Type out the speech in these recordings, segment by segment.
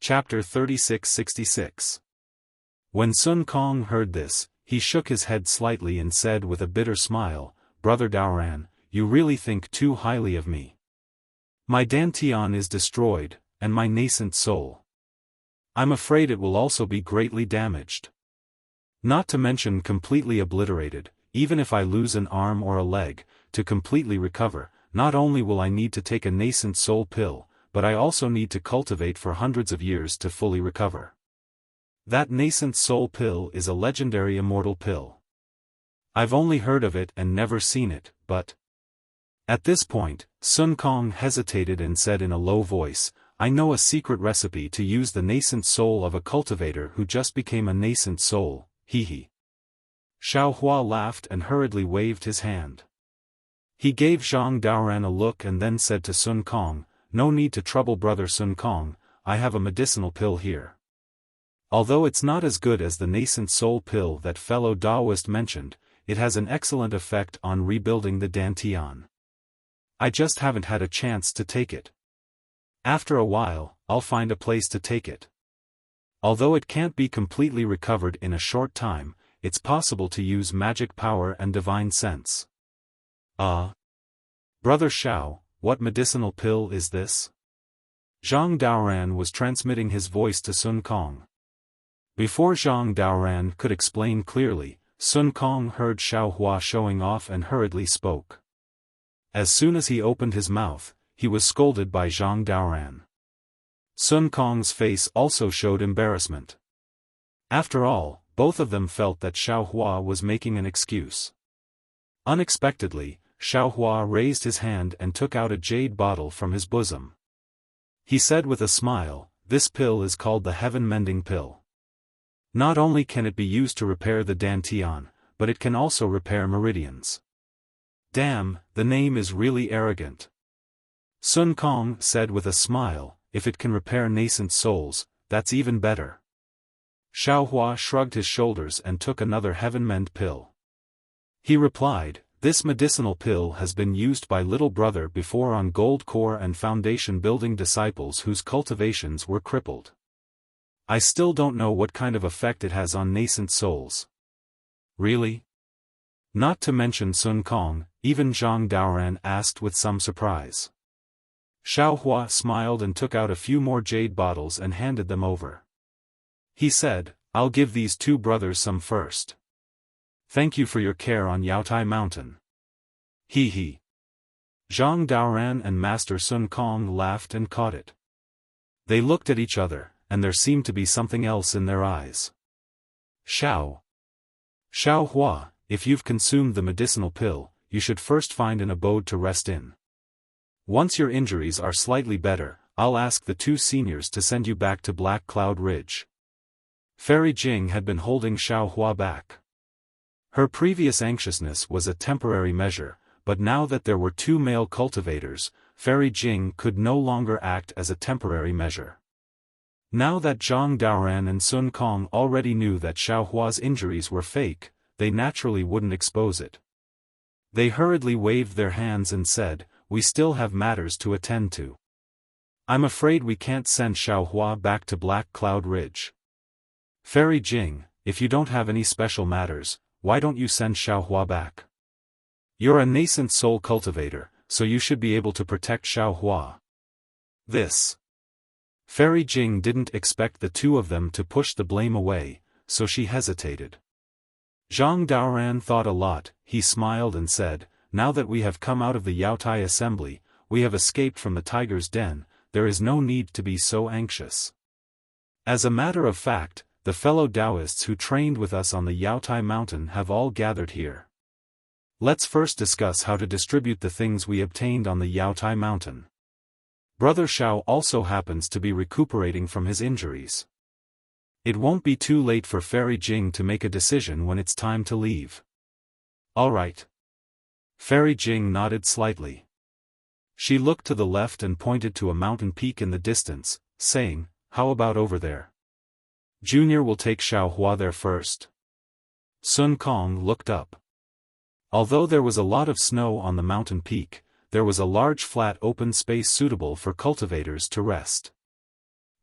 Chapter 3666. When Sun Kong heard this, he shook his head slightly and said with a bitter smile, "Brother Daoran, you really think too highly of me. My Dantian is destroyed, and my nascent soul. I'm afraid it will also be greatly damaged. Not to mention completely obliterated. Even if I lose an arm or a leg, to completely recover, not only will I need to take a nascent soul pill, but I also need to cultivate for hundreds of years to fully recover. That nascent soul pill is a legendary immortal pill. I've only heard of it and never seen it, but..." At this point, Sun Kong hesitated and said in a low voice, "I know a secret recipe to use the nascent soul of a cultivator who just became a nascent soul, hee. Xiaofan laughed and hurriedly waved his hand. He gave Zhang Daoran a look and then said to Sun Kong, "No need to trouble brother Sun Kong, I have a medicinal pill here. Although it's not as good as the nascent soul pill that fellow Taoist mentioned, it has an excellent effect on rebuilding the Dantian. I just haven't had a chance to take it. After a while, I'll find a place to take it. Although it can't be completely recovered in a short time, it's possible to use magic power and divine sense." Brother Xiao, what medicinal pill is this?" Zhang Daoran was transmitting his voice to Sun Kong. Before Zhang Daoran could explain clearly, Sun Kong heard Xiaofan showing off and hurriedly spoke. As soon as he opened his mouth, he was scolded by Zhang Daoran. Sun Kong's face also showed embarrassment. After all, both of them felt that Xiaofan was making an excuse. Unexpectedly, Xiaofan raised his hand and took out a jade bottle from his bosom. He said with a smile, "This pill is called the Heaven-Mending Pill. Not only can it be used to repair the Dantian, but it can also repair meridians." "Damn, the name is really arrogant." Sun Kong said with a smile, "If it can repair nascent souls, that's even better." Xiaofan shrugged his shoulders and took another Heaven-Mend pill. He replied, "This medicinal pill has been used by little brother before on gold core and foundation building disciples whose cultivations were crippled. I still don't know what kind of effect it has on nascent souls." "Really?" Not to mention Sun Kong, even Zhang Daoran asked with some surprise. Xiaofan smiled and took out a few more jade bottles and handed them over. He said, "I'll give these two brothers some first. Thank you for your care on Yaotai Mountain." Hee. Zhang Daoran and Master Sun Kong laughed and caught it. They looked at each other, and there seemed to be something else in their eyes. Xiaofan, if you've consumed the medicinal pill, you should first find an abode to rest in. Once your injuries are slightly better, I'll ask the two seniors to send you back to Black Cloud Ridge. Fairy Jing had been holding Xiaofan back. Her previous anxiousness was a temporary measure, but now that there were two male cultivators, Fairy Jing could no longer act as a temporary measure. Now that Zhang Daoran and Sun Kong already knew that Xiaofan's injuries were fake, they naturally wouldn't expose it. They hurriedly waved their hands and said, "We still have matters to attend to. I'm afraid we can't send Xiaofan back to Black Cloud Ridge. Fairy Jing, if you don't have any special matters, why don't you send Xiaofan back? You're a nascent soul cultivator, so you should be able to protect Xiaofan." This. Fairy Jing didn't expect the two of them to push the blame away, so she hesitated. Zhang Daoran thought a lot. He smiled and said, "Now that we have come out of the Yaotai assembly, we have escaped from the tiger's den, there is no need to be so anxious. As a matter of fact, the fellow Taoists who trained with us on the Yaotai mountain have all gathered here. Let's first discuss how to distribute the things we obtained on the Yaotai mountain. Brother Xiao also happens to be recuperating from his injuries. It won't be too late for Fairy Jing to make a decision when it's time to leave." "All right." Fairy Jing nodded slightly. She looked to the left and pointed to a mountain peak in the distance, saying, "How about over there? Junior will take Xiaofan there first." Sun Kong looked up. Although there was a lot of snow on the mountain peak, there was a large flat open space suitable for cultivators to rest.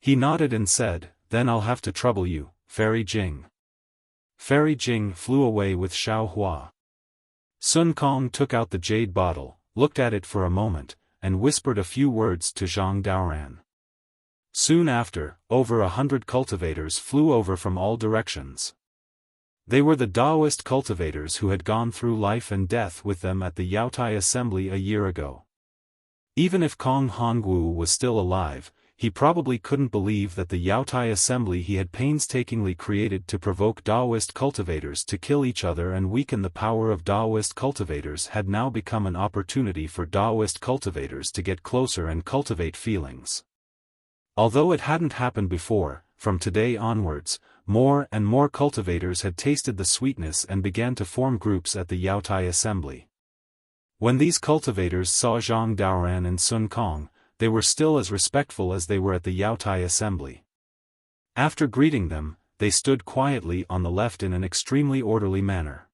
He nodded and said, "Then I'll have to trouble you, Fairy Jing." Fairy Jing flew away with Xiao Hua. Sun Kong took out the jade bottle, looked at it for a moment, and whispered a few words to Zhang Daoran. Soon after, over 100 cultivators flew over from all directions. They were the Daoist cultivators who had gone through life and death with them at the Yaotai Assembly a year ago. Even if Kong Hongwu was still alive, he probably couldn't believe that the Yaotai Assembly he had painstakingly created to provoke Daoist cultivators to kill each other and weaken the power of Daoist cultivators had now become an opportunity for Daoist cultivators to get closer and cultivate feelings. Although it hadn't happened before, from today onwards, more and more cultivators had tasted the sweetness and began to form groups at the Yaotai Assembly. When these cultivators saw Zhang Daoran and Sun Kong, they were still as respectful as they were at the Yaotai Assembly. After greeting them, they stood quietly on the left in an extremely orderly manner.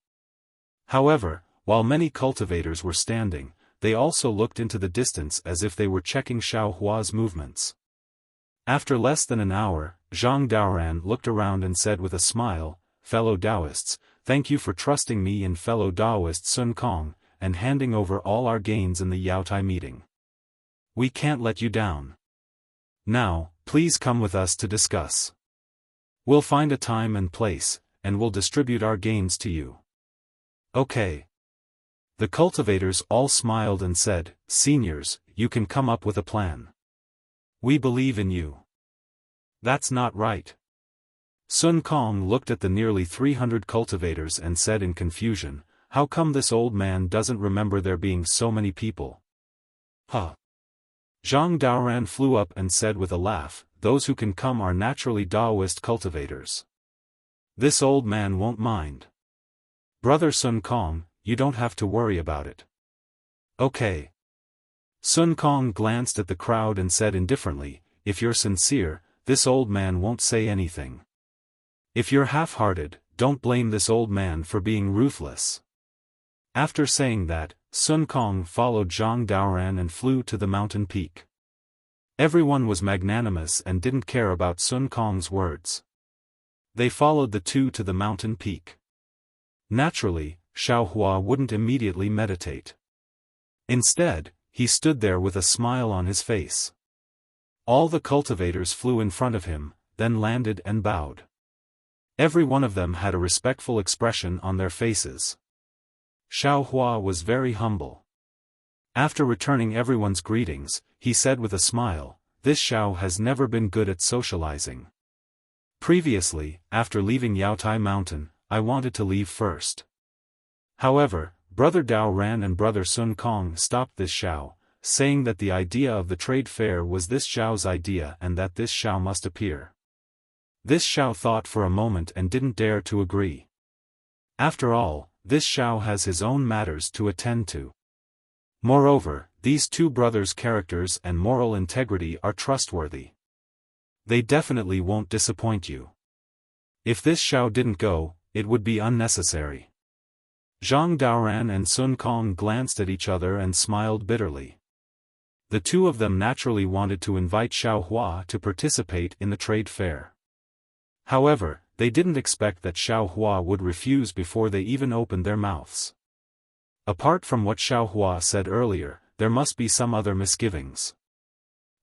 However, while many cultivators were standing, they also looked into the distance as if they were checking Xiao Hua's movements. After less than an hour, Zhang Daoran looked around and said with a smile, "Fellow Daoists, thank you for trusting me and fellow Daoist Sun Kong, and handing over all our gains in the Yaotai meeting. We can't let you down. Now, please come with us to discuss. We'll find a time and place, and we'll distribute our gains to you." "Okay." The cultivators all smiled and said, "Seniors, you can come up with a plan. We believe in you." "That's not right." Sun Kong looked at the nearly 300 cultivators and said in confusion, "How come this old man doesn't remember there being so many people?" "Huh." Zhang Daoran flew up and said with a laugh, "Those who can come are naturally Daoist cultivators. This old man won't mind. Brother Sun Kong, you don't have to worry about it." "Okay." Sun Kong glanced at the crowd and said indifferently, "If you're sincere, this old man won't say anything. If you're half-hearted, don't blame this old man for being ruthless." After saying that, Sun Kong followed Zhang Daoran and flew to the mountain peak. Everyone was magnanimous and didn't care about Sun Kong's words. They followed the two to the mountain peak. Naturally, Xiao Hua wouldn't immediately meditate. Instead, he stood there with a smile on his face. All the cultivators flew in front of him, then landed and bowed. Every one of them had a respectful expression on their faces. Xiao Hua was very humble. After returning everyone's greetings, he said with a smile, "This Xiao has never been good at socializing. Previously, after leaving Yaotai Mountain, I wanted to leave first. However, Brother Daoran and Brother Sun Kong stopped this Xiao, saying that the idea of the trade fair was this Xiao's idea and that this Xiao must appear." This Xiao thought for a moment and didn't dare to agree. After all, this Xiao has his own matters to attend to. Moreover, these two brothers' characters and moral integrity are trustworthy. They definitely won't disappoint you. If this Xiao didn't go, it would be unnecessary. Zhang Daoran and Sun Kong glanced at each other and smiled bitterly. The two of them naturally wanted to invite Xiao Hua to participate in the trade fair. However, they didn't expect that Xiao Hua would refuse before they even opened their mouths. Apart from what Xiao Hua said earlier, there must be some other misgivings.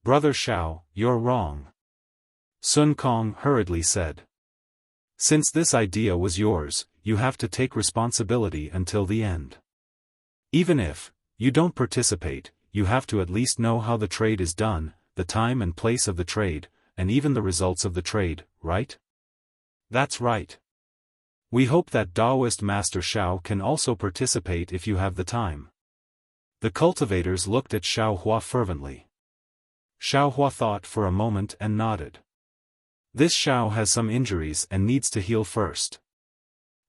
"Brother Xiao, you're wrong," Sun Kong hurriedly said. "Since this idea was yours, you have to take responsibility until the end. Even if you don't participate, you have to at least know how the trade is done, the time and place of the trade, and even the results of the trade, right?" "That's right. We hope that Daoist Master Xiao can also participate if you have the time." The cultivators looked at Xiao Hua fervently. Xiao Hua thought for a moment and nodded. "This Xiao has some injuries and needs to heal first.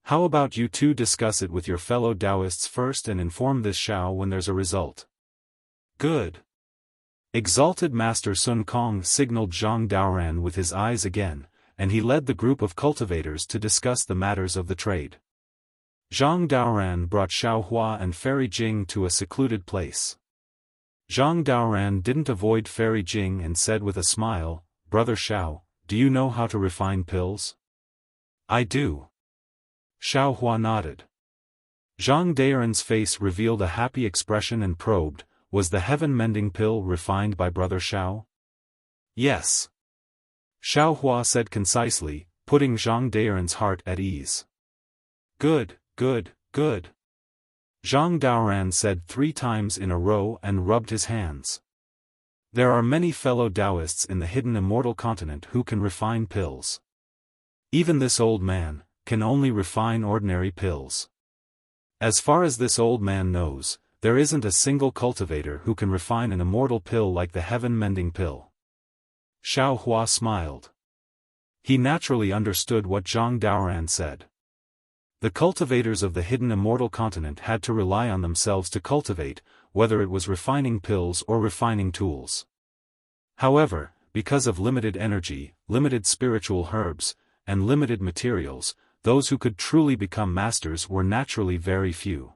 How about you two discuss it with your fellow Daoists first and inform this Xiao when there's a result?" "Good." Exalted Master Sun Kong signaled Zhang Daoran with his eyes again, and he led the group of cultivators to discuss the matters of the trade. Zhang Daoran brought Xiao Hua and Fairy Jing to a secluded place. Zhang Daoran didn't avoid Fairy Jing and said with a smile, Brother Xiao, do you know how to refine pills? I do. Xiaohua nodded. Zhang Daoran's face revealed a happy expression and probed, was the heaven-mending pill refined by Brother Xiao? Yes. Xiaohua said concisely, putting Zhang Daoran's heart at ease. Good, good, good. Zhang Daoran said 3 times in a row and rubbed his hands. There are many fellow Taoists in the hidden immortal continent who can refine pills. Even this old man can only refine ordinary pills. As far as this old man knows, there isn't a single cultivator who can refine an immortal pill like the heaven-mending pill. Xiaohua smiled. He naturally understood what Zhang Daoran said. The cultivators of the hidden immortal continent had to rely on themselves to cultivate, whether it was refining pills or refining tools. However, because of limited energy, limited spiritual herbs, and limited materials, those who could truly become masters were naturally very few.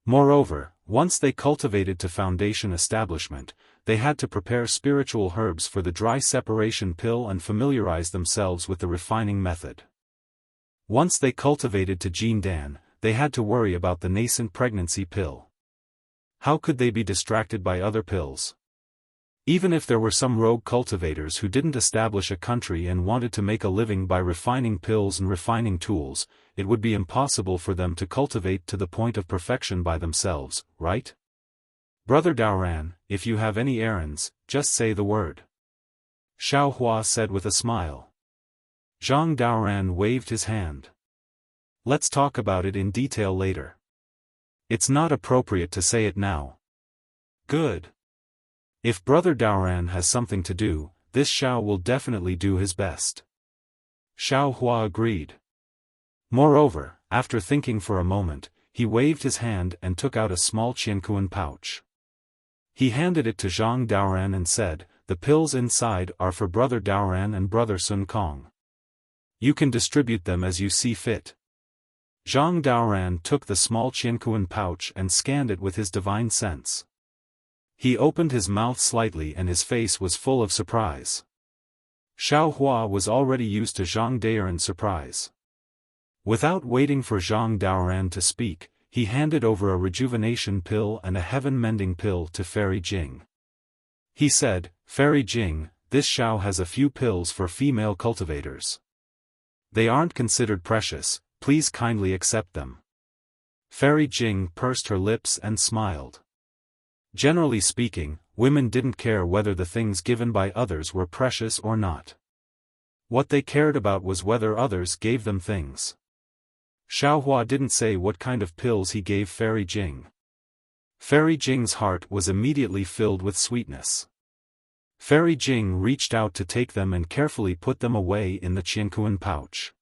Moreover, once they cultivated to foundation establishment, they had to prepare spiritual herbs for the dry separation pill and familiarize themselves with the refining method. Once they cultivated to Jindan, they had to worry about the nascent pregnancy pill. How could they be distracted by other pills? Even if there were some rogue cultivators who didn't establish a country and wanted to make a living by refining pills and refining tools, it would be impossible for them to cultivate to the point of perfection by themselves, right? Brother Daoran, if you have any errands, just say the word. Xiaohua said with a smile. Zhang Daoran waved his hand. Let's talk about it in detail later. It's not appropriate to say it now. Good. If Brother Daoran has something to do, this Xiao will definitely do his best. Xiaohua agreed. Moreover, after thinking for a moment, he waved his hand and took out a small qiankuan pouch. He handed it to Zhang Daoran and said, the pills inside are for Brother Daoran and Brother Sun Kong. You can distribute them as you see fit. Zhang Daoran took the small qiankuan pouch and scanned it with his divine sense. He opened his mouth slightly and his face was full of surprise. Xiaohua was already used to Zhang Daoran's surprise. Without waiting for Zhang Daoran to speak, he handed over a rejuvenation pill and a heaven-mending pill to Fairy Jing. He said, Fairy Jing, this Xiao has a few pills for female cultivators. They aren't considered precious, please kindly accept them. Fairy Jing pursed her lips and smiled. Generally speaking, women didn't care whether the things given by others were precious or not. What they cared about was whether others gave them things. Xiaohua didn't say what kind of pills he gave Fairy Jing. Fairy Jing's heart was immediately filled with sweetness. Fairy Jing reached out to take them and carefully put them away in the qiankuan pouch.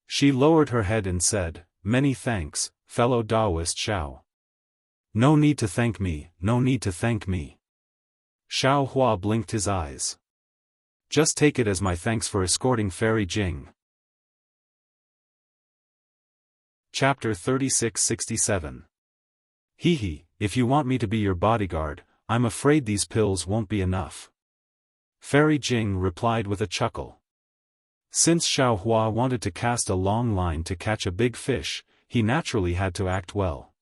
She lowered her head and said, many thanks, fellow Taoist Xiao. No need to thank me, no need to thank me. Xiaohua blinked his eyes. Just take it as my thanks for escorting Fairy Jing. Chapter 3667. Hee, if you want me to be your bodyguard, I'm afraid these pills won't be enough. Fairy Jing replied with a chuckle. Since Xiaohua wanted to cast a long line to catch a big fish, he naturally had to act well.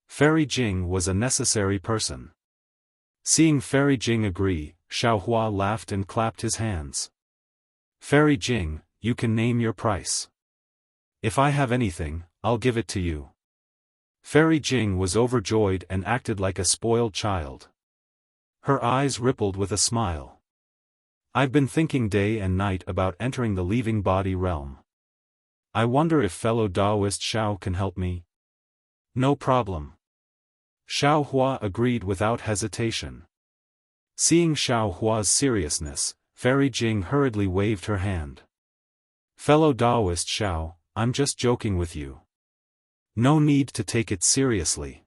Fairy Jing was a necessary person. Seeing Fairy Jing agree, Xiaohua laughed and clapped his hands. Fairy Jing, you can name your price. If I have anything, I'll give it to you. Fairy Jing was overjoyed and acted like a spoiled child. Her eyes rippled with a smile. I've been thinking day and night about entering the leaving body realm. I wonder if fellow Taoist Xiao can help me. No problem. Xiaohua agreed without hesitation. Seeing Xiaohua's seriousness, Fairy Jing hurriedly waved her hand. Fellow Taoist Xiao, I'm just joking with you. No need to take it seriously.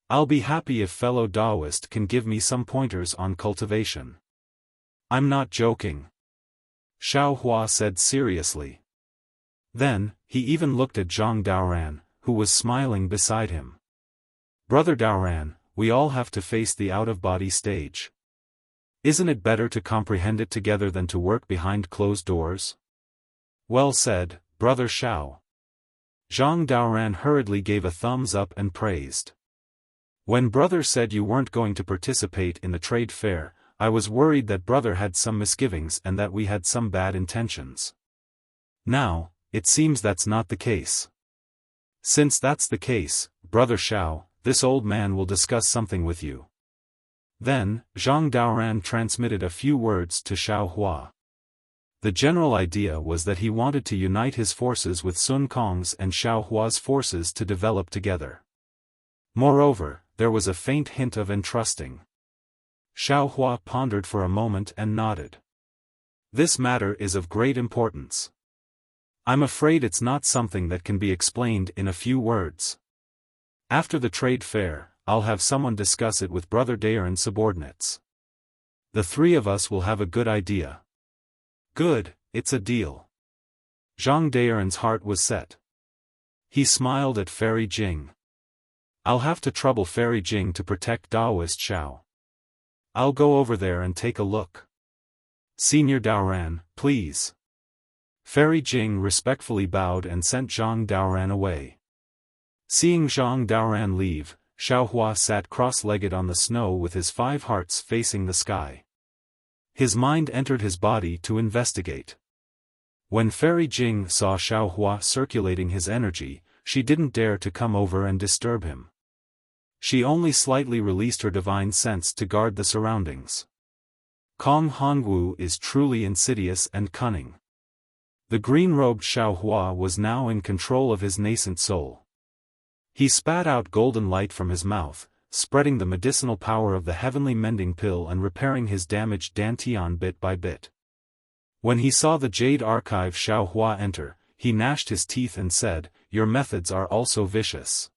I'll be happy if fellow Taoist can give me some pointers on cultivation. I'm not joking. Xiaohua said seriously. Then, he even looked at Zhang Daoran, who was smiling beside him. Brother Daoran, we all have to face the out-of-body stage. Isn't it better to comprehend it together than to work behind closed doors? Well said, Brother Xiao. Zhang Daoran hurriedly gave a thumbs up and praised. When Brother said you weren't going to participate in the trade fair, I was worried that Brother had some misgivings and that we had some bad intentions. Now, it seems that's not the case. Since that's the case, Brother Xiao, this old man will discuss something with you. Then, Zhang Daoran transmitted a few words to Xiao Hua. The general idea was that he wanted to unite his forces with Sun Kong's and Xiao Hua's forces to develop together. Moreover, there was a faint hint of entrusting. Xiao Hua pondered for a moment and nodded. This matter is of great importance. I'm afraid it's not something that can be explained in a few words. After the trade fair, I'll have someone discuss it with Brother Daoran's subordinates. The three of us will have a good idea. Good, it's a deal. Zhang Daoran's heart was set. He smiled at Fairy Jing. I'll have to trouble Fairy Jing to protect Daoist Xiao. I'll go over there and take a look. Senior Daoran, please. Fairy Jing respectfully bowed and sent Zhang Daoran away. Seeing Zhang Daoran leave, Xiao Hua sat cross-legged on the snow with his 5 hearts facing the sky. His mind entered his body to investigate. When Fairy Jing saw Xiao Hua circulating his energy, she didn't dare to come over and disturb him. She only slightly released her divine sense to guard the surroundings. Kong Hongwu is truly insidious and cunning. The green-robed Xiao Hua was now in control of his nascent soul. He spat out golden light from his mouth, spreading the medicinal power of the heavenly mending pill and repairing his damaged dantian bit by bit. When he saw the Jade Archive Xiao Hua enter, he gnashed his teeth and said, "Your methods are also vicious.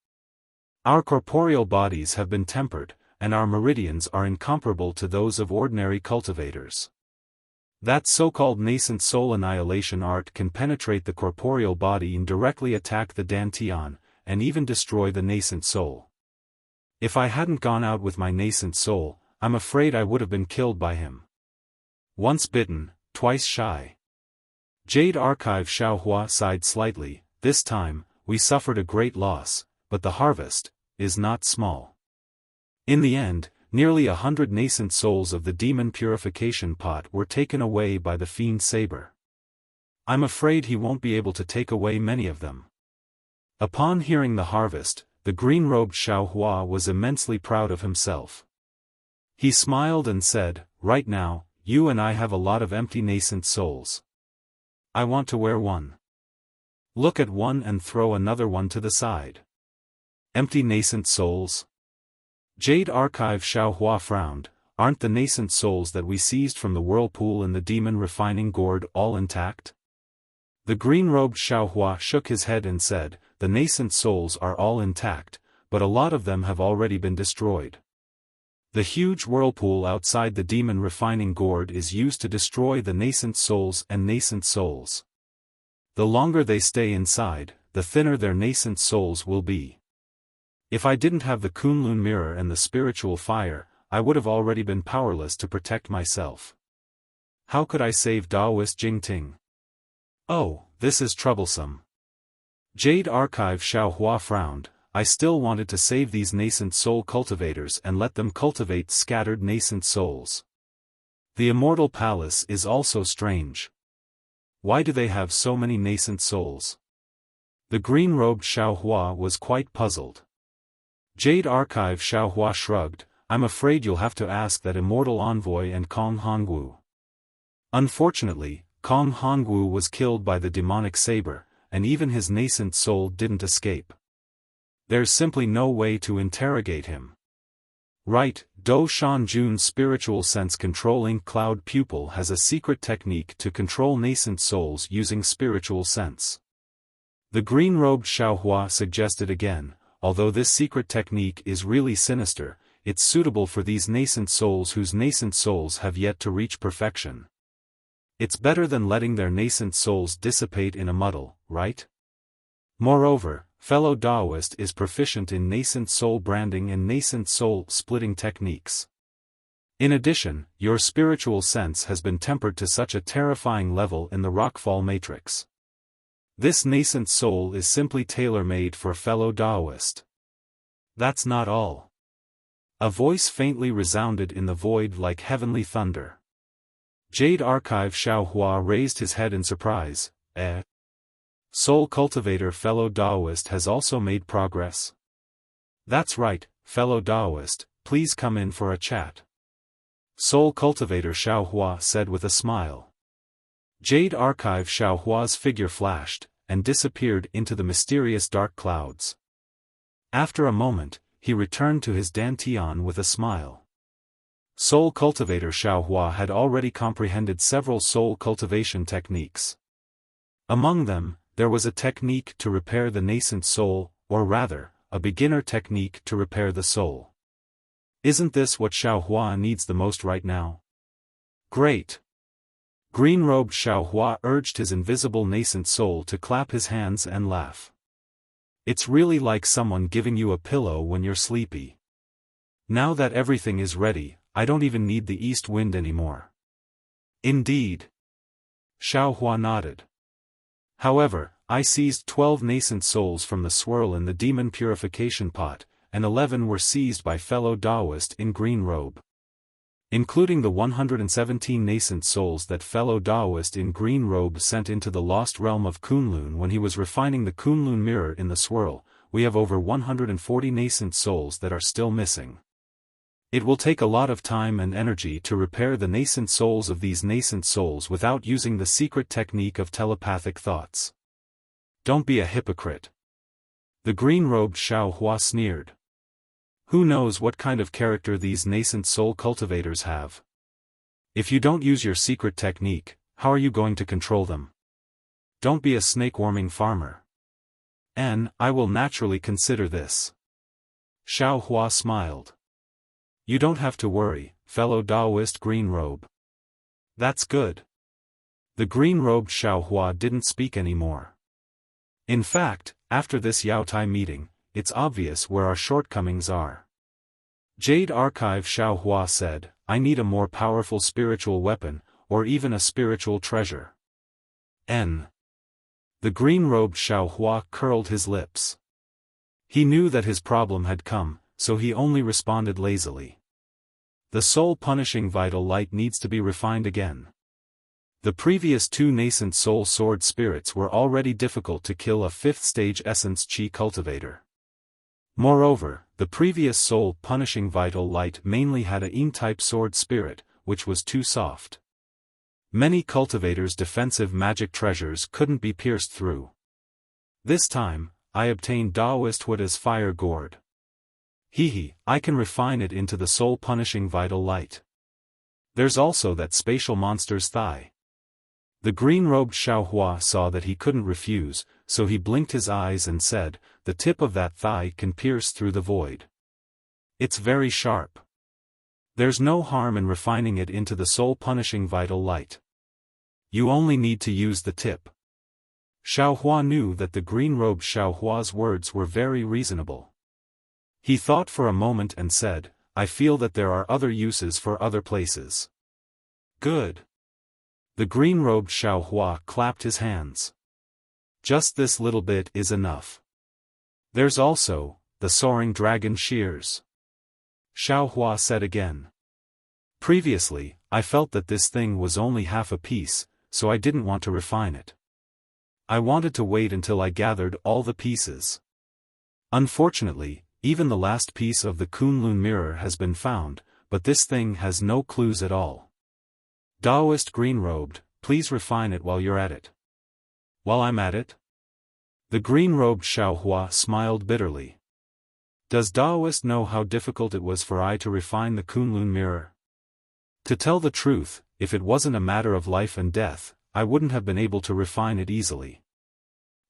Our corporeal bodies have been tempered, and our meridians are incomparable to those of ordinary cultivators. That so-called nascent soul annihilation art can penetrate the corporeal body and directly attack the dantian, and even destroy the nascent soul. If I hadn't gone out with my nascent soul, I'm afraid I would have been killed by him. Once bitten, twice shy." Jade Archive Xiao Hua sighed slightly. This time, we suffered a great loss, but the harvest is not small. In the end, nearly 100 nascent souls of the demon purification pot were taken away by the fiend Saber. I'm afraid he won't be able to take away many of them. Upon hearing the harvest, the green-robed Xiao Hua was immensely proud of himself. He smiled and said, "Right now, you and I have a lot of empty nascent souls. I want to wear one. Look at one and throw another one to the side." Empty nascent souls? Jade Archive Xiao Hua frowned. Aren't the nascent souls that we seized from the whirlpool in the demon refining gourd all intact? The green-robed Xiao Hua shook his head and said, "The nascent souls are all intact, but a lot of them have already been destroyed. The huge whirlpool outside the demon refining gourd is used to destroy the nascent souls and nascent souls. The longer they stay inside, the thinner their nascent souls will be. If I didn't have the Kunlun mirror and the spiritual fire, I would have already been powerless to protect myself. How could I save Daoist Jingting? Oh, this is troublesome." Jade Archive Xiao Hua frowned. I still wanted to save these nascent soul cultivators and let them cultivate scattered nascent souls. The Immortal Palace is also strange. Why do they have so many nascent souls? The green-robed Xiao Hua was quite puzzled. Jade Archive Xiao Hua shrugged. I'm afraid you'll have to ask that immortal envoy and Kong Hongwu. Unfortunately, Kong Hongwu was killed by the demonic saber, and even his nascent soul didn't escape. There's simply no way to interrogate him. Right, Do Shanjun's spiritual sense controlling cloud pupil has a secret technique to control nascent souls using spiritual sense. The green-robed Xiao Hua suggested again, although this secret technique is really sinister, it's suitable for these nascent souls whose nascent souls have yet to reach perfection. It's better than letting their nascent souls dissipate in a muddle, right? Moreover, fellow Daoist is proficient in nascent soul branding and nascent soul splitting techniques. In addition, your spiritual sense has been tempered to such a terrifying level in the rockfall matrix. This nascent soul is simply tailor-made for fellow Taoist. That's not all. A voice faintly resounded in the void like heavenly thunder. Jade Archive Xiaohua raised his head in surprise. Soul Cultivator fellow Taoist has also made progress? That's right, fellow Taoist, please come in for a chat. Soul Cultivator Xiaohua said with a smile. Jade Archive Xiaohua's figure flashed, and disappeared into the mysterious dark clouds. After a moment, he returned to his dantian with a smile. Soul Cultivator Xiaohua had already comprehended several soul cultivation techniques. Among them, there was a technique to repair the nascent soul, or rather, a beginner technique to repair the soul. Isn't this what Xiaohua needs the most right now? Great! Green-robed Xiaohua urged his invisible nascent soul to clap his hands and laugh. It's really like someone giving you a pillow when you're sleepy. Now that everything is ready, I don't even need the east wind anymore. Indeed. Xiaohua nodded. However, I seized 12 nascent souls from the swirl in the demon purification pot, and 11 were seized by fellow Taoist in green robe. Including the 117 nascent souls that fellow Taoist in green robe sent into the lost realm of Kunlun when he was refining the Kunlun mirror in the swirl, we have over 140 nascent souls that are still missing. It will take a lot of time and energy to repair the nascent souls of these nascent souls without using the secret technique of telepathic thoughts. Don't be a hypocrite. The green-robed Xiaohua sneered. Who knows what kind of character these nascent soul cultivators have? If you don't use your secret technique, how are you going to control them? Don't be a snake-warming farmer. I will naturally consider this. Xiaohua smiled. You don't have to worry, fellow Taoist green robe. That's good. The green-robed Xiaohua didn't speak anymore. In fact, after this Yaotai meeting, it's obvious where our shortcomings are. Jade Archive Xiaohua said, I need a more powerful spiritual weapon, or even a spiritual treasure. The green-robed Xiaohua curled his lips. He knew that his problem had come, so he only responded lazily. The soul-punishing vital light needs to be refined again. The previous 2 nascent soul sword spirits were already difficult to kill a 5th-stage essence chi cultivator. Moreover, the previous soul-punishing vital light mainly had a yin-type sword spirit, which was too soft. Many cultivators' defensive magic treasures couldn't be pierced through. This time, I obtained Taoist wood as fire gourd. I can refine it into the soul-punishing vital light. There's also that spatial monster's thigh. The green-robed Xiaohua saw that he couldn't refuse, so he blinked his eyes and said, the tip of that thigh can pierce through the void. It's very sharp. There's no harm in refining it into the soul-punishing vital light. You only need to use the tip. Xiaohua knew that the green-robed Xiaohua's words were very reasonable. He thought for a moment and said, I feel that there are other uses for other places. Good. The green-robed Xiaohua clapped his hands. Just this little bit is enough. There's also, the soaring dragon shears. Xiaohua said again. Previously, I felt that this thing was only half a piece, so I didn't want to refine it. I wanted to wait until I gathered all the pieces. Unfortunately, even the last piece of the Kunlun mirror has been found, but this thing has no clues at all. Taoist green-robed, please refine it while you're at it. While I'm at it? The green-robed Xiaohua smiled bitterly. Does Taoist know how difficult it was for I to refine the Kunlun mirror? To tell the truth, if it wasn't a matter of life and death, I wouldn't have been able to refine it easily.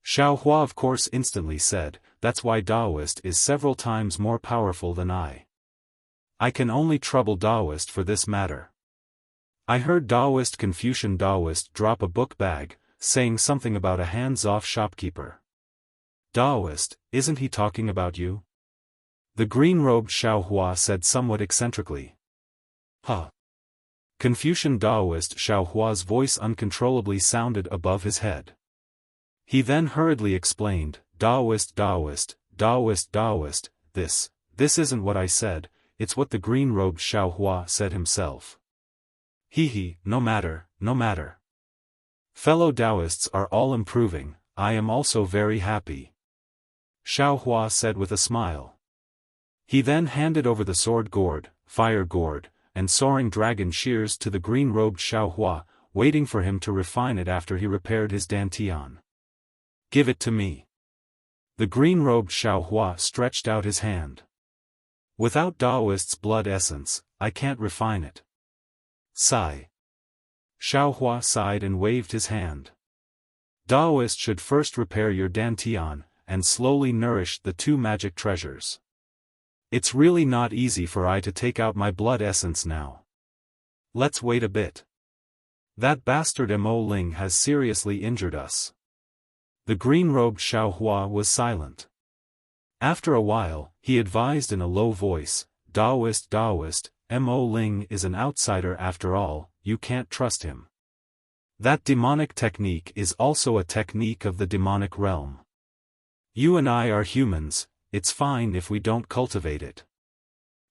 Xiaohua of course instantly said, that's why Taoist is several times more powerful than I. I can only trouble Taoist for this matter. I heard Taoist Confucian Taoist drop a book bag, saying something about a hands-off shopkeeper. Taoist, isn't he talking about you? The green-robed Xiaohua said somewhat eccentrically. Huh. Confucian Taoist Xiaohua's voice uncontrollably sounded above his head. He then hurriedly explained, Taoist, Taoist, Taoist, Taoist, this isn't what I said, it's what the green-robed Xiaohua said himself. He, no matter, no matter. Fellow Taoists are all improving, I am also very happy. Xiaohua said with a smile. He then handed over the sword gourd, fire gourd, and soaring dragon shears to the green-robed Xiaohua, waiting for him to refine it after he repaired his dantian. Give it to me. The green-robed Xiaohua stretched out his hand. Without Taoist's blood essence, I can't refine it. Sigh. Xiaohua sighed and waved his hand. Taoist should first repair your dantian, and slowly nourish the two magic treasures. It's really not easy for I to take out my blood essence now. Let's wait a bit. That bastard Mo Ling has seriously injured us. The green-robed Xiaohua was silent. After a while, he advised in a low voice, Taoist, Mo Ling is an outsider after all, you can't trust him. That demonic technique is also a technique of the demonic realm. You and I are humans, it's fine if we don't cultivate it.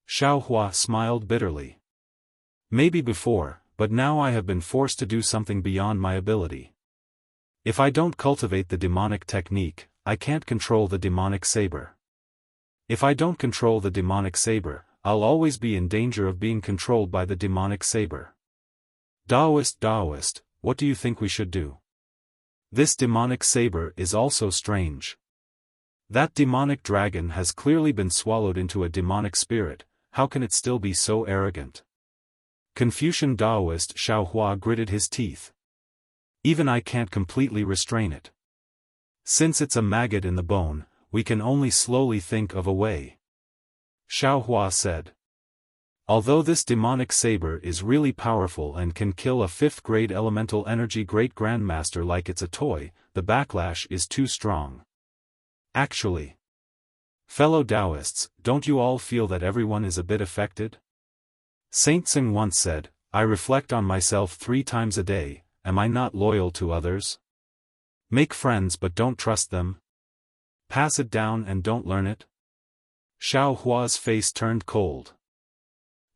Xiaohua smiled bitterly. Maybe before, but now I have been forced to do something beyond my ability. If I don't cultivate the demonic technique, I can't control the demonic saber. If I don't control the demonic saber, I'll always be in danger of being controlled by the demonic saber. Taoist, what do you think we should do? This demonic saber is also strange. That demonic dragon has clearly been swallowed into a demonic spirit, how can it still be so arrogant? Confucian Taoist Xiaohua gritted his teeth. Even I can't completely restrain it. Since it's a maggot in the bone, we can only slowly think of a way. Xiaohua said. Although this demonic saber is really powerful and can kill a 5th-grade elemental energy great-grandmaster like it's a toy, the backlash is too strong. Actually. Fellow Taoists, don't you all feel that everyone is a bit affected? Saint Tsing once said, I reflect on myself 3 times a day, am I not loyal to others? Make friends but don't trust them. Pass it down and don't learn it. Xiaohua's face turned cold.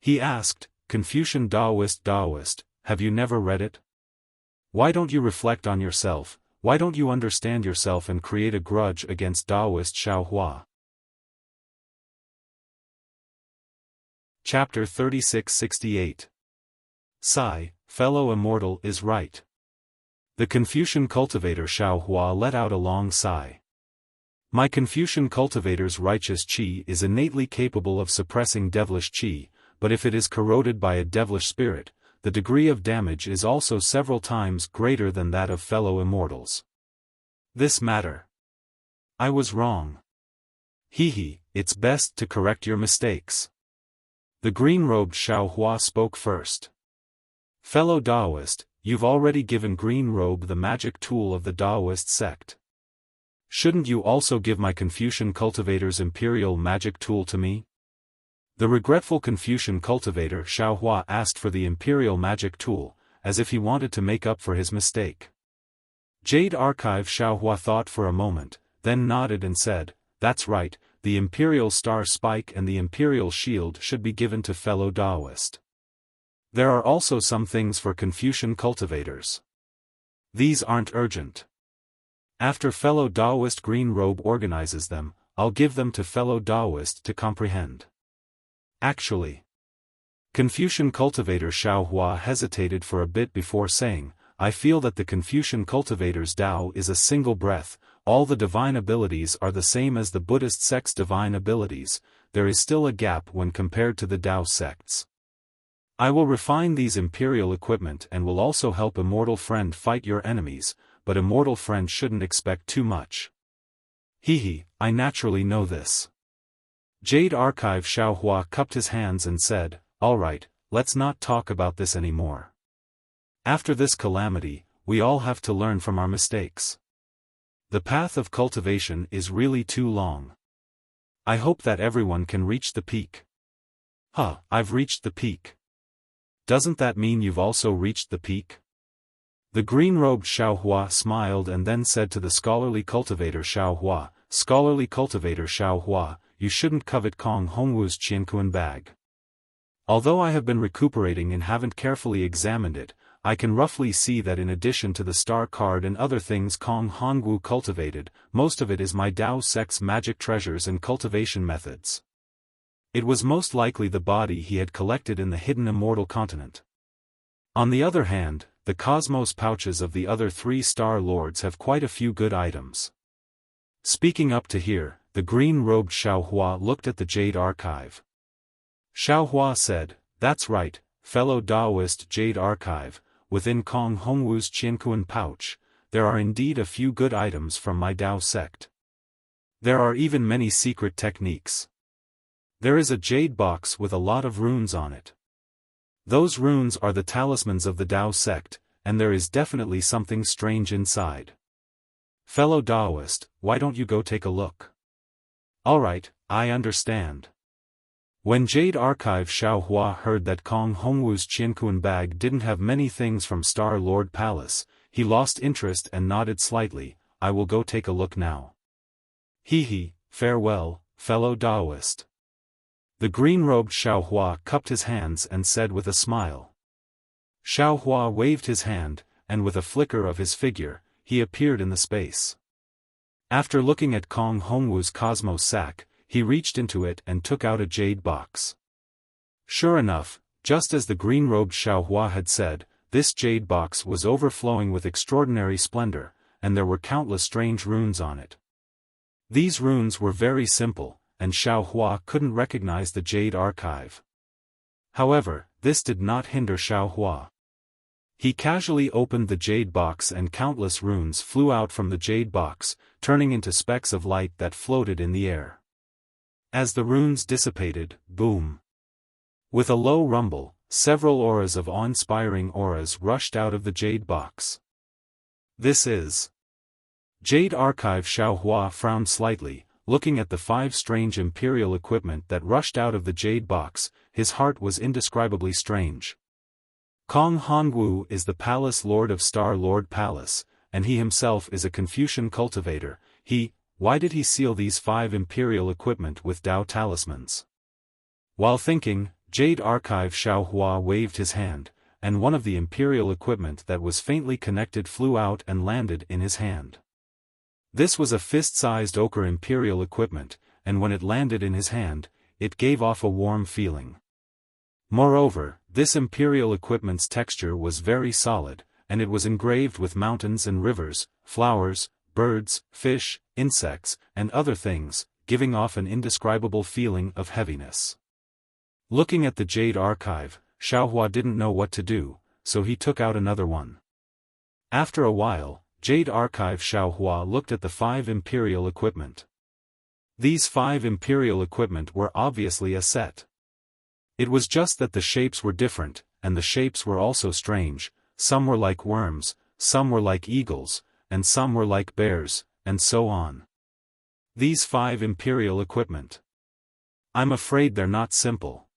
He asked, Confucian Taoist, have you never read it? Why don't you reflect on yourself, why don't you understand yourself and create a grudge against Taoist Xiaohua? Chapter 3668. Sigh, fellow immortal is right. The Confucian cultivator Xiaohua let out a long sigh. My Confucian cultivator's righteous qi is innately capable of suppressing devilish qi, but if it is corroded by a devilish spirit, the degree of damage is also several times greater than that of fellow immortals. This matter. I was wrong. It's best to correct your mistakes. The green-robed Xiaohua spoke first. Fellow Taoist, you've already given Green Robe the magic tool of the Taoist sect. Shouldn't you also give my Confucian cultivator's imperial magic tool to me? The regretful Confucian cultivator Xiaohua asked for the imperial magic tool, as if he wanted to make up for his mistake. Jade Archive Xiaohua thought for a moment, then nodded and said, that's right, the imperial star spike and the imperial shield should be given to fellow Taoist. There are also some things for Confucian cultivators. These aren't urgent. After fellow Taoist Green Robe organizes them, I'll give them to fellow Taoist to comprehend. Actually. Confucian cultivator Xiaohua hesitated for a bit before saying, I feel that the Confucian cultivator's Tao is a single breath, all the divine abilities are the same as the Buddhist sect's divine abilities, there is still a gap when compared to the Tao sects. I will refine these imperial equipment and will also help Immortal Friend fight your enemies, but Immortal Friend shouldn't expect too much. I naturally know this. Jade Archive Xiaohua cupped his hands and said, alright, let's not talk about this anymore. After this calamity, we all have to learn from our mistakes. The path of cultivation is really too long. I hope that everyone can reach the peak. I've reached the peak. Doesn't that mean you've also reached the peak? The green-robed Xiaohua smiled and then said to the scholarly cultivator Xiaohua, "Scholarly cultivator Xiaohua, you shouldn't covet Kong Hongwu's Qianquan bag. Although I have been recuperating and haven't carefully examined it, I can roughly see that in addition to the star card and other things Kong Hongwu cultivated, most of it is my Dao sect's magic treasures and cultivation methods." It was most likely the body he had collected in the hidden immortal continent. On the other hand, the cosmos pouches of the other 3 star lords have quite a few good items. Speaking up to here, the green-robed Xiaohua looked at the Jade Archive. Xiaohua said, "That's right, fellow Daoist Jade Archive, within Kong Hongwu's Qianquan pouch, there are indeed a few good items from my Dao sect. There are even many secret techniques. There is a jade box with a lot of runes on it. Those runes are the talismans of the Dao sect, and there is definitely something strange inside. Fellow Daoist, why don't you go take a look?" "Alright, I understand." When Jade Archive Xiaohua heard that Kong Hongwu's Qianquan bag didn't have many things from Star Lord Palace, he lost interest and nodded slightly. "I will go take a look now." "Hee, farewell, fellow Daoist." The green-robed Xiaohua cupped his hands and said with a smile. Xiaohua waved his hand, and with a flicker of his figure, he appeared in the space. After looking at Kong Hongwu's cosmos sack, he reached into it and took out a jade box. Sure enough, just as the green-robed Xiaohua had said, this jade box was overflowing with extraordinary splendor, and there were countless strange runes on it. These runes were very simple, and Xiaohua couldn't recognize the Jade Archive. However, this did not hinder Xiaohua. He casually opened the jade box and countless runes flew out from the jade box, turning into specks of light that floated in the air. As the runes dissipated, boom! With a low rumble, several auras of awe-inspiring auras rushed out of the jade box. "This is..." Jade Archive Xiaohua frowned slightly, looking at the 5 strange imperial equipment that rushed out of the jade box. His heart was indescribably strange. Kong Hongwu is the Palace Lord of Star Lord Palace, and he himself is a Confucian cultivator. Why did he seal these 5 imperial equipment with Dao talismans? While thinking, Jade Archive Xiaohua waved his hand, and one of the imperial equipment that was faintly connected flew out and landed in his hand. This was a fist-sized ochre imperial equipment, and when it landed in his hand, it gave off a warm feeling. Moreover, this imperial equipment's texture was very solid, and it was engraved with mountains and rivers, flowers, birds, fish, insects, and other things, giving off an indescribable feeling of heaviness. Looking at the Jade Archive, Xiaohua didn't know what to do, so he took out another one. After a while, Jade Archive Xiaohua looked at the 5 imperial equipment. These 5 imperial equipment were obviously a set. It was just that the shapes were different, and the shapes were also strange. Some were like worms, some were like eagles, and some were like bears, and so on. These 5 imperial equipment. I'm afraid they're not simple.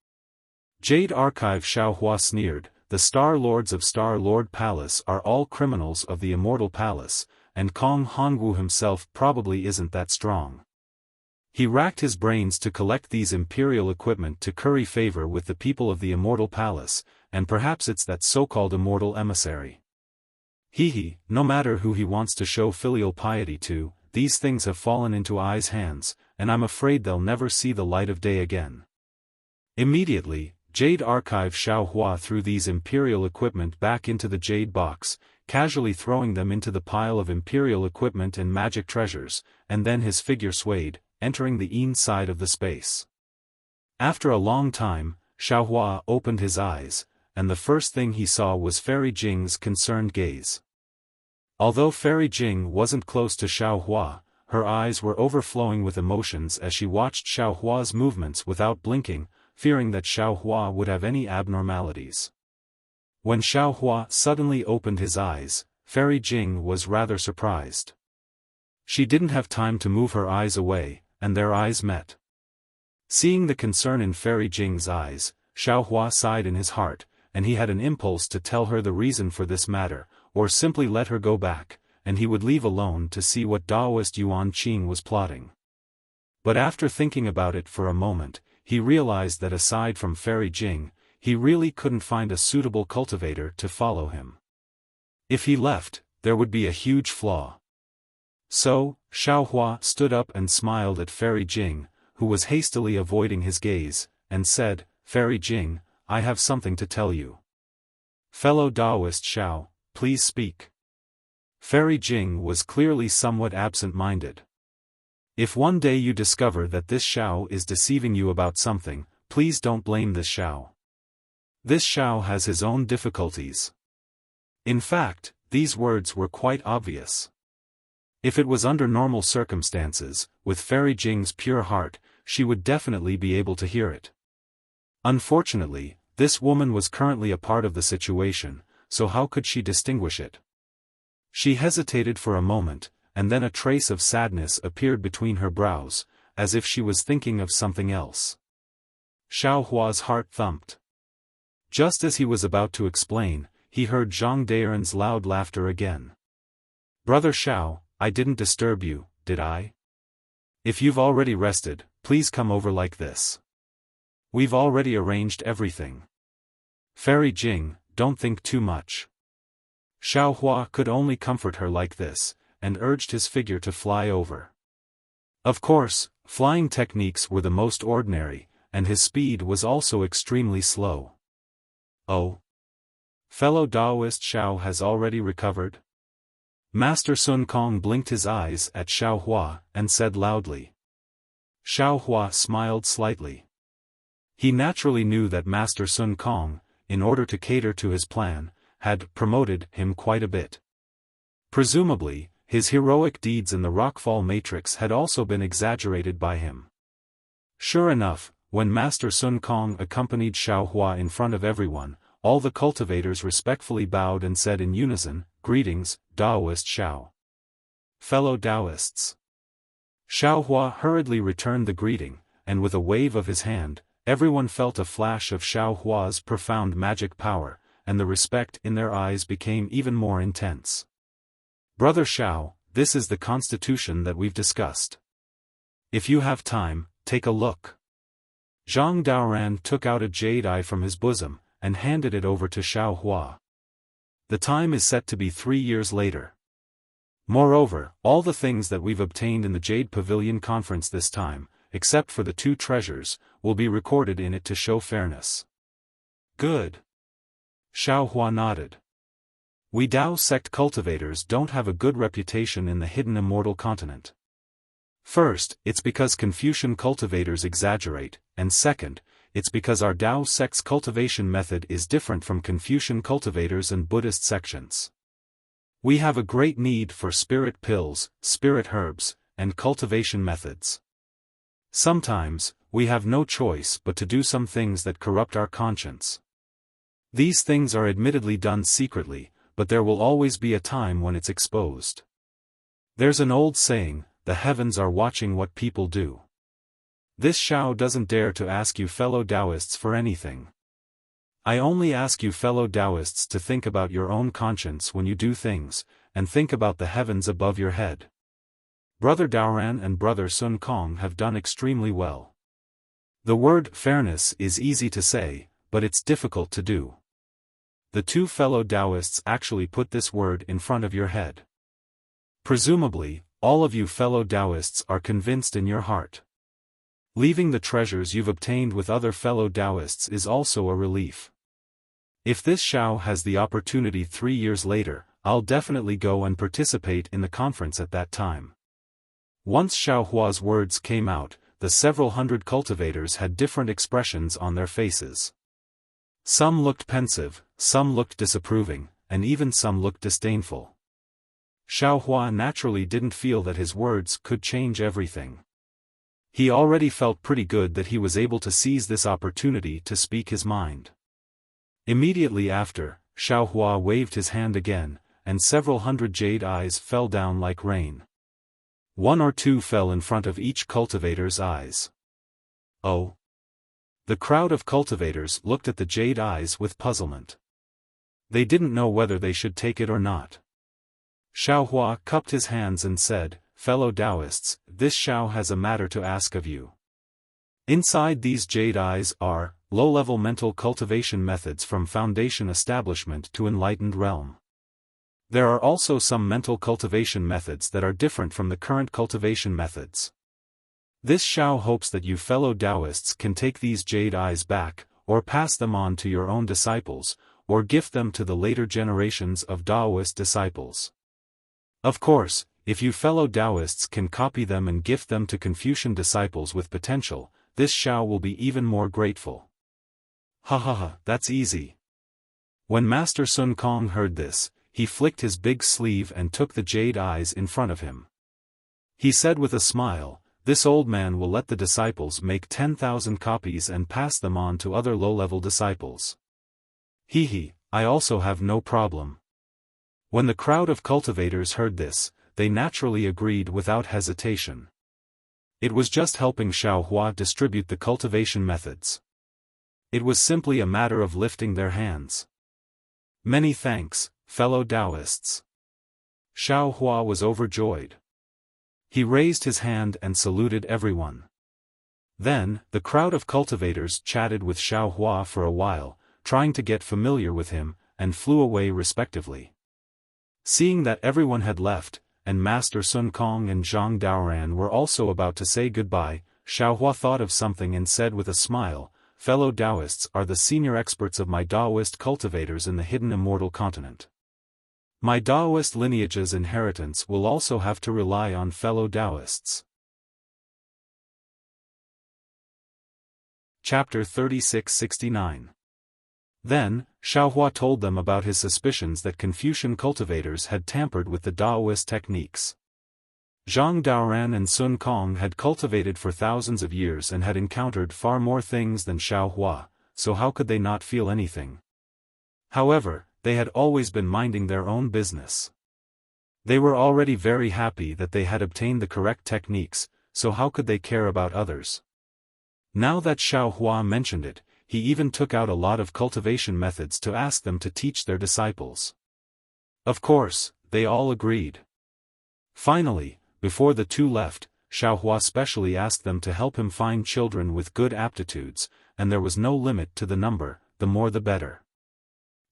Jade Archive Xiaohua sneered. The Star Lords of Star Lord Palace are all criminals of the Immortal Palace, and Kong Hongwu himself probably isn't that strong. He racked his brains to collect these imperial equipment to curry favor with the people of the Immortal Palace, and perhaps it's that so-called immortal emissary. No matter who he wants to show filial piety to, these things have fallen into Ai's hands, and I'm afraid they'll never see the light of day again. Immediately, Jade Archive Xiaohua threw these imperial equipment back into the jade box, casually throwing them into the pile of imperial equipment and magic treasures, and then his figure swayed, entering the inside of the space. After a long time, Xiaohua opened his eyes, and the first thing he saw was Fairy Jing's concerned gaze. Although Fairy Jing wasn't close to Xiaohua, her eyes were overflowing with emotions as she watched Xiaohua's movements without blinking, fearing that Xiaohua would have any abnormalities. When Xiaohua suddenly opened his eyes, Fairy Jing was rather surprised. She didn't have time to move her eyes away, and their eyes met. Seeing the concern in Fairy Jing's eyes, Xiaohua sighed in his heart, and he had an impulse to tell her the reason for this matter, or simply let her go back, and he would leave alone to see what Taoist Yuan Qing was plotting. But after thinking about it for a moment, he realized that aside from Fairy Jing, he really couldn't find a suitable cultivator to follow him. If he left, there would be a huge flaw. So, Xiaohua stood up and smiled at Fairy Jing, who was hastily avoiding his gaze, and said, "Fairy Jing, I have something to tell you." "Fellow Taoist Xiao, please speak." Fairy Jing was clearly somewhat absent-minded. "If one day you discover that this Xiao is deceiving you about something, please don't blame this Xiao. This Xiao has his own difficulties." In fact, these words were quite obvious. If it was under normal circumstances, with Fairy Jing's pure heart, she would definitely be able to hear it. Unfortunately, this woman was currently a part of the situation, so how could she distinguish it? She hesitated for a moment, and then a trace of sadness appeared between her brows, as if she was thinking of something else. Xiaohua's heart thumped. Just as he was about to explain, he heard Zhang Daren's loud laughter again. "Brother Xiao, I didn't disturb you, did I? If you've already rested, please come over like this. We've already arranged everything. Fairy Jing, don't think too much." Xiaohua could only comfort her like this, and urged his figure to fly over. Of course, flying techniques were the most ordinary, and his speed was also extremely slow. "Oh? Fellow Taoist Xiao has already recovered?" Master Sun Kong blinked his eyes at Xiaohua, and said loudly. Xiaohua smiled slightly. He naturally knew that Master Sun Kong, in order to cater to his plan, had promoted him quite a bit. Presumably, his heroic deeds in the Rockfall Matrix had also been exaggerated by him. Sure enough, when Master Sun Kong accompanied Xiaohua in front of everyone, all the cultivators respectfully bowed and said in unison, "Greetings, Taoist Xiao." "Fellow Taoists." Xiaohua hurriedly returned the greeting, and with a wave of his hand, everyone felt a flash of Xiaohua's profound magic power, and the respect in their eyes became even more intense. "Brother Xiao, this is the constitution that we've discussed. If you have time, take a look." Zhang Daoran took out a jade eye from his bosom, and handed it over to Xiaohua. "The time is set to be 3 years later. Moreover, all the things that we've obtained in the Jade Pavilion conference this time, except for the 2 treasures, will be recorded in it to show fairness." "Good." Xiaohua nodded. "We Dao sect cultivators don't have a good reputation in the hidden immortal continent. First, it's because Confucian cultivators exaggerate, and second, it's because our Dao sect's cultivation method is different from Confucian cultivators and Buddhist sections. We have a great need for spirit pills, spirit herbs, and cultivation methods. Sometimes, we have no choice but to do some things that corrupt our conscience. These things are admittedly done secretly, but there will always be a time when it's exposed. There's an old saying, the heavens are watching what people do. This Xiao doesn't dare to ask you fellow Taoists for anything. I only ask you fellow Taoists to think about your own conscience when you do things, and think about the heavens above your head. Brother Daoran and Brother Sun Kong have done extremely well. The word fairness is easy to say, but it's difficult to do. The 2 fellow Taoists actually put this word in front of your head. Presumably, all of you fellow Taoists are convinced in your heart. Leaving the treasures you've obtained with other fellow Taoists is also a relief. If this Xiao has the opportunity 3 years later, I'll definitely go and participate in the conference at that time." Once Xiaohua's words came out, the several hundred cultivators had different expressions on their faces. Some looked pensive, some looked disapproving, and even some looked disdainful. Xiaohua naturally didn't feel that his words could change everything. He already felt pretty good that he was able to seize this opportunity to speak his mind. Immediately after, Xiaohua waved his hand again, and several hundred jade eyes fell down like rain. 1 or 2 fell in front of each cultivator's eyes. "Oh! The crowd of cultivators looked at the jade eyes with puzzlement. They didn't know whether they should take it or not. Xiaohua cupped his hands and said, "Fellow Taoists, this Xiao has a matter to ask of you. Inside these jade eyes are low-level mental cultivation methods from foundation establishment to enlightened realm. There are also some mental cultivation methods that are different from the current cultivation methods. This Xiao hopes that you fellow Taoists can take these jade eyes back, or pass them on to your own disciples, or gift them to the later generations of Taoist disciples. Of course, if you fellow Taoists can copy them and gift them to Confucian disciples with potential, this Xiao will be even more grateful." "Ha ha ha, that's easy." When Master Sun Kong heard this, he flicked his big sleeve and took the jade eyes in front of him. He said with a smile, "This old man will let the disciples make 10,000 copies and pass them on to other low-level disciples. He, I also have no problem." When the crowd of cultivators heard this, they naturally agreed without hesitation. It was just helping Xiaohua distribute the cultivation methods. It was simply a matter of lifting their hands. "Many thanks, fellow Taoists." Xiaohua was overjoyed. He raised his hand and saluted everyone. Then, the crowd of cultivators chatted with Xiaohua for a while, trying to get familiar with him, and flew away respectively. Seeing that everyone had left, and Master Sun Kong and Zhang Daoran were also about to say goodbye, Xiaohua thought of something and said with a smile, "Fellow Taoists are the senior experts of my Taoist cultivators in the hidden immortal continent. My Taoist lineage's inheritance will also have to rely on fellow Taoists." Chapter 3669. Then, Xiaohua told them about his suspicions that Confucian cultivators had tampered with the Taoist techniques. Zhang Daoran and Sun Kong had cultivated for thousands of years and had encountered far more things than Xiaohua, so how could they not feel anything? However, they had always been minding their own business. They were already very happy that they had obtained the correct techniques, so how could they care about others? Now that Xiaohua mentioned it, he even took out a lot of cultivation methods to ask them to teach their disciples. Of course, they all agreed. Finally, before the two left, Xiaohua specially asked them to help him find children with good aptitudes, and there was no limit to the number, the more the better.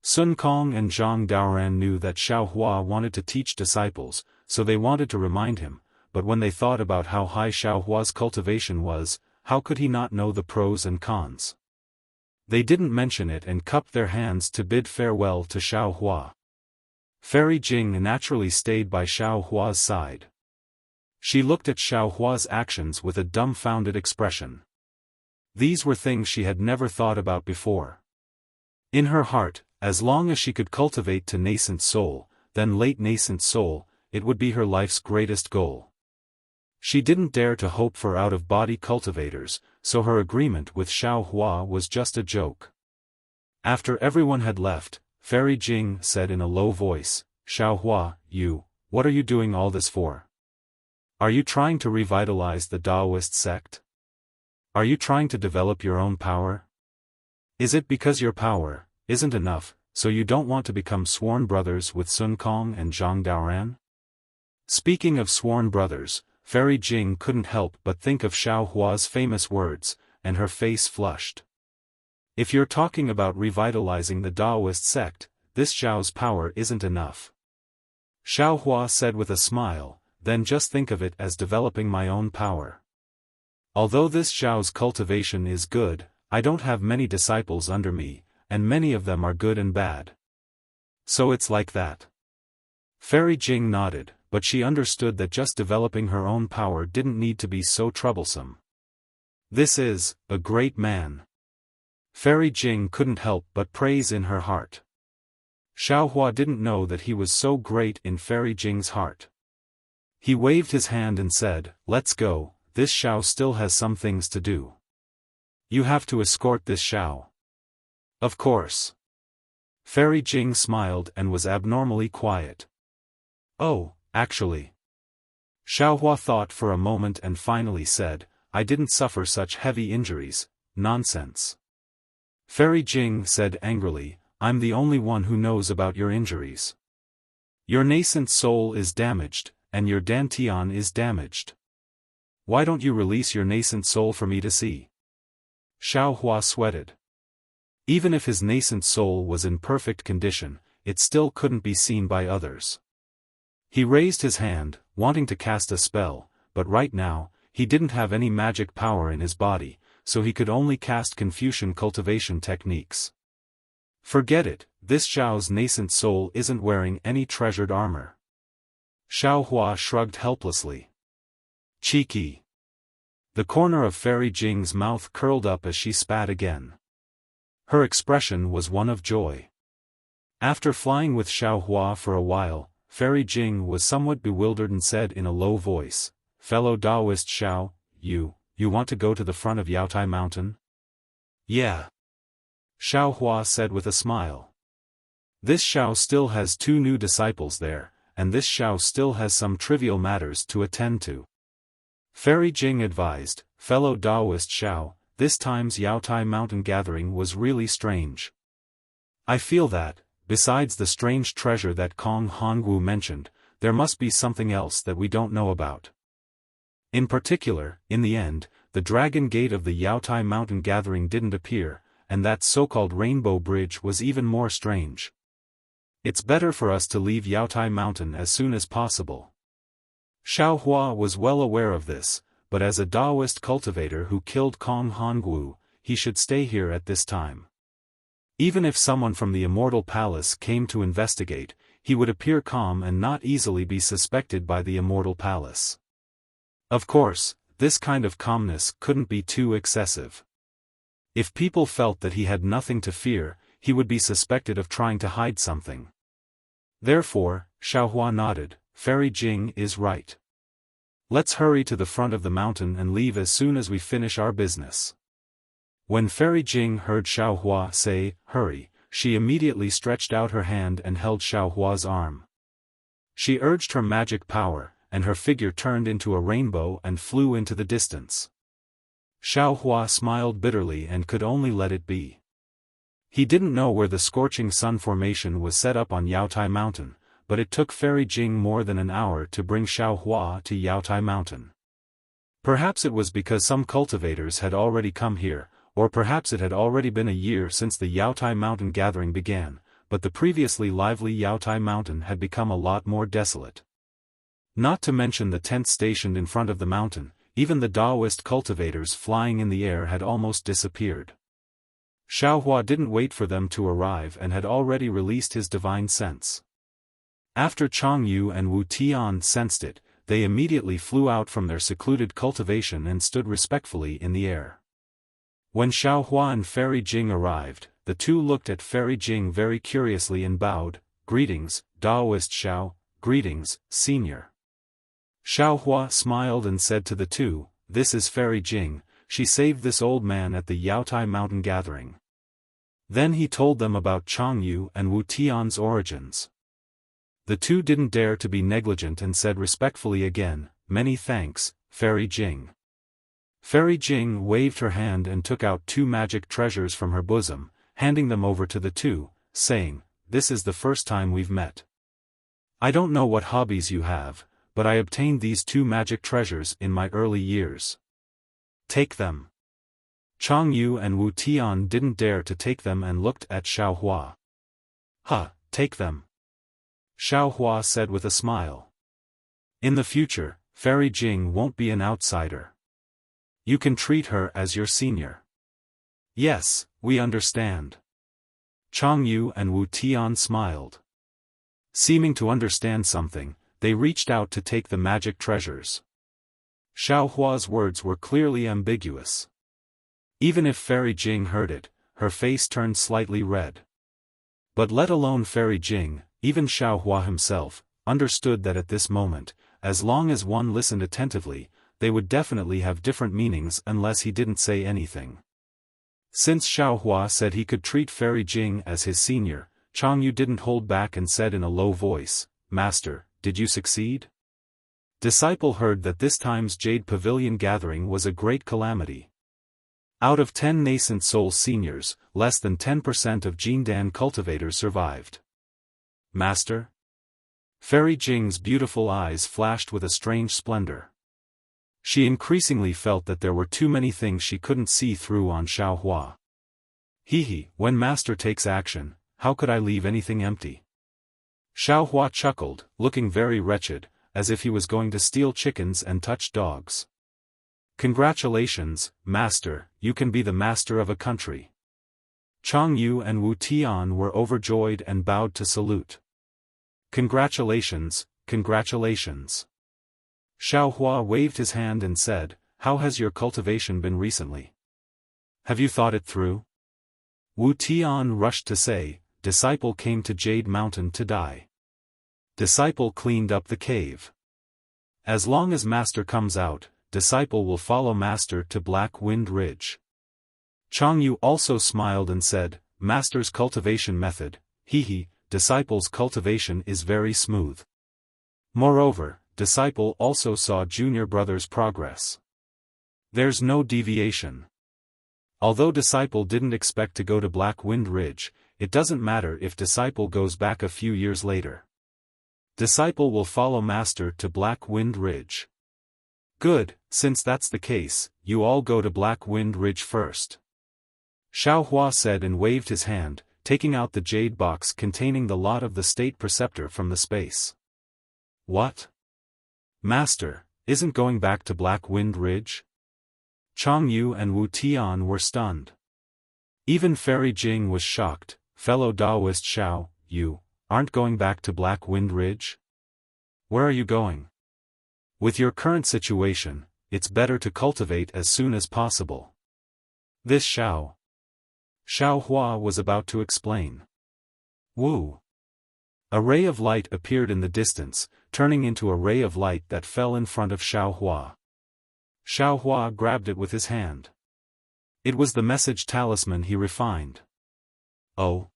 Sun Kong and Zhang Daoran knew that Xiaohua wanted to teach disciples, so they wanted to remind him, but when they thought about how high Xiaohua's cultivation was, how could he not know the pros and cons? They didn't mention it and cupped their hands to bid farewell to Xiaohua. Fairy Jing naturally stayed by Xiaohua's side. She looked at Xiaohua's actions with a dumbfounded expression. These were things she had never thought about before. In her heart, as long as she could cultivate to nascent soul, then late nascent soul, it would be her life's greatest goal. She didn't dare to hope for out-of-body cultivators, so her agreement with Xiaohua was just a joke. After everyone had left, Fairy Jing said in a low voice, "Xiaohua, what are you doing all this for? Are you trying to revitalize the Taoist sect? Are you trying to develop your own power? Is it because your power isn't enough, so you don't want to become sworn brothers with Sun Kong and Zhang Daoran?" Speaking of sworn brothers, Fairy Jing couldn't help but think of Xiaohua's famous words, and her face flushed. If you're talking about revitalizing the Taoist sect, this Xiao's power isn't enough. Xiaohua said with a smile, then just think of it as developing my own power. Although this Xiao's cultivation is good, I don't have many disciples under me, and many of them are good and bad. So it's like that. Fairy Jing nodded, but she understood that just developing her own power didn't need to be so troublesome. This is a great man. Fairy Jing couldn't help but praise in her heart. Xiaohua didn't know that he was so great in Fairy Jing's heart. He waved his hand and said, "Let's go, this Xiao still has some things to do. You have to escort this Xiao." "Of course." Fairy Jing smiled and was abnormally quiet. "Oh, actually." Xiaohua thought for a moment and finally said, "I didn't suffer such heavy injuries, nonsense. Fairy Jing said angrily, I'm the only one who knows about your injuries. Your nascent soul is damaged, and your dantian is damaged. Why don't you release your nascent soul for me to see? Xiaohua sweated. Even if his nascent soul was in perfect condition, it still couldn't be seen by others. He raised his hand, wanting to cast a spell, but right now, he didn't have any magic power in his body, so he could only cast Confucian cultivation techniques. Forget it, this Xiao's nascent soul isn't wearing any treasured armor. Xiaohua shrugged helplessly. Cheeky. The corner of Fairy Jing's mouth curled up as she spat again. Her expression was one of joy. After flying with Xiaohua for a while, Fairy Jing was somewhat bewildered and said in a low voice, Fellow Taoist Xiao, you want to go to the front of Yaotai Mountain? Yeah. Xiaohua said with a smile. This Xiao still has 2 new disciples there, and this Xiao still has some trivial matters to attend to. Fairy Jing advised, Fellow Taoist Xiao, this time's Yaotai Mountain gathering was really strange. I feel that, besides the strange treasure that Kong Hongwu mentioned, there must be something else that we don't know about. In particular, in the end, the Dragon Gate of the Yaotai Mountain gathering didn't appear, and that so-called Rainbow Bridge was even more strange. It's better for us to leave Yaotai Mountain as soon as possible. Xiaohua was well aware of this, but as a Taoist cultivator who killed Kong Hongwu, he should stay here at this time. Even if someone from the Immortal Palace came to investigate, he would appear calm and not easily be suspected by the Immortal Palace. Of course, this kind of calmness couldn't be too excessive. If people felt that he had nothing to fear, he would be suspected of trying to hide something. Therefore, Xiaohua nodded, Fairy Jing is right. Let's hurry to the front of the mountain and leave as soon as we finish our business. When Fairy Jing heard Xiaohua say, hurry, she immediately stretched out her hand and held Xiaohua's arm. She urged her magic power, and her figure turned into a rainbow and flew into the distance. Xiaohua smiled bitterly and could only let it be. He didn't know where the scorching sun formation was set up on Yaotai Mountain, but it took Fairy Jing more than an hour to bring Xiaohua to Yaotai Mountain. Perhaps it was because some cultivators had already come here, or perhaps it had already been a year since the Yaotai Mountain gathering began, but the previously lively Yaotai Mountain had become a lot more desolate. Not to mention the tents stationed in front of the mountain, even the Taoist cultivators flying in the air had almost disappeared. Xiaohua didn't wait for them to arrive and had already released his divine sense. After Changyu and Wu Tian sensed it, they immediately flew out from their secluded cultivation and stood respectfully in the air. When Xiaohua and Fairy Jing arrived, the two looked at Fairy Jing very curiously and bowed, Greetings, Taoist Xiao, greetings, Senior. Xiaohua smiled and said to the two, This is Fairy Jing, she saved this old man at the Yaotai Mountain gathering. Then he told them about Changyu and Wu Tian's origins. The two didn't dare to be negligent and said respectfully again, Many thanks, Fairy Jing. Fairy Jing waved her hand and took out 2 magic treasures from her bosom, handing them over to the two, saying, This is the first time we've met. I don't know what hobbies you have, but I obtained these 2 magic treasures in my early years. Take them. Changyu and Wu Tian didn't dare to take them and looked at Xiaohua. Take them. Xiaohua said with a smile. In the future, Fairy Jing won't be an outsider. You can treat her as your senior. Yes, we understand. Changyu and Wu Tian smiled. Seeming to understand something, they reached out to take the magic treasures. Xiaohua's words were clearly ambiguous. Even if Fairy Jing heard it, her face turned slightly red. But let alone Fairy Jing, even Xiaohua himself, understood that at this moment, as long as one listened attentively, they would definitely have different meanings unless he didn't say anything. Since Xiaohua said he could treat Fairy Jing as his senior, Changyu didn't hold back and said in a low voice, Master, did you succeed? Disciple heard that this time's Jade Pavilion gathering was a great calamity. Out of 10 nascent soul seniors, less than 10% of Jindan cultivators survived. Master? Fairy Jing's beautiful eyes flashed with a strange splendor. She increasingly felt that there were too many things she couldn't see through on Xiaohua. When Master takes action, how could I leave anything empty? Xiaohua chuckled, looking very wretched, as if he was going to steal chickens and touch dogs. Congratulations, Master, you can be the master of a country. Chang Yu and Wu Tian were overjoyed and bowed to salute. Congratulations, congratulations. Xiaohua waved his hand and said, how has your cultivation been recently? Have you thought it through? Wu Tian rushed to say, Disciple came to Jade Mountain to die. Disciple cleaned up the cave. As long as Master comes out, Disciple will follow Master to Black Wind Ridge. Chang Yu also smiled and said, Master's cultivation method, Disciple's cultivation is very smooth. Moreover, Disciple also saw junior brother's progress. There's no deviation. Although Disciple didn't expect to go to Black Wind Ridge, it doesn't matter if Disciple goes back a few years later. Disciple will follow Master to Black Wind Ridge. Good, since that's the case, you all go to Black Wind Ridge first. Xiaohua said and waved his hand, taking out the jade box containing the lot of the state preceptor from the space. What? Master, isn't going back to Black Wind Ridge? Chang Yu and Wu Tian were stunned. Even Fairy Jing was shocked. Fellow Daoist Xiao, you aren't going back to Black Wind Ridge? Where are you going? With your current situation, it's better to cultivate as soon as possible. This Xiaohua was about to explain. Wu. A ray of light appeared in the distance, turning into a ray of light that fell in front of Xiaohua. Xiaohua grabbed it with his hand. It was the message talisman he refined. Oh.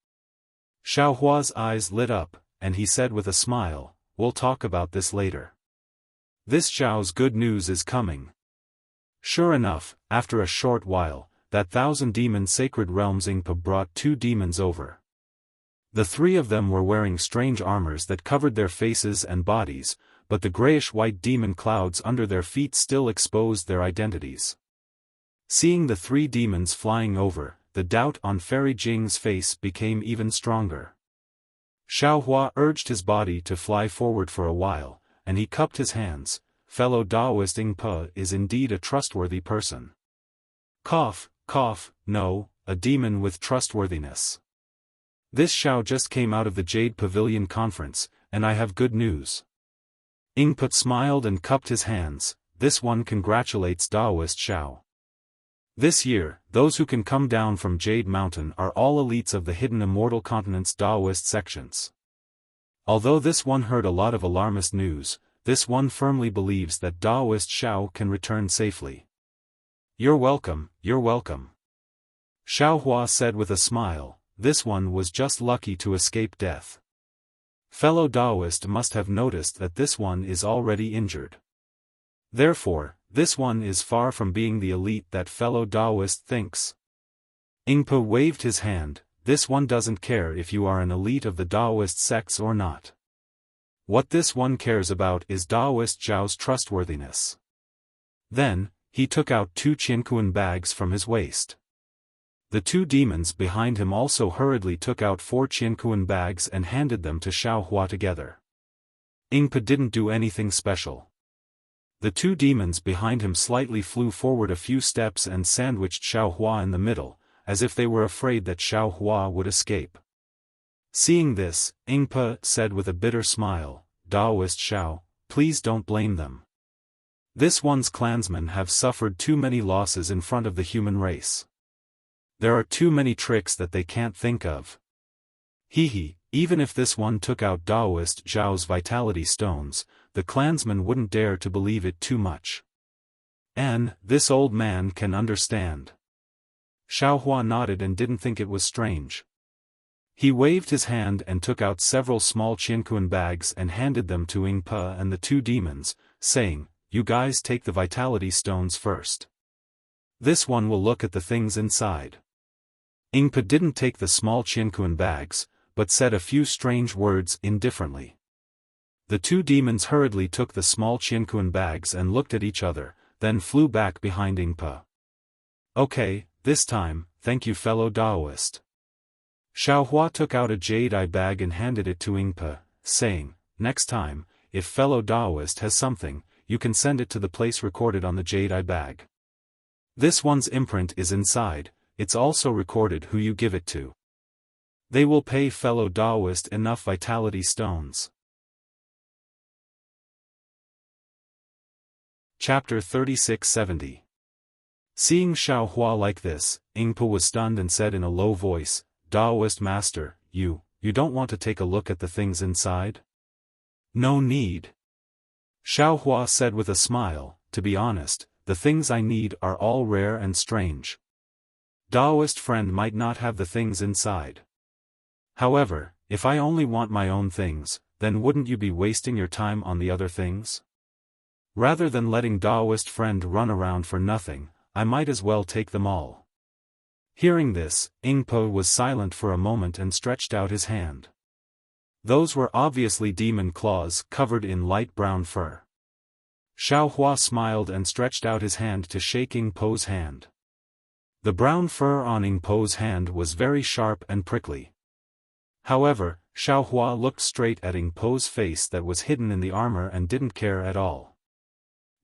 Xiaohua's eyes lit up, and he said with a smile, we'll talk about this later. This Xiao's good news is coming. Sure enough, after a short while, that 1,000-demon sacred realms Ingpa brought 2 demons over. The 3 of them were wearing strange armors that covered their faces and bodies, but the grayish-white demon clouds under their feet still exposed their identities. Seeing the 3 demons flying over, the doubt on Fairy Jing's face became even stronger. Xiaohua urged his body to fly forward for a while, and he cupped his hands. Fellow Daoist Ingpa is indeed a trustworthy person. Cough, no, a demon with trustworthiness. This Xiao just came out of the Jade Pavilion conference, and I have good news. Ingpa smiled and cupped his hands. This one congratulates Daoist Xiao. This year, those who can come down from Jade Mountain are all elites of the Hidden Immortal Continent's Daoist sections. Although this one heard a lot of alarmist news, this one firmly believes that Daoist Xiao can return safely. You're welcome, you're welcome. Xiaohua said with a smile, this one was just lucky to escape death. Fellow Daoist must have noticed that this one is already injured. Therefore, this one is far from being the elite that fellow Daoist thinks. Ingpa waved his hand, this one doesn't care if you are an elite of the Daoist sects or not. What this one cares about is Daoist Zhao's trustworthiness. Then, he took out 2 Qiankuan bags from his waist. The 2 demons behind him also hurriedly took out 4 Qiankuan bags and handed them to Xiaohua together. Ingpa didn't do anything special. The 2 demons behind him slightly flew forward a few steps and sandwiched Xiaohua in the middle, as if they were afraid that Xiaohua would escape. Seeing this, Ingpa said with a bitter smile, Daoist Xiao, please don't blame them. This one's clansmen have suffered too many losses in front of the human race. There are too many tricks that they can't think of. Even if this one took out Daoist Zhao's vitality stones, the clansmen wouldn't dare to believe it too much. And this old man can understand. Xiaohua nodded and didn't think it was strange. He waved his hand and took out several small Qiankuan bags and handed them to Ingpa and the 2 demons, saying, you guys take the vitality stones first. This one will look at the things inside. Ingpa didn't take the small Qianquan bags, but said a few strange words indifferently. The two demons hurriedly took the small Qianquan bags and looked at each other, then flew back behind Ingpa. Okay, this time, thank you fellow Daoist. Xiaohua took out a jade-eye bag and handed it to Ingpa, saying, next time, if fellow Daoist has something, you can send it to the place recorded on the jade-eye bag. This one's imprint is inside, it's also recorded who you give it to. They will pay fellow Daoist enough vitality stones. Chapter 3670. Seeing Xiaohua like this, Ingpa was stunned and said in a low voice, Daoist master, you don't want to take a look at the things inside? No need. Xiaohua said with a smile, to be honest, the things I need are all rare and strange. Daoist friend might not have the things inside. However, if I only want my own things, then wouldn't you be wasting your time on the other things? Rather than letting Daoist friend run around for nothing, I might as well take them all. Hearing this, Ingpa was silent for a moment and stretched out his hand. Those were obviously demon claws covered in light brown fur. Xiaohua smiled and stretched out his hand to shake Ingpa's hand. The brown fur on Ingpa's hand was very sharp and prickly. However, Xiaohua looked straight at Ingpa's face that was hidden in the armor and didn't care at all.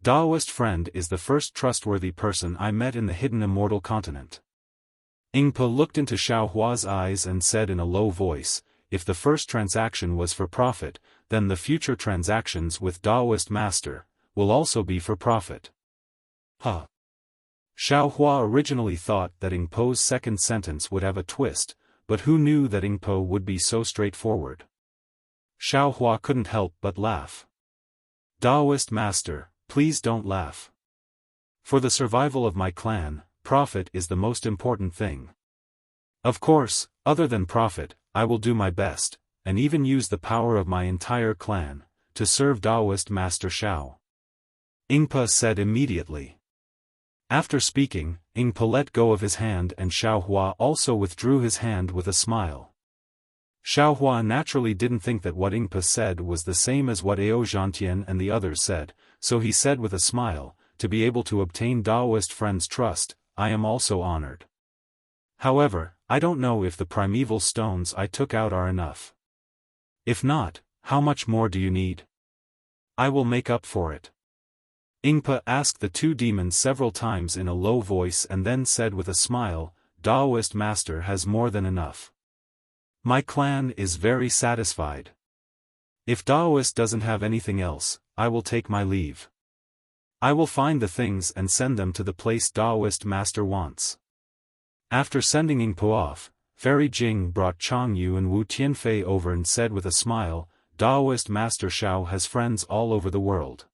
Daoist friend is the first trustworthy person I met in the hidden immortal continent. Ingpa looked into Xiaohua's eyes and said in a low voice, if the first transaction was for profit, then the future transactions with Daoist master will also be for profit. Huh. Xiaohua originally thought that Ingpa's second sentence would have a twist, but who knew that Ingpa would be so straightforward? Xiaohua couldn't help but laugh. Daoist master, please don't laugh. For the survival of my clan, profit is the most important thing. Of course, other than profit, I will do my best, and even use the power of my entire clan, to serve Daoist Master Xiao. Ingpa said immediately. After speaking, Ingpa let go of his hand and Xiaohua also withdrew his hand with a smile. Xiaohua naturally didn't think that what Ingpa said was the same as what Ao Zhantian and the others said, so he said with a smile, to be able to obtain Daoist friend's trust, I am also honored. However, I don't know if the primeval stones I took out are enough. If not, how much more do you need? I will make up for it. Ingpa asked the two demons several times in a low voice and then said with a smile, Daoist master has more than enough. My clan is very satisfied. If Daoist doesn't have anything else, I will take my leave. I will find the things and send them to the place Daoist master wants. After sending Ingpa off, Fairy Jing brought Chang Yu and Wu Tianfei over and said with a smile, Daoist master Xiao has friends all over the world.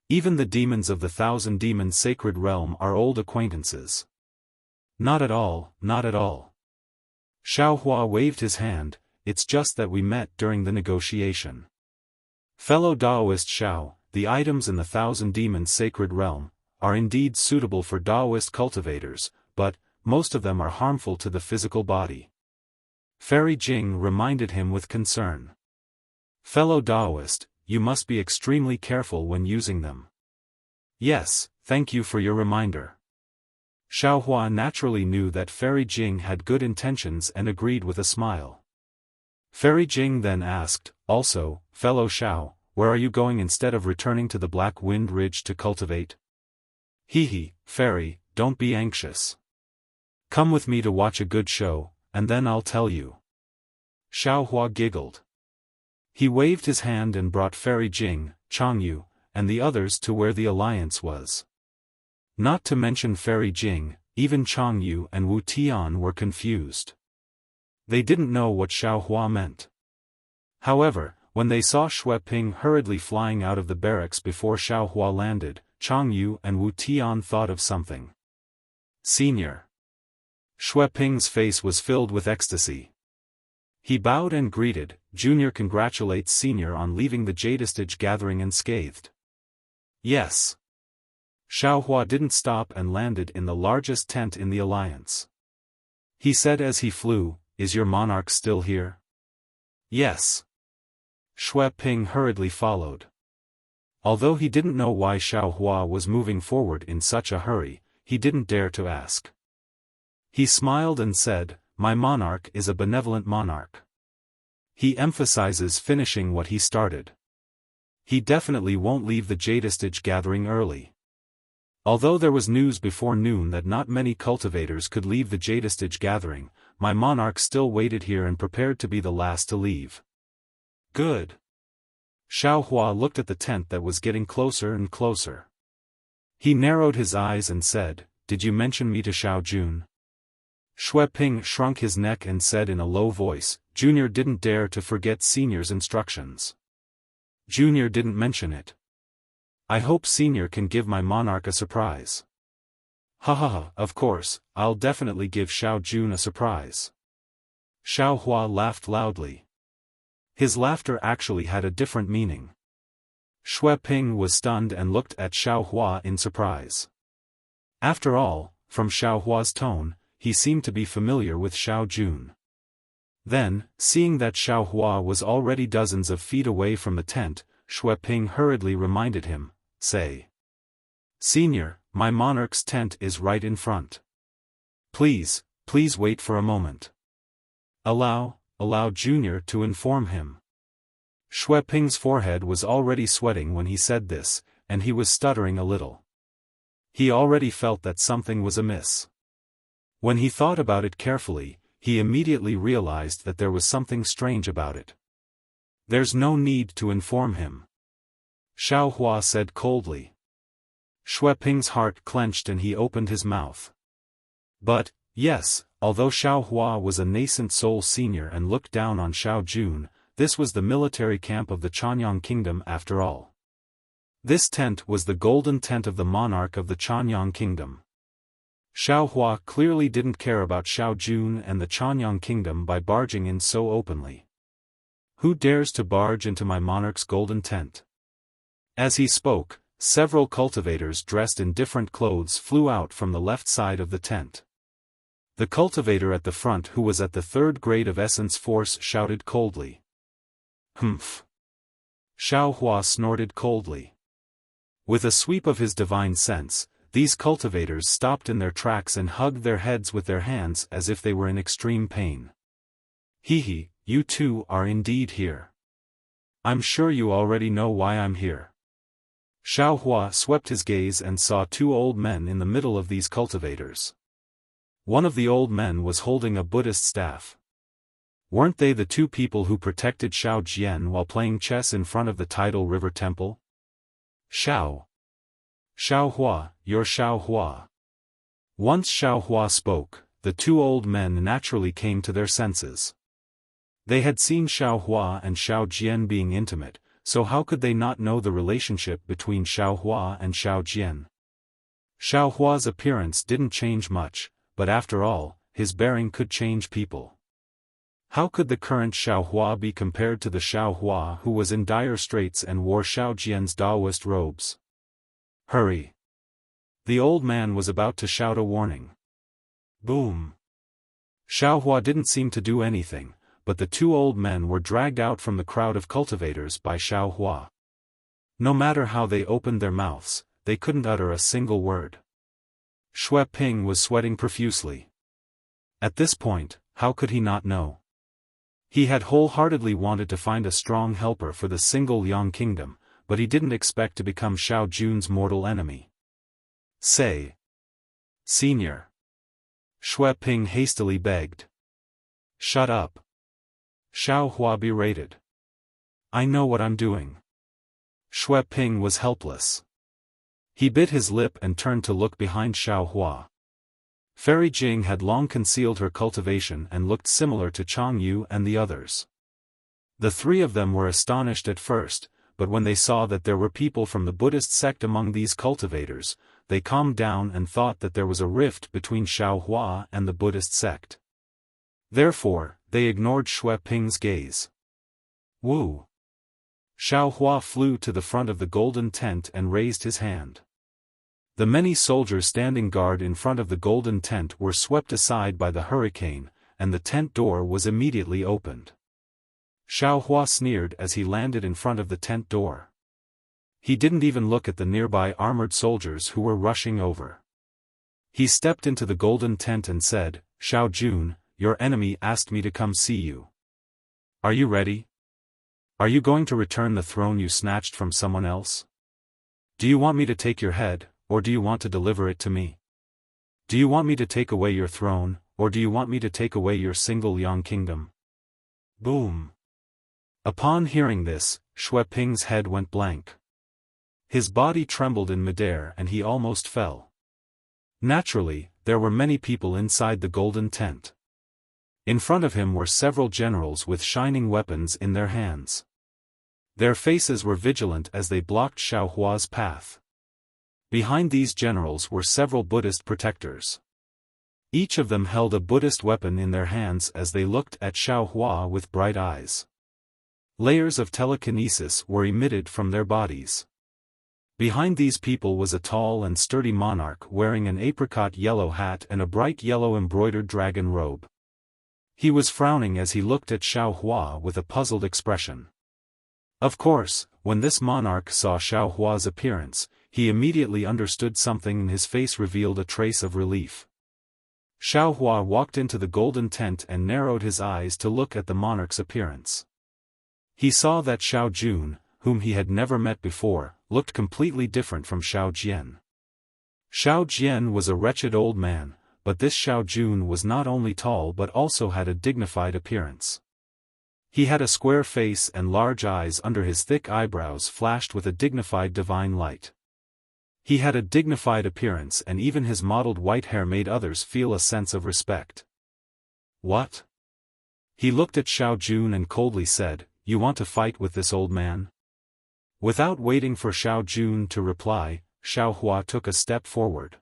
Even the demons of the Thousand Demons Sacred Realm are old acquaintances. Not at all, not at all. Xiaohua waved his hand, it's just that we met during the negotiation. Fellow Daoist Xiao, the items in the Thousand Demons Sacred Realm are indeed suitable for Daoist cultivators, but most of them are harmful to the physical body. Fairy Jing reminded him with concern. Fellow Daoist, you must be extremely careful when using them. Yes, thank you for your reminder. Xiaohua naturally knew that Fairy Jing had good intentions and agreed with a smile. Fairy Jing then asked, also, fellow Xiao, where are you going instead of returning to the Black Wind Ridge to cultivate? Hee, Fairy, don't be anxious. Come with me to watch a good show, and then I'll tell you. Xiaohua giggled. He waved his hand and brought Fairy Jing, Chang Yu, and the others to where the alliance was. Not to mention Fairy Jing, even Chang Yu and Wu Tian were confused. They didn't know what Xiaohua meant. However, when they saw Xue Ping hurriedly flying out of the barracks before Xiaohua landed, Chang Yu and Wu Tian thought of something. Senior. Xue Ping's face was filled with ecstasy. He bowed and greeted, Junior congratulates Senior on leaving the Jadestage gathering unscathed. Yes. Xiaohua didn't stop and landed in the largest tent in the alliance. He said as he flew, "Is your monarch still here?" "Yes." Shui Ping hurriedly followed. Although he didn't know why Xiaohua was moving forward in such a hurry, he didn't dare to ask. He smiled and said, "My monarch is a benevolent monarch. He emphasizes finishing what he started. He definitely won't leave the Jadestage gathering early." Although there was news before noon that not many cultivators could leave the Jadestage gathering, my monarch still waited here and prepared to be the last to leave. Good. Xiaohua looked at the tent that was getting closer and closer. He narrowed his eyes and said, "Did you mention me to Xiao Jun?" Shui Ping shrunk his neck and said in a low voice, "Junior didn't dare to forget Senior's instructions. Junior didn't mention it. I hope Senior can give my monarch a surprise." "Ha ha ha, of course, I'll definitely give Xiao Jun a surprise." Xiaohua laughed loudly. His laughter actually had a different meaning. Shui Ping was stunned and looked at Xiaohua in surprise. After all, from Xiaohua's tone, he seemed to be familiar with Xiao Jun. Then, seeing that Xiaohua was already dozens of feet away from the tent, Shui Ping hurriedly reminded him, "Say, Senior, my monarch's tent is right in front. Please wait for a moment. Allow Junior to inform him." Shui Ping's forehead was already sweating when he said this, and he was stuttering a little. He already felt that something was amiss. When he thought about it carefully, he immediately realized that there was something strange about it. "There's no need to inform him," Xiaohua said coldly. Shui Ping's heart clenched and he opened his mouth. But, yes, although Xiaohua was a nascent soul senior and looked down on Xiao Jun, this was the military camp of the Chanyang Kingdom after all. This tent was the golden tent of the monarch of the Chanyang Kingdom. Xiaohua clearly didn't care about Xiao Jun and the Chanyang Kingdom by barging in so openly. "Who dares to barge into my monarch's golden tent?" As he spoke, several cultivators dressed in different clothes flew out from the left side of the tent. The cultivator at the front, who was at the 3rd grade of Essence Force, shouted coldly. "Humph." Xiaohua snorted coldly. With a sweep of his divine sense, these cultivators stopped in their tracks and hugged their heads with their hands as if they were in extreme pain. "Hee, you two are indeed here. I'm sure you already know why I'm here." Xiaohua swept his gaze and saw 2 old men in the middle of these cultivators. One of the old men was holding a Buddhist staff. Weren't they the 2 people who protected Xiao Jian while playing chess in front of the tidal river temple? Xiaohua, you're Xiaohua. Once Xiaohua spoke, the 2 old men naturally came to their senses. They had seen Xiaohua and Xiao Jian being intimate, so how could they not know the relationship between Xiaohua and Xiao Jian? Xiaohua's appearance didn't change much, but after all, his bearing could change people. How could the current Xiaohua be compared to the Xiaohua who was in dire straits and wore Xiao Jian's Taoist robes? "Hurry!" The old man was about to shout a warning. Boom! Xiaohua didn't seem to do anything, but the 2 old men were dragged out from the crowd of cultivators by Xiaohua. No matter how they opened their mouths, they couldn't utter a single word. Shui Ping was sweating profusely. At this point, how could he not know? He had wholeheartedly wanted to find a strong helper for the single Yang Kingdom, but he didn't expect to become Xiao Jun's mortal enemy. "Say, Senior," Shui Ping hastily begged. "Shut up," Xiaohua berated. "I know what I'm doing." Shui Ping was helpless. He bit his lip and turned to look behind Xiaohua. Fairy Jing had long concealed her cultivation and looked similar to Chang Yu and the others. The 3 of them were astonished at first, but when they saw that there were people from the Buddhist sect among these cultivators, they calmed down and thought that there was a rift between Xiaohua and the Buddhist sect. Therefore, they ignored Shui Ping's gaze. "Woo!" Xiaohua flew to the front of the golden tent and raised his hand. The many soldiers standing guard in front of the golden tent were swept aside by the hurricane, and the tent door was immediately opened. Xiao Hua sneered as he landed in front of the tent door. He didn't even look at the nearby armored soldiers who were rushing over. He stepped into the golden tent and said, "Xiao Jun, your enemy asked me to come see you. Are you ready? Are you going to return the throne you snatched from someone else? Do you want me to take your head, or do you want to deliver it to me? Do you want me to take away your throne, or do you want me to take away your single Yang kingdom?" Boom! Upon hearing this, Xue Ping's head went blank. His body trembled in midair and he almost fell. Naturally, there were many people inside the golden tent. In front of him were several generals with shining weapons in their hands. Their faces were vigilant as they blocked Xiao Hua's path. Behind these generals were several Buddhist protectors. Each of them held a Buddhist weapon in their hands as they looked at Xiao Hua with bright eyes. Layers of telekinesis were emitted from their bodies. Behind these people was a tall and sturdy monarch wearing an apricot yellow hat and a bright yellow embroidered dragon robe. He was frowning as he looked at Xiao Hua with a puzzled expression. Of course, when this monarch saw Xiao Hua's appearance, he immediately understood something and his face revealed a trace of relief. Xiao Hua walked into the golden tent and narrowed his eyes to look at the monarch's appearance. He saw that Xiao Jun, whom he had never met before, looked completely different from Xiao Jian. Xiao Jian was a wretched old man, but this Xiao Jun was not only tall but also had a dignified appearance. He had a square face and large eyes under his thick eyebrows flashed with a dignified divine light. He had a dignified appearance and even his mottled white hair made others feel a sense of respect. What? He looked at Xiao Jun and coldly said, "You want to fight with this old man?" Without waiting for Xiao Jun to reply, Xiao Hua took a step forward.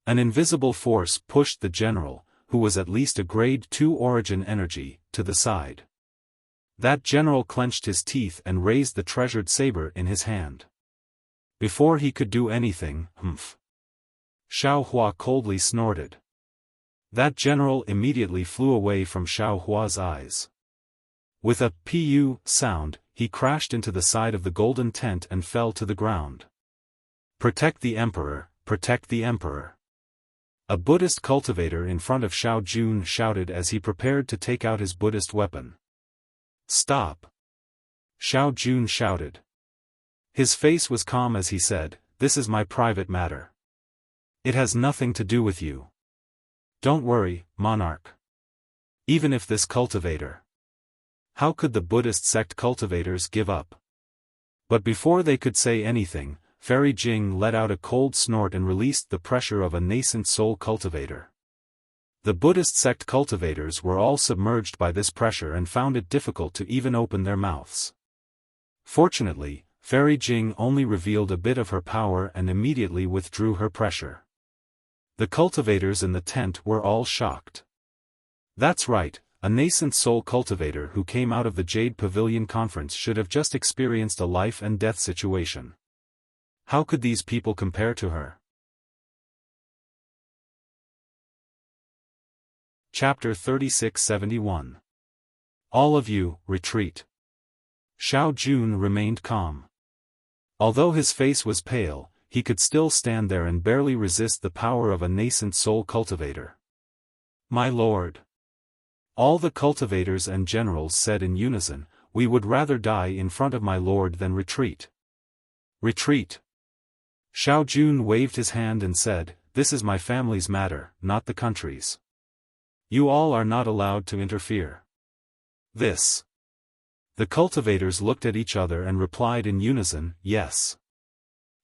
An invisible force pushed the general, who was at least a grade 2 origin energy, to the side. That general clenched his teeth and raised the treasured saber in his hand. Before he could do anything, humph! Xiao Hua coldly snorted. That general immediately flew away from Xiao Hua's eyes. With a "pu" sound, he crashed into the side of the golden tent and fell to the ground. "Protect the emperor, protect the emperor." A Buddhist cultivator in front of Xiao Jun shouted as he prepared to take out his Buddhist weapon. "Stop!" Xiao Jun shouted. His face was calm as he said, "This is my private matter. It has nothing to do with you. Don't worry, monarch. Even if this cultivator..." How could the Buddhist sect cultivators give up? But before they could say anything, Fairy Jing let out a cold snort and released the pressure of a nascent soul cultivator. The Buddhist sect cultivators were all submerged by this pressure and found it difficult to even open their mouths. Fortunately, Fairy Jing only revealed a bit of her power and immediately withdrew her pressure. The cultivators in the tent were all shocked. That's right, a nascent soul cultivator who came out of the Jade Pavilion conference should have just experienced a life and death situation. How could these people compare to her? Chapter 3671. All of you, retreat. Xiao Jun remained calm. Although his face was pale, he could still stand there and barely resist the power of a nascent soul cultivator. "My lord." All the cultivators and generals said in unison, "We would rather die in front of my lord than retreat." "Retreat." Xiao Jun waved his hand and said, "This is my family's matter, not the country's. You all are not allowed to interfere." This. The cultivators looked at each other and replied in unison, "Yes."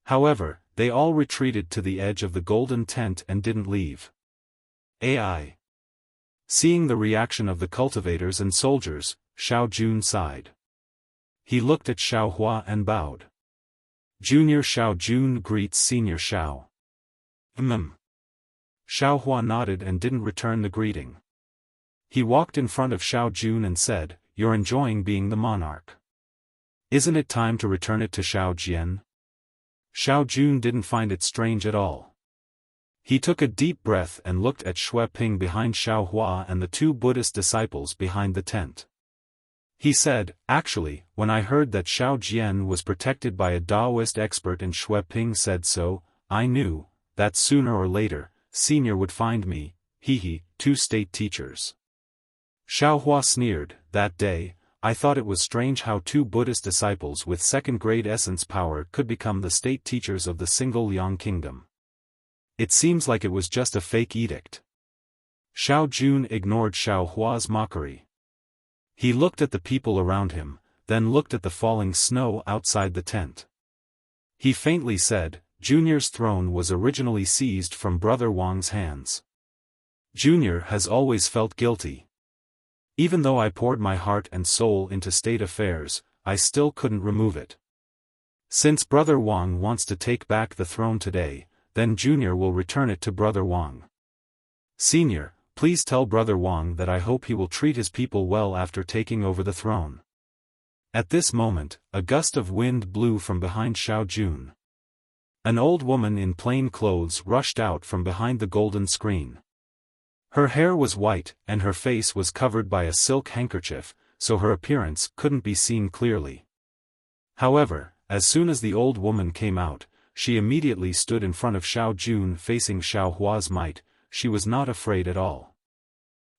However, they all retreated to the edge of the golden tent and didn't leave. AI. Seeing the reaction of the cultivators and soldiers, Xiao Jun sighed. He looked at Xiao Hua and bowed. "Junior Xiao Jun greets Senior Xiao." Xiao Hua nodded and didn't return the greeting. He walked in front of Xiao Jun and said, "You're enjoying being the monarch. Isn't it time to return it to Xiao Jian?" Xiao Jun didn't find it strange at all. He took a deep breath and looked at Xue Ping behind Xiao Hua and the two Buddhist disciples behind the tent. He said, "Actually, when I heard that Xiao Jian was protected by a Taoist expert and Xue Ping said so, I knew that sooner or later, Senior would find me, two state teachers." Xiao Hua sneered. That day, I thought it was strange how two Buddhist disciples with second-grade essence power could become the state teachers of the single Liang kingdom. It seems like it was just a fake edict. Xiao Jun ignored Xiao Hua's mockery. He looked at the people around him, then looked at the falling snow outside the tent. He faintly said, "Junior's throne was originally seized from Brother Wang's hands. Junior has always felt guilty. Even though I poured my heart and soul into state affairs, I still couldn't remove it. Since Brother Wang wants to take back the throne today, then Junior will return it to Brother Wang. Senior, please tell Brother Wang that I hope he will treat his people well after taking over the throne." At this moment, a gust of wind blew from behind Xiao Jun. An old woman in plain clothes rushed out from behind the golden screen. Her hair was white, and her face was covered by a silk handkerchief, so her appearance couldn't be seen clearly. However, as soon as the old woman came out, she immediately stood in front of Xiao Jun facing Xiao Hua's might. She was not afraid at all.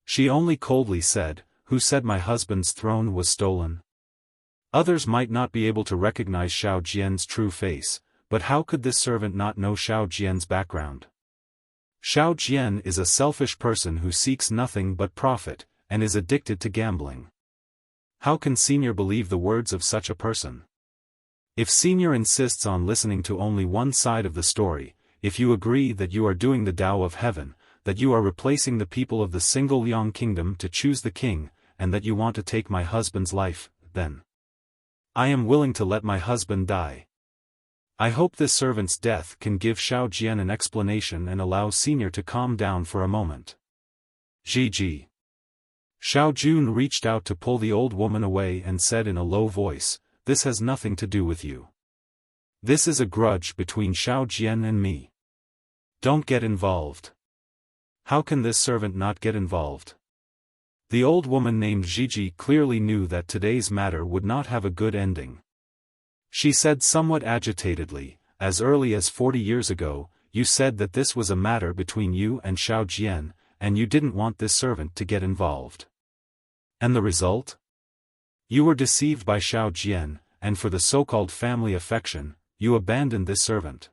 She only coldly said, "Who said my husband's throne was stolen?" Others might not be able to recognize Xiao Jian's true face, but how could this servant not know Xiao Jian's background? Xiao Jian is a selfish person who seeks nothing but profit, and is addicted to gambling. How can Senior believe the words of such a person? If Senior insists on listening to only one side of the story, if you agree that you are doing the Tao of Heaven, that you are replacing the people of the single Liang kingdom to choose the king, and that you want to take my husband's life, then I am willing to let my husband die. I hope this servant's death can give Xiao Jian an explanation and allow Senior to calm down for a moment. Gigi. Xiao Jun reached out to pull the old woman away and said in a low voice, "This has nothing to do with you. This is a grudge between Xiao Jian and me. Don't get involved." How can this servant not get involved? The old woman named Gigi clearly knew that today's matter would not have a good ending. She said somewhat agitatedly, "As early as 40 years ago, you said that this was a matter between you and Xiao Jian, and you didn't want this servant to get involved. And the result? You were deceived by Xiao Jian, and for the so-called family affection, you abandoned this servant.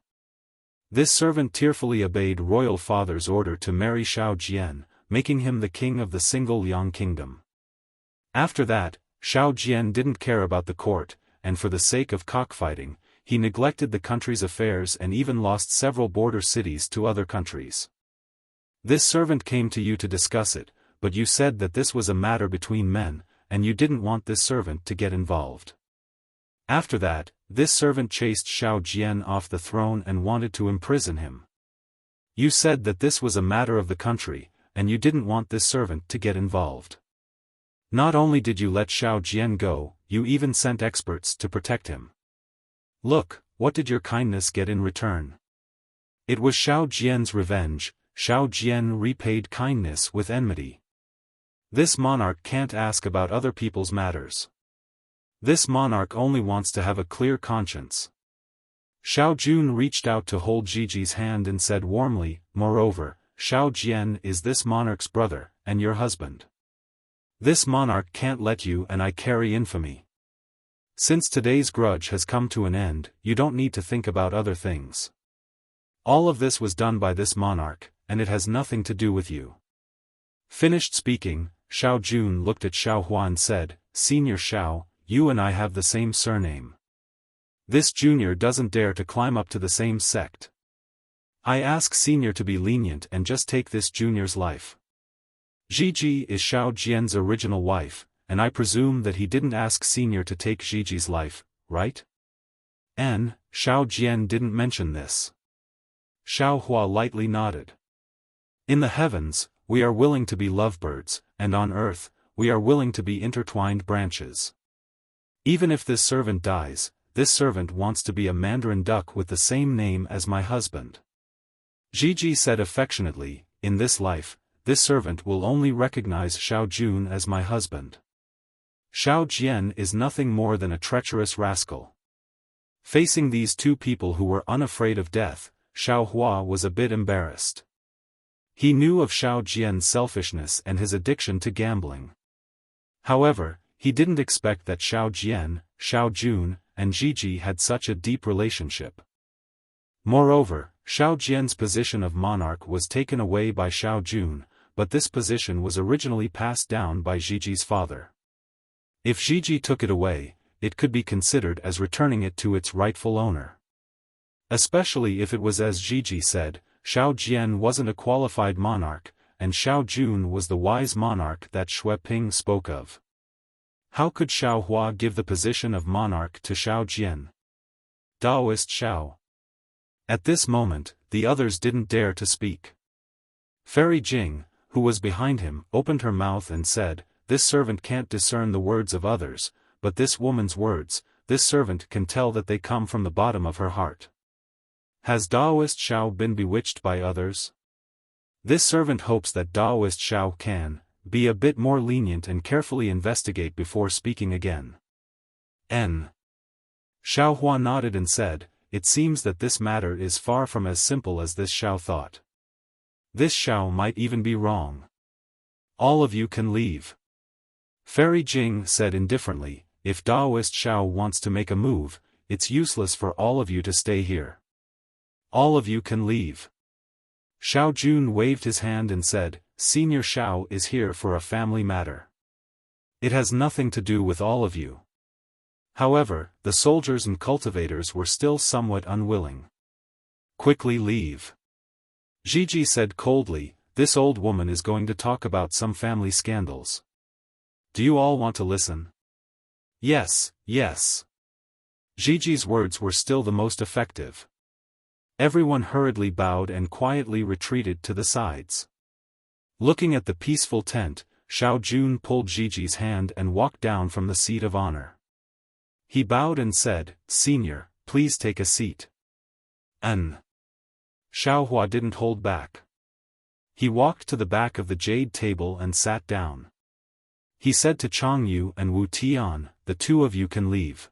This servant tearfully obeyed royal father's order to marry Xiao Jian, making him the king of the single Liang kingdom. After that, Xiao Jian didn't care about the court, and for the sake of cockfighting, he neglected the country's affairs and even lost several border cities to other countries. This servant came to you to discuss it, but you said that this was a matter between men, and you didn't want this servant to get involved. After that, this servant chased Xiao Jian off the throne and wanted to imprison him. You said that this was a matter of the country, and you didn't want this servant to get involved. Not only did you let Xiao Jian go, you even sent experts to protect him. Look, what did your kindness get in return? It was Xiao Jian's revenge. Xiao Jian repaid kindness with enmity. This monarch can't ask about other people's matters. This monarch only wants to have a clear conscience." Xiao Jun reached out to hold Gigi's hand and said warmly, "Moreover, Xiao Jian is this monarch's brother, and your husband. This monarch can't let you and I carry infamy. Since today's grudge has come to an end, you don't need to think about other things. All of this was done by this monarch, and it has nothing to do with you." Finished speaking, Xiao Jun looked at Xiao Hua and said, "Senior Xiao, you and I have the same surname. This junior doesn't dare to climb up to the same sect. I ask Senior to be lenient and just take this junior's life. Gigi is Xiao Jian's original wife, and I presume that he didn't ask Senior to take Gigi's life, right?" Xiao Jian didn't mention this. Xiao Hua lightly nodded. "In the heavens, we are willing to be lovebirds, and on earth, we are willing to be intertwined branches. Even if this servant dies, this servant wants to be a mandarin duck with the same name as my husband. Gigi said affectionately, in this life, this servant will only recognize Xiao Jun as my husband. Xiao Jian is nothing more than a treacherous rascal. Facing these two people who were unafraid of death, Xiao Hua was a bit embarrassed. He knew of Xiao Jian's selfishness and his addiction to gambling. However, he didn't expect that Xiao Jian, Xiao Jun, and Gigi had such a deep relationship. Moreover, Xiao Jian's position of monarch was taken away by Xiao Jun, but this position was originally passed down by Gigi's father. If Gigi took it away, it could be considered as returning it to its rightful owner. Especially if it was as Gigi said, Xiao Jian wasn't a qualified monarch, and Xiao Jun was the wise monarch that Xue Ping spoke of. How could Xiao Hua give the position of monarch to Xiao Jian? Daoist Xiao. At this moment, the others didn't dare to speak. Fairy Jing, who was behind him, opened her mouth and said, "This servant can't discern the words of others, but this woman's words, this servant can tell that they come from the bottom of her heart. Has Daoist Xiao been bewitched by others? This servant hopes that Daoist Xiao can be a bit more lenient and carefully investigate before speaking again." Xiao Hua nodded and said, "It seems that this matter is far from as simple as this Xiao thought. This Xiao might even be wrong. All of you can leave." Fairy Jing said indifferently, "If Daoist Xiao wants to make a move, it's useless for all of you to stay here. All of you can leave." Xiao Jun waved his hand and said, "Senior Xiao is here for a family matter. It has nothing to do with all of you." However, the soldiers and cultivators were still somewhat unwilling. "Quickly leave." Gigi said coldly, "This old woman is going to talk about some family scandals. Do you all want to listen?" "Yes, yes." Gigi's words were still the most effective. Everyone hurriedly bowed and quietly retreated to the sides. Looking at the peaceful tent, Xiao Jun pulled Gigi's hand and walked down from the seat of honor. He bowed and said, "Senior, please take a seat." Xiao Hua didn't hold back. He walked to the back of the jade table and sat down. He said to Chang Yu and Wu Tian, "The two of you can leave.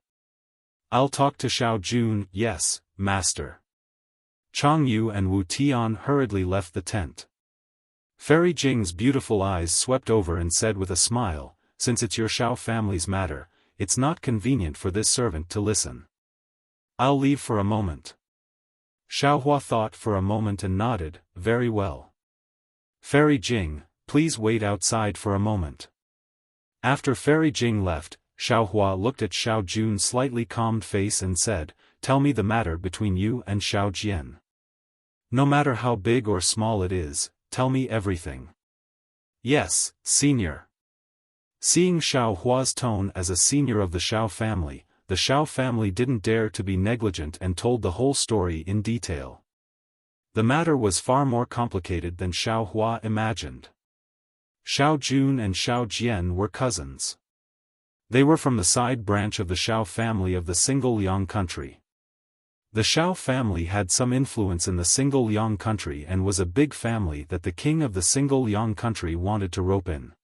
I'll talk to Xiao Jun." "Yes, master." Chang Yu and Wu Tian hurriedly left the tent. Fairy Jing's beautiful eyes swept over and said with a smile, "Since it's your Xiao family's matter, it's not convenient for this servant to listen. I'll leave for a moment." Xiao Hua thought for a moment and nodded, "Very well. Fairy Jing, please wait outside for a moment." After Fairy Jing left, Xiao Hua looked at Xiao Jun's slightly calmed face and said, "Tell me the matter between you and Xiao Jian. No matter how big or small it is, tell me everything." "Yes, senior." Seeing Xiao Hua's tone as a senior of the Xiao family didn't dare to be negligent and told the whole story in detail. The matter was far more complicated than Xiao Hua imagined. Xiao Jun and Xiao Jian were cousins. They were from the side branch of the Xiao family of the Single Liang country. The Xiao family had some influence in the Single Liang country and was a big family that the king of the Single Liang country wanted to rope in.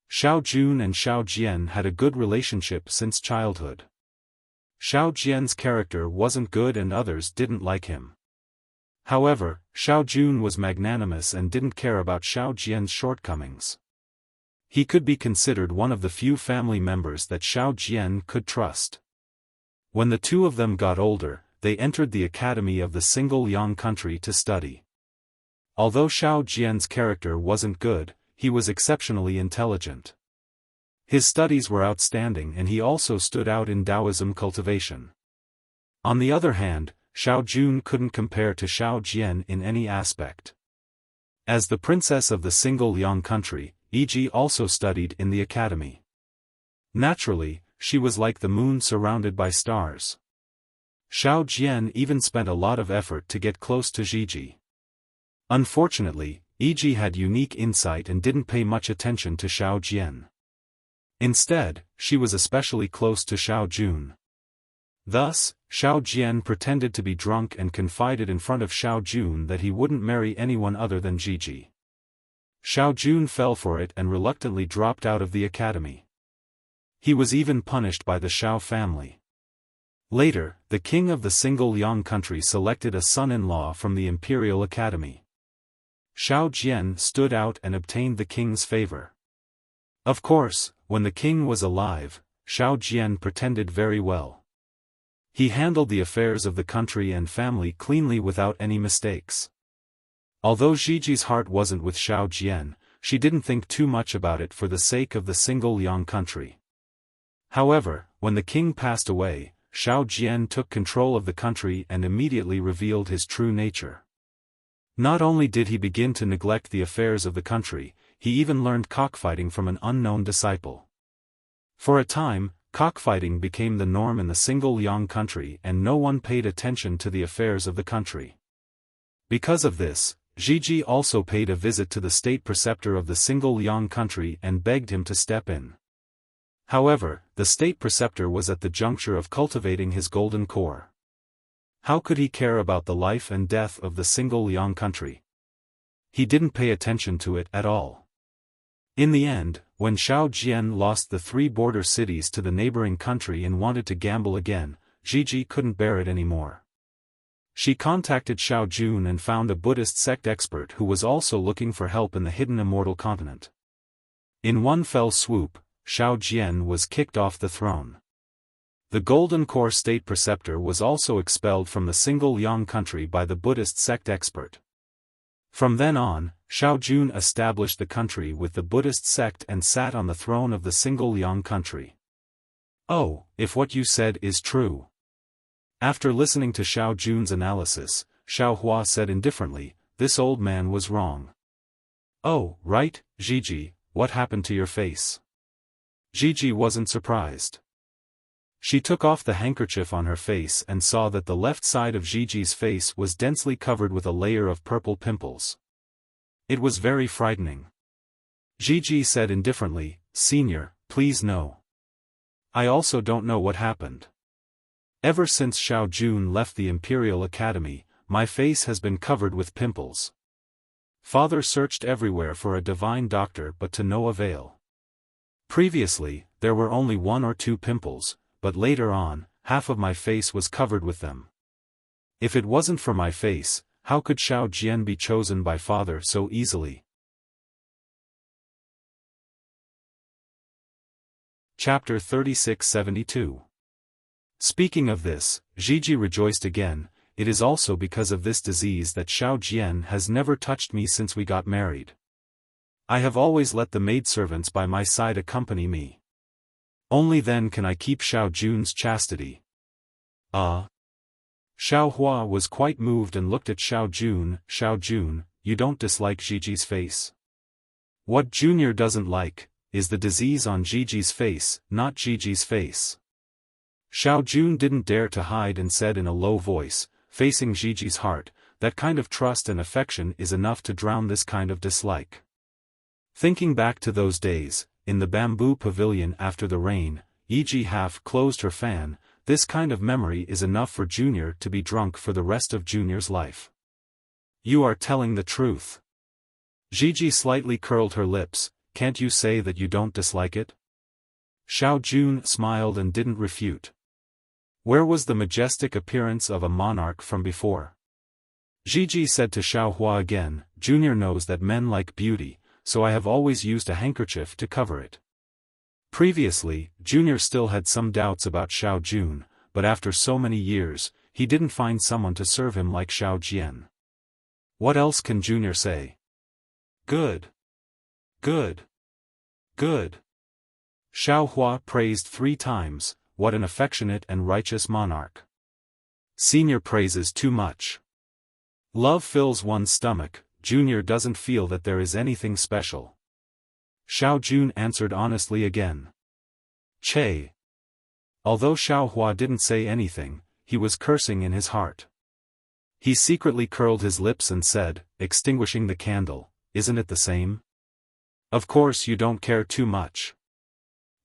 Xiao Jun and Xiao Jian had a good relationship since childhood. Xiao Jian's character wasn't good and others didn't like him. However, Xiao Jun was magnanimous and didn't care about Xiao Jian's shortcomings. He could be considered one of the few family members that Xiao Jian could trust. When the two of them got older, they entered the academy of the Single Liang country to study. Although Xiao Jian's character wasn't good, he was exceptionally intelligent. His studies were outstanding and he also stood out in Taoism cultivation. On the other hand, Xiao Jun couldn't compare to Xiao Jian in any aspect. As the princess of the Single Liang country, Yi also studied in the academy. Naturally, she was like the moon surrounded by stars. Xiao Jian even spent a lot of effort to get close to Gigi. Unfortunately, Yi had unique insight and didn't pay much attention to Xiao Jian. Instead, she was especially close to Xiao Jun. Thus, Xiao Jian pretended to be drunk and confided in front of Xiao Jun that he wouldn't marry anyone other than Gigi. Xiao Jun fell for it and reluctantly dropped out of the academy. He was even punished by the Xiao family. Later, the king of the single Yang country selected a son-in-law from the Imperial Academy. Xiao Jian stood out and obtained the king's favor. Of course, when the king was alive, Xiao Jian pretended very well. He handled the affairs of the country and family cleanly without any mistakes. Although Gigi's heart wasn't with Xiao Jian, she didn't think too much about it for the sake of the single Yang country. However, when the king passed away, Xiao Jian took control of the country and immediately revealed his true nature. Not only did he begin to neglect the affairs of the country, he even learned cockfighting from an unknown disciple. For a time, cockfighting became the norm in the single Yang country and no one paid attention to the affairs of the country. Because of this, Gigi also paid a visit to the state preceptor of the single Yang country and begged him to step in. However, the state preceptor was at the juncture of cultivating his golden core. How could he care about the life and death of the single Yang country? He didn't pay attention to it at all. In the end, when Xiao Jian lost the 3 border cities to the neighboring country and wanted to gamble again, Gigi couldn't bear it anymore. She contacted Xiao Jun and found a Buddhist sect expert who was also looking for help in the hidden immortal continent. In one fell swoop, Xiao Jian was kicked off the throne. The Golden Core state preceptor was also expelled from the single Yang country by the Buddhist sect expert. From then on, Xiao Jun established the country with the Buddhist sect and sat on the throne of the single Yang country. Oh, if what you said is true. After listening to Xiao Jun's analysis, Xiao Hua said indifferently, this old man was wrong. Oh, right, Gigi, what happened to your face? Gigi wasn't surprised. She took off the handkerchief on her face and saw that the left side of Gigi's face was densely covered with a layer of purple pimples. It was very frightening. Gigi said indifferently, Senior, please no. I also don't know what happened. Ever since Xiao Jun left the Imperial Academy, my face has been covered with pimples. Father searched everywhere for a divine doctor but to no avail. Previously, there were only 1 or 2 pimples, but later on, half of my face was covered with them. If it wasn't for my face, how could Xiao Jian be chosen by Father so easily? Chapter 3672. Speaking of this, Gigi rejoiced again, it is also because of this disease that Xiao Jian has never touched me since we got married. I have always let the maidservants by my side accompany me. Only then can I keep Xiao Jun's chastity. Ah. Xiao Hua was quite moved and looked at Xiao Jun. Xiao Jun, you don't dislike Gigi's face. What Junior doesn't like, is the disease on Gigi's face, not Gigi's face. Xiao Jun didn't dare to hide and said in a low voice, facing Gigi's heart, that kind of trust and affection is enough to drown this kind of dislike. Thinking back to those days, in the bamboo pavilion after the rain, Gigi half closed her fan, this kind of memory is enough for Junior to be drunk for the rest of Junior's life. You are telling the truth. Gigi slightly curled her lips, can't you say that you don't dislike it? Xiao Jun smiled and didn't refute. Where was the majestic appearance of a monarch from before? Gigi said to Xiao Hua again, Junior knows that men like beauty, so I have always used a handkerchief to cover it. Previously, Junior still had some doubts about Xiao Jun, but after so many years, he didn't find someone to serve him like Xiao Jian. What else can Junior say? Good. Good. Good. Xiao Hua praised 3 times, what an affectionate and righteous monarch. Senior praises too much. Love fills one's stomach, Junior doesn't feel that there is anything special. Xiao Jun answered honestly again. Che. Although Xiao Hua didn't say anything, he was cursing in his heart. He secretly curled his lips and said, extinguishing the candle, isn't it the same? Of course you don't care too much.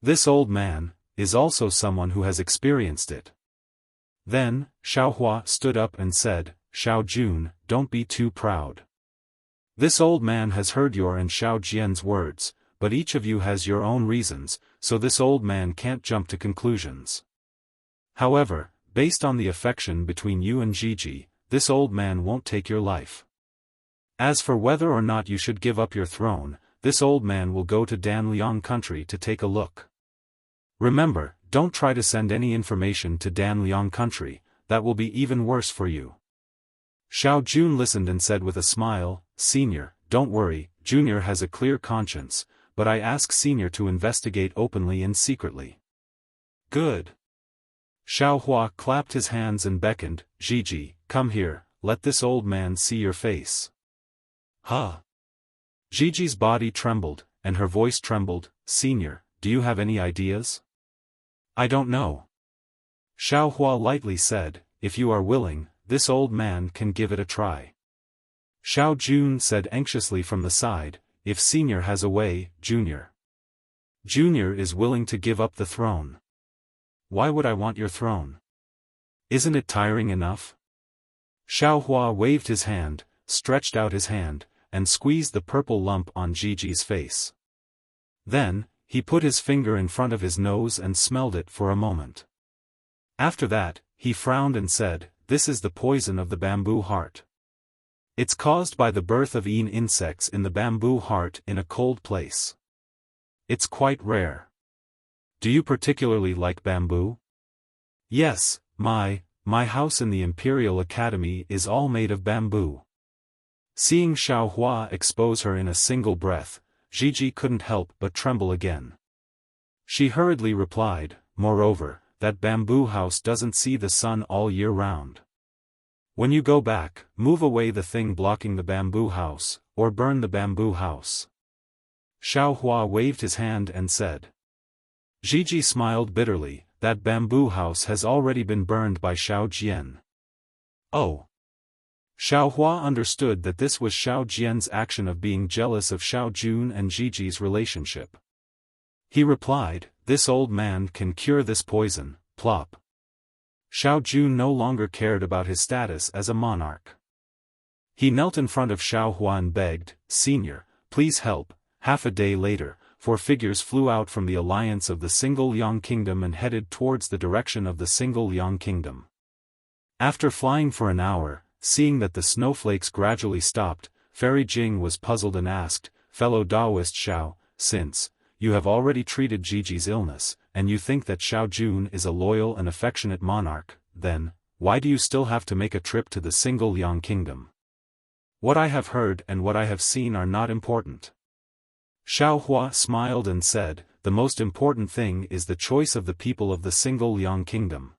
This old man is also someone who has experienced it. Then, Xiaohua stood up and said, Xiao Jun, don't be too proud. This old man has heard your and Xiao Jian's words, but each of you has your own reasons, so this old man can't jump to conclusions. However, based on the affection between you and Gigi, this old man won't take your life. As for whether or not you should give up your throne, this old man will go to Danliang country to take a look. Remember, don't try to send any information to Danliang country, that will be even worse for you. Xiao Jun listened and said with a smile, Senior, don't worry, Junior has a clear conscience, but I ask Senior to investigate openly and secretly. Good. Xiaohua clapped his hands and beckoned, Gigi, come here, let this old man see your face. Huh? Gigi's body trembled, and her voice trembled, Senior, do you have any ideas? I don't know. Xiaohua lightly said, if you are willing, this old man can give it a try. Xiao Jun said anxiously from the side, if Senior has a way, Junior. Junior is willing to give up the throne. Why would I want your throne? Isn't it tiring enough? Xiaohua waved his hand, stretched out his hand, and squeezed the purple lump on Gigi's face. Then, he put his finger in front of his nose and smelled it for a moment. After that, he frowned and said, this is the poison of the bamboo heart. It's caused by the birth of insects in the bamboo heart in a cold place. It's quite rare. Do you particularly like bamboo? Yes, my house in the Imperial Academy is all made of bamboo. Seeing Xiaohua expose her in a single breath, Gigi couldn't help but tremble again. She hurriedly replied, moreover, that bamboo house doesn't see the sun all year round. When you go back, move away the thing blocking the bamboo house, or burn the bamboo house. Xiaohua waved his hand and said. Gigi smiled bitterly, that bamboo house has already been burned by Xiao Jian. Oh. Xiaohua understood that this was Xiao Jian's action of being jealous of Xiao Jun and Gigi's relationship. He replied, this old man can cure this poison, plop. Xiao Jun no longer cared about his status as a monarch. He knelt in front of Xiaohua and begged, Senior, please help. Half a day later, 4 figures flew out from the alliance of the Single Yang Kingdom and headed towards the direction of the Single Yang Kingdom. After flying for an hour, seeing that the snowflakes gradually stopped, Fairy Jing was puzzled and asked, fellow Taoist Xiao, since you have already treated Gigi's illness, and you think that Xiao Jun is a loyal and affectionate monarch, then, why do you still have to make a trip to the Single Yang Kingdom? What I have heard and what I have seen are not important. Xiaohua smiled and said, the most important thing is the choice of the people of the Single Yang Kingdom.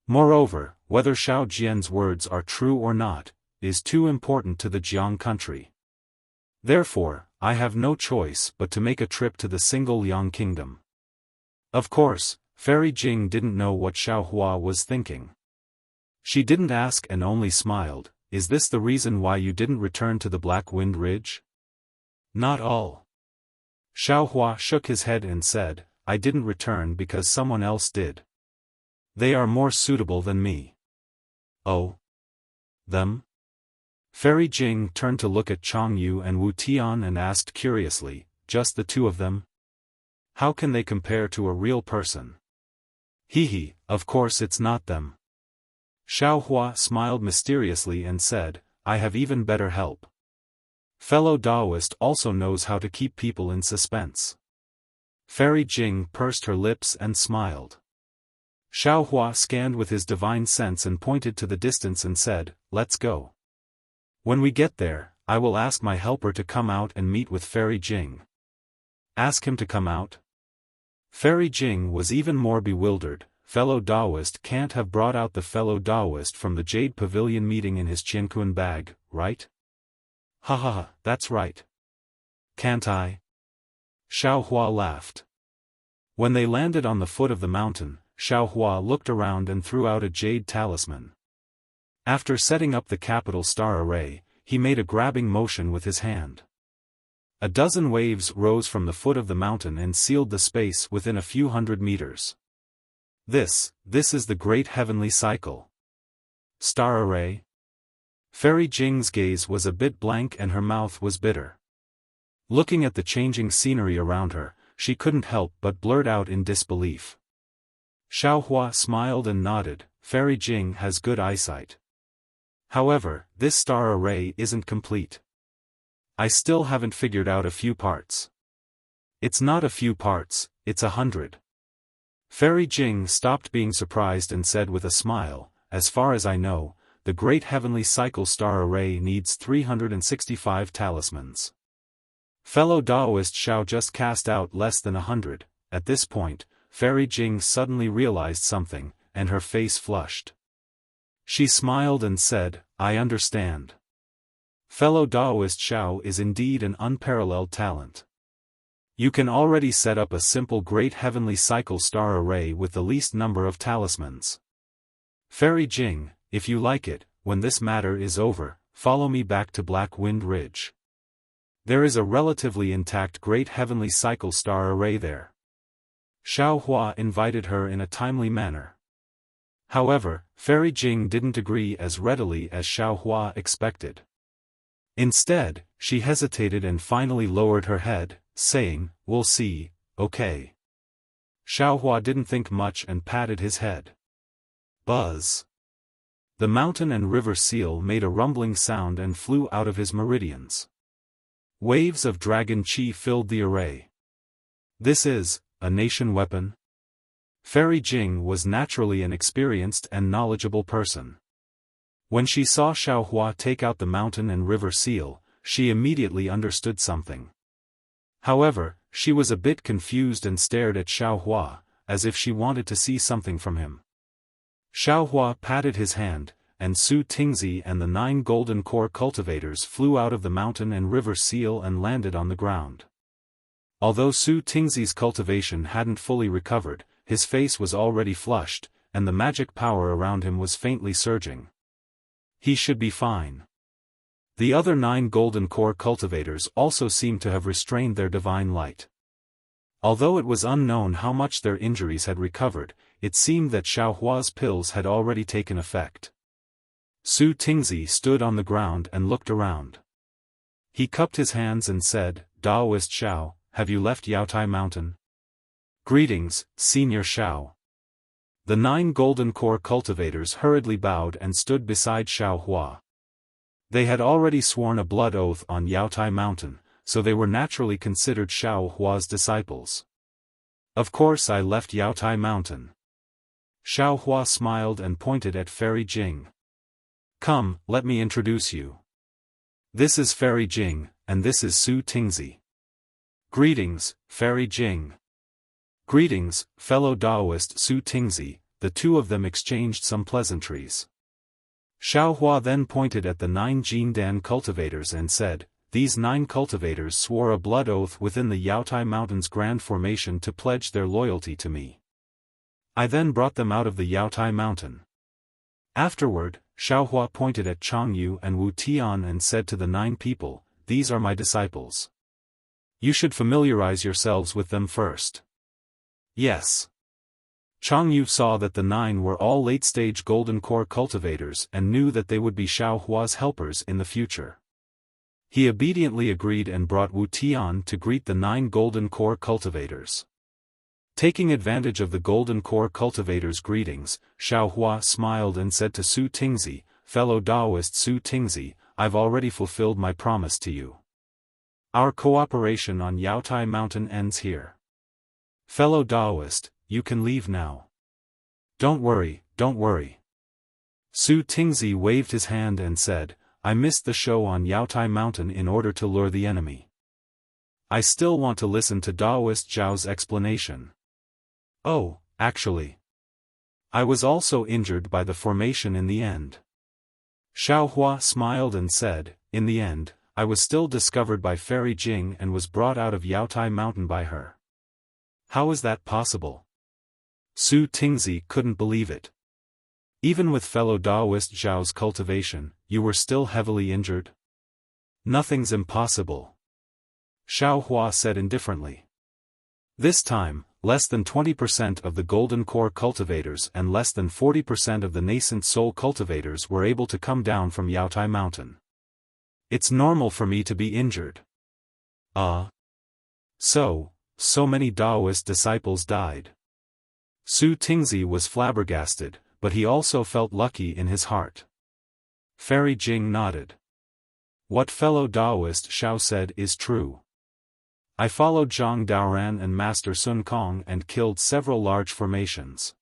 Moreover, whether Xiao Jian's words are true or not, is too important to the Jiang country. Therefore, I have no choice but to make a trip to the Single Yang Kingdom. Of course, Fairy Jing didn't know what Xiaohua was thinking. She didn't ask and only smiled, is this the reason why you didn't return to the Black Wind Ridge? Not all. Xiaohua shook his head and said, I didn't return because someone else did. They are more suitable than me. Oh? Them? Fairy Jing turned to look at Chang Yu and Wu Tian and asked curiously, just the 2 of them? How can they compare to a real person? Hee, of course it's not them. Xiaohua smiled mysteriously and said, I have even better help. Fellow Taoist also knows how to keep people in suspense. Fairy Jing pursed her lips and smiled. Xiaohua scanned with his divine sense and pointed to the distance and said, let's go. When we get there, I will ask my helper to come out and meet with Fairy Jing. Ask him to come out? Fairy Jing was even more bewildered. Fellow Taoist can't have brought out the fellow Taoist from the Jade Pavilion meeting in his Qiankun bag, right? Ha ha ha, that's right. Can't I? Xiaohua laughed. When they landed on the foot of the mountain, Xiaohua looked around and threw out a jade talisman. After setting up the capital star array, he made a grabbing motion with his hand. A dozen waves rose from the foot of the mountain and sealed the space within a few hundred meters. This is the great heavenly cycle. Star array? Fairy Jing's gaze was a bit blank and her mouth was bitter. Looking at the changing scenery around her, she couldn't help but blurt out in disbelief. Xiaofan smiled and nodded. Fairy Jing has good eyesight. However, this star array isn't complete. I still haven't figured out a few parts. It's not a few parts, it's 100. Fairy Jing stopped being surprised and said with a smile, as far as I know, the Great Heavenly Cycle Star Array needs 365 talismans. Fellow Taoist Xiao just cast out less than 100. At this point, Fairy Jing suddenly realized something, and her face flushed. She smiled and said, I understand. Fellow Taoist Xiao is indeed an unparalleled talent. You can already set up a simple Great Heavenly Cycle Star Array with the least number of talismans. Fairy Jing, if you like it, when this matter is over, follow me back to Black Wind Ridge. There is a relatively intact Great Heavenly Cycle Star Array there. Xiaofan invited her in a timely manner. However, Fairy Jing didn't agree as readily as Xiaofan expected. Instead, she hesitated and finally lowered her head, saying, We'll see, okay. Xiaofan didn't think much and patted his head. Buzz. The mountain and river seal made a rumbling sound and flew out of his meridians. Waves of dragon chi filled the array. This is a nation weapon? Fairy Jing was naturally an experienced and knowledgeable person. When she saw Xiaofan take out the mountain and river seal, she immediately understood something. However, she was a bit confused and stared at Xiaofan, as if she wanted to see something from him. Xiaofan patted his hand, and Su Tingzi and the 9 golden core cultivators flew out of the mountain and river seal and landed on the ground. Although Su Tingzi's cultivation hadn't fully recovered, his face was already flushed, and the magic power around him was faintly surging. He should be fine. The other 9 golden core cultivators also seemed to have restrained their divine light. Although it was unknown how much their injuries had recovered, it seemed that Xiaohua's pills had already taken effect. Su Tingzi stood on the ground and looked around. He cupped his hands and said, Taoist Xiao, have you left Yaotai Mountain? Greetings, Senior Xiao. The 9 golden core cultivators hurriedly bowed and stood beside Xiaohua. They had already sworn a blood oath on Yaotai Mountain, so they were naturally considered Xiaohua's disciples. Of course I left Yaotai Mountain. Xiaohua smiled and pointed at Fairy Jing. Come, let me introduce you. This is Fairy Jing, and this is Su Tingzi. Greetings, Fairy Jing. Greetings, fellow Taoist Su Tingzi. The two of them exchanged some pleasantries. Xiaohua then pointed at the 9 Jindan cultivators and said, These 9 cultivators swore a blood oath within the Yaotai Mountain's Grand Formation to pledge their loyalty to me. I then brought them out of the Yaotai Mountain. Afterward, Xiaohua pointed at Changyu and Wu Tian and said to the 9 people, These are my disciples. You should familiarize yourselves with them first. Yes. Changyu saw that the 9 were all late-stage golden core cultivators and knew that they would be Xiaohua's helpers in the future. He obediently agreed and brought Wu Tian to greet the 9 golden core cultivators. Taking advantage of the golden core cultivators' greetings, Xiaohua smiled and said to Su Tingzi, Fellow Taoist Su Tingzi, I've already fulfilled my promise to you. Our cooperation on Yaotai Mountain ends here. Fellow Taoist, you can leave now. Don't worry, don't worry. Su Tingzi waved his hand and said, I missed the show on Yaotai Mountain in order to lure the enemy. I still want to listen to Taoist Zhao's explanation. Oh, actually. I was also injured by the formation in the end. Xiaohua smiled and said, In the end, I was still discovered by Fairy Jing and was brought out of Yaotai Mountain by her. How is that possible? Su Tingzi couldn't believe it. Even with fellow Taoist Zhao's cultivation, you were still heavily injured? Nothing's impossible. Xiaohua said indifferently. This time, less than 20% of the golden core cultivators and less than 40% of the nascent soul cultivators were able to come down from Yaotai Mountain. It's normal for me to be injured. So many Daoist disciples died. Su Tingzi was flabbergasted, but he also felt lucky in his heart. Fairy Jing nodded. What fellow Daoist Xiao said is true. I followed Zhang Daoran and Master Sun Kong and killed several large formations.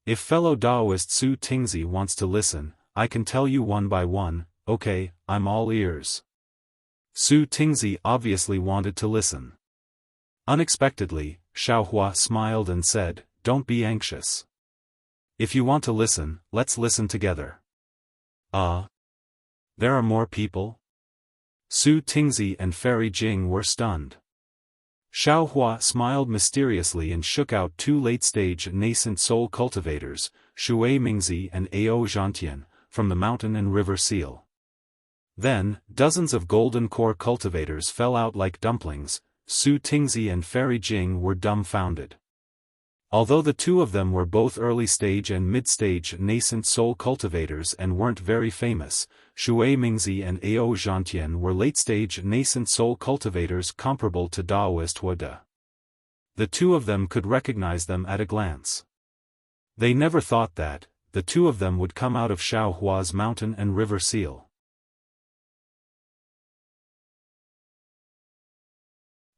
If fellow Daoist Su Tingzi wants to listen, I can tell you one by one. Okay, I'm all ears. Su Tingzi obviously wanted to listen. Unexpectedly, Xiaohua smiled and said, "Don't be anxious. If you want to listen, let's listen together." There are more people? Su Tingzi and Fairy Jing were stunned. Xiaohua smiled mysteriously and shook out 2 late-stage nascent soul cultivators, Shui Mingzi and Ao Zhantian, from the mountain and river seal. Then, dozens of golden core cultivators fell out like dumplings. Su Tingzi and Fairy Jing were dumbfounded. Although the 2 of them were both early-stage and mid-stage nascent soul cultivators and weren't very famous, Shui Mingzi and Ao Zhantian were late-stage nascent soul cultivators comparable to Daoist Huada. The 2 of them could recognize them at a glance. They never thought that, the 2 of them would come out of Xiaohua's mountain and river seal.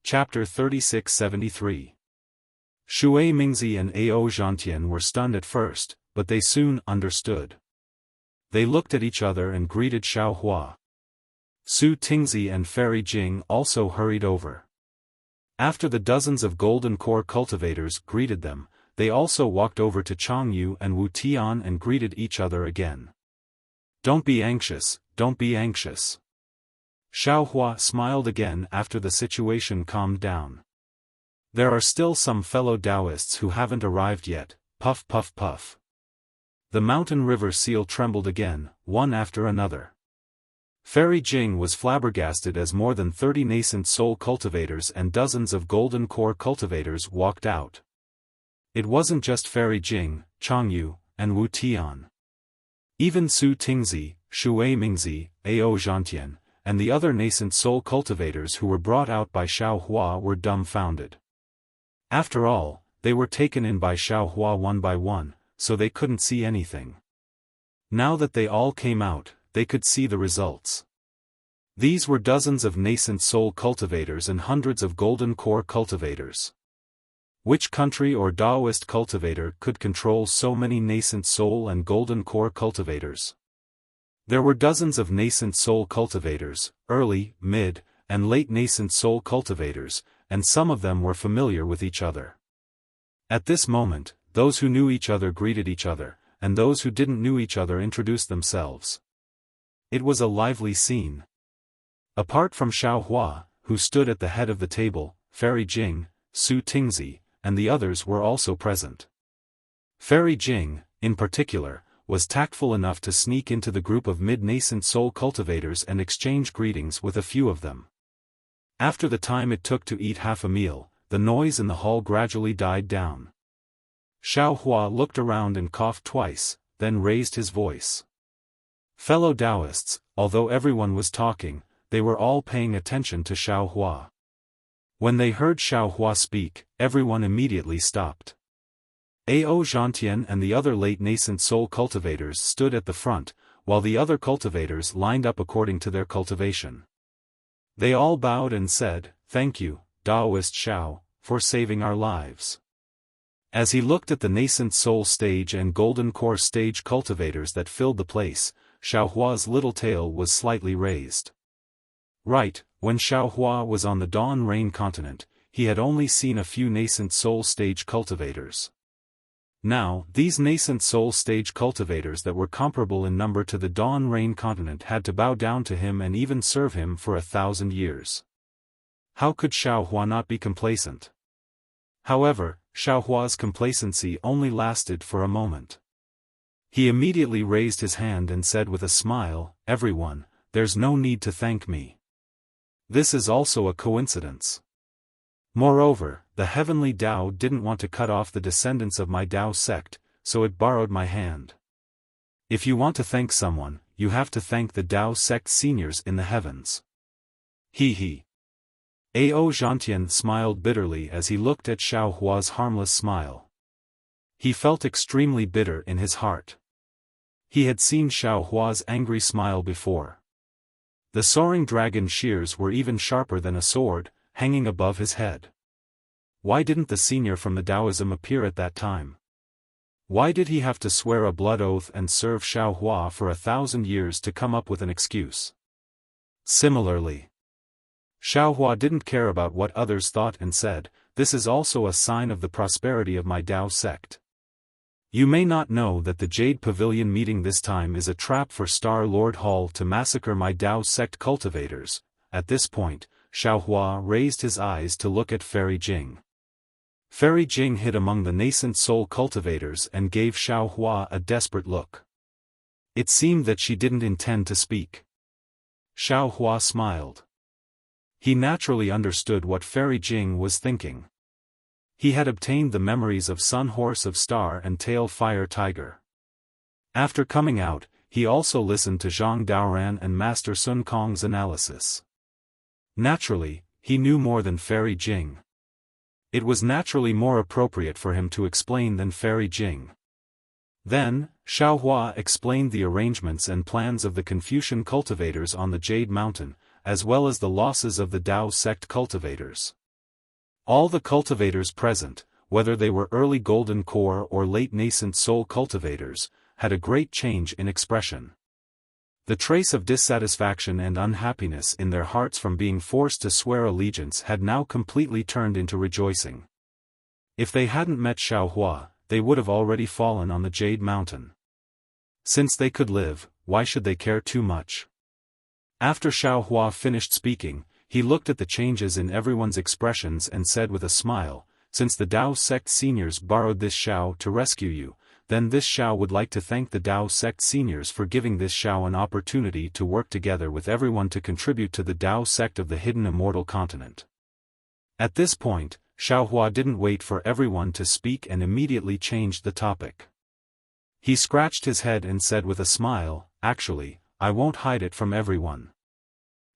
Chapter 3673. Shui Mingzi and Ao Zhantian were stunned at first, but they soon understood. They looked at each other and greeted Xiaohua. Su Tingzi and Fairy Jing also hurried over. After the dozens of golden core cultivators greeted them, they also walked over to Changyu and Wu Tian and greeted each other again. "Don't be anxious, don't be anxious." Xiaohua smiled again after the situation calmed down. "There are still some fellow Daoists who haven't arrived yet." Puff puff puff. The mountain river seal trembled again, one after another. Fairy Jing was flabbergasted as more than 30 nascent soul cultivators and dozens of golden core cultivators walked out. It wasn't just Fairy Jing, Changyu, and Wu Tian. Even Su Tingzi, Shui Mingzi, Ao Zhantian, and the other nascent soul cultivators who were brought out by Xiaohua were dumbfounded. After all, they were taken in by Xiaohua one by one, so they couldn't see anything. Now that they all came out, they could see the results. These were dozens of nascent soul cultivators and hundreds of golden core cultivators. Which country or Daoist cultivator could control so many nascent soul and golden core cultivators? There were dozens of nascent soul cultivators, early, mid, and late nascent soul cultivators, and some of them were familiar with each other. At this moment, those who knew each other greeted each other, and those who didn't know each other introduced themselves. It was a lively scene. Apart from Xiaohua, who stood at the head of the table, Fairy Jing, Su Tingzi, and the others were also present. Fairy Jing, in particular, was tactful enough to sneak into the group of mid-nascent soul cultivators and exchange greetings with a few of them. After the time it took to eat half a meal, the noise in the hall gradually died down. Xiaohua looked around and coughed twice, then raised his voice. Fellow Daoists, although everyone was talking, they were all paying attention to Xiaohua. When they heard Xiaohua speak, everyone immediately stopped. Ao Zhantian and the other late nascent soul cultivators stood at the front, while the other cultivators lined up according to their cultivation. They all bowed and said, "Thank you, Daoist Xiao, for saving our lives." As he looked at the nascent soul stage and golden core stage cultivators that filled the place, Xiaohua's little tail was slightly raised. Right, when Xiaohua was on the Dawn Rain continent, he had only seen a few nascent soul stage cultivators. Now, these nascent soul stage cultivators that were comparable in number to the Dawn Rain continent had to bow down to him and even serve him for 1,000 years. How could Xiaohua not be complacent? However, Xiaohua's complacency only lasted for a moment. He immediately raised his hand and said with a smile, "Everyone, there's no need to thank me. This is also a coincidence. Moreover, the heavenly Tao didn't want to cut off the descendants of my Tao sect, so it borrowed my hand. If you want to thank someone, you have to thank the Tao sect seniors in the heavens. He he. Ao Zhantian smiled bitterly as he looked at Xiao Hua's harmless smile. He felt extremely bitter in his heart. He had seen Xiao Hua's angry smile before. The soaring dragon shears were even sharper than a sword, hanging above his head. Why didn't the senior from the Taoism appear at that time? Why did he have to swear a blood oath and serve Xiao Hua for 1,000 years to come up with an excuse? Similarly, Xiao Hua didn't care about what others thought and said, "This is also a sign of the prosperity of my Tao sect. You may not know that the Jade Pavilion meeting this time is a trap for Star Lord Hall to massacre my Tao sect cultivators." At this point, Xiao Hua raised his eyes to look at Fairy Jing. Fairy Jing hid among the nascent soul cultivators and gave Xiao Hua a desperate look. It seemed that she didn't intend to speak. Xiao Hua smiled. He naturally understood what Fairy Jing was thinking. He had obtained the memories of Sun Horse of Star and Tail Fire Tiger. After coming out, he also listened to Zhang Daoran and Master Sun Kong's analysis. Naturally, he knew more than Fairy Jing. It was naturally more appropriate for him to explain than Fairy Jing. Then, Xiao Hua explained the arrangements and plans of the Confucian cultivators on the Jade Mountain, as well as the losses of the Tao sect cultivators. All the cultivators present, whether they were early Golden Core or late nascent soul cultivators, had a great change in expression. The trace of dissatisfaction and unhappiness in their hearts from being forced to swear allegiance had now completely turned into rejoicing. If they hadn't met Xiao Hua, they would have already fallen on the Jade Mountain. Since they could live, why should they care too much? After Xiao Hua finished speaking, he looked at the changes in everyone's expressions and said with a smile, "Since the Tao sect seniors borrowed this Xiao to rescue you, then this Xiao would like to thank the Tao sect seniors for giving this Xiao an opportunity to work together with everyone to contribute to the Tao sect of the hidden immortal continent." At this point, Xiao Hua didn't wait for everyone to speak and immediately changed the topic. He scratched his head and said with a smile, "Actually, I won't hide it from everyone.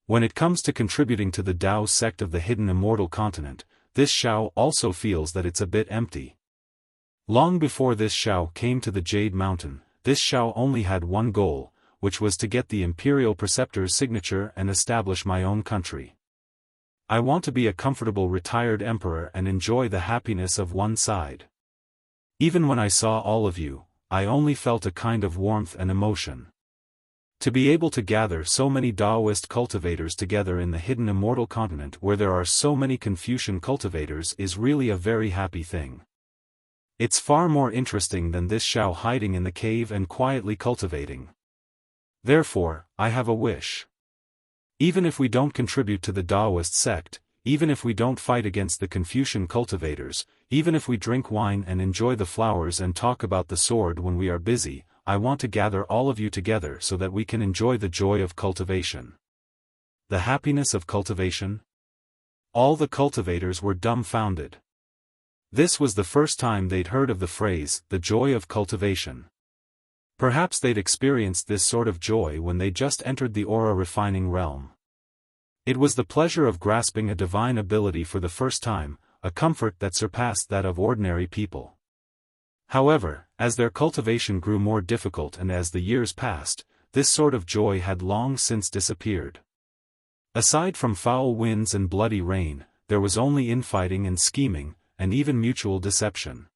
When it comes to contributing to the Tao sect of the hidden immortal continent, this Xiao also feels that it's a bit empty. Long before this Xiao came to the Jade Mountain, this Xiao only had one goal, which was to get the Imperial Preceptor's signature and establish my own country. I want to be a comfortable retired emperor and enjoy the happiness of one side. Even when I saw all of you, I only felt a kind of warmth and emotion. To be able to gather so many Taoist cultivators together in the hidden immortal continent where there are so many Confucian cultivators is really a very happy thing. It's far more interesting than this Xiao hiding in the cave and quietly cultivating. Therefore, I have a wish. Even if we don't contribute to the Taoist sect, even if we don't fight against the Confucian cultivators, even if we drink wine and enjoy the flowers and talk about the sword when we are busy, I want to gather all of you together so that we can enjoy the joy of cultivation. The happiness of cultivation? All the cultivators were dumbfounded. This was the first time they'd heard of the phrase, the joy of cultivation. Perhaps they'd experienced this sort of joy when they just entered the aura refining realm. It was the pleasure of grasping a divine ability for the first time, a comfort that surpassed that of ordinary people. However, as their cultivation grew more difficult and as the years passed, this sort of joy had long since disappeared. Aside from foul winds and bloody rain, there was only infighting and scheming, and even mutual deception.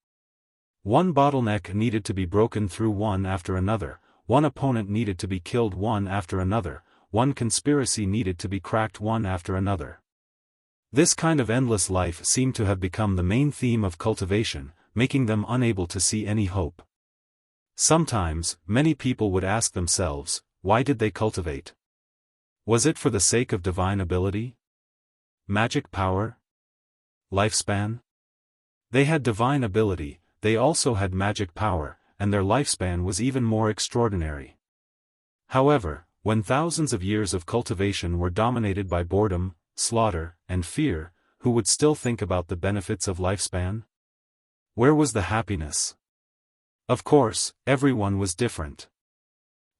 One bottleneck needed to be broken through one after another, one opponent needed to be killed one after another, one conspiracy needed to be cracked one after another. This kind of endless life seemed to have become the main theme of cultivation, making them unable to see any hope. Sometimes, many people would ask themselves, why did they cultivate? Was it for the sake of divine ability? Magic power? Lifespan? They had divine ability, they also had magic power, and their lifespan was even more extraordinary. However, when thousands of years of cultivation were dominated by boredom, slaughter, and fear, who would still think about the benefits of lifespan? Where was the happiness? Of course, everyone was different.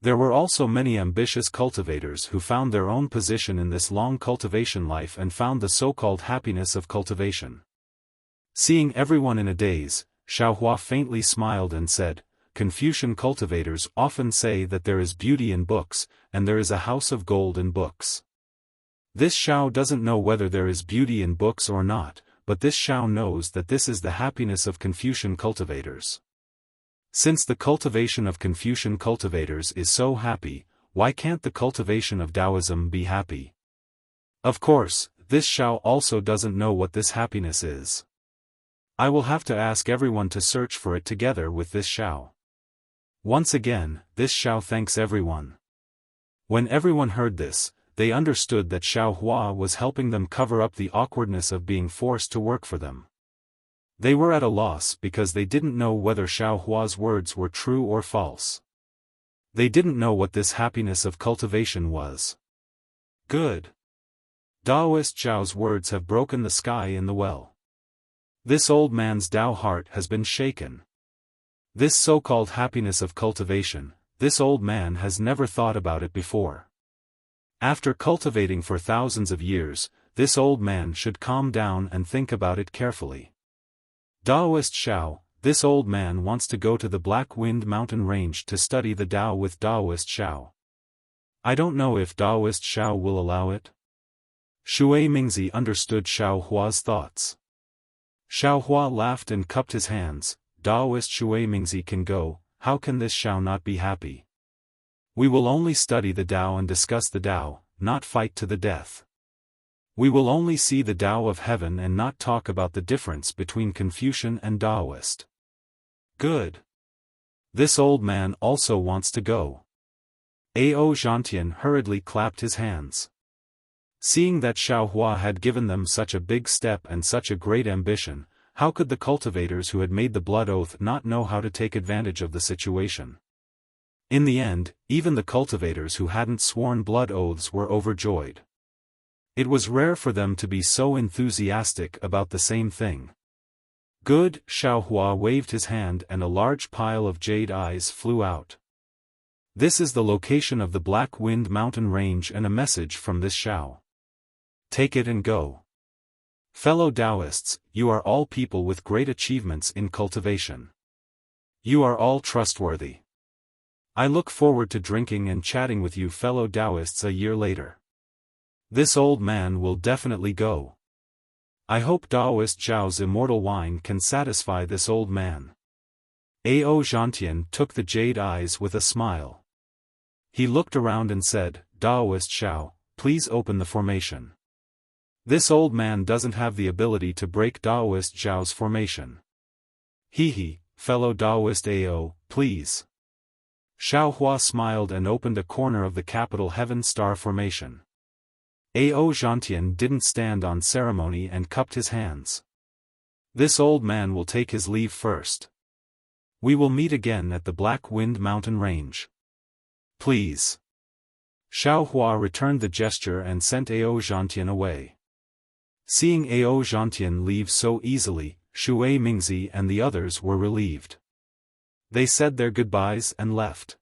There were also many ambitious cultivators who found their own position in this long cultivation life and found the so-called happiness of cultivation. Seeing everyone in a daze, Xiaohua faintly smiled and said, Confucian cultivators often say that there is beauty in books, and there is a house of gold in books. This Xiao doesn't know whether there is beauty in books or not, but this Xiao knows that this is the happiness of Confucian cultivators. Since the cultivation of Confucian cultivators is so happy, why can't the cultivation of Taoism be happy? Of course, this Xiao also doesn't know what this happiness is. I will have to ask everyone to search for it together with this Xiao. Once again, this Xiao thanks everyone. When everyone heard this, they understood that Xiaohua was helping them cover up the awkwardness of being forced to work for them. They were at a loss because they didn't know whether Xiaohua's words were true or false. They didn't know what this happiness of cultivation was. Good. Taoist Zhao's words have broken the sky in the well. This old man's Tao heart has been shaken. This so-called happiness of cultivation, this old man has never thought about it before. After cultivating for thousands of years, this old man should calm down and think about it carefully. Taoist Xiao, this old man wants to go to the Black Wind Mountain Range to study the Tao with Taoist Xiao. I don't know if Taoist Xiao will allow it. Shui Mingzi understood Xiaohua's thoughts. Xiaohua laughed and cupped his hands. Taoist Shui Mingzi can go, how can this Xiao not be happy? We will only study the Tao and discuss the Tao, not fight to the death. We will only see the Tao of heaven and not talk about the difference between Confucian and Taoist. Good. This old man also wants to go. Ao Zhantian hurriedly clapped his hands. Seeing that Xiaohua had given them such a big step and such a great ambition, how could the cultivators who had made the blood oath not know how to take advantage of the situation? In the end, even the cultivators who hadn't sworn blood oaths were overjoyed. It was rare for them to be so enthusiastic about the same thing. Good, Xiaohua waved his hand and a large pile of jade eyes flew out. This is the location of the Black Wind Mountain Range and a message from this Xiao. Take it and go. Fellow Taoists, you are all people with great achievements in cultivation. You are all trustworthy. I look forward to drinking and chatting with you fellow Taoists a year later. This old man will definitely go. I hope Taoist Zhao's immortal wine can satisfy this old man. Ao Zhantian took the jade eyes with a smile. He looked around and said, Taoist Zhao, please open the formation. This old man doesn't have the ability to break Taoist Zhao's formation. He, fellow Taoist Ao, please. Xiaohua smiled and opened a corner of the capital Heaven Star formation. Ao Zhantian didn't stand on ceremony and cupped his hands. This old man will take his leave first. We will meet again at the Black Wind Mountain Range. Please. Xiaohua returned the gesture and sent Ao Zhantian away. Seeing Ao Zhantian leave so easily, Shui Mingzi and the others were relieved. They said their goodbyes and left.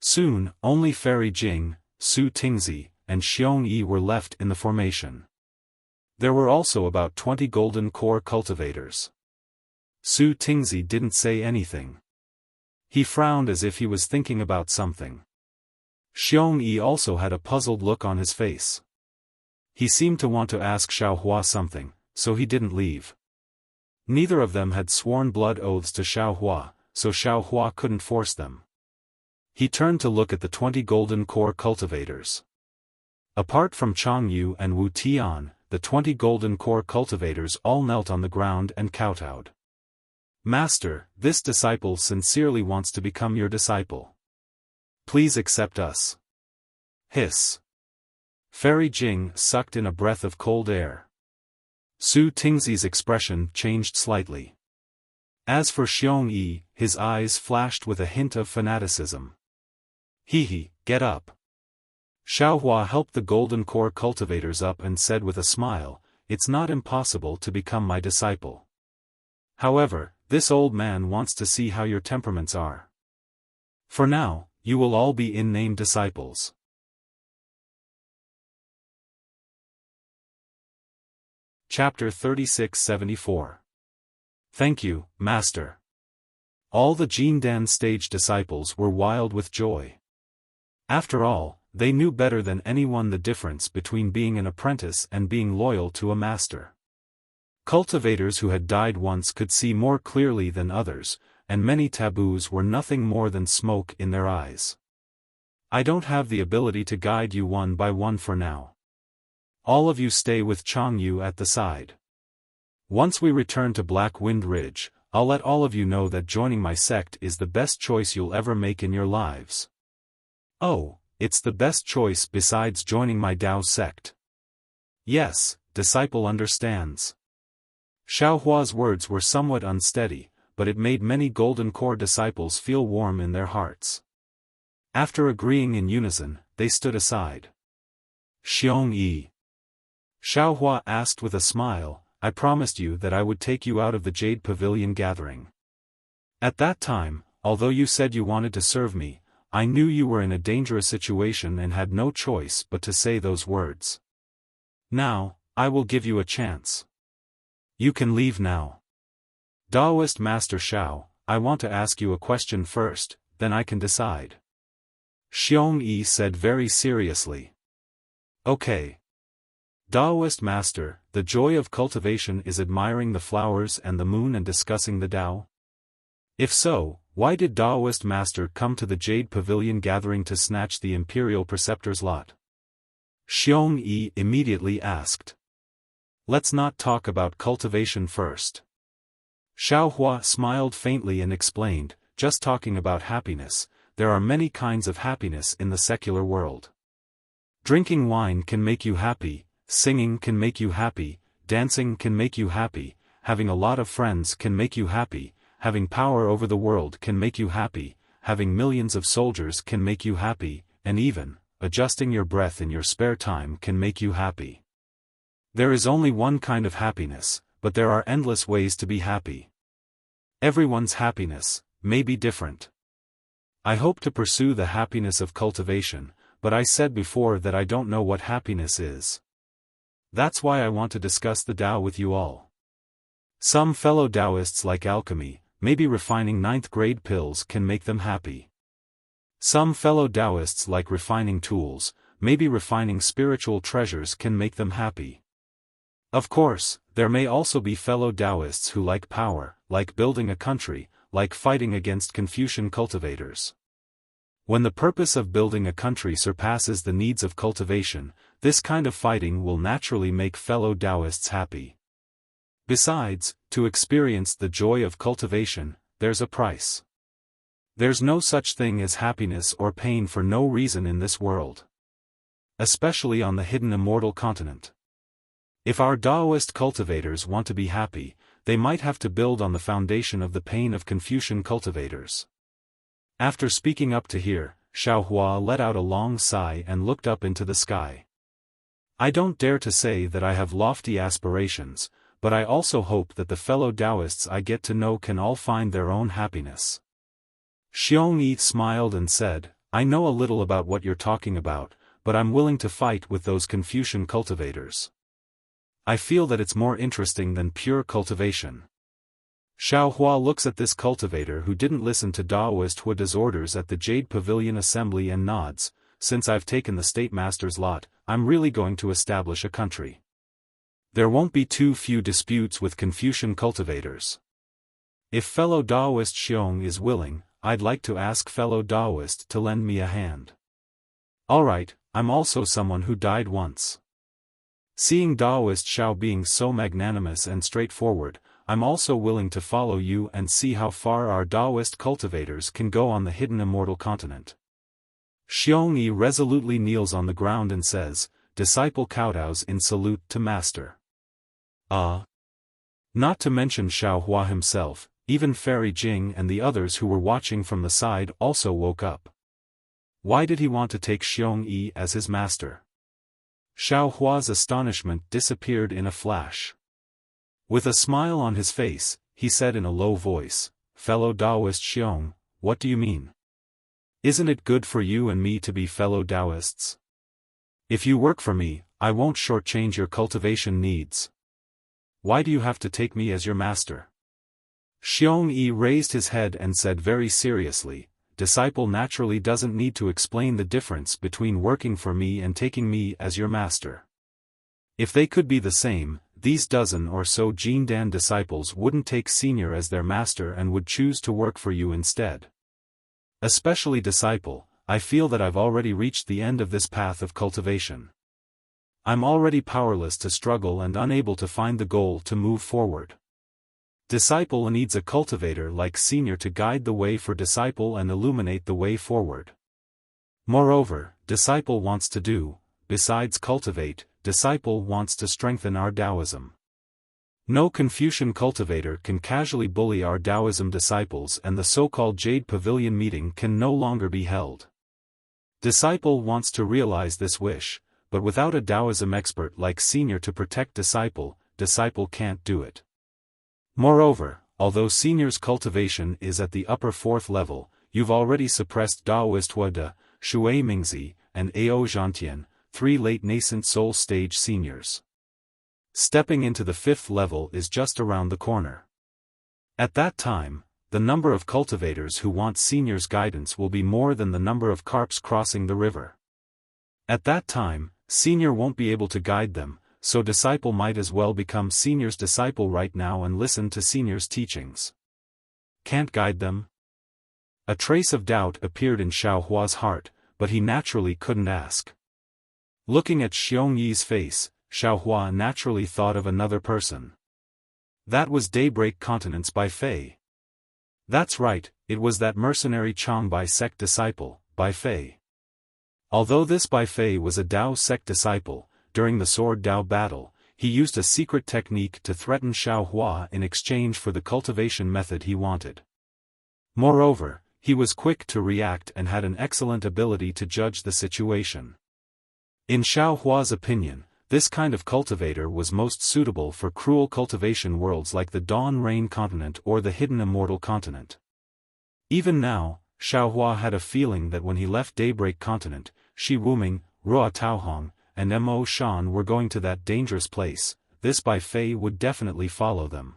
Soon, only Fairy Jing, Su Tingzi, and Xiong Yi were left in the formation. There were also about 20 golden core cultivators. Su Tingzi didn't say anything. He frowned as if he was thinking about something. Xiong Yi also had a puzzled look on his face. He seemed to want to ask Xiaohua something, so he didn't leave. Neither of them had sworn blood oaths to Xiaohua, so Xiaohua couldn't force them. He turned to look at the 20 golden core cultivators. Apart from Chang Yu and Wu Tian, the 20 golden core cultivators all knelt on the ground and kowtowed. Master, this disciple sincerely wants to become your disciple. Please accept us. Hiss. Fairy Jing sucked in a breath of cold air. Su Tingzi's expression changed slightly. As for Xiong Yi, his eyes flashed with a hint of fanaticism. Get up. Xiaohua helped the golden core cultivators up and said with a smile, it's not impossible to become my disciple. However, this old man wants to see how your temperaments are. For now, you will all be in-name disciples. Chapter 3674. Thank you, Master. All the Jindan stage disciples were wild with joy. After all, they knew better than anyone the difference between being an apprentice and being loyal to a master. Cultivators who had died once could see more clearly than others, and many taboos were nothing more than smoke in their eyes. I don't have the ability to guide you one by one for now. All of you stay with Changyu at the side. Once we return to Black Wind Ridge, I'll let all of you know that joining my sect is the best choice you'll ever make in your lives. Oh, it's the best choice besides joining my Dao sect. Yes, disciple understands. Xiaohua's words were somewhat unsteady, but it made many Golden Core disciples feel warm in their hearts. After agreeing in unison, they stood aside. Xiong Yi. Xiaohua asked with a smile, I promised you that I would take you out of the Jade Pavilion gathering. At that time, although you said you wanted to serve me, I knew you were in a dangerous situation and had no choice but to say those words. Now, I will give you a chance. You can leave now. Daoist Master Xiao, I want to ask you a question first, then I can decide. Xiong Yi said very seriously. Okay. Daoist Master, the joy of cultivation is admiring the flowers and the moon and discussing the Tao? If so, why did Daoist Master come to the Jade Pavilion gathering to snatch the Imperial Preceptor's lot? Xiong Yi immediately asked. Let's not talk about cultivation first. Xiaohua smiled faintly and explained, just talking about happiness, there are many kinds of happiness in the secular world. Drinking wine can make you happy, singing can make you happy, dancing can make you happy, having a lot of friends can make you happy, having power over the world can make you happy, having millions of soldiers can make you happy, and even, adjusting your breath in your spare time can make you happy. There is only one kind of happiness, but there are endless ways to be happy. Everyone's happiness may be different. I hope to pursue the happiness of cultivation, but I said before that I don't know what happiness is. That's why I want to discuss the Tao with you all. Some fellow Taoists like alchemy, maybe refining 9th grade pills can make them happy. Some fellow Taoists like refining tools, maybe refining spiritual treasures can make them happy. Of course, there may also be fellow Taoists who like power, like building a country, like fighting against Confucian cultivators. When the purpose of building a country surpasses the needs of cultivation, this kind of fighting will naturally make fellow Taoists happy. Besides, to experience the joy of cultivation, there's a price. There's no such thing as happiness or pain for no reason in this world. Especially on the hidden immortal continent. If our Taoist cultivators want to be happy, they might have to build on the foundation of the pain of Confucian cultivators. After speaking up to here, Xiaohua let out a long sigh and looked up into the sky. I don't dare to say that I have lofty aspirations, but I also hope that the fellow Taoists I get to know can all find their own happiness. Xiong Yi smiled and said, I know a little about what you're talking about, but I'm willing to fight with those Confucian cultivators. I feel that it's more interesting than pure cultivation. Xiaohua looks at this cultivator who didn't listen to Daoist Huada's orders at the Jade Pavilion Assembly and nods, since I've taken the State Master's lot, I'm really going to establish a country. There won't be too few disputes with Confucian cultivators. If fellow Daoist Xiong is willing, I'd like to ask fellow Daoist to lend me a hand. Alright, I'm also someone who died once. Seeing Daoist Xiao being so magnanimous and straightforward, I'm also willing to follow you and see how far our Daoist cultivators can go on the hidden immortal continent. Xiong Yi resolutely kneels on the ground and says, Disciple kowtows in salute to Master. Not to mention Xiaohua himself, even Fairy Jing and the others who were watching from the side also woke up. Why did he want to take Xiong Yi as his master? Xiao Hua's astonishment disappeared in a flash. With a smile on his face, he said in a low voice, "Fellow Taoist Xiong, what do you mean? Isn't it good for you and me to be fellow Taoists? If you work for me, I won't shortchange your cultivation needs. Why do you have to take me as your master?" Xiong Yi raised his head and said very seriously, "Disciple naturally doesn't need to explain the difference between working for me and taking me as your master. If they could be the same, these dozen or so Jindan disciples wouldn't take senior as their master and would choose to work for you instead. Especially disciple, I feel that I've already reached the end of this path of cultivation. I'm already powerless to struggle and unable to find the goal to move forward. Disciple needs a cultivator like senior to guide the way for disciple and illuminate the way forward. Moreover, disciple wants to do, besides cultivate, disciple wants to strengthen our Taoism. No Confucian cultivator can casually bully our Taoism disciples, and the so-called Jade Pavilion meeting can no longer be held. Disciple wants to realize this wish, but without a Taoism expert like senior to protect disciple, disciple can't do it. Moreover, although senior's cultivation is at the upper fourth level, you've already suppressed Daoist Huada, Shui Mingzi, and Ao Zhantian, 3 late nascent soul stage seniors. Stepping into the fifth level is just around the corner. At that time, the number of cultivators who want senior's guidance will be more than the number of carps crossing the river. At that time, senior won't be able to guide them, so disciple might as well become senior's disciple right now and listen to senior's teachings. Can't guide them? A trace of doubt appeared in Xiao Hua's heart, but he naturally couldn't ask. Looking at Xiong Yi's face, Xiao Hua naturally thought of another person. That was Daybreak Continent's Bai Fei. That's right, it was that mercenary Chang Bai sect disciple, Bai Fei. Although this Bai Fei was a Dao sect disciple, during the Sword Dao battle, he used a secret technique to threaten Xiao Hua in exchange for the cultivation method he wanted. Moreover, he was quick to react and had an excellent ability to judge the situation. In Xiao Hua's opinion, this kind of cultivator was most suitable for cruel cultivation worlds like the Dawn Rain Continent or the Hidden Immortal Continent. Even now, Xiao Hua had a feeling that when he left Daybreak Continent, Shi Wuming, Ruo Taohong, and Mo Shan were going to that dangerous place, this Bai Fei would definitely follow them.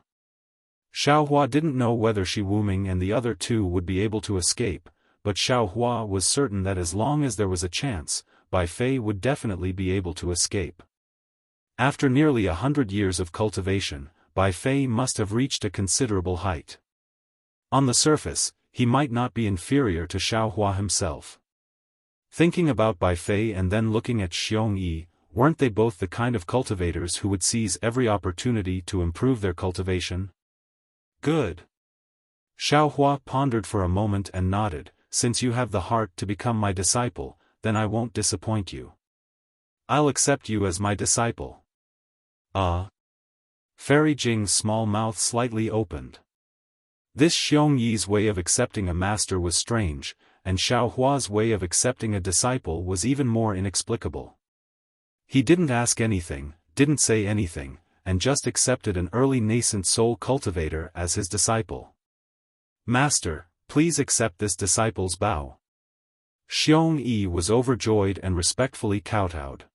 Xiao Hua didn't know whether Shi Wuming and the other two would be able to escape, but Xiao Hua was certain that as long as there was a chance, Bai Fei would definitely be able to escape. After nearly 100 years of cultivation, Bai Fei must have reached a considerable height. On the surface, he might not be inferior to Xiao Hua himself. Thinking about Bai Fei and then looking at Xiong Yi, weren't they both the kind of cultivators who would seize every opportunity to improve their cultivation? Good. Xiao Hua pondered for a moment and nodded, "Since you have the heart to become my disciple, then I won't disappoint you. I'll accept you as my disciple." Fairy Jing's small mouth slightly opened. This Xiong Yi's way of accepting a master was strange, and Xiao Hua's way of accepting a disciple was even more inexplicable. He didn't ask anything, didn't say anything, and just accepted an early nascent soul cultivator as his disciple. "Master, please accept this disciple's bow." Xiong Yi was overjoyed and respectfully kowtowed.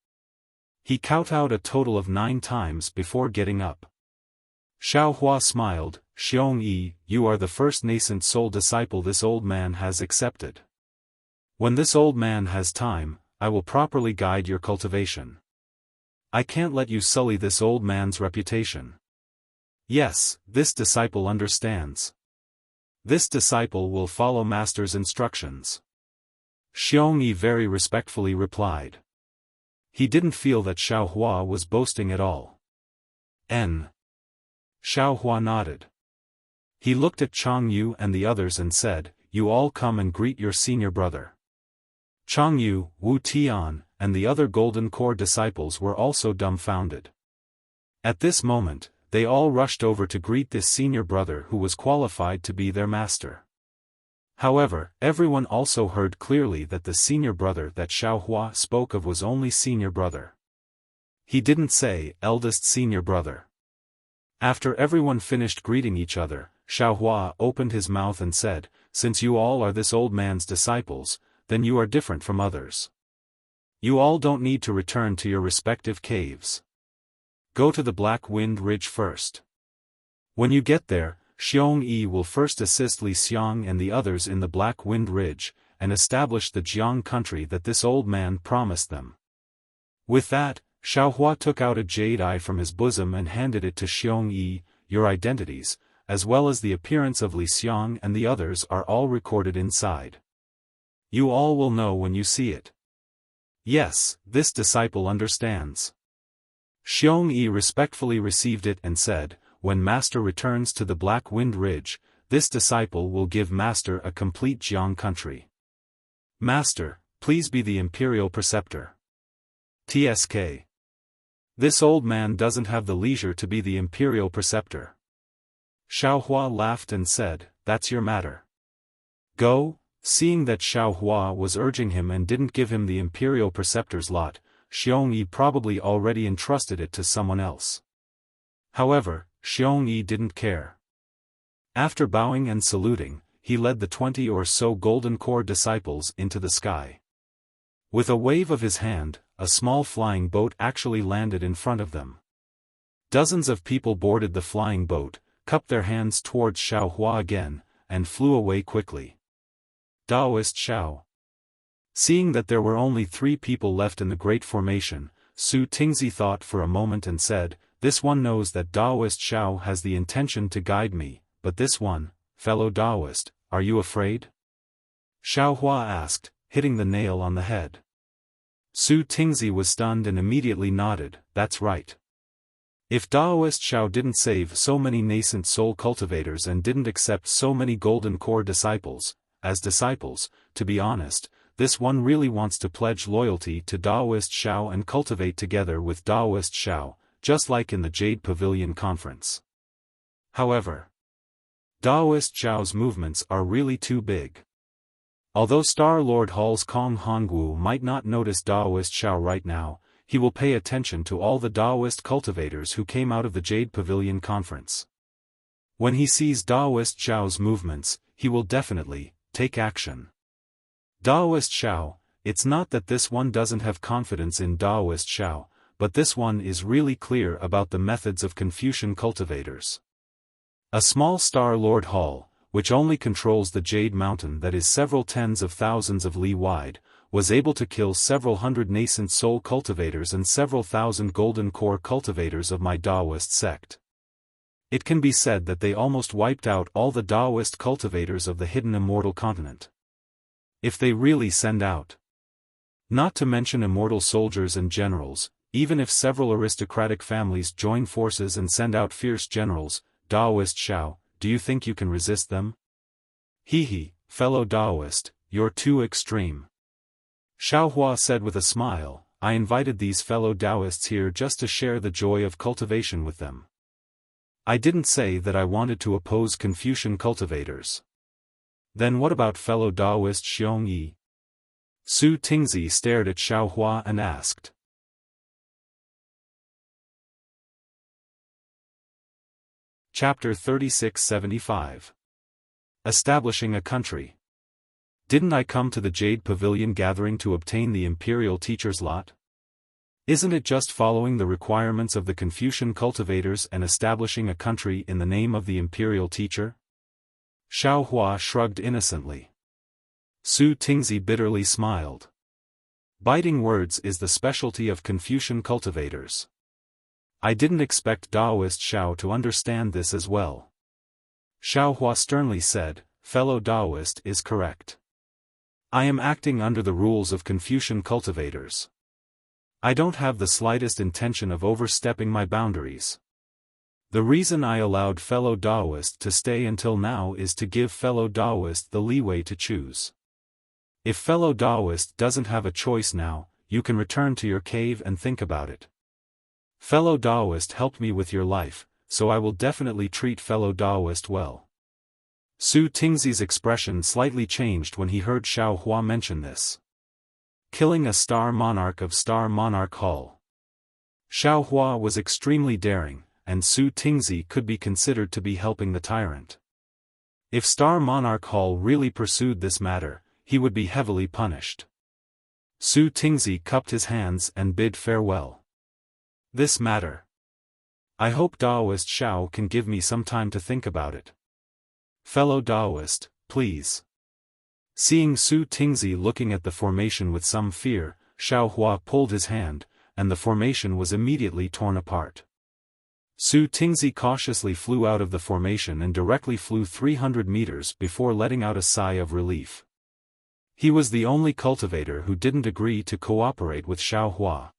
He kowtowed a total of 9 times before getting up. Xiao Hua smiled, "Xiong Yi, you are the first nascent soul disciple this old man has accepted. When this old man has time, I will properly guide your cultivation. I can't let you sully this old man's reputation." Yes, this disciple understands. This disciple will follow master's instructions. Xiong Yi very respectfully replied. He didn't feel that Xiao Hua was boasting at all. Xiao Hua nodded. He looked at Chang Yu and the others and said, "You all come and greet your senior brother." Chang Yu, Wu Tian, and the other Golden Core disciples were also dumbfounded. At this moment, they all rushed over to greet this senior brother who was qualified to be their master. However, everyone also heard clearly that the senior brother that Xiao Hua spoke of was only senior brother. He didn't say, eldest senior brother. After everyone finished greeting each other, Xiaohua opened his mouth and said, since you all are this old man's disciples, then you are different from others. You all don't need to return to your respective caves. Go to the Black Wind Ridge first. When you get there, Xiong Yi will first assist Li Xiang and the others in the Black Wind Ridge, and establish the Jiang country that this old man promised them. With that, Xiaohua took out a jade eye from his bosom and handed it to Xiong Yi. Your identities, as well as the appearance of Li Xiang and the others, are all recorded inside. You all will know when you see it. Yes, this disciple understands. Xiong Yi respectfully received it and said, when Master returns to the Black Wind Ridge, this disciple will give Master a complete Jiang country. Master, please be the imperial preceptor. TSK. This old man doesn't have the leisure to be the imperial preceptor. Xiaohua laughed and said, that's your matter. Go. Seeing that Xiaohua was urging him and didn't give him the imperial preceptor's lot, Xiong Yi probably already entrusted it to someone else. However, Xiong Yi didn't care. After bowing and saluting, he led the 20 or so golden core disciples into the sky. With a wave of his hand, a small flying boat actually landed in front of them. Dozens of people boarded the flying boat, cupped their hands towards Xiaohua again, and flew away quickly. Daoist Xiao. Seeing that there were only 3 people left in the Great Formation, Su Tingzi thought for a moment and said, this one knows that Daoist Xiao has the intention to guide me, but this one, fellow Daoist, are you afraid? Xiaohua asked, hitting the nail on the head. Su Tingzi was stunned and immediately nodded, that's right. If Daoist Xiao didn't save so many nascent soul cultivators and didn't accept so many golden core disciples, as disciples, to be honest, this one really wants to pledge loyalty to Daoist Xiao and cultivate together with Daoist Xiao, just like in the Jade Pavilion conference. However, Daoist Xiao's movements are really too big. Although Star Lord Hall's Kong Hongwu might not notice Daoist Xiao right now, he will pay attention to all the Daoist cultivators who came out of the Jade Pavilion conference. When he sees Daoist Xiao's movements, he will definitely take action. Daoist Xiao, it's not that this one doesn't have confidence in Daoist Xiao, but this one is really clear about the methods of Confucian cultivators. A small Star Lord Hall, which only controls the Jade Mountain that is several tens of thousands of li wide, was able to kill several hundred nascent soul cultivators and several thousand golden core cultivators of my Daoist sect. It can be said that they almost wiped out all the Daoist cultivators of the hidden immortal continent. If they really send out, not to mention immortal soldiers and generals, even if several aristocratic families join forces and send out fierce generals, Daoist Xiao, do you think you can resist them? Hee, fellow Daoist, you're too extreme. Xiaohua said with a smile, I invited these fellow Daoists here just to share the joy of cultivation with them. I didn't say that I wanted to oppose Confucian cultivators. Then what about fellow Daoist Xiong Yi? Su Tingzi stared at Xiaohua and asked. Chapter 3675. Establishing a country. Didn't I come to the Jade Pavilion gathering to obtain the Imperial Teacher's lot? Isn't it just following the requirements of the Confucian cultivators and establishing a country in the name of the Imperial Teacher? Xiaohua shrugged innocently. Su Tingzi bitterly smiled. Biting words is the specialty of Confucian cultivators. I didn't expect Daoist Xiao to understand this as well. Xiaohua sternly said, fellow Daoist is correct. I am acting under the rules of Confucian cultivators. I don't have the slightest intention of overstepping my boundaries. The reason I allowed fellow Daoist to stay until now is to give fellow Daoist the leeway to choose. If fellow Daoist doesn't have a choice now, you can return to your cave and think about it. Fellow Daoist helped me with your life, so I will definitely treat fellow Daoist well. Su Tingzi's expression slightly changed when he heard Xiaohua mention this. Killing a Star Monarch of Star Monarch Hall. Xiao Hua was extremely daring, and Su Tingzi could be considered to be helping the tyrant. If Star Monarch Hall really pursued this matter, he would be heavily punished. Su Tingzi cupped his hands and bid farewell. This matter. I hope Daoist Xiao can give me some time to think about it. Fellow Daoist, please. Seeing Su Tingzi looking at the formation with some fear, Xiao Hua pulled his hand, and the formation was immediately torn apart. Su Tingzi cautiously flew out of the formation and directly flew 300 meters before letting out a sigh of relief. He was the only cultivator who didn't agree to cooperate with Xiao Hua.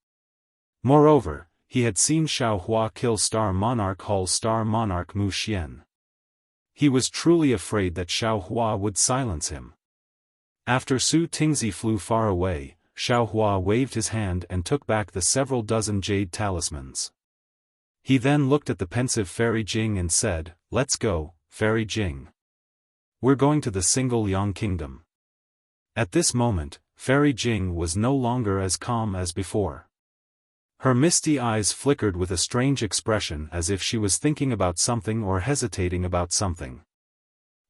Moreover, he had seen Xiao Hua kill Star Monarch Hall's Star Monarch Mu Xian. He was truly afraid that Xiao Hua would silence him. After Su Tingzi flew far away, Xiao Hua waved his hand and took back the several dozen jade talismans. He then looked at the pensive Fairy Jing and said, "Let's go, Fairy Jing. We're going to the Single Yang Kingdom." At this moment, Fairy Jing was no longer as calm as before. Her misty eyes flickered with a strange expression as if she was thinking about something or hesitating about something.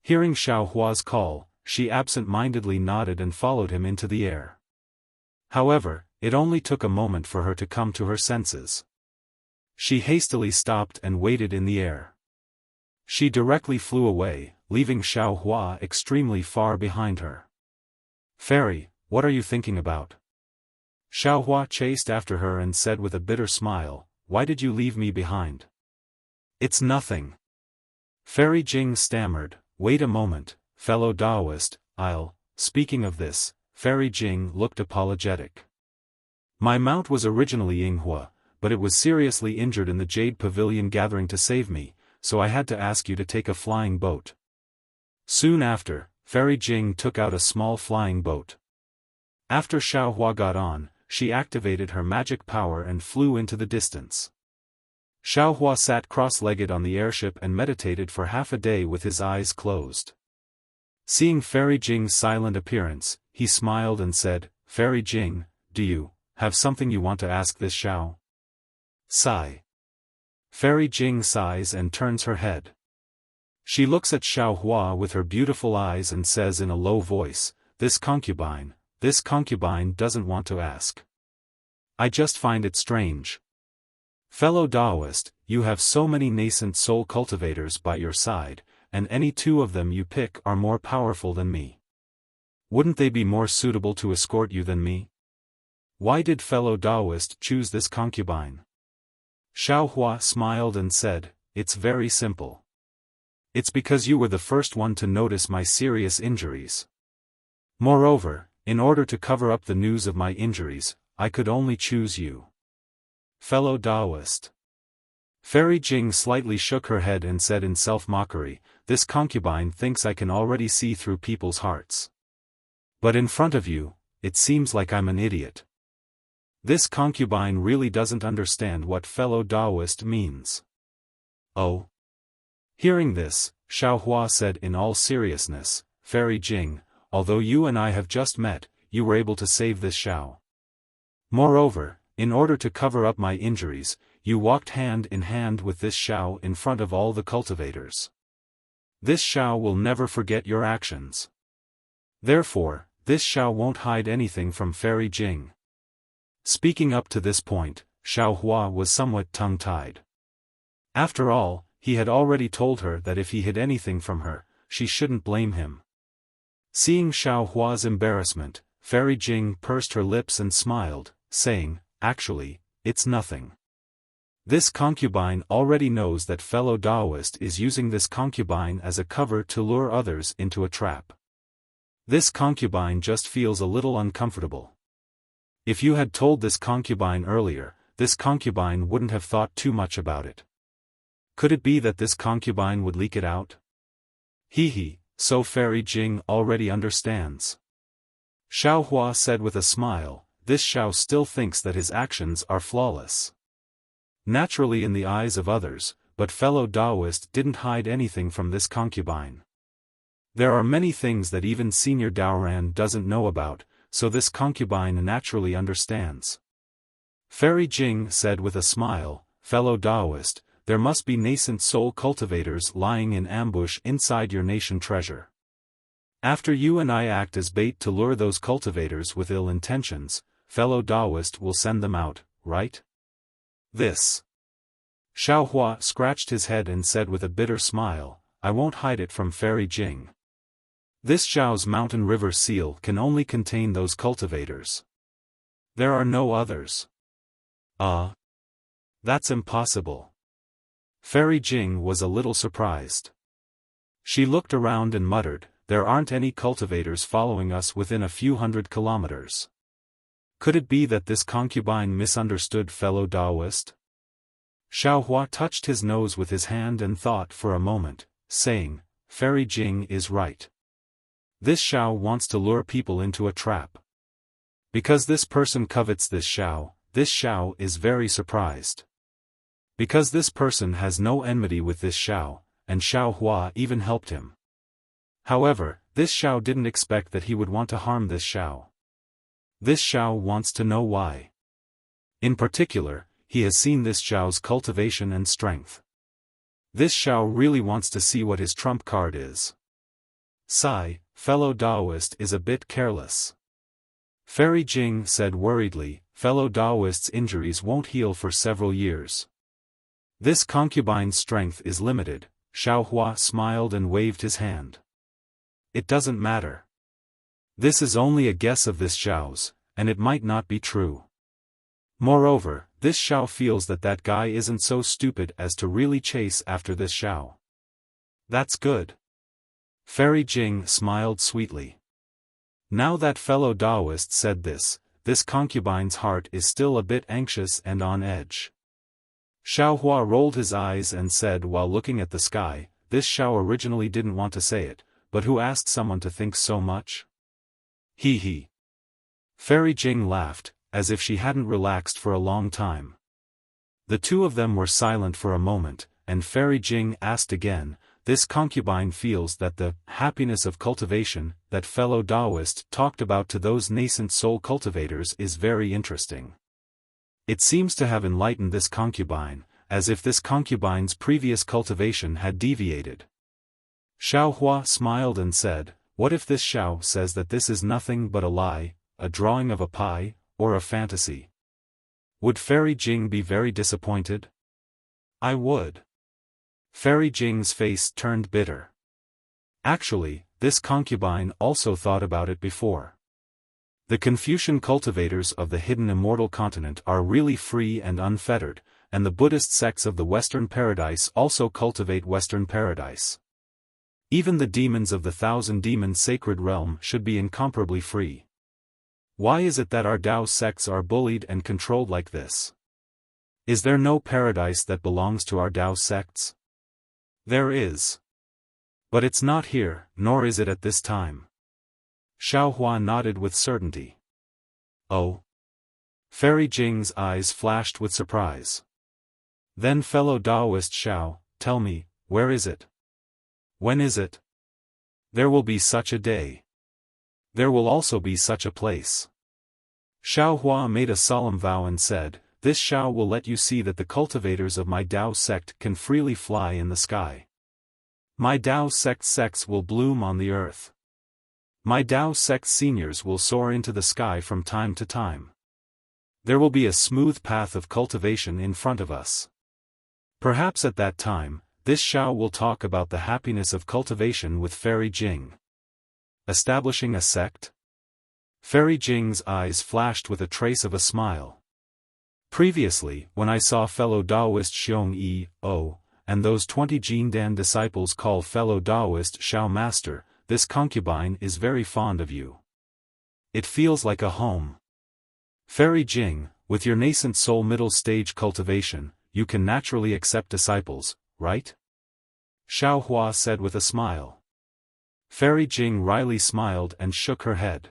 Hearing Xiao Hua's call, she absent-mindedly nodded and followed him into the air. However, it only took a moment for her to come to her senses. She hastily stopped and waited in the air. She directly flew away, leaving Xiao Hua extremely far behind her. "Fairy, what are you thinking about?" Xiao Hua chased after her and said with a bitter smile, "Why did you leave me behind?" "It's nothing." Fairy Jing stammered, "Wait a moment, fellow Daoist, Speaking of this, Fairy Jing looked apologetic. "My mount was originally Yinghua, but it was seriously injured in the Jade Pavilion gathering to save me, so I had to ask you to take a flying boat." Soon after, Fairy Jing took out a small flying boat. After Xiao Hua got on, she activated her magic power and flew into the distance. Xiao Hua sat cross-legged on the airship and meditated for half a day with his eyes closed. Seeing Fairy Jing's silent appearance, he smiled and said, "Fairy Jing, do you have something you want to ask this Xiao?" Sigh. Fairy Jing sighs and turns her head. She looks at Xiao Hua with her beautiful eyes and says in a low voice, This concubine doesn't want to ask. I just find it strange. Fellow Daoist, you have so many nascent soul cultivators by your side, and any two of them you pick are more powerful than me. Wouldn't they be more suitable to escort you than me? Why did fellow Daoist choose this concubine? Xiao Hua smiled and said, "It's very simple. It's because you were the first one to notice my serious injuries. Moreover, in order to cover up the news of my injuries, I could only choose you." Fellow Daoist. Fairy Jing slightly shook her head and said in self-mockery, "This concubine thinks I can already see through people's hearts. But in front of you, it seems like I'm an idiot. This concubine really doesn't understand what fellow Daoist means." "Oh." Hearing this, Xiao Hua said in all seriousness, "Fairy Jing, although you and I have just met, you were able to save this Xiao. Moreover, in order to cover up my injuries, you walked hand in hand with this Xiao in front of all the cultivators. This Xiao will never forget your actions. Therefore, this Xiao won't hide anything from Fairy Jing." Speaking up to this point, Xiao Hua was somewhat tongue-tied. After all, he had already told her that if he hid anything from her, she shouldn't blame him. Seeing Xiao Hua's embarrassment, Fairy Jing pursed her lips and smiled, saying, "Actually, it's nothing. This concubine already knows that fellow Daoist is using this concubine as a cover to lure others into a trap. This concubine just feels a little uncomfortable. If you had told this concubine earlier, this concubine wouldn't have thought too much about it. Could it be that this concubine would leak it out? So Fairy Jing already understands." Xiao Hua said with a smile, "This Xiao still thinks that his actions are flawless. Naturally in the eyes of others, but fellow Daoist didn't hide anything from this concubine. There are many things that even Senior Daoran doesn't know about, so this concubine naturally understands." Fairy Jing said with a smile, fellow Taoist, there must be nascent soul cultivators lying in ambush inside your nation treasure. After you and I act as bait to lure those cultivators with ill intentions, fellow Taoist will send them out, right? This. Xiaohua scratched his head and said with a bitter smile, I won't hide it from Fairy Jing. This Zhao's mountain river seal can only contain those cultivators. There are no others. That's impossible. Fairy Jing was a little surprised. She looked around and muttered, there aren't any cultivators following us within a few 100 kilometers. Could it be that this concubine misunderstood fellow Taoist? Xiaohua touched his nose with his hand and thought for a moment, saying, Fairy Jing is right. This Xiao wants to lure people into a trap. Because this person covets this Xiao is very surprised. Because this person has no enmity with this Xiao, and Xiaohua even helped him. However, this Xiao didn't expect that he would want to harm this Xiao. This Xiao wants to know why. In particular, he has seen this Xiao's cultivation and strength. This Xiao really wants to see what his trump card is. Sigh, fellow Taoist is a bit careless. Fairy Jing said worriedly, fellow Taoist's injuries won't heal for several years. This concubine's strength is limited. Xiaohua smiled and waved his hand. It doesn't matter. This is only a guess of this Xiao's, and it might not be true. Moreover, this Xiao feels that that guy isn't so stupid as to really chase after this Xiao. That's good. Fairy Jing smiled sweetly. Now that fellow Taoist said this concubine's heart is still a bit anxious and on edge. Xiaohua rolled his eyes and said while looking at the sky, this Xiao originally didn't want to say it, but who asked someone to think so much? He. Fairy Jing laughed, as if she hadn't relaxed for a long time. The two of them were silent for a moment, and Fairy Jing asked again, this concubine feels that the happiness of cultivation that fellow Taoist talked about to those nascent soul cultivators is very interesting. It seems to have enlightened this concubine, as if this concubine's previous cultivation had deviated. Xiaohua smiled and said, what if this Xiao says that this is nothing but a lie, a drawing of a pie, or a fantasy? Would Fairy Jing be very disappointed? I would. Fairy Jing's face turned bitter. Actually, this concubine also thought about it before. The Confucian cultivators of the hidden immortal continent are really free and unfettered, and the Buddhist sects of the Western Paradise also cultivate Western Paradise. Even the demons of the Thousand Demon Sacred Realm should be incomparably free. Why is it that our Tao sects are bullied and controlled like this? Is there no paradise that belongs to our Tao sects? There is. But it's not here, nor is it at this time. Xiaohua nodded with certainty. Oh. Fairy Jing's eyes flashed with surprise. Then fellow Taoist Xiao, tell me, where is it? When is it? There will be such a day. There will also be such a place. Xiaohua made a solemn vow and said, this Xiao will let you see that the cultivators of my Tao sect can freely fly in the sky. My Tao sect sects will bloom on the earth. My Tao sect seniors will soar into the sky from time to time. There will be a smooth path of cultivation in front of us. Perhaps at that time, this Xiao will talk about the happiness of cultivation with Fairy Jing. Establishing a sect? Fairy Jing's eyes flashed with a trace of a smile. Previously, when I saw fellow Taoist Xiong Yi, and those 20 Jindan disciples call fellow Taoist Xiao Master, this concubine is very fond of you. It feels like a home. Fairy Jing, with your nascent soul middle stage cultivation, you can naturally accept disciples, right? Xiaohua said with a smile. Fairy Jing wryly smiled and shook her head.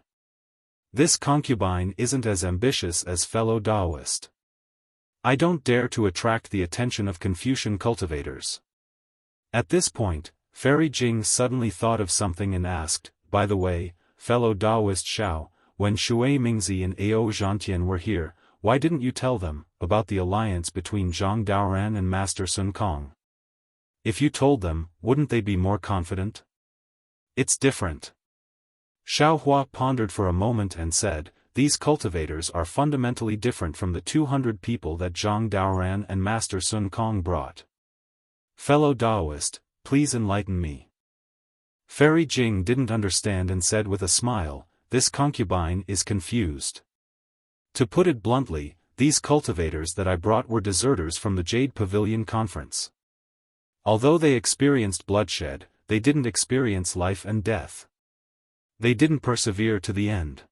This concubine isn't as ambitious as fellow Taoist. I don't dare to attract the attention of Confucian cultivators. At this point, Fairy Jing suddenly thought of something and asked, by the way, fellow Taoist Xiao, when Shui Mingzi and Ao Zhantian were here, why didn't you tell them about the alliance between Zhang Daoran and Master Sun Kong? If you told them, wouldn't they be more confident? It's different. Xiao Hua pondered for a moment and said, these cultivators are fundamentally different from the 200 people that Zhang Daoran and Master Sun Kong brought. Fellow Daoist, please enlighten me. Fairy Jing didn't understand and said with a smile, this concubine is confused. To put it bluntly, these cultivators that I brought were deserters from the Jade Pavilion conference. Although they experienced bloodshed, they didn't experience life and death. They didn't persevere to the end.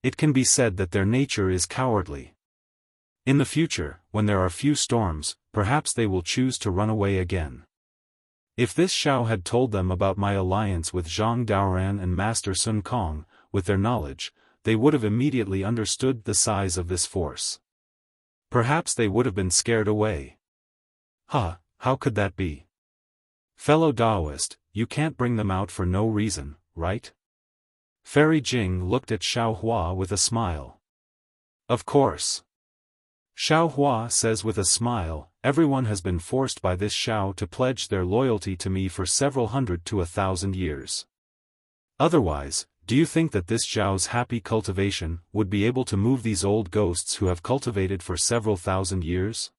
It can be said that their nature is cowardly. In the future, when there are few storms, perhaps they will choose to run away again. If this Xiao had told them about my alliance with Zhang Daoran and Master Sun Kong, with their knowledge, they would have immediately understood the size of this force. Perhaps they would have been scared away. How could that be? Fellow Daoist, you can't bring them out for no reason, right? Fairy Jing looked at Xiao Hua with a smile. Of course. Xiao Hua says with a smile, everyone has been forced by this Xiao to pledge their loyalty to me for several hundred to 1,000 years. Otherwise, do you think that this Xiao's happy cultivation would be able to move these old ghosts who have cultivated for several thousand years?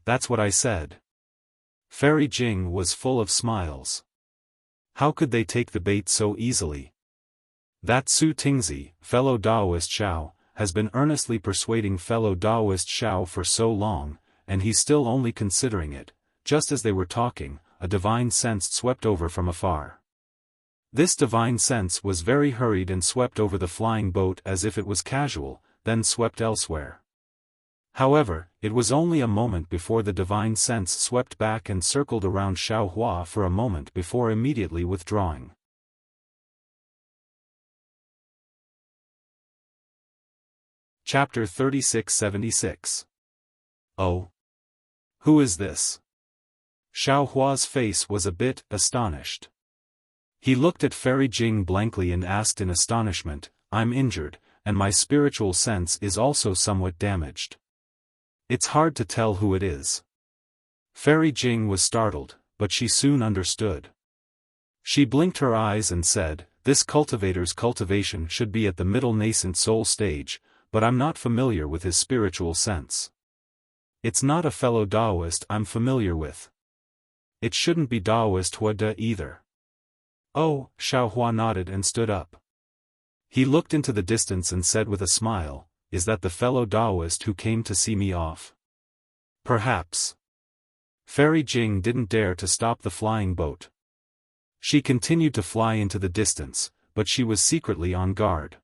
That's what I said. Fairy Jing was full of smiles. How could they take the bait so easily? That Su Tingzi, fellow Daoist Xiao, has been earnestly persuading fellow Daoist Xiao for so long, and he's still only considering it. Just as they were talking, a divine sense swept over from afar. This divine sense was very hurried and swept over the flying boat as if it was casual, then swept elsewhere. However, it was only a moment before the divine sense swept back and circled around Xiao Hua for a moment before immediately withdrawing. Chapter 3676. Oh. Who is this? Xiao Hua's face was a bit astonished. He looked at Fairy Jing blankly and asked in astonishment, I'm injured, and my spiritual sense is also somewhat damaged. It's hard to tell who it is. Fairy Jing was startled, but she soon understood. She blinked her eyes and said, this cultivator's cultivation should be at the middle nascent soul stage, but I'm not familiar with his spiritual sense. It's not a fellow Daoist I'm familiar with. It shouldn't be Daoist Hua De either. Oh, Xiao Hua nodded and stood up. He looked into the distance and said with a smile, is that the fellow Daoist who came to see me off? Perhaps. Fairy Jing didn't dare to stop the flying boat. She continued to fly into the distance, but she was secretly on guard.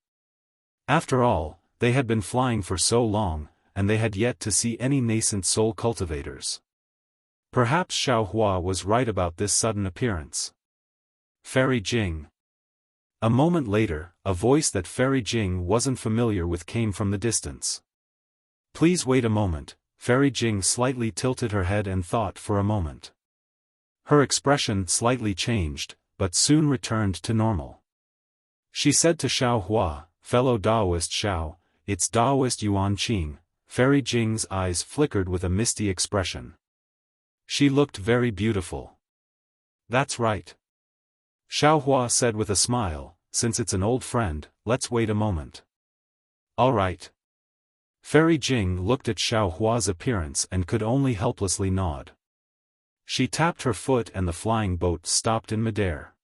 After all, they had been flying for so long, and they had yet to see any nascent soul cultivators. Perhaps Xiao Hua was right about this sudden appearance. Fairy Jing. A moment later, a voice that Fairy Jing wasn't familiar with came from the distance. Please wait a moment. Fairy Jing slightly tilted her head and thought for a moment. Her expression slightly changed, but soon returned to normal. She said to Xiao Hua, fellow Daoist Xiao, it's Daoist Yuan Qing. Fairy Jing's eyes flickered with a misty expression. She looked very beautiful. That's right. Xiao Hua said with a smile, since it's an old friend, let's wait a moment. All right. Fairy Jing looked at Xiao Hua's appearance and could only helplessly nod. She tapped her foot and the flying boat stopped in midair.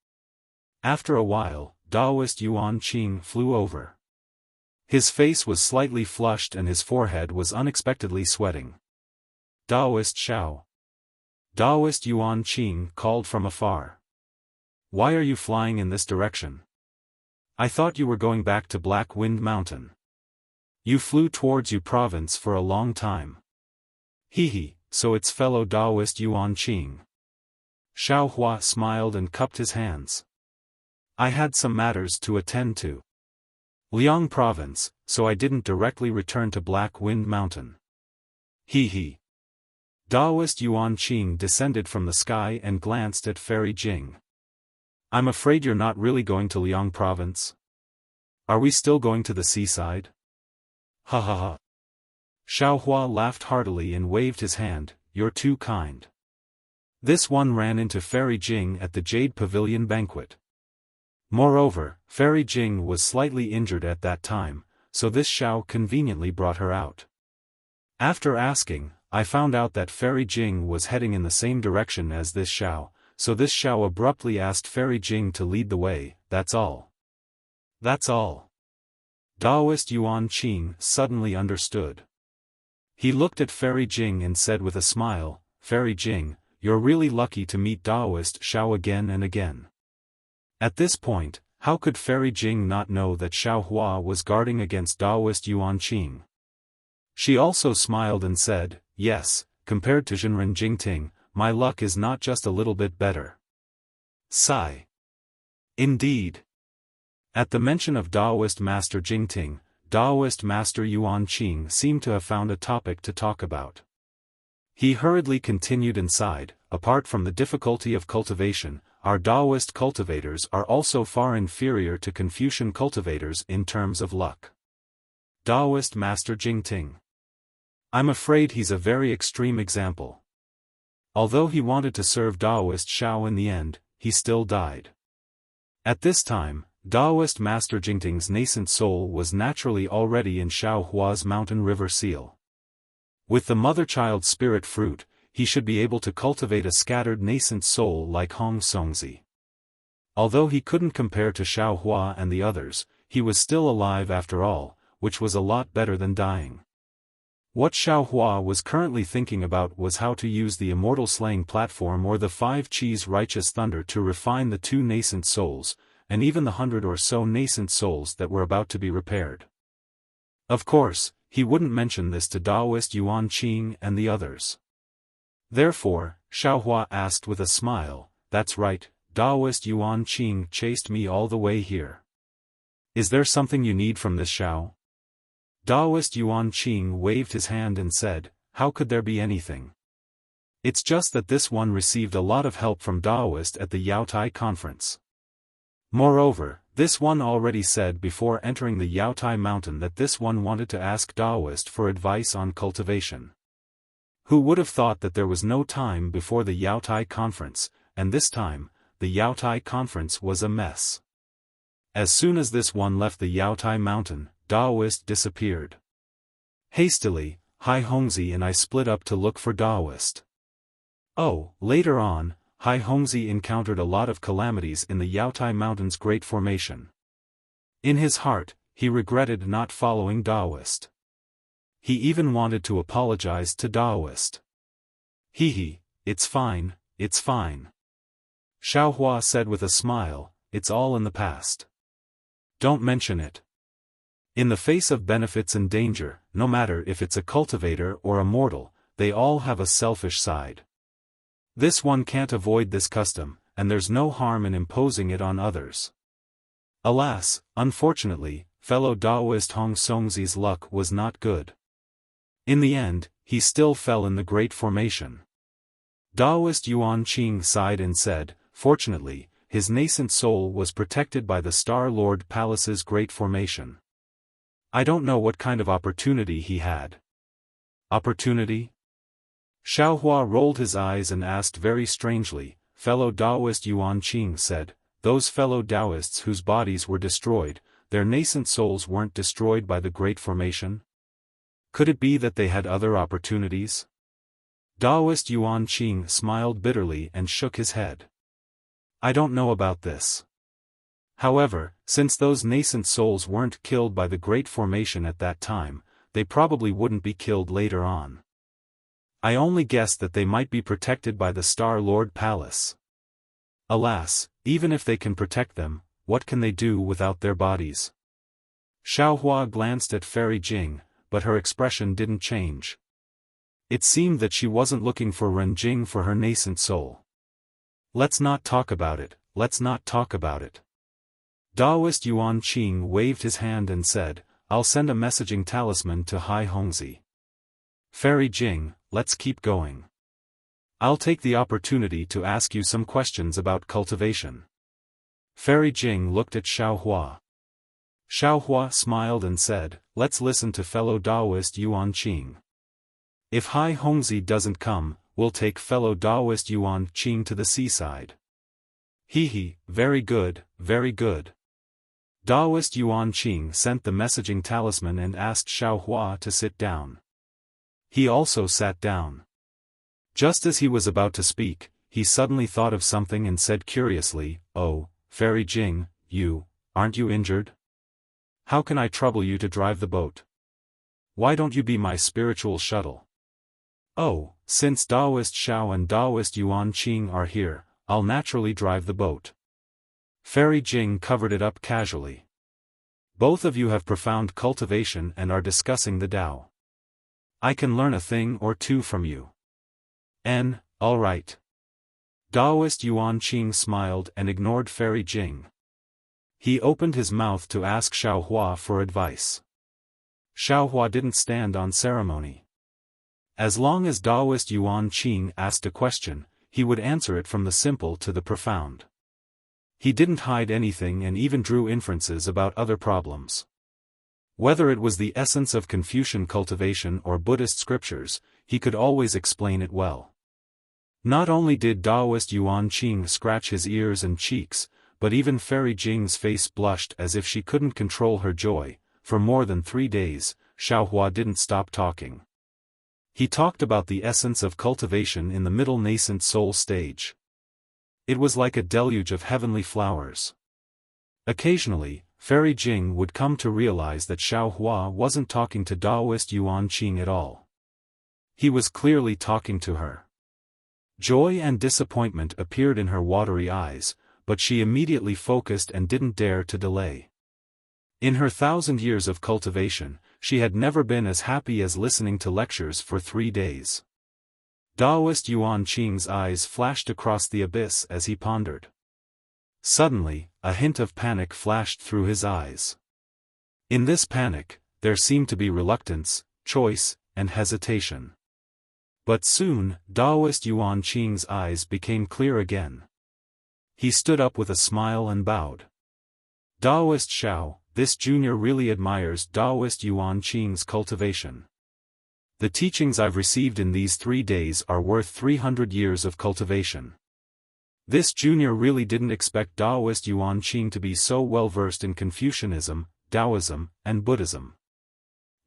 After a while, Daoist Yuan Qing flew over. His face was slightly flushed and his forehead was unexpectedly sweating. Daoist Xiao. Daoist Yuan Qing called from afar. Why are you flying in this direction? I thought you were going back to Black Wind Mountain. You flew towards Yu province for a long time. So it's fellow Daoist Yuan Qing. Xiao Hua smiled and cupped his hands. I had some matters to attend to. Liang province, so I didn't directly return to Black Wind Mountain. Daoist Yuan Qing descended from the sky and glanced at Fairy Jing. I'm afraid you're not really going to Liang province. Are we still going to the seaside? Ha ha ha. Xiaofan laughed heartily and waved his hand, "You're too kind." This one ran into Fairy Jing at the Jade Pavilion banquet. Moreover, Fairy Jing was slightly injured at that time, so this Xiao conveniently brought her out. After asking, I found out that Fairy Jing was heading in the same direction as this Xiao, so this Xiao abruptly asked Fairy Jing to lead the way. "That's all." "That's all." Taoist Yuan Qing suddenly understood. He looked at Fairy Jing and said with a smile, "Fairy Jing, you're really lucky to meet Taoist Xiao again and again." At this point, how could Fairy Jing not know that Xiaofan was guarding against Taoist Yuan Qing? She also smiled and said, "Yes, compared to Zhenren Jingting, my luck is not just a little bit better." Sigh. Indeed. At the mention of Taoist Master Jingting, Taoist Master Yuan Qing seemed to have found a topic to talk about. He hurriedly continued and sighed, "Apart from the difficulty of cultivation, our Taoist cultivators are also far inferior to Confucian cultivators in terms of luck." Taoist Master Jingting. I'm afraid he's a very extreme example. Although he wanted to serve Taoist Xiao in the end, he still died. At this time, Taoist Master Jingting's nascent soul was naturally already in Xiaohua's mountain river seal. With the mother-child spirit fruit, he should be able to cultivate a scattered nascent soul like Hong Songzi. Although he couldn't compare to Xiaohua and the others, he was still alive after all, which was a lot better than dying. What Xiaohua was currently thinking about was how to use the immortal slaying platform or the 5 Qis righteous thunder to refine the 2 nascent souls, and even the 100 or so nascent souls that were about to be repaired. Of course, he wouldn't mention this to Taoist Yuan Qing and the others. Therefore, Xiaohua asked with a smile, "That's right, Taoist Yuan Qing chased me all the way here. Is there something you need from this Xiao?" Taoist Yuan Qing waved his hand and said, "How could there be anything? It's just that this one received a lot of help from Taoist at the Yaotai conference. Moreover, this one already said before entering the Yaotai mountain that this one wanted to ask Taoist for advice on cultivation. Who would have thought that there was no time before the Yaotai conference, and this time, the Yaotai conference was a mess. As soon as this one left the Yaotai mountain, Taoist disappeared. Hastily, Hai Hongzi and I split up to look for Taoist. Oh, later on, Hai Hongzi encountered a lot of calamities in the Yaotai Mountain's Great Formation. In his heart, he regretted not following Taoist. He even wanted to apologize to Taoist. Hee, it's fine, it's fine. Xiaohua said with a smile, "It's all in the past. Don't mention it." In the face of benefits and danger, no matter if it's a cultivator or a mortal, they all have a selfish side. This one can't avoid this custom, and there's no harm in imposing it on others. Alas, unfortunately, fellow Taoist Hong Songzi's luck was not good. In the end, he still fell in the Great Formation. Taoist Yuan Qing sighed and said, "Fortunately, his nascent soul was protected by the Star Lord Palace's Great Formation. I don't know what kind of opportunity he had." Opportunity? Xiaohua rolled his eyes and asked very strangely. Fellow Taoist Yuan Qing said, "Those fellow Taoists whose bodies were destroyed, their nascent souls weren't destroyed by the Great Formation? Could it be that they had other opportunities?" Taoist Yuan Qing smiled bitterly and shook his head. "I don't know about this. However, since those nascent souls weren't killed by the Great Formation at that time, they probably wouldn't be killed later on. I only guessed that they might be protected by the Star Lord Palace. Alas, even if they can protect them, what can they do without their bodies?" Xiaohua glanced at Fairy Jing, but her expression didn't change. It seemed that she wasn't looking for Ren Jing for her nascent soul. "Let's not talk about it, let's not talk about it." Taoist Yuan Qing waved his hand and said, "I'll send a messaging talisman to Hai Hongzi. Fairy Jing, let's keep going. I'll take the opportunity to ask you some questions about cultivation." Fairy Jing looked at Xiaohua. Xiaohua smiled and said, let's listen to fellow Taoist Yuan Qing. If Hai Hongzi doesn't come, we'll take fellow Taoist Yuan Qing to the seaside. He, very good, very good. Taoist Yuan Qing sent the messaging talisman and asked Xiao Hua to sit down. He also sat down. Just as he was about to speak, he suddenly thought of something and said curiously, "Oh, Fairy Jing, aren't you injured? How can I trouble you to drive the boat? Why don't you be my spiritual shuttle?" "Oh, since Taoist Xiao and Taoist Yuan Qing are here, I'll naturally drive the boat." Fairy Jing covered it up casually. "Both of you have profound cultivation and are discussing the Tao. I can learn a thing or two from you." All right." Taoist Yuan Qing smiled and ignored Fairy Jing. He opened his mouth to ask Xiao Hua for advice. Xiao Hua didn't stand on ceremony. As long as Taoist Yuan Qing asked a question, he would answer it from the simple to the profound. He didn't hide anything and even drew inferences about other problems. Whether it was the essence of Confucian cultivation or Buddhist scriptures, he could always explain it well. Not only did Taoist Yuan Qing scratch his ears and cheeks, but even Fairy Jing's face blushed as if she couldn't control her joy. For more than 3 days, Xiao Hua didn't stop talking. He talked about the essence of cultivation in the middle nascent soul stage. It was like a deluge of heavenly flowers. Occasionally, Fairy Jing would come to realize that Xiao Hua wasn't talking to Taoist Yuan Qing at all. He was clearly talking to her. Joy and disappointment appeared in her watery eyes, but she immediately focused and didn't dare to delay. In her 1,000 years of cultivation, she had never been as happy as listening to lectures for 3 days. Taoist Yuan Qing's eyes flashed across the abyss as he pondered. Suddenly, a hint of panic flashed through his eyes. In this panic, there seemed to be reluctance, choice, and hesitation. But soon, Taoist Yuan Qing's eyes became clear again. He stood up with a smile and bowed. "Taoist Xiao, this junior really admires Taoist Yuan Qing's cultivation. The teachings I've received in these 3 days are worth 300 years of cultivation. This junior really didn't expect Taoist Yuan Qing to be so well versed in Confucianism, Taoism, and Buddhism.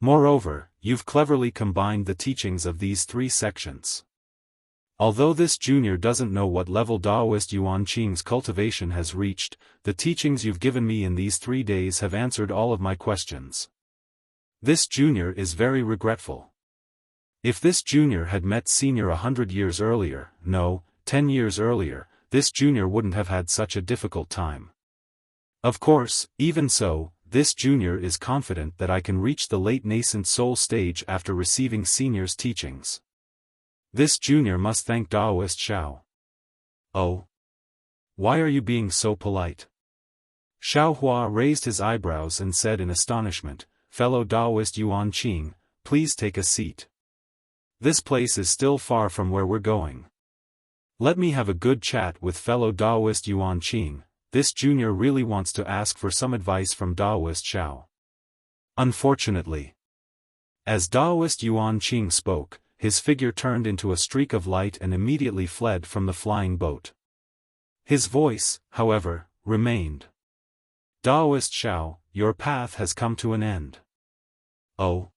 Moreover, you've cleverly combined the teachings of these 3 sections. Although this junior doesn't know what level Taoist Yuan Qing's cultivation has reached, the teachings you've given me in these 3 days have answered all of my questions. This junior is very regretful. If this junior had met senior 100 years earlier, no, 10 years earlier, this junior wouldn't have had such a difficult time. Of course, even so, this junior is confident that I can reach the late nascent soul stage after receiving senior's teachings. This junior must thank Taoist Xiao." "Oh? Why are you being so polite?" Xiao Hua raised his eyebrows and said in astonishment, "Fellow Taoist Yuan Qing, please take a seat. This place is still far from where we're going. Let me have a good chat with fellow Taoist Yuan Qing. This junior really wants to ask for some advice from Taoist Xiao." Unfortunately. As Taoist Yuan Qing spoke, his figure turned into a streak of light and immediately fled from the flying boat. His voice, however, remained. "Taoist Xiao, your path has come to an end." "Oh?"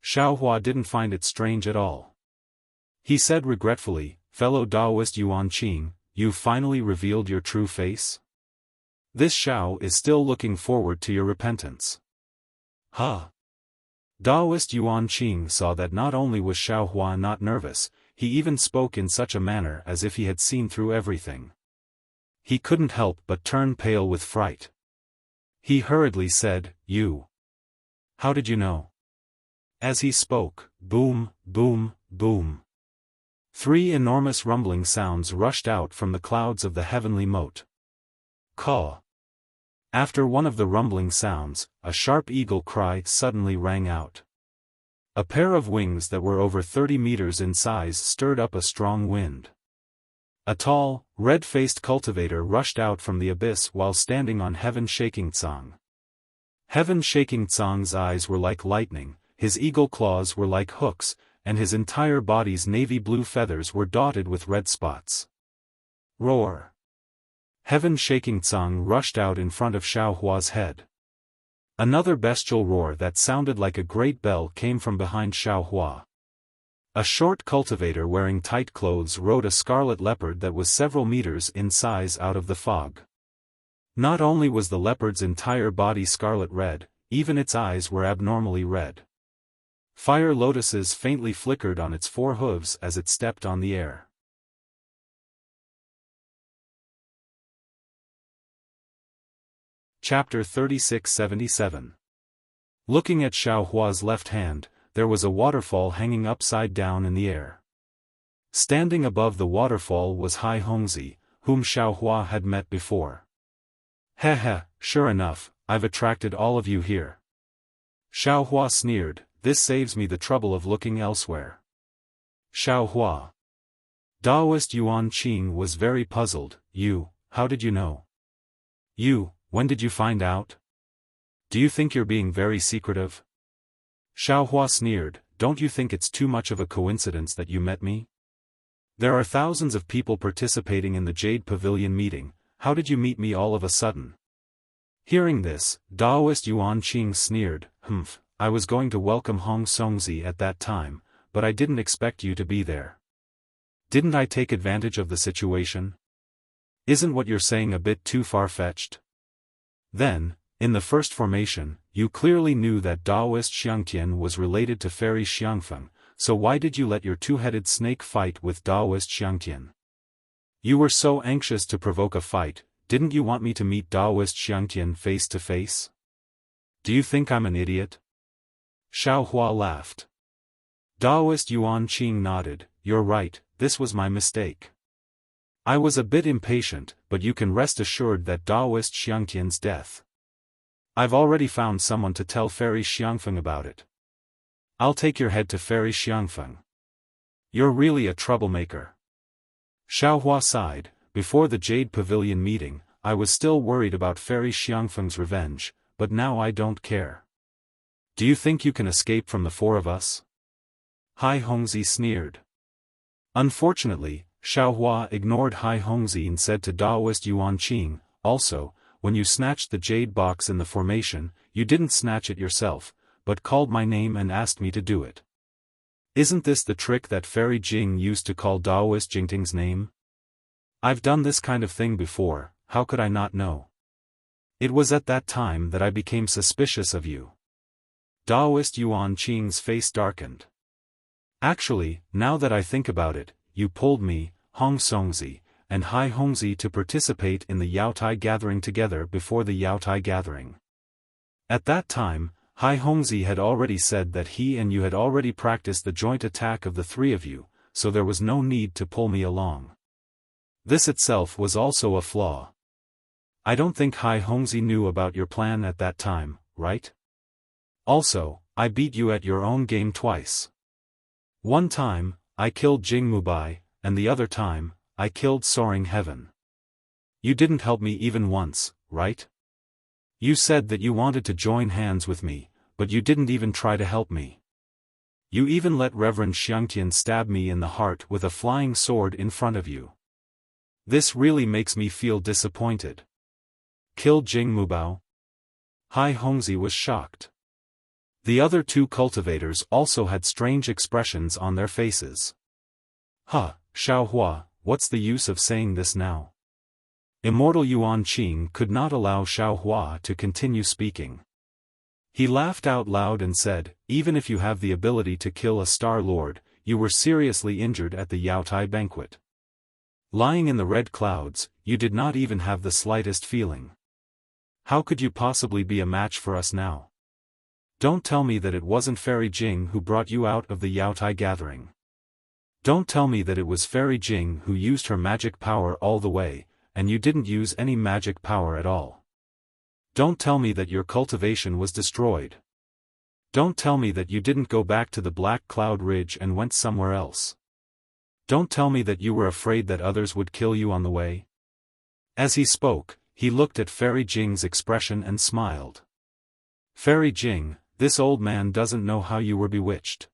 Xiao Hua didn't find it strange at all. He said regretfully, "Fellow Taoist Yuan Qing, you've finally revealed your true face? This Xiao is still looking forward to your repentance." "Huh?" Taoist Yuan Qing saw that not only was Xiao Hua not nervous, he even spoke in such a manner as if he had seen through everything. He couldn't help but turn pale with fright. He hurriedly said, "You. How did you know?" As he spoke, boom, boom, boom. 3 enormous rumbling sounds rushed out from the clouds of the heavenly moat. Caw. After one of the rumbling sounds, a sharp eagle cry suddenly rang out. A pair of wings that were over 30 meters in size stirred up a strong wind. A tall, red-faced cultivator rushed out from the abyss while standing on heaven-shaking Tsang. Heaven-shaking Tsang's eyes were like lightning, his eagle claws were like hooks, and his entire body's navy blue feathers were dotted with red spots. Roar! Heaven-shaking Tsang rushed out in front of Xiaohua's head. Another bestial roar that sounded like a great bell came from behind Xiaohua. A short cultivator wearing tight clothes rode a scarlet leopard that was several meters in size out of the fog. Not only was the leopard's entire body scarlet red, even its eyes were abnormally red. Fire lotuses faintly flickered on its four hooves as it stepped on the air. Chapter 3677. Looking at Xiaohua's left hand, there was a waterfall hanging upside down in the air. Standing above the waterfall was Hai Hongzi, whom Xiaohua had met before. Heh, sure enough, I've attracted all of you here. Xiaohua sneered, this saves me the trouble of looking elsewhere. Xiaohua. Daoist Yuan Qing was very puzzled. How did you know? When did you find out? Do you think you're being very secretive? Xiaohua sneered, don't you think it's too much of a coincidence that you met me? There are thousands of people participating in the Jade Pavilion meeting, how did you meet me all of a sudden? Hearing this, Daoist Yuan Qing sneered, I was going to welcome Hong Songzi at that time, but I didn't expect you to be there. Didn't I take advantage of the situation? Isn't what you're saying a bit too far-fetched? Then, in the first formation, you clearly knew that Daoist Xiangtian was related to Fairy Xiangfeng, so why did you let your two-headed snake fight with Daoist Xiangtian? You were so anxious to provoke a fight, didn't you want me to meet Daoist Xiangtian face to face? Do you think I'm an idiot? Xiaohua laughed. Daoist Yuan Qing nodded, you're right, this was my mistake. I was a bit impatient, but you can rest assured that Daoist Xiangtian's death. I've already found someone to tell Fairy Xiangfeng about it. I'll take your head to Fairy Xiangfeng. You're really a troublemaker. Xiaohua sighed, before the Jade Pavilion meeting, I was still worried about Fairy Xiangfeng's revenge, but now I don't care. Do you think you can escape from the four of us? Hai Hongzi sneered. Unfortunately, Xiaohua ignored Hai Hongzi and said to Daoist Yuan Qing, also, when you snatched the jade box in the formation, you didn't snatch it yourself, but called my name and asked me to do it. Isn't this the trick that Fairy Jing used to call Daoist Jingting's name? I've done this kind of thing before, how could I not know? It was at that time that I became suspicious of you. Daoist Yuan Qing's face darkened. Actually, now that I think about it, you pulled me, Hong Songzi, and Hai Hongzi to participate in the Yaotai gathering together before the Yaotai gathering. At that time, Hai Hongzi had already said that he and you had already practiced the joint attack of the three of you, so there was no need to pull me along. This itself was also a flaw. I don't think Hai Hongzi knew about your plan at that time, right? Also, I beat you at your own game twice. One time, I killed Jing Mubai, and the other time, I killed Soaring Heaven. You didn't help me even once, right? You said that you wanted to join hands with me, but you didn't even try to help me. You even let Reverend Xiangtian stab me in the heart with a flying sword in front of you. This really makes me feel disappointed. Kill Jing Mubao? Hai Hongzi was shocked. The other two cultivators also had strange expressions on their faces. Xiaohua, what's the use of saying this now? Immortal Yuan Qing could not allow Xiaohua to continue speaking. He laughed out loud and said, even if you have the ability to kill a Star Lord, you were seriously injured at the Yaotai banquet. Lying in the red clouds, you did not even have the slightest feeling. How could you possibly be a match for us now? Don't tell me that it wasn't Fairy Jing who brought you out of the Yaotai gathering. Don't tell me that it was Fairy Jing who used her magic power all the way, and you didn't use any magic power at all. Don't tell me that your cultivation was destroyed. Don't tell me that you didn't go back to the Black Cloud Ridge and went somewhere else. Don't tell me that you were afraid that others would kill you on the way. As he spoke, he looked at Fairy Jing's expression and smiled. Fairy Jing, this old man doesn't know how you were bewitched.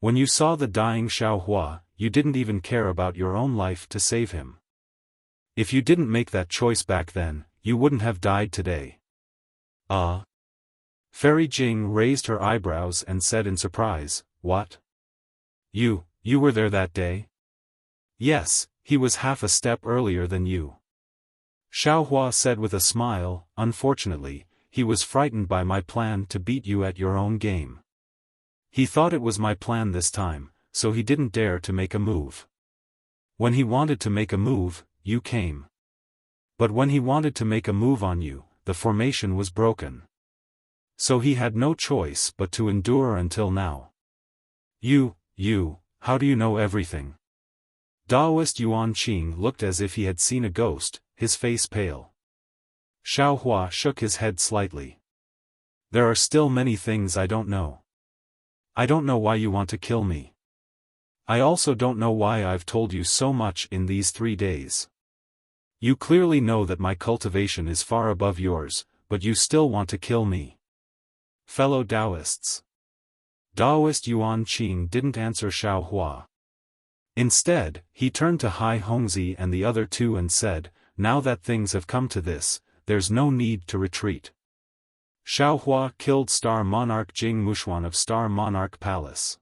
When you saw the dying Xiaohua, you didn't even care about your own life to save him. If you didn't make that choice back then, you wouldn't have died today. Fairy Jing raised her eyebrows and said in surprise, "What? You were there that day?" "Yes, he was half a step earlier than you." Xiaohua said with a smile, "Unfortunately, he was frightened by my plan to beat you at your own game. He thought it was my plan this time, so he didn't dare to make a move. When he wanted to make a move, you came. But when he wanted to make a move on you, the formation was broken. So he had no choice but to endure until now." How do you know everything?" Daoist Yuan Qing looked as if he had seen a ghost, his face pale. Xiaohua shook his head slightly. "There are still many things I don't know. I don't know why you want to kill me. I also don't know why I've told you so much in these 3 days. You clearly know that my cultivation is far above yours, but you still want to kill me. Fellow Taoists." Daoist Yuan Qing didn't answer Xiaohua. Instead, he turned to Hai Hongzi and the other two and said, "Now that things have come to this, there's no need to retreat. Xiaohua killed Star Monarch Jing Mushuan of Star Monarch Palace.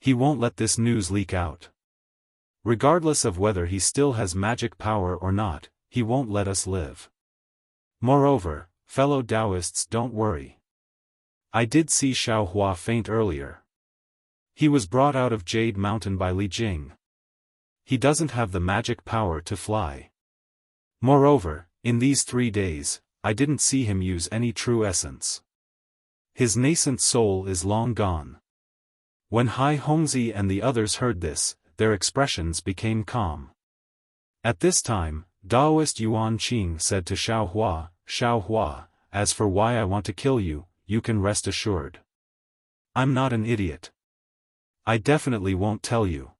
He won't let this news leak out. Regardless of whether he still has magic power or not, he won't let us live. Moreover, fellow Taoists, don't worry. I did see Xiaohua faint earlier. He was brought out of Jade Mountain by Li Jing. He doesn't have the magic power to fly. Moreover, in these 3 days, I didn't see him use any true essence. His nascent soul is long gone." When Hai Hongzi and the others heard this, their expressions became calm. At this time, Daoist Yuan Qing said to Xiaohua, "Xiaohua, as for why I want to kill you, you can rest assured. I'm not an idiot. I definitely won't tell you.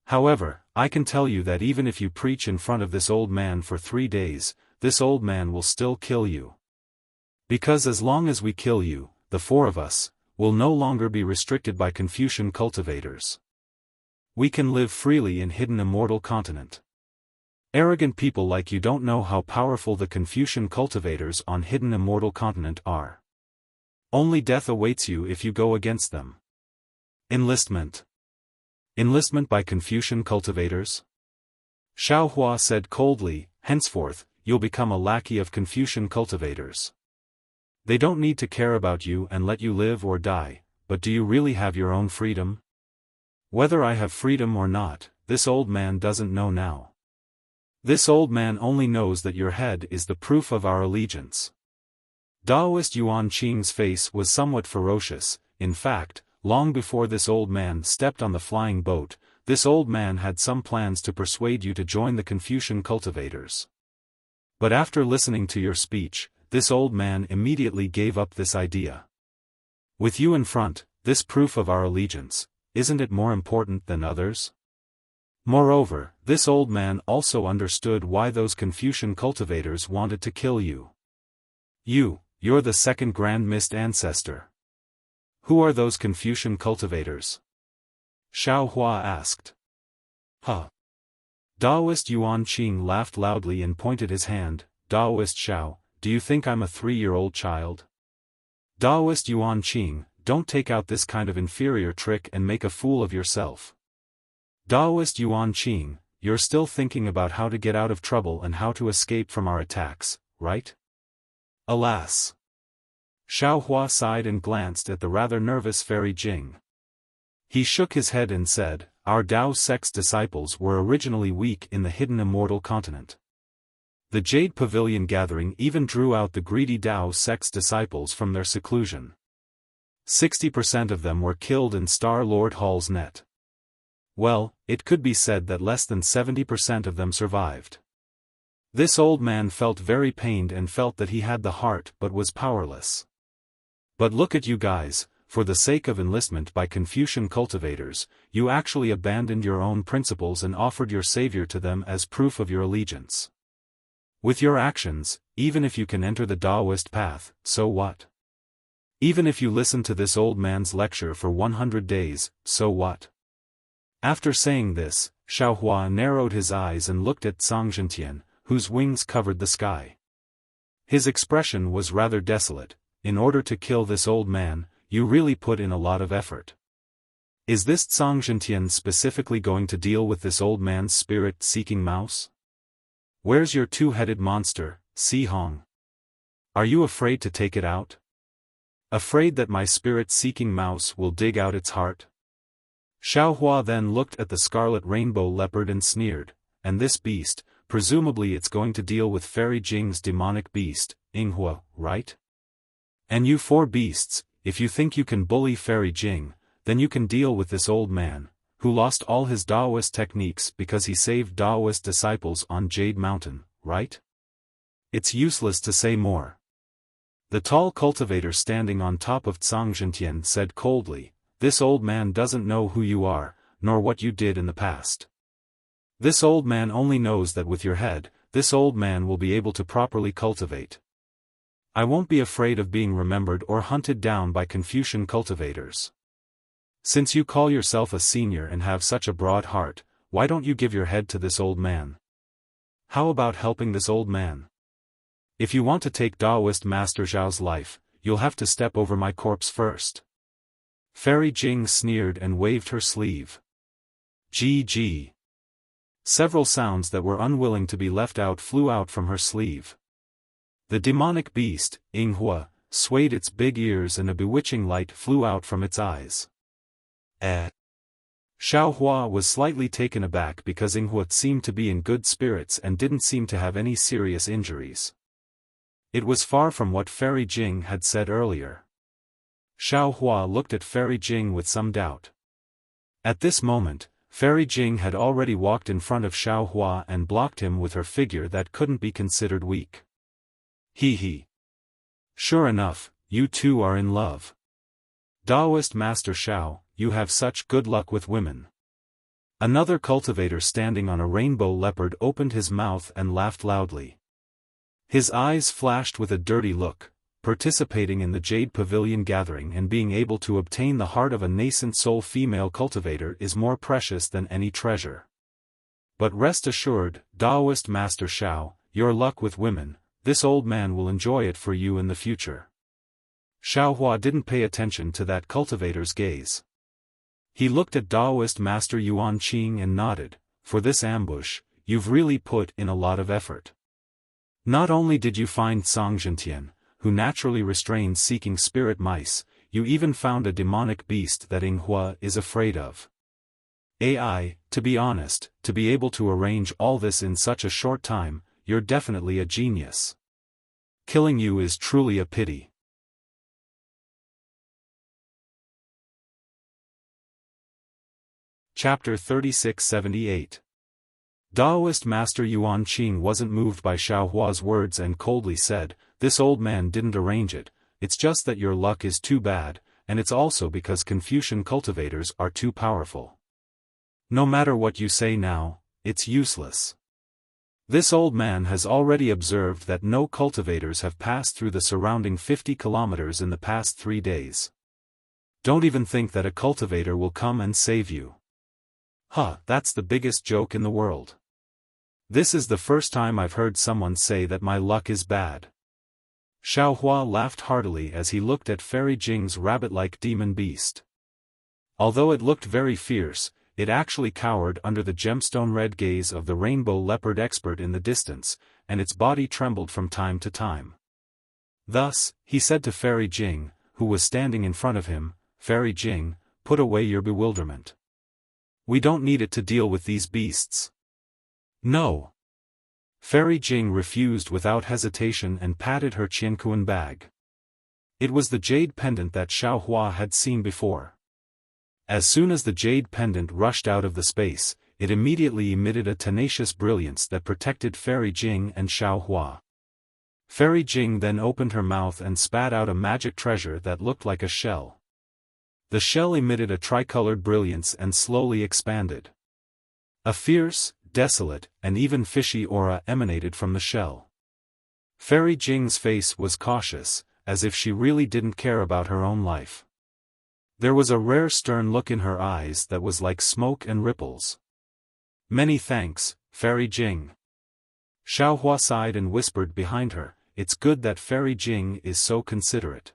However, I can tell you that even if you preach in front of this old man for 3 days, this old man will still kill you. Because as long as we kill you, the 4 of us will no longer be restricted by Confucian cultivators. We can live freely in hidden immortal continent. Arrogant people like you don't know how powerful the Confucian cultivators on hidden immortal continent are. Only death awaits you if you go against them." Enlistment. Enlistment by Confucian cultivators? Xiaohua said coldly, "Henceforth, you'll become a lackey of Confucian cultivators. They don't need to care about you and let you live or die, but do you really have your own freedom? Whether I have freedom or not, this old man doesn't know now. This old man only knows that your head is the proof of our allegiance." Daoist Yuan Qing's face was somewhat ferocious. In fact, long before this old man stepped on the flying boat, this old man had some plans to persuade you to join the Confucian cultivators. But after listening to your speech, this old man immediately gave up this idea. With you in front, this proof of our allegiance, isn't it more important than others? Moreover, this old man also understood why those Confucian cultivators wanted to kill you. You're the second Grand Mist ancestor. Who are those Confucian cultivators? Xiaohua asked. Daoist Yuan Qing laughed loudly and pointed his hand. "Daoist Xiao, do you think I'm a 3-year-old child? Daoist Yuan Qing, don't take out this kind of inferior trick and make a fool of yourself. Daoist Yuan Qing, you're still thinking about how to get out of trouble and how to escape from our attacks, right? Alas." Xiaohua sighed and glanced at the rather nervous Fairy Jing. He shook his head and said, "Our Dao sect's disciples were originally weak in the hidden immortal continent. The Jade Pavilion gathering even drew out the greedy Dao sect's disciples from their seclusion. 60% of them were killed in Star Lord Hall's net. Well, it could be said that less than 70% of them survived." This old man felt very pained and felt that he had the heart but was powerless. "But look at you guys, for the sake of enlistment by Confucian cultivators, you actually abandoned your own principles and offered your savior to them as proof of your allegiance. With your actions, even if you can enter the Taoist path, so what? Even if you listen to this old man's lecture for 100 days, so what? After saying this, Xiaohua narrowed his eyes and looked at Zhang Zhentian, whose wings covered the sky. His expression was rather desolate. In order to kill this old man, you really put in a lot of effort. Is this Zhang Zhentian specifically going to deal with this old man's spirit-seeking mouse? Where's your two-headed monster, Si Hong? Are you afraid to take it out? Afraid that my spirit-seeking mouse will dig out its heart? Xiaohua then looked at the scarlet rainbow leopard and sneered, and this beast, presumably it's going to deal with Fairy Jing's demonic beast, Yinghua, right? And you four beasts, if you think you can bully Fairy Jing, then you can deal with this old man, who lost all his Daoist techniques because he saved Daoist disciples on Jade Mountain, right? It's useless to say more. The tall cultivator standing on top of Zhang Zhentian said coldly, this old man doesn't know who you are, nor what you did in the past. This old man only knows that with your head, this old man will be able to properly cultivate. I won't be afraid of being remembered or hunted down by Confucian cultivators. Since you call yourself a senior and have such a broad heart, why don't you give your head to this old man? How about helping this old man? If you want to take Daoist Master Zhao's life, you'll have to step over my corpse first. Fairy Jing sneered and waved her sleeve. Gee. Several sounds that were unwilling to be left out flew out from her sleeve. The demonic beast, Yinghua, swayed its big ears and a bewitching light flew out from its eyes. Xiaohua was slightly taken aback because Yinghua seemed to be in good spirits and didn't seem to have any serious injuries. It was far from what Fairy Jing had said earlier. Xiaohua looked at Fairy Jing with some doubt. At this moment, Fairy Jing had already walked in front of Xiaohua and blocked him with her figure that couldn't be considered weak. He. Sure enough, you two are in love. Daoist Master Xiao, you have such good luck with women. Another cultivator standing on a rainbow leopard opened his mouth and laughed loudly. His eyes flashed with a dirty look. Participating in the Jade Pavilion gathering and being able to obtain the heart of a nascent soul female cultivator is more precious than any treasure. But rest assured, Daoist Master Xiao, your luck with women, this old man will enjoy it for you in the future. Xiaohua didn't pay attention to that cultivator's gaze. He looked at Daoist Master Yuan Qing and nodded, for this ambush, you've really put in a lot of effort. Not only did you find Zhang Zhentian, who naturally restrains seeking spirit mice, you even found a demonic beast that Yinghua is afraid of. To be honest, to be able to arrange all this in such a short time, you're definitely a genius. Killing you is truly a pity. Chapter 3678. Daoist Master Yuan Qing wasn't moved by Xiaohua's words and coldly said, this old man didn't arrange it, it's just that your luck is too bad, and it's also because Confucian cultivators are too powerful. No matter what you say now, it's useless. This old man has already observed that no cultivators have passed through the surrounding 50 kilometers in the past 3 days. Don't even think that a cultivator will come and save you. That's the biggest joke in the world. This is the first time I've heard someone say that my luck is bad. Xiaohua laughed heartily as he looked at Fairy Jing's rabbit-like demon beast. Although it looked very fierce, it actually cowered under the gemstone-red gaze of the rainbow leopard expert in the distance, and its body trembled from time to time. Thus, he said to Fairy Jing, who was standing in front of him, Fairy Jing, put away your bewilderment. We don't need it to deal with these beasts. No. Fairy Jing refused without hesitation and patted her Qiankuan bag. It was the jade pendant that Xiaohua had seen before. As soon as the jade pendant rushed out of the space, it immediately emitted a tenacious brilliance that protected Fairy Jing and Xiaohua. Fairy Jing then opened her mouth and spat out a magic treasure that looked like a shell. The shell emitted a tricolored brilliance and slowly expanded. A fierce, desolate, and even fishy aura emanated from the shell. Fairy Jing's face was cautious, as if she really didn't care about her own life. There was a rare stern look in her eyes that was like smoke and ripples. "Many thanks, Fairy Jing." Xiaohua sighed and whispered behind her, "It's good that Fairy Jing is so considerate.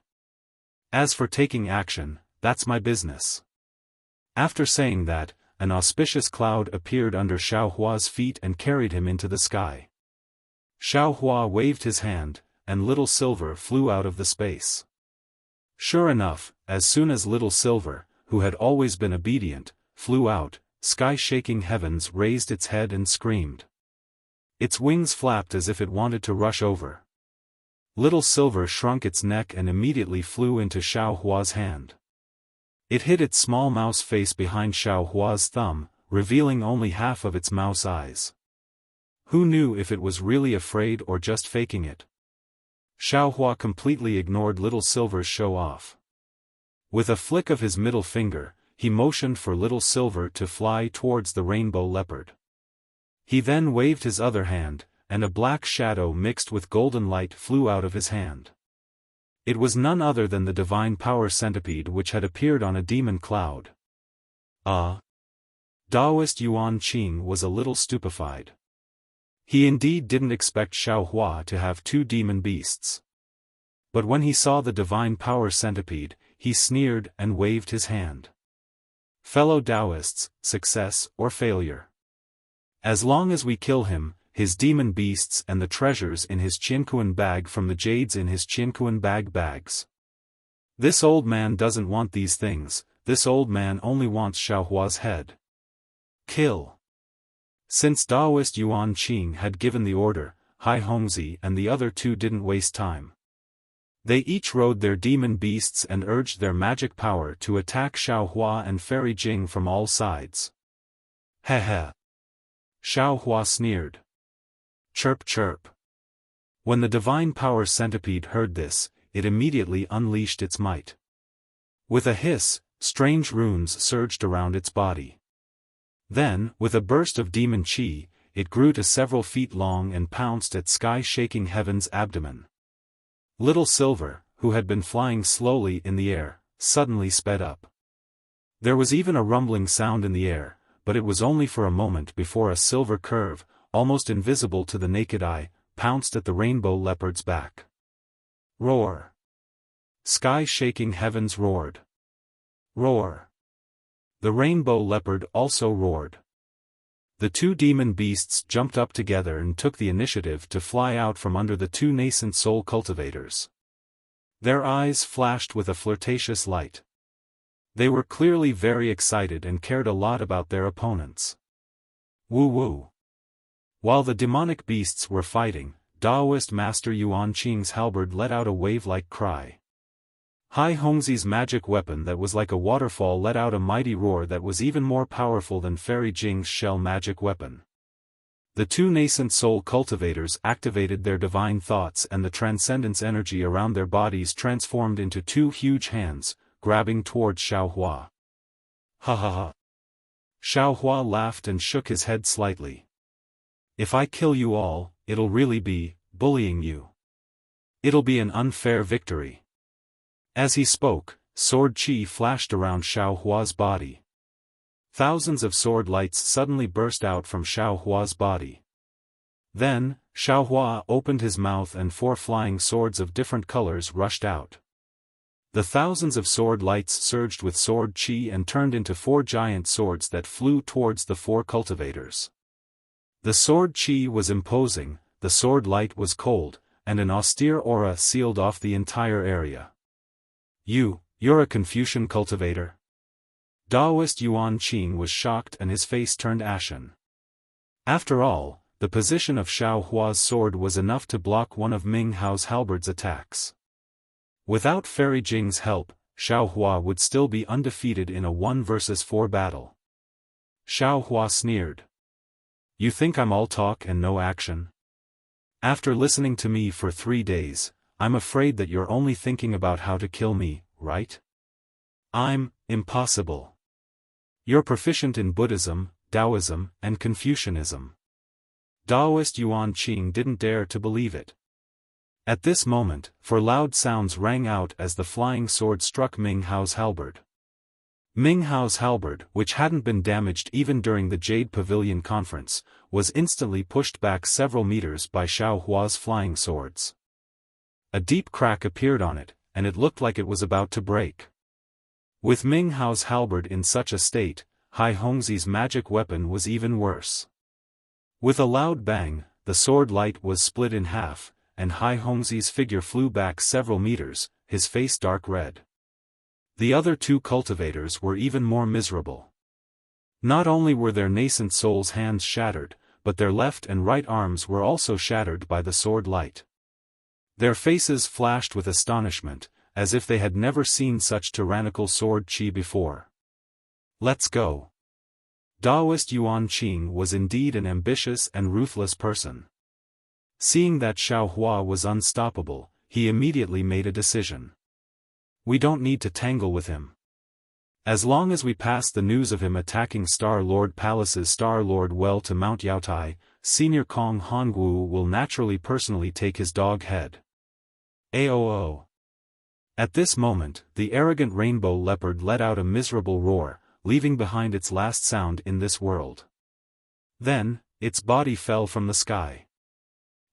As for taking action, that's my business." After saying that, an auspicious cloud appeared under Xiaohua's feet and carried him into the sky. Xiaohua waved his hand, and Little Silver flew out of the space. Sure enough, as soon as Little Silver, who had always been obedient, flew out, sky-shaking heavens raised its head and screamed. Its wings flapped as if it wanted to rush over. Little Silver shrunk its neck and immediately flew into Xiaohua's hand. It hid its small mouse face behind Xiaohua's thumb, revealing only half of its mouse eyes. Who knew if it was really afraid or just faking it? Xiaohua completely ignored Little Silver's show-off. With a flick of his middle finger, he motioned for Little Silver to fly towards the rainbow leopard. He then waved his other hand, and a black shadow mixed with golden light flew out of his hand. It was none other than the divine power centipede which had appeared on a demon cloud. Taoist Yuan Qing was a little stupefied. He indeed didn't expect Xiaohua to have two demon beasts. But when he saw the divine power centipede, he sneered and waved his hand. "Fellow Taoists, success or failure. As long as we kill him, his demon beasts and the treasures in his Qiankuan bag from the jades in his Qiankuan bags. This old man doesn't want these things, this old man only wants Xiaohua's head. Kill." Since Taoist Yuan Qing had given the order, Hai Hongzi and the other two didn't waste time. They each rode their demon beasts and urged their magic power to attack Xiaohua and Fairy Jing from all sides. "Heh." Xiaohua sneered. "Chirp chirp." When the divine power centipede heard this, it immediately unleashed its might. With a hiss, strange runes surged around its body. Then, with a burst of demon chi, it grew to several feet long and pounced at sky-shaking heaven's abdomen. Little Silver, who had been flying slowly in the air, suddenly sped up. There was even a rumbling sound in the air, but it was only for a moment before a silver curve, almost invisible to the naked eye, pounced at the rainbow leopard's back. Roar! Sky-shaking heavens roared. Roar! The rainbow leopard also roared. The two demon beasts jumped up together and took the initiative to fly out from under the two nascent soul cultivators. Their eyes flashed with a flirtatious light. They were clearly very excited and cared a lot about their opponents. Woo-woo! While the demonic beasts were fighting, Taoist Master Yuan Qing's halberd let out a wave-like cry. Hai Hongzi's magic weapon that was like a waterfall let out a mighty roar that was even more powerful than Fairy Jing's shell magic weapon. The two nascent soul cultivators activated their divine thoughts and the transcendence energy around their bodies transformed into two huge hands, grabbing towards Xiaohua. Ha ha ha. Xiaohua laughed and shook his head slightly. "If I kill you all, it'll really be bullying you. It'll be an unfair victory." As he spoke, sword chi flashed around Xiaohua's body. Thousands of sword lights suddenly burst out from Xiaohua's body. Then, Xiaohua opened his mouth and 4 flying swords of different colors rushed out. The thousands of sword lights surged with sword chi and turned into 4 giant swords that flew towards the 4 cultivators. The sword chi was imposing, the sword light was cold, and an austere aura sealed off the entire area. You're a Confucian cultivator?" Taoist Yuan Qing was shocked and his face turned ashen. After all, the position of Xiaohua's sword was enough to block one of Ming Hao's halberd's attacks. Without Fairy Jing's help, Xiaohua would still be undefeated in a 1 versus 4 battle. Xiaohua sneered. "You think I'm all talk and no action? After listening to me for 3 days, I'm afraid that you're only thinking about how to kill me, right? I'm impossible. You're proficient in Buddhism, Taoism, and Confucianism." Taoist Yuan Qing didn't dare to believe it. At this moment, for loud sounds rang out as the flying sword struck Ming Hao's halberd. Ming Hao's halberd, which hadn't been damaged even during the Jade Pavilion conference, was instantly pushed back several meters by Xiao Hua's flying swords. A deep crack appeared on it, and it looked like it was about to break. With Ming Hao's halberd in such a state, Hai Hongxi's magic weapon was even worse. With a loud bang, the sword light was split in half, and Hai Hongxi's figure flew back several meters, his face dark red. The other two cultivators were even more miserable. Not only were their nascent soul's hands shattered, but their left and right arms were also shattered by the sword light. Their faces flashed with astonishment, as if they had never seen such tyrannical sword chi before. Let's go. Daoist Yuan Qing was indeed an ambitious and ruthless person. Seeing that Xiao Hua was unstoppable, he immediately made a decision. We don't need to tangle with him. As long as we pass the news of him attacking Star-Lord Palace's Star-Lord well to Mount Yaotai, Senior Kong Hongwu will naturally personally take his dog head. Aoo. At this moment, the arrogant rainbow leopard let out a miserable roar, leaving behind its last sound in this world. Then, its body fell from the sky.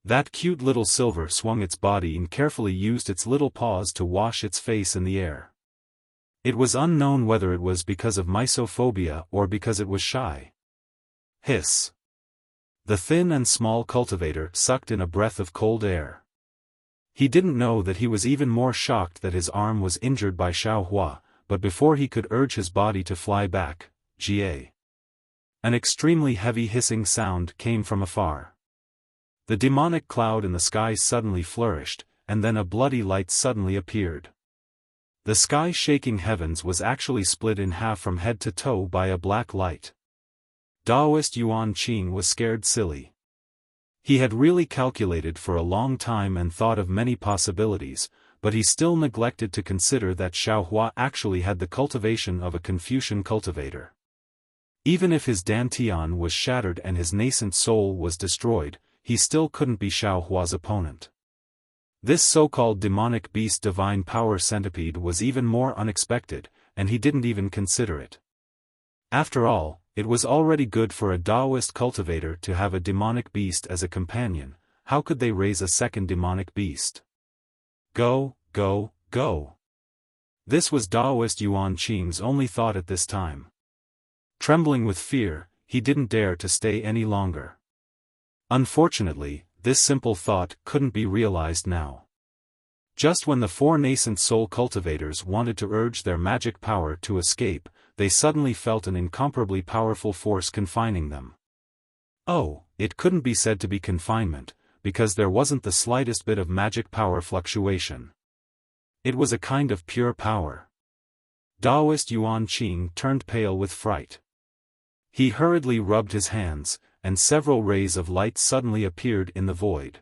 That cute little silver swung its body and carefully used its little paws to wash its face in the air. It was unknown whether it was because of mysophobia or because it was shy. Hiss. The thin and small cultivator sucked in a breath of cold air. He didn't know that he was even more shocked that his arm was injured by Xiao Hua, but before he could urge his body to fly back, Ga. An extremely heavy hissing sound came from afar. The demonic cloud in the sky suddenly flourished, and then a bloody light suddenly appeared. The sky-shaking heavens was actually split in half from head to toe by a black light. Daoist Yuan Qing was scared silly. He had really calculated for a long time and thought of many possibilities, but he still neglected to consider that Xiao Hua actually had the cultivation of a Confucian cultivator. Even if his dantian was shattered and his nascent soul was destroyed, he still couldn't be Xiao Hua's opponent. This so-called demonic beast divine power centipede was even more unexpected, and he didn't even consider it. After all, it was already good for a Daoist cultivator to have a demonic beast as a companion. How could they raise a second demonic beast? Go, go, go. This was Daoist Yuan Qing's only thought at this time. Trembling with fear, he didn't dare to stay any longer. Unfortunately, this simple thought couldn't be realized now. Just when the four nascent soul cultivators wanted to urge their magic power to escape, they suddenly felt an incomparably powerful force confining them. Oh, it couldn't be said to be confinement, because there wasn't the slightest bit of magic power fluctuation. It was a kind of pure power. Daoist Yuan Qing turned pale with fright. He hurriedly rubbed his hands, and several rays of light suddenly appeared in the void.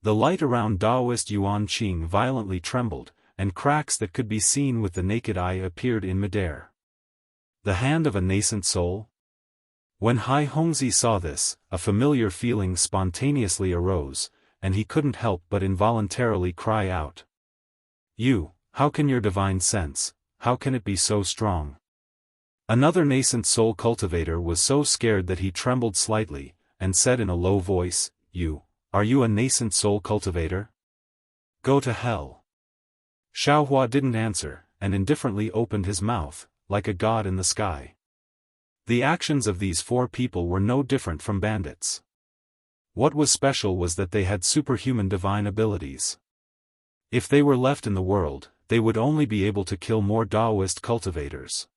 The light around Daoist Yuan Qing violently trembled, and cracks that could be seen with the naked eye appeared in midair. The hand of a nascent soul? When Hai Hongxi saw this, a familiar feeling spontaneously arose, and he couldn't help but involuntarily cry out. You, how can your divine sense, how can it be so strong? Another nascent soul cultivator was so scared that he trembled slightly, and said in a low voice, Are you a nascent soul cultivator? Go to hell. Xiao Hua didn't answer, and indifferently opened his mouth, like a god in the sky. The actions of these four people were no different from bandits. What was special was that they had superhuman divine abilities. If they were left in the world, they would only be able to kill more Daoist cultivators.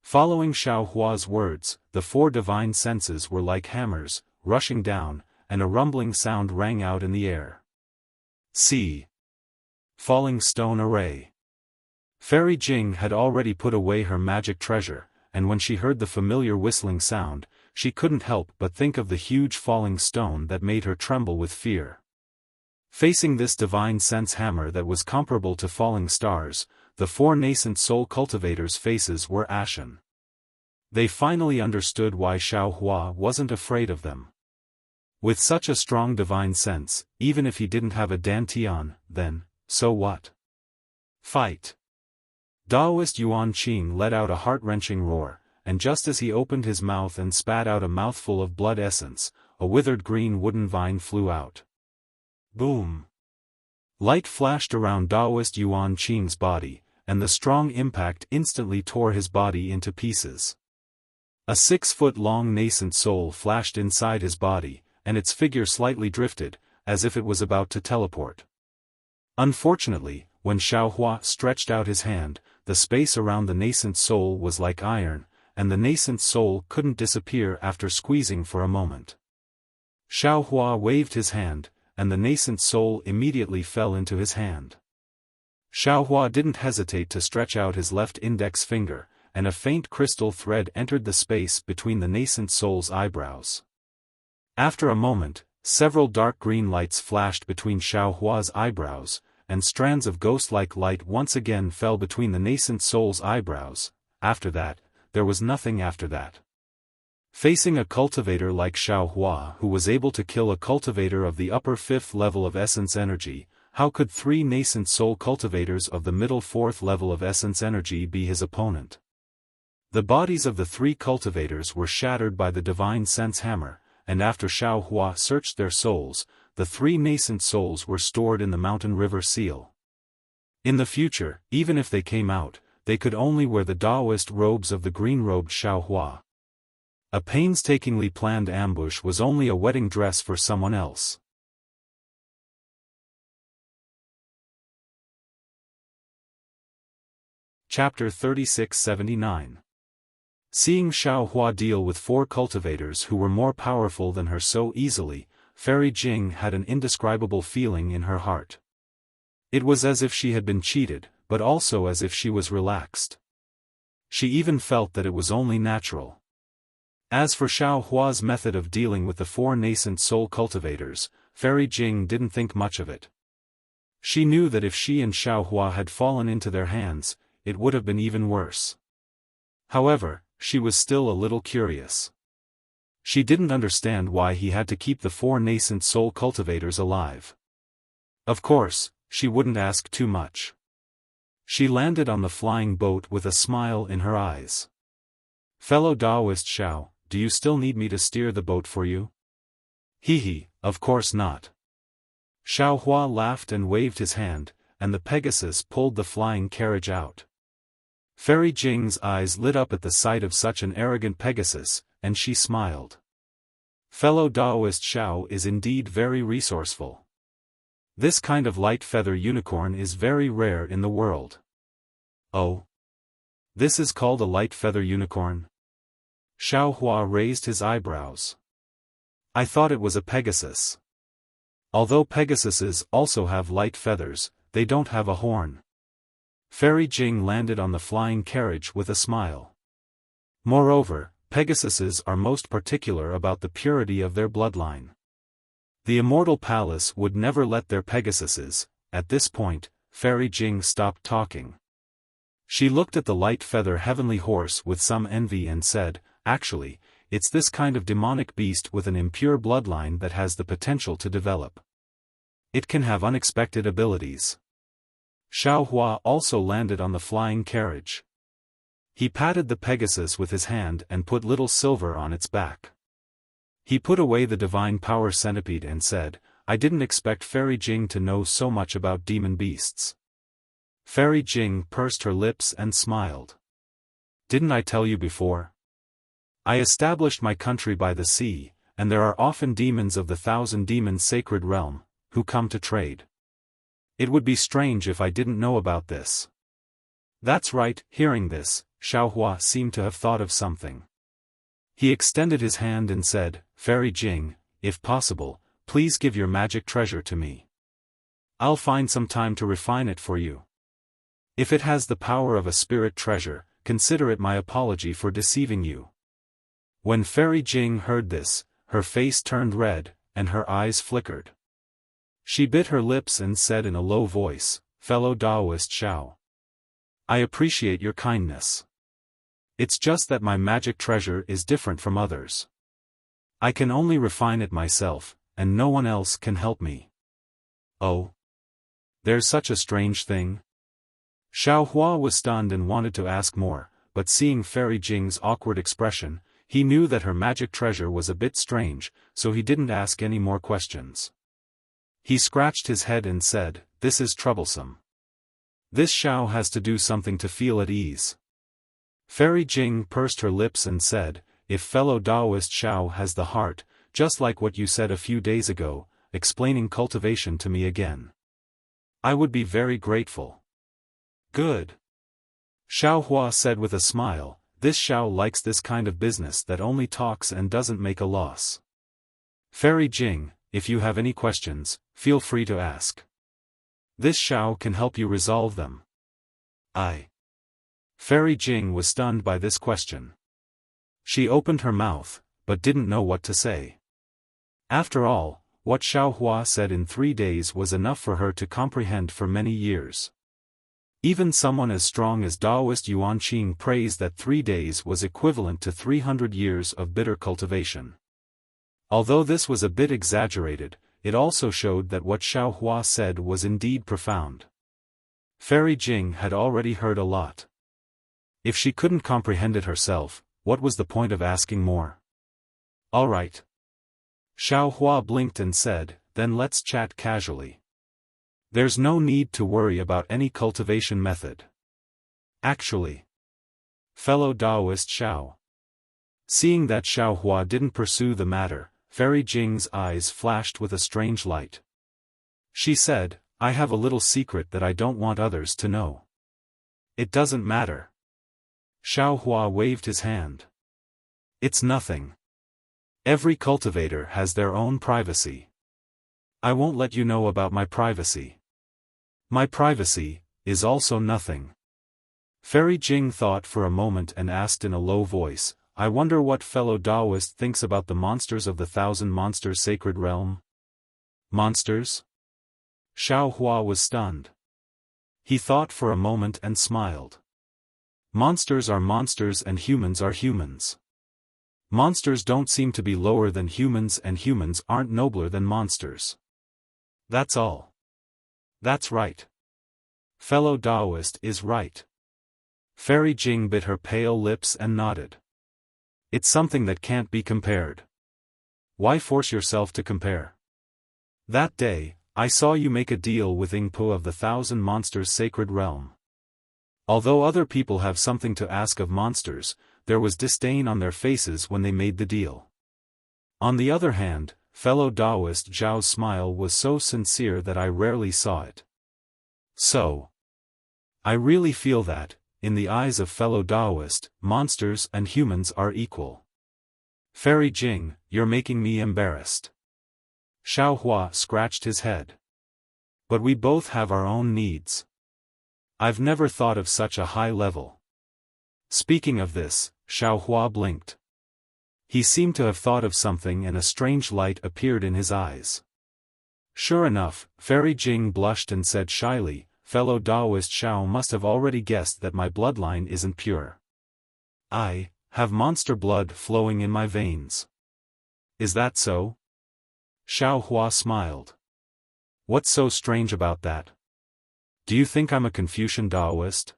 Following Xiao Hua's words, the four divine senses were like hammers, rushing down, and a rumbling sound rang out in the air. See. Falling stone array. Fairy Jing had already put away her magic treasure, and when she heard the familiar whistling sound, she couldn't help but think of the huge falling stone that made her tremble with fear. Facing this divine sense hammer that was comparable to falling stars, the four nascent soul cultivators' faces were ashen. They finally understood why Xiao Hua wasn't afraid of them. With such a strong divine sense, even if he didn't have a dantian, then, so what? Fight! Daoist Yuan Qing let out a heart-wrenching roar, and just as he opened his mouth and spat out a mouthful of blood essence, a withered green wooden vine flew out. Boom! Light flashed around Daoist Yuan Qing's body, and the strong impact instantly tore his body into pieces. A 6-foot-long nascent soul flashed inside his body, and its figure slightly drifted, as if it was about to teleport. Unfortunately, when Xiaofan stretched out his hand, the space around the nascent soul was like iron, and the nascent soul couldn't disappear after squeezing for a moment. Xiaofan waved his hand, and the nascent soul immediately fell into his hand. Xiaofan didn't hesitate to stretch out his left index finger, and a faint crystal thread entered the space between the nascent soul's eyebrows. After a moment, several dark green lights flashed between Xiaohua's eyebrows, and strands of ghost-like light once again fell between the nascent soul's eyebrows. After that, there was nothing after that. Facing a cultivator like Xiaohua who was able to kill a cultivator of the upper 5th level of essence energy, how could 3 nascent soul cultivators of the middle 4th level of essence energy be his opponent? The bodies of the 3 cultivators were shattered by the divine sense hammer, and after Xiaohua searched their souls, the 3 nascent souls were stored in the mountain river seal. In the future, even if they came out, they could only wear the Daoist robes of the green-robed Xiaohua. A painstakingly planned ambush was only a wedding dress for someone else. Chapter 3679. Seeing Xiaohua deal with 4 cultivators who were more powerful than her so easily, Fairy Jing had an indescribable feeling in her heart. It was as if she had been cheated, but also as if she was relaxed. She even felt that it was only natural. As for Xiaohua's method of dealing with the 4 nascent soul cultivators, Fairy Jing didn't think much of it. She knew that if she and Xiaohua had fallen into their hands, it would have been even worse. However, she was still a little curious. She didn't understand why he had to keep the 4 nascent soul cultivators alive. Of course, she wouldn't ask too much. She landed on the flying boat with a smile in her eyes. Fellow Daoist Xiao, do you still need me to steer the boat for you? Hee, of course not. Xiaohua laughed and waved his hand, and the Pegasus pulled the flying carriage out. Fairy Jing's eyes lit up at the sight of such an arrogant Pegasus, and she smiled. Fellow Daoist Xiao is indeed very resourceful. This kind of light feather unicorn is very rare in the world. Oh? This is called a light feather unicorn? Xiaohua raised his eyebrows. I thought it was a Pegasus. Although Pegasuses also have light feathers, they don't have a horn. Fairy Jing landed on the flying carriage with a smile. Moreover, Pegasuses are most particular about the purity of their bloodline. The Immortal Palace would never let their Pegasuses. At this point, Fairy Jing stopped talking. She looked at the light feather heavenly horse with some envy and said, actually, it's this kind of demonic beast with an impure bloodline that has the potential to develop. It can have unexpected abilities. Xiaohua also landed on the flying carriage. He patted the Pegasus with his hand and put little silver on its back. He put away the divine power centipede and said, I didn't expect Fairy Jing to know so much about demon beasts. Fairy Jing pursed her lips and smiled. Didn't I tell you before? I established my country by the sea, and there are often demons of the 1,000 demons sacred realm, who come to trade. It would be strange if I didn't know about this. That's right. Hearing this, Xiaohua seemed to have thought of something. He extended his hand and said, Fairy Jing, if possible, please give your magic treasure to me. I'll find some time to refine it for you. If it has the power of a spirit treasure, consider it my apology for deceiving you. When Fairy Jing heard this, her face turned red, and her eyes flickered. She bit her lips and said in a low voice, Fellow Daoist Xiao. I appreciate your kindness. It's just that my magic treasure is different from others. I can only refine it myself, and no one else can help me. Oh? There's such a strange thing? Xiao Hua was stunned and wanted to ask more, but seeing Fairy Jing's awkward expression, he knew that her magic treasure was a bit strange, so he didn't ask any more questions. He scratched his head and said, "This is troublesome. This Xiao has to do something to feel at ease." Fairy Jing pursed her lips and said, "If fellow Taoist Xiao has the heart, just like what you said a few days ago, explaining cultivation to me again, I would be very grateful." "Good," Xiao Hua said with a smile, "this Xiao likes this kind of business that only talks and doesn't make a loss. Fairy Jing, if you have any questions, feel free to ask. This Xiao can help you resolve them." Fairy Jing was stunned by this question. She opened her mouth, but didn't know what to say. After all, what Xiao Hua said in 3 days was enough for her to comprehend for many years. Even someone as strong as Taoist Yuan Qing praised that 3 days was equivalent to 300 years of bitter cultivation. Although this was a bit exaggerated, it also showed that what Xiao Hua said was indeed profound. Fairy Jing had already heard a lot. If she couldn't comprehend it herself, what was the point of asking more? "All right." Xiao Hua blinked and said, "Then let's chat casually. There's no need to worry about any cultivation method. Actually, fellow Taoist Xiao." Seeing that Xiao Hua didn't pursue the matter, Fairy Jing's eyes flashed with a strange light. She said, "I have a little secret that I don't want others to know." "It doesn't matter." Xiao Hua waved his hand. "It's nothing. Every cultivator has their own privacy. I won't let you know about my privacy. My privacy is also nothing." Fairy Jing thought for a moment and asked in a low voice, "I wonder what fellow Taoist thinks about the monsters of the Thousand Monsters Sacred Realm?" "Monsters?" Xiao Hua was stunned. He thought for a moment and smiled. "Monsters are monsters and humans are humans. Monsters don't seem to be lower than humans and humans aren't nobler than monsters. That's all." "That's right. Fellow Taoist is right." Fairy Jing bit her pale lips and nodded. "It's something that can't be compared. Why force yourself to compare? That day, I saw you make a deal with Ingpo of the Thousand Monsters Sacred Realm. Although other people have something to ask of monsters, there was disdain on their faces when they made the deal. On the other hand, fellow Taoist Zhao's smile was so sincere that I rarely saw it. So, I really feel that, in the eyes of fellow Taoist, monsters and humans are equal." "Fairy Jing, you're making me embarrassed." Xiao Hua scratched his head. "But we both have our own needs. I've never thought of such a high level." Speaking of this, Xiao Hua blinked. He seemed to have thought of something and a strange light appeared in his eyes. Sure enough, Fairy Jing blushed and said shyly, "Fellow Taoist Xiao must have already guessed that my bloodline isn't pure. I have monster blood flowing in my veins. Is that so?" Xiao Hua smiled. "What's so strange about that? Do you think I'm a Confucian Taoist?"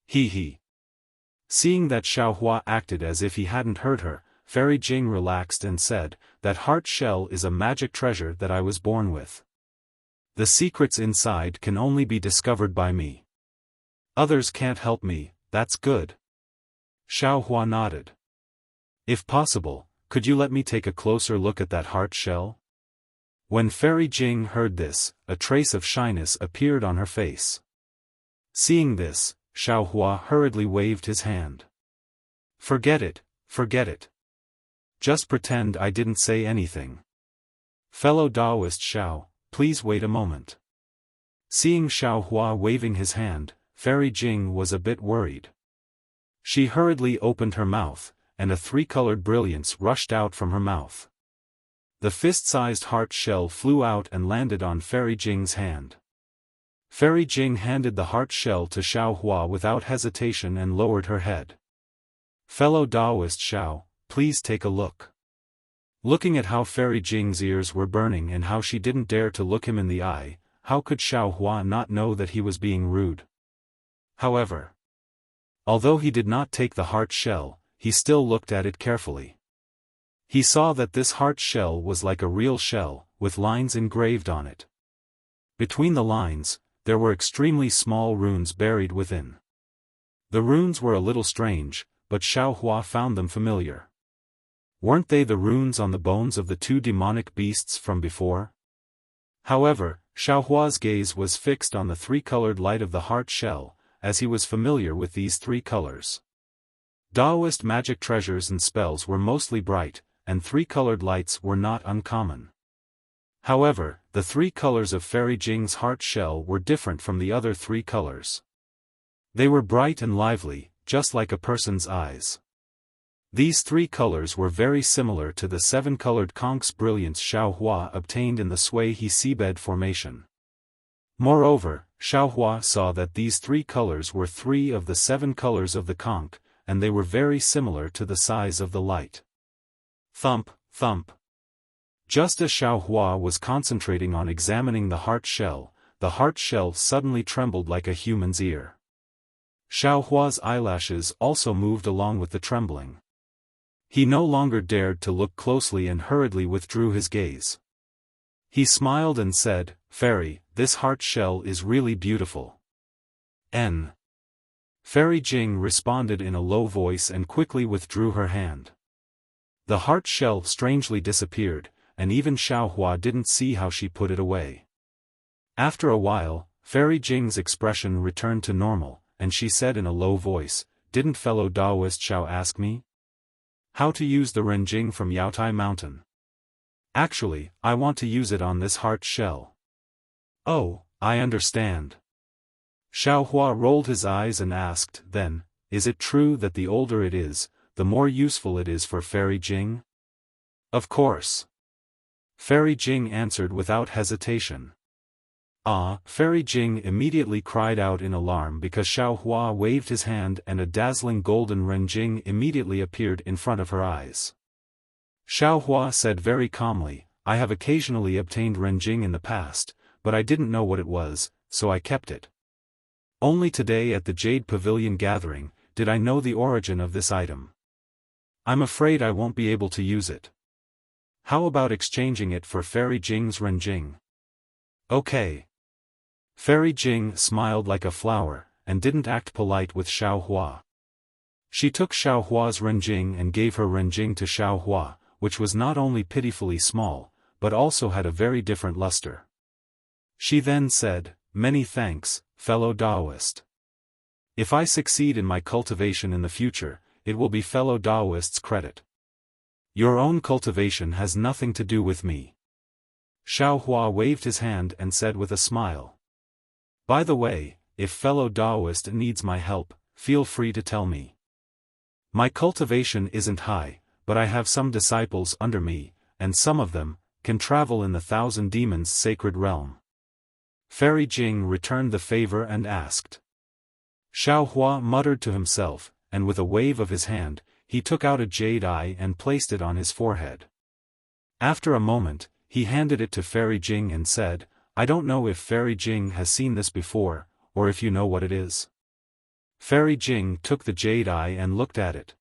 He. Seeing that Xiao Hua acted as if he hadn't heard her, Fairy Jing relaxed and said, "That heart shell is a magic treasure that I was born with. The secrets inside can only be discovered by me. Others can't help me, that's good." Xiao Hua nodded. "If possible, could you let me take a closer look at that heart shell?" When Fairy Jing heard this, a trace of shyness appeared on her face. Seeing this, Xiao Hua hurriedly waved his hand. Forget it. Just pretend I didn't say anything. Fellow Taoist Xiao, please wait a moment." Seeing Xiao Hua waving his hand, Fairy Jing was a bit worried. She hurriedly opened her mouth, and a 3-colored brilliance rushed out from her mouth. The fist-sized heart shell flew out and landed on Fairy Jing's hand. Fairy Jing handed the heart shell to Xiao Hua without hesitation and lowered her head. "Fellow Taoist Xiao, please take a look." Looking at how Fairy Jing's ears were burning and how she didn't dare to look him in the eye, how could Xiaohua not know that he was being rude? However, although he did not take the heart shell, he still looked at it carefully. He saw that this heart shell was like a real shell, with lines engraved on it. Between the lines, there were extremely small runes buried within. The runes were a little strange, but Xiaohua found them familiar. Weren't they the runes on the bones of the two demonic beasts from before? However, Xiaohua's gaze was fixed on the three-colored light of the heart shell, as he was familiar with these three colors. Taoist magic treasures and spells were mostly bright, and three-colored lights were not uncommon. However, the three colors of Fairy Jing's heart shell were different from the other three colors. They were bright and lively, just like a person's eyes. These three colors were very similar to the seven-colored conch's brilliance Xiaohua obtained in the Sui-he seabed formation. Moreover, Xiaohua saw that these three colors were three of the seven colors of the conch, and they were very similar to the size of the light. Thump, thump. Just as Xiaohua was concentrating on examining the heart shell suddenly trembled like a human's ear. Xiaohua's eyelashes also moved along with the trembling. He no longer dared to look closely and hurriedly withdrew his gaze. He smiled and said, "Fairy, this heart shell is really beautiful." N. Fairy Jing responded in a low voice and quickly withdrew her hand. The heart shell strangely disappeared, and even Xiaohua didn't see how she put it away. After a while, Fairy Jing's expression returned to normal, and she said in a low voice, "Didn't fellow Taoist Xiao ask me how to use the Renjing from Yaotai Mountain? Actually, I want to use it on this heart shell." "Oh, I understand." Xiaohua rolled his eyes and asked, "Then, is it true that the older it is, the more useful it is for Fairy Jing?" "Of course." Fairy Jing answered without hesitation. "Ah!" Fairy Jing immediately cried out in alarm because Xiaohua waved his hand and a dazzling golden Renjing immediately appeared in front of her eyes. Xiaohua said very calmly, "I have occasionally obtained Renjing in the past, but I didn't know what it was, so I kept it. Only today at the Jade Pavilion gathering, did I know the origin of this item. I'm afraid I won't be able to use it. How about exchanging it for Fairy Jing's Renjing?" "Okay." Fairy Jing smiled like a flower, and didn't act polite with Xiaohua. She took Xiaohua's Renjing and gave her Renjing to Xiaohua, which was not only pitifully small, but also had a very different luster. She then said, "Many thanks, fellow Taoist. If I succeed in my cultivation in the future, it will be fellow Taoist's credit. Your own cultivation has nothing to do with me." Xiaohua waved his hand and said with a smile, "By the way, if fellow Taoist needs my help, feel free to tell me. My cultivation isn't high, but I have some disciples under me, and some of them can travel in the Thousand Demons' sacred realm." Fairy Jing returned the favor and asked. Xiaohua muttered to himself, and with a wave of his hand, he took out a jade eye and placed it on his forehead. After a moment, he handed it to Fairy Jing and said, "I don't know if Fairy Jing has seen this before, or if you know what it is." Fairy Jing took the jade eye and looked at it.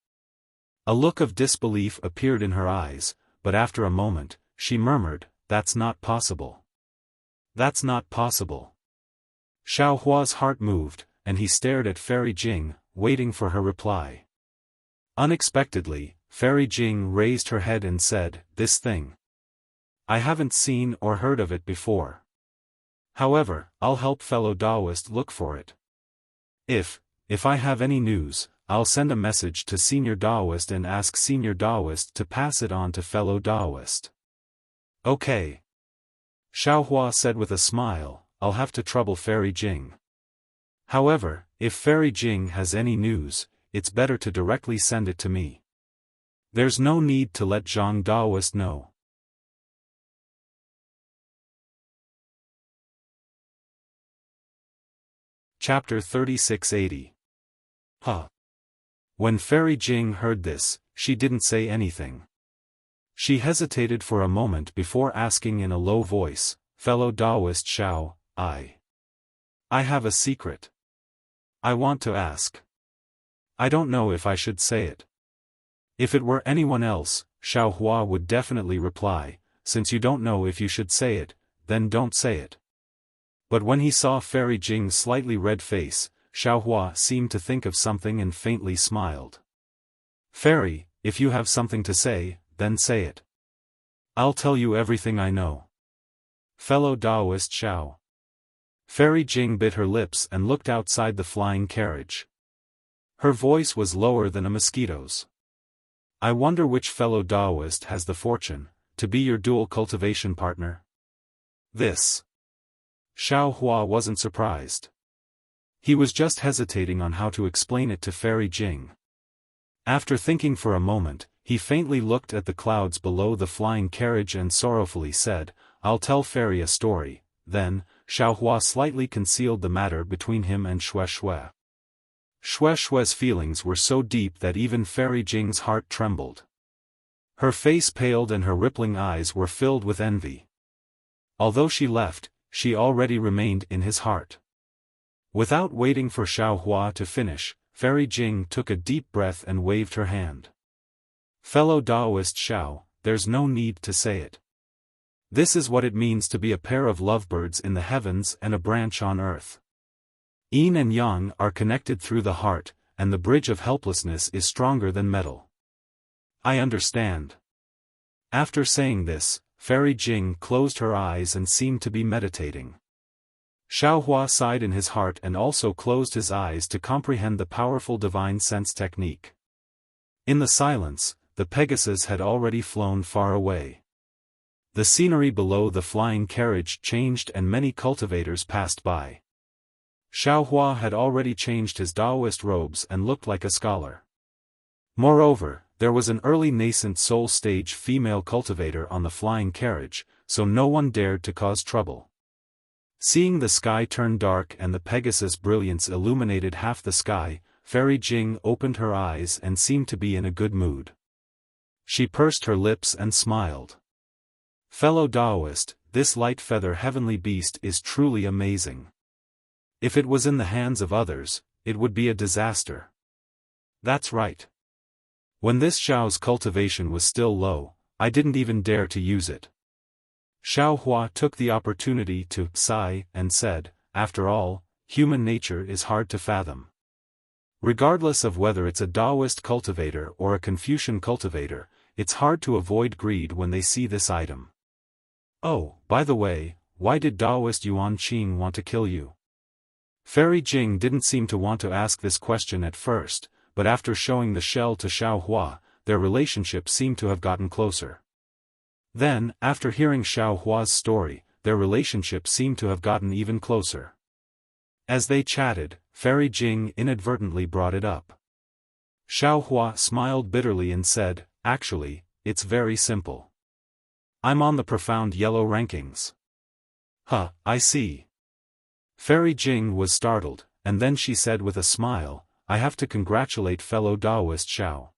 A look of disbelief appeared in her eyes, but after a moment, she murmured, "That's not possible. That's not possible." Xiaohua's heart moved, and he stared at Fairy Jing, waiting for her reply. Unexpectedly, Fairy Jing raised her head and said, "This thing. I haven't seen or heard of it before. However, I'll help fellow Taoist look for it. If I have any news, I'll send a message to Senior Taoist and ask Senior Taoist to pass it on to fellow Taoist." "Okay." Xiaohua said with a smile, "I'll have to trouble Fairy Jing. However, if Fairy Jing has any news, it's better to directly send it to me. There's no need to let Zhang Taoist know." Chapter 3680. Huh. When Fairy Jing heard this, she didn't say anything. She hesitated for a moment before asking in a low voice, "Fellow Taoist Xiao, I have a secret. I want to ask. I don't know if I should say it." If it were anyone else, Xiao Hua would definitely reply, "Since you don't know if you should say it, then don't say it." But when he saw Fairy Jing's slightly red face, Xiao Hua seemed to think of something and faintly smiled. "Fairy, if you have something to say, then say it. I'll tell you everything I know." "Fellow Taoist Xiao." Fairy Jing bit her lips and looked outside the flying carriage. Her voice was lower than a mosquito's. "I wonder which fellow Taoist has the fortune to be your dual cultivation partner?" This. Xiao Hua wasn't surprised. He was just hesitating on how to explain it to Fairy Jing. After thinking for a moment, he faintly looked at the clouds below the flying carriage and sorrowfully said, "I'll tell Fairy a story." Then, Xiao Hua slightly concealed the matter between him and Xue Xue. Xue Xue's feelings were so deep that even Fairy Jing's heart trembled. Her face paled and her rippling eyes were filled with envy. Although she left, she already remained in his heart. Without waiting for Xiao Hua to finish, Fairy Jing took a deep breath and waved her hand. "Fellow Taoist Xiao, there's no need to say it. This is what it means to be a pair of lovebirds in the heavens and a branch on earth. Yin and Yang are connected through the heart, and the bridge of helplessness is stronger than metal." "I understand." After saying this, Fairy Jing closed her eyes and seemed to be meditating. Xiao Hua sighed in his heart and also closed his eyes to comprehend the powerful divine sense technique. In the silence, the Pegasus had already flown far away. The scenery below the flying carriage changed and many cultivators passed by. Xiao Hua had already changed his Taoist robes and looked like a scholar. Moreover, there was an early nascent soul stage female cultivator on the flying carriage, so no one dared to cause trouble. Seeing the sky turn dark and the Pegasus' brilliance illuminated half the sky, Fairy Jing opened her eyes and seemed to be in a good mood. She pursed her lips and smiled. "Fellow Taoist, this light feather heavenly beast is truly amazing. If it was in the hands of others, it would be a disaster." "That's right. When this Xiao's cultivation was still low, I didn't even dare to use it." Xiao Hua took the opportunity to sigh and said, "After all, human nature is hard to fathom. Regardless of whether it's a Taoist cultivator or a Confucian cultivator, it's hard to avoid greed when they see this item. Oh, by the way, why did Taoist Yuan Qing want to kill you?" Fairy Jing didn't seem to want to ask this question at first, but after showing the shell to Xiao Hua, their relationship seemed to have gotten closer. Then, after hearing Xiao Hua's story, their relationship seemed to have gotten even closer. As they chatted, Fairy Jing inadvertently brought it up. Xiao Hua smiled bitterly and said, "Actually, it's very simple. I'm on the profound yellow rankings." "Huh, I see." Fairy Jing was startled, and then she said with a smile, "I have to congratulate fellow Taoist Xiao.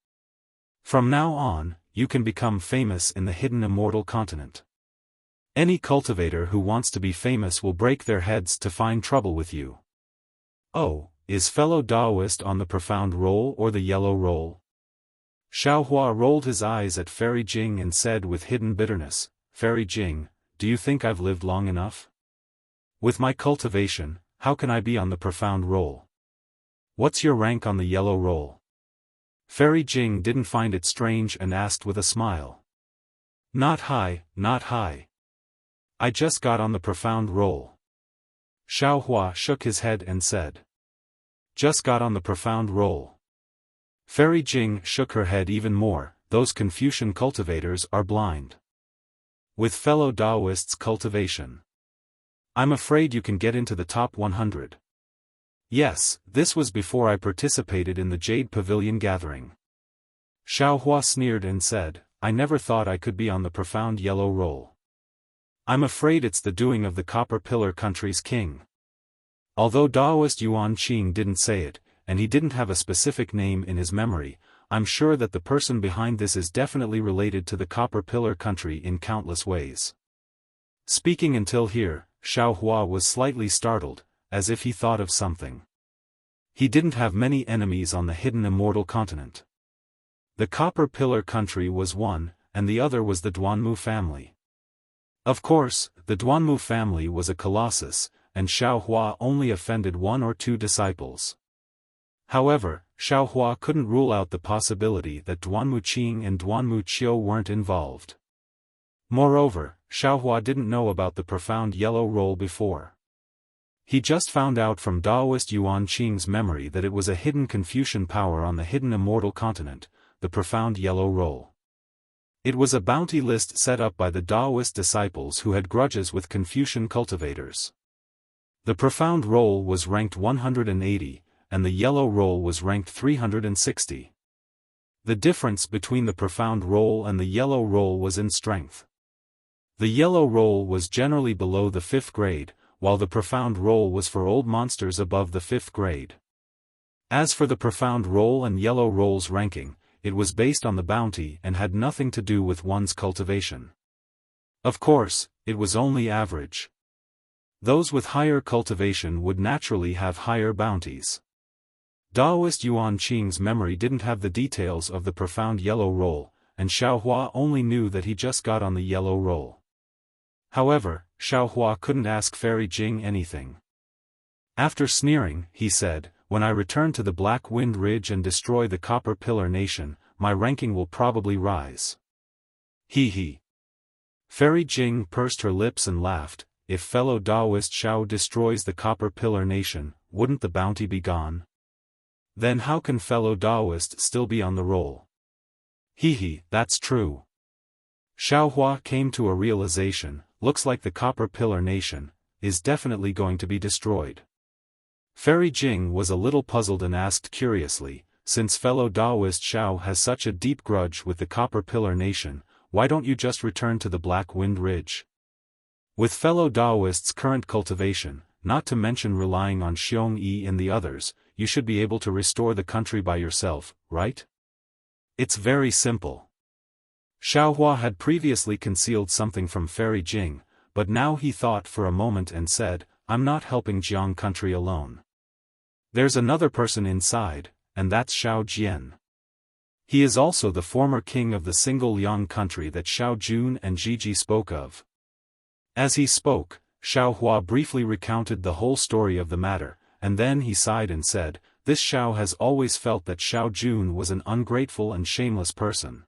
From now on, you can become famous in the hidden immortal continent. Any cultivator who wants to be famous will break their heads to find trouble with you." "Oh, is fellow Taoist on the profound roll or the yellow roll?" Xiao Hua rolled his eyes at Fairy Jing and said with hidden bitterness, "Fairy Jing, do you think I've lived long enough? With my cultivation, how can I be on the profound roll? What's your rank on the yellow roll?" Fairy Jing didn't find it strange and asked with a smile. "Not high, not high. I just got on the profound roll." Xiao Hua shook his head and said, "Just got on the profound roll." Fairy Jing shook her head even more, "Those Confucian cultivators are blind. With fellow Taoists' cultivation, I'm afraid you can get into the top 100. Yes, this was before I participated in the Jade Pavilion gathering." Xiao Hua sneered and said, "I never thought I could be on the profound yellow roll. I'm afraid it's the doing of the Copper Pillar country's king." Although Taoist Yuan Qing didn't say it, and he didn't have a specific name in his memory, I'm sure that the person behind this is definitely related to the Copper Pillar country in countless ways. Speaking until here, Xiao Hua was slightly startled, as if he thought of something. He didn't have many enemies on the hidden immortal continent. The Copper Pillar country was one, and the other was the Duanmu family. Of course, the Duanmu family was a colossus, and Xiao Hua only offended 1 or 2 disciples. However, Xiao Hua couldn't rule out the possibility that Duanmu Qing and Duanmu Qiu weren't involved. Moreover, Xiao Hua didn't know about the profound yellow roll before. He just found out from Daoist Yuan Qing's memory that it was a hidden Confucian power on the hidden immortal continent, the profound yellow roll. It was a bounty list set up by the Daoist disciples who had grudges with Confucian cultivators. The profound roll was ranked 180, and the yellow roll was ranked 360. The difference between the profound roll and the yellow roll was in strength. The yellow roll was generally below the 5th grade, while the profound roll was for old monsters above the 5th grade. As for the profound roll and yellow roll's ranking, it was based on the bounty and had nothing to do with one's cultivation. Of course, it was only average. Those with higher cultivation would naturally have higher bounties. Daoist Yuan Qing's memory didn't have the details of the profound yellow roll, and Xiao Hua only knew that he just got on the yellow roll. However, Xiao Hua couldn't ask Fairy Jing anything. After sneering, he said, "When I return to the Black Wind Ridge and destroy the Copper Pillar Nation, my ranking will probably rise." He. Fairy Jing pursed her lips and laughed. If fellow Daoist Xiao destroys the Copper Pillar Nation, wouldn't the bounty be gone? Then how can fellow Daoist still be on the roll? That's true. Xiao Hua came to a realization. Looks like the Copper Pillar Nation is definitely going to be destroyed. Fairy Jing was a little puzzled and asked curiously, since fellow Daoist Xiao has such a deep grudge with the Copper Pillar Nation, why don't you just return to the Black Wind Ridge? With fellow Daoist's current cultivation, not to mention relying on Xiong Yi and the others, you should be able to restore the country by yourself, right? It's very simple. Xiao Hua had previously concealed something from Fairy Jing, but now he thought for a moment and said, "I'm not helping Jiang country alone. There's another person inside, and that's Xiao Jian. He is also the former king of the single Liang country that Xiao Jun and Jiji spoke of." As he spoke, Xiao Hua briefly recounted the whole story of the matter, and then he sighed and said, "This Xiao has always felt that Xiao Jun was an ungrateful and shameless person.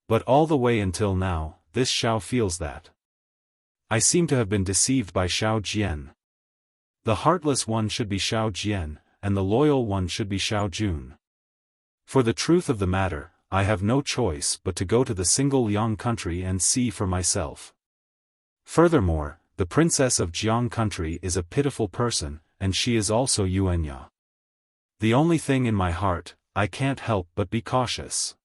But all the way until now, this Xiao feels that. I seem to have been deceived by Xiao Jian. The heartless one should be Xiao Jian, and the loyal one should be Xiao Jun. For the truth of the matter, I have no choice but to go to the single Liang country and see for myself. Furthermore, the princess of Jiang country is a pitiful person, and she is also Yuanya. The only thing in my heart, I can't help but be cautious.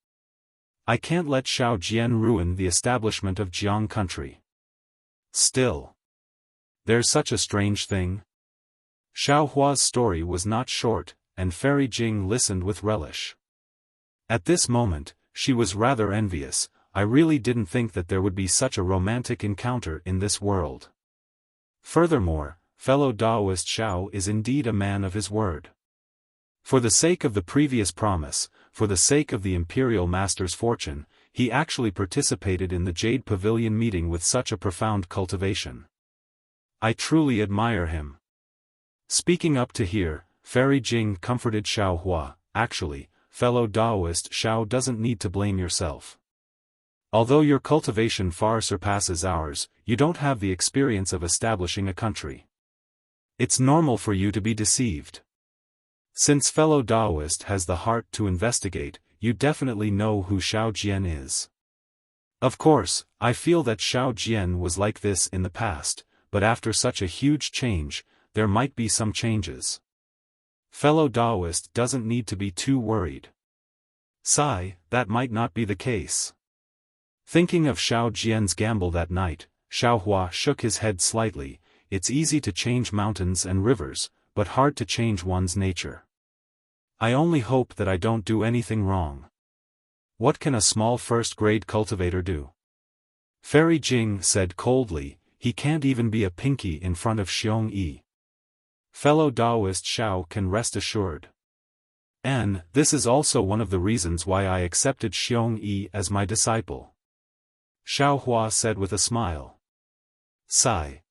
I can't let Xiao Jian ruin the establishment of Jiang country. Still, there's such a strange thing." Xiao Hua's story was not short, and Fairy Jing listened with relish. At this moment, she was rather envious. "I really didn't think that there would be such a romantic encounter in this world. Furthermore, fellow Daoist Xiao is indeed a man of his word. For the sake of the previous promise, for the sake of the Imperial Master's fortune, he actually participated in the Jade Pavilion meeting with such a profound cultivation. I truly admire him." Speaking up to here, Fairy Jing comforted Xiao Hua. "Actually, fellow Daoist Xiao doesn't need to blame yourself. Although your cultivation far surpasses ours, you don't have the experience of establishing a country. It's normal for you to be deceived. Since fellow Daoist has the heart to investigate, you definitely know who Xiao Jian is. Of course, I feel that Xiao Jian was like this in the past, but after such a huge change, there might be some changes. Fellow Daoist doesn't need to be too worried. Sigh, that might not be the case." Thinking of Xiao Jian's gamble that night, Xiao Hua shook his head slightly. It's easy to change mountains and rivers, but hard to change one's nature. I only hope that I don't do anything wrong. What can a small first-grade cultivator do? Fairy Jing said coldly, he can't even be a pinky in front of Xiong Yi. Fellow Taoist Xiao can rest assured. And this is also one of the reasons why I accepted Xiong Yi as my disciple. Xiao Hua said with a smile. Sigh.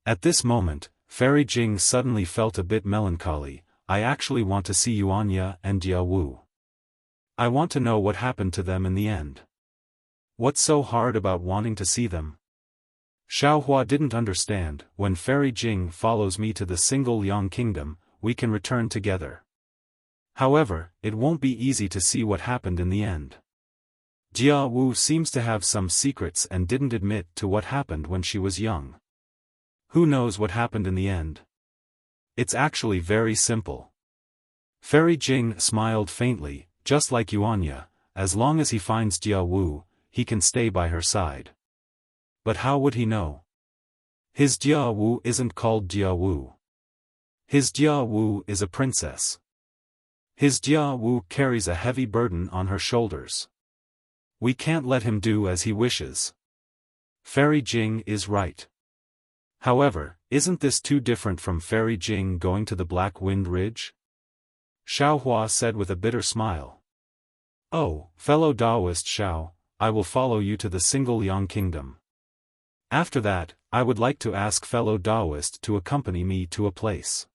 At this moment, Fairy Jing suddenly felt a bit melancholy. I actually want to see Yuanya and Jia Wu. I want to know what happened to them in the end. What's so hard about wanting to see them? Xiao Hua didn't understand. When Fairy Jing follows me to the single Yang Kingdom, we can return together. However, it won't be easy to see what happened in the end. Jia Wu seems to have some secrets and didn't admit to what happened when she was young. Who knows what happened in the end? It's actually very simple. Fairy Jing smiled faintly, just like Yuanya, as long as he finds Jia Wu, he can stay by her side. But how would he know? His Jia Wu isn't called Jia Wu. His Jia Wu is a princess. His Jia Wu carries a heavy burden on her shoulders. We can't let him do as he wishes. Fairy Jing is right. However, isn't this too different from Fairy Jing going to the Black Wind Ridge? Xiao Hua said with a bitter smile. Oh, fellow Taoist Xiao, I will follow you to the single Yang Kingdom. After that, I would like to ask fellow Taoist to accompany me to a place.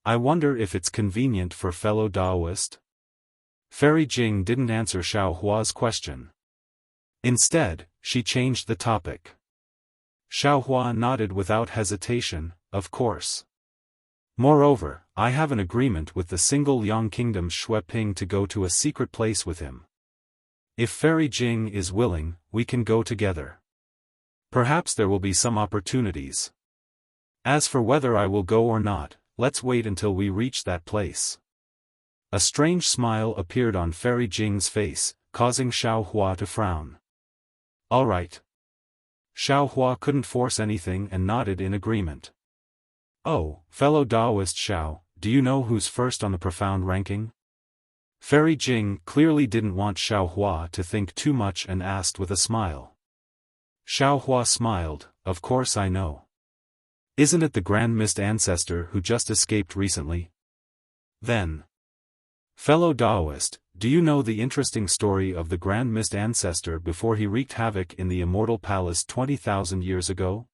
I wonder if it's convenient for fellow Taoist? Fairy Jing didn't answer Xiao Hua's question. Instead, she changed the topic. Xiao Hua nodded without hesitation, of course. Moreover, I have an agreement with the single Yang Kingdom Xue Ping to go to a secret place with him. If Fairy Jing is willing, we can go together. Perhaps there will be some opportunities. As for whether I will go or not, let's wait until we reach that place. A strange smile appeared on Fairy Jing's face, causing Xiao Hua to frown. All right. Xiao Hua couldn't force anything and nodded in agreement. Oh, fellow Taoist Xiao, do you know who's first on the profound ranking? Fairy Jing clearly didn't want Xiao Hua to think too much and asked with a smile. Xiao Hua smiled, of course I know. Isn't it the Grand Mist Ancestor who just escaped recently? Then. Fellow Taoist, do you know the interesting story of the Grand Mist Ancestor before he wreaked havoc in the Immortal Palace 20,000 years ago?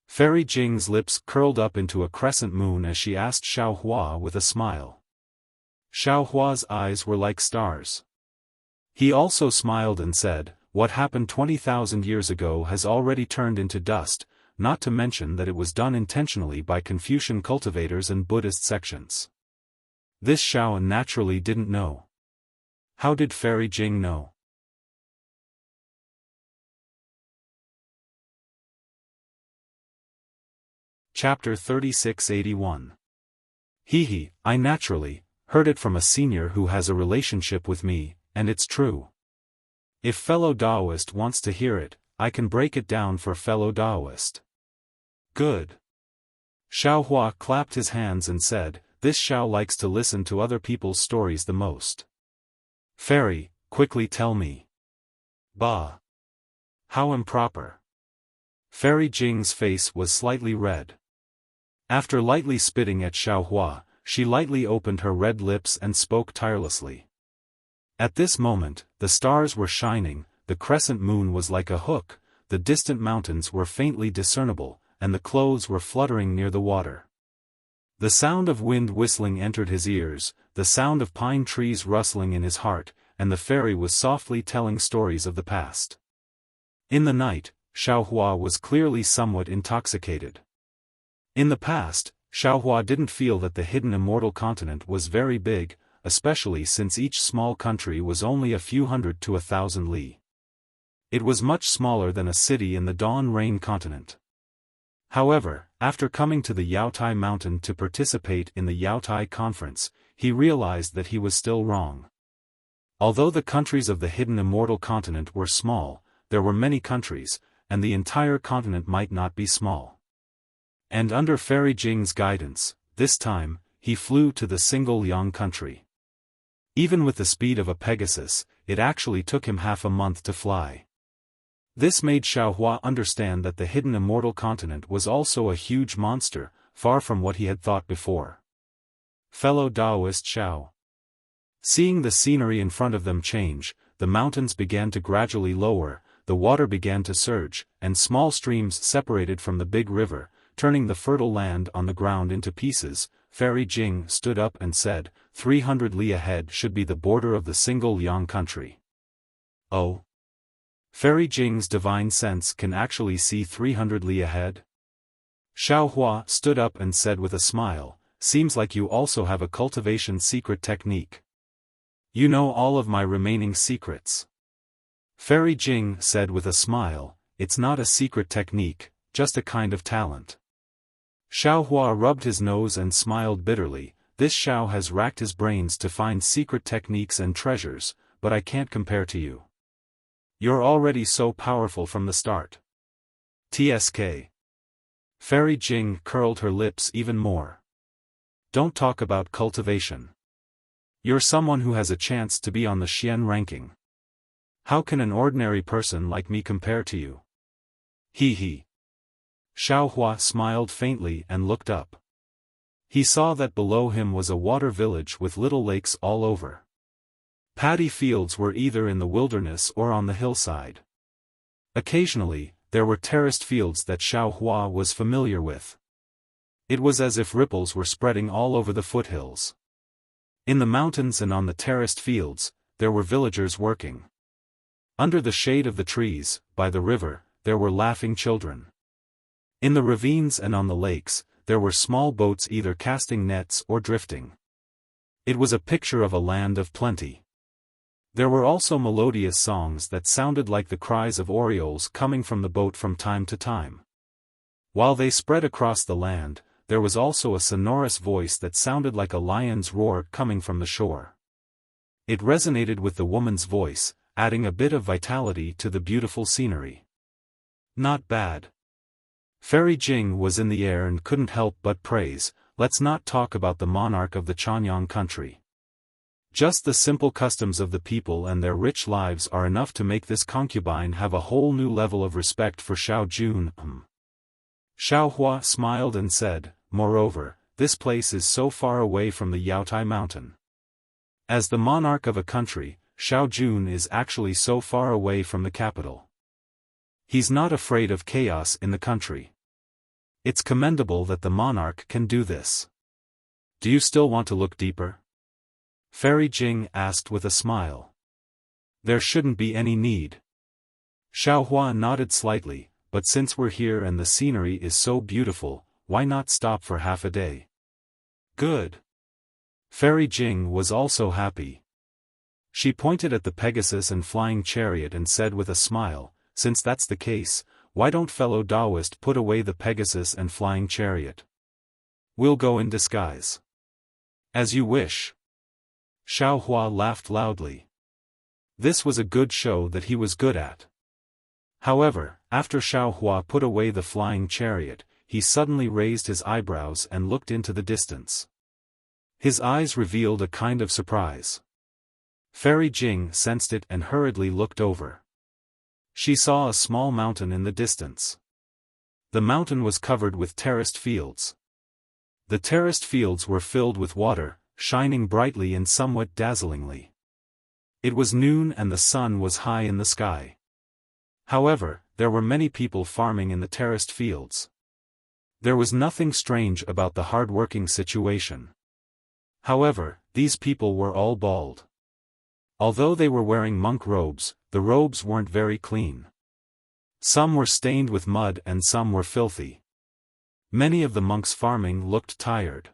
Fairy Jing's lips curled up into a crescent moon as she asked Xiao Hua with a smile. Xiao Hua's eyes were like stars. He also smiled and said, what happened 20,000 years ago has already turned into dust, not to mention that it was done intentionally by Confucian cultivators and Buddhist sections. This Xiao naturally didn't know. How did Fairy Jing know? Chapter 3681. Hee, I naturally heard it from a senior who has a relationship with me, and it's true. If fellow Taoist wants to hear it, I can break it down for fellow Taoist. Good. Xiao Hua clapped his hands and said, this Xiao likes to listen to other people's stories the most. Fairy, quickly tell me. Bah. How improper. Fairy Jing's face was slightly red. After lightly spitting at Xiao Hua, she lightly opened her red lips and spoke tirelessly. At this moment, the stars were shining, the crescent moon was like a hook, the distant mountains were faintly discernible, and the clothes were fluttering near the water. The sound of wind whistling entered his ears, the sound of pine trees rustling in his heart, and the fairy was softly telling stories of the past. In the night, Xiao Hua was clearly somewhat intoxicated. In the past, Xiao Hua didn't feel that the hidden immortal continent was very big, especially since each small country was only a few hundred to 1,000 li. It was much smaller than a city in the Dawn Rain continent. However, after coming to the Yaotai mountain to participate in the Yaotai conference, he realized that he was still wrong. Although the countries of the hidden immortal continent were small, there were many countries, and the entire continent might not be small. And under Fairy Jing's guidance, this time, he flew to the single Yang country. Even with the speed of a Pegasus, it actually took him half a month to fly. This made Xiaohua understand that the hidden immortal continent was also a huge monster, far from what he had thought before. Fellow Taoist Xiao. Seeing the scenery in front of them change, the mountains began to gradually lower, the water began to surge, and small streams separated from the big river, turning the fertile land on the ground into pieces. Fairy Jing stood up and said, 300 li ahead should be the border of the single Yang country. Oh? Fairy Jing's divine sense can actually see 300 li ahead? Xiaohua stood up and said with a smile, seems like you also have a cultivation secret technique. You know all of my remaining secrets. Fairy Jing said with a smile, it's not a secret technique, just a kind of talent. Xiaohua rubbed his nose and smiled bitterly, this Xiao has racked his brains to find secret techniques and treasures, but I can't compare to you. You're already so powerful from the start. TSK. Fairy Jing curled her lips even more. Don't talk about cultivation. You're someone who has a chance to be on the Xian ranking. How can an ordinary person like me compare to you? He. Xiaohua smiled faintly and looked up. He saw that below him was a water village with little lakes all over. Paddy fields were either in the wilderness or on the hillside. Occasionally, there were terraced fields that Xiaohua was familiar with. It was as if ripples were spreading all over the foothills. In the mountains and on the terraced fields, there were villagers working. Under the shade of the trees, by the river, there were laughing children. In the ravines and on the lakes, there were small boats either casting nets or drifting. It was a picture of a land of plenty. There were also melodious songs that sounded like the cries of orioles coming from the boat from time to time. While they spread across the land, there was also a sonorous voice that sounded like a lion's roar coming from the shore. It resonated with the woman's voice, adding a bit of vitality to the beautiful scenery. Not bad. Fairy Jing was in the air and couldn't help but praise, let's not talk about the monarch of the Chanyang country. Just the simple customs of the people and their rich lives are enough to make this concubine have a whole new level of respect for Xiao Jun. Xiaohua smiled and said, moreover, this place is so far away from the Yaotai mountain. As the monarch of a country, Xiao Jun is actually so far away from the capital. He's not afraid of chaos in the country. It's commendable that the monarch can do this. Do you still want to look deeper? Fairy Jing asked with a smile. There shouldn't be any need. Xiaohua nodded slightly, but since we're here and the scenery is so beautiful, why not stop for half a day? Good. Fairy Jing was also happy. She pointed at the Pegasus and flying chariot and said with a smile, since that's the case, why don't fellow Taoist put away the Pegasus and flying chariot? We'll go in disguise. As you wish. Xiaohua laughed loudly. This was a good show that he was good at. However, after Xiaohua put away the flying chariot, he suddenly raised his eyebrows and looked into the distance. His eyes revealed a kind of surprise. Fairy Jing sensed it and hurriedly looked over. She saw a small mountain in the distance. The mountain was covered with terraced fields. The terraced fields were filled with water, shining brightly and somewhat dazzlingly. It was noon and the sun was high in the sky. However, there were many people farming in the terraced fields. There was nothing strange about the hard-working situation. However, these people were all bald. Although they were wearing monk robes, the robes weren't very clean. Some were stained with mud and some were filthy. Many of the monks farming looked tired.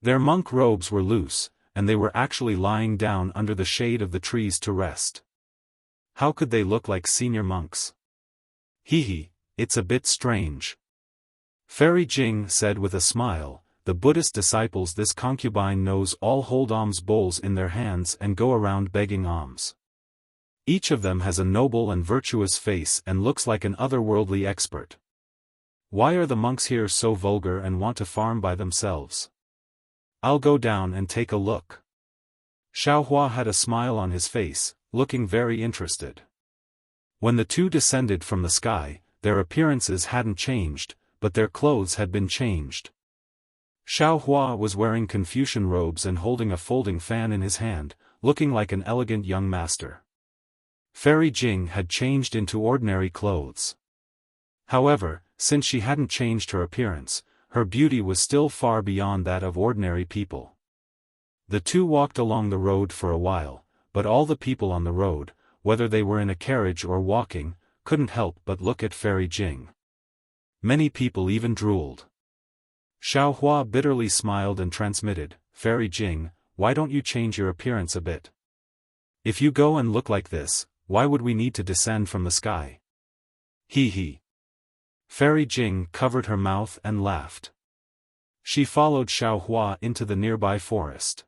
Their monk robes were loose, and they were actually lying down under the shade of the trees to rest. How could they look like senior monks? It's a bit strange. Fairy Jing said with a smile, the Buddhist disciples this concubine knows all hold alms bowls in their hands and go around begging alms. Each of them has a noble and virtuous face and looks like an otherworldly expert. Why are the monks here so vulgar and want to farm by themselves? I'll go down and take a look. Xiaohua had a smile on his face, looking very interested. When the two descended from the sky, their appearances hadn't changed, but their clothes had been changed. Xiaohua was wearing Confucian robes and holding a folding fan in his hand, looking like an elegant young master. Fairy Jing had changed into ordinary clothes. However, since she hadn't changed her appearance, her beauty was still far beyond that of ordinary people. The two walked along the road for a while, but all the people on the road, whether they were in a carriage or walking, couldn't help but look at Fairy Jing. Many people even drooled. Xiaohua bitterly smiled and transmitted, "Fairy Jing, why don't you change your appearance a bit? If you go and look like this, why would we need to descend from the sky?" Hee hee. Fairy Jing covered her mouth and laughed. She followed Xiaohua into the nearby forest.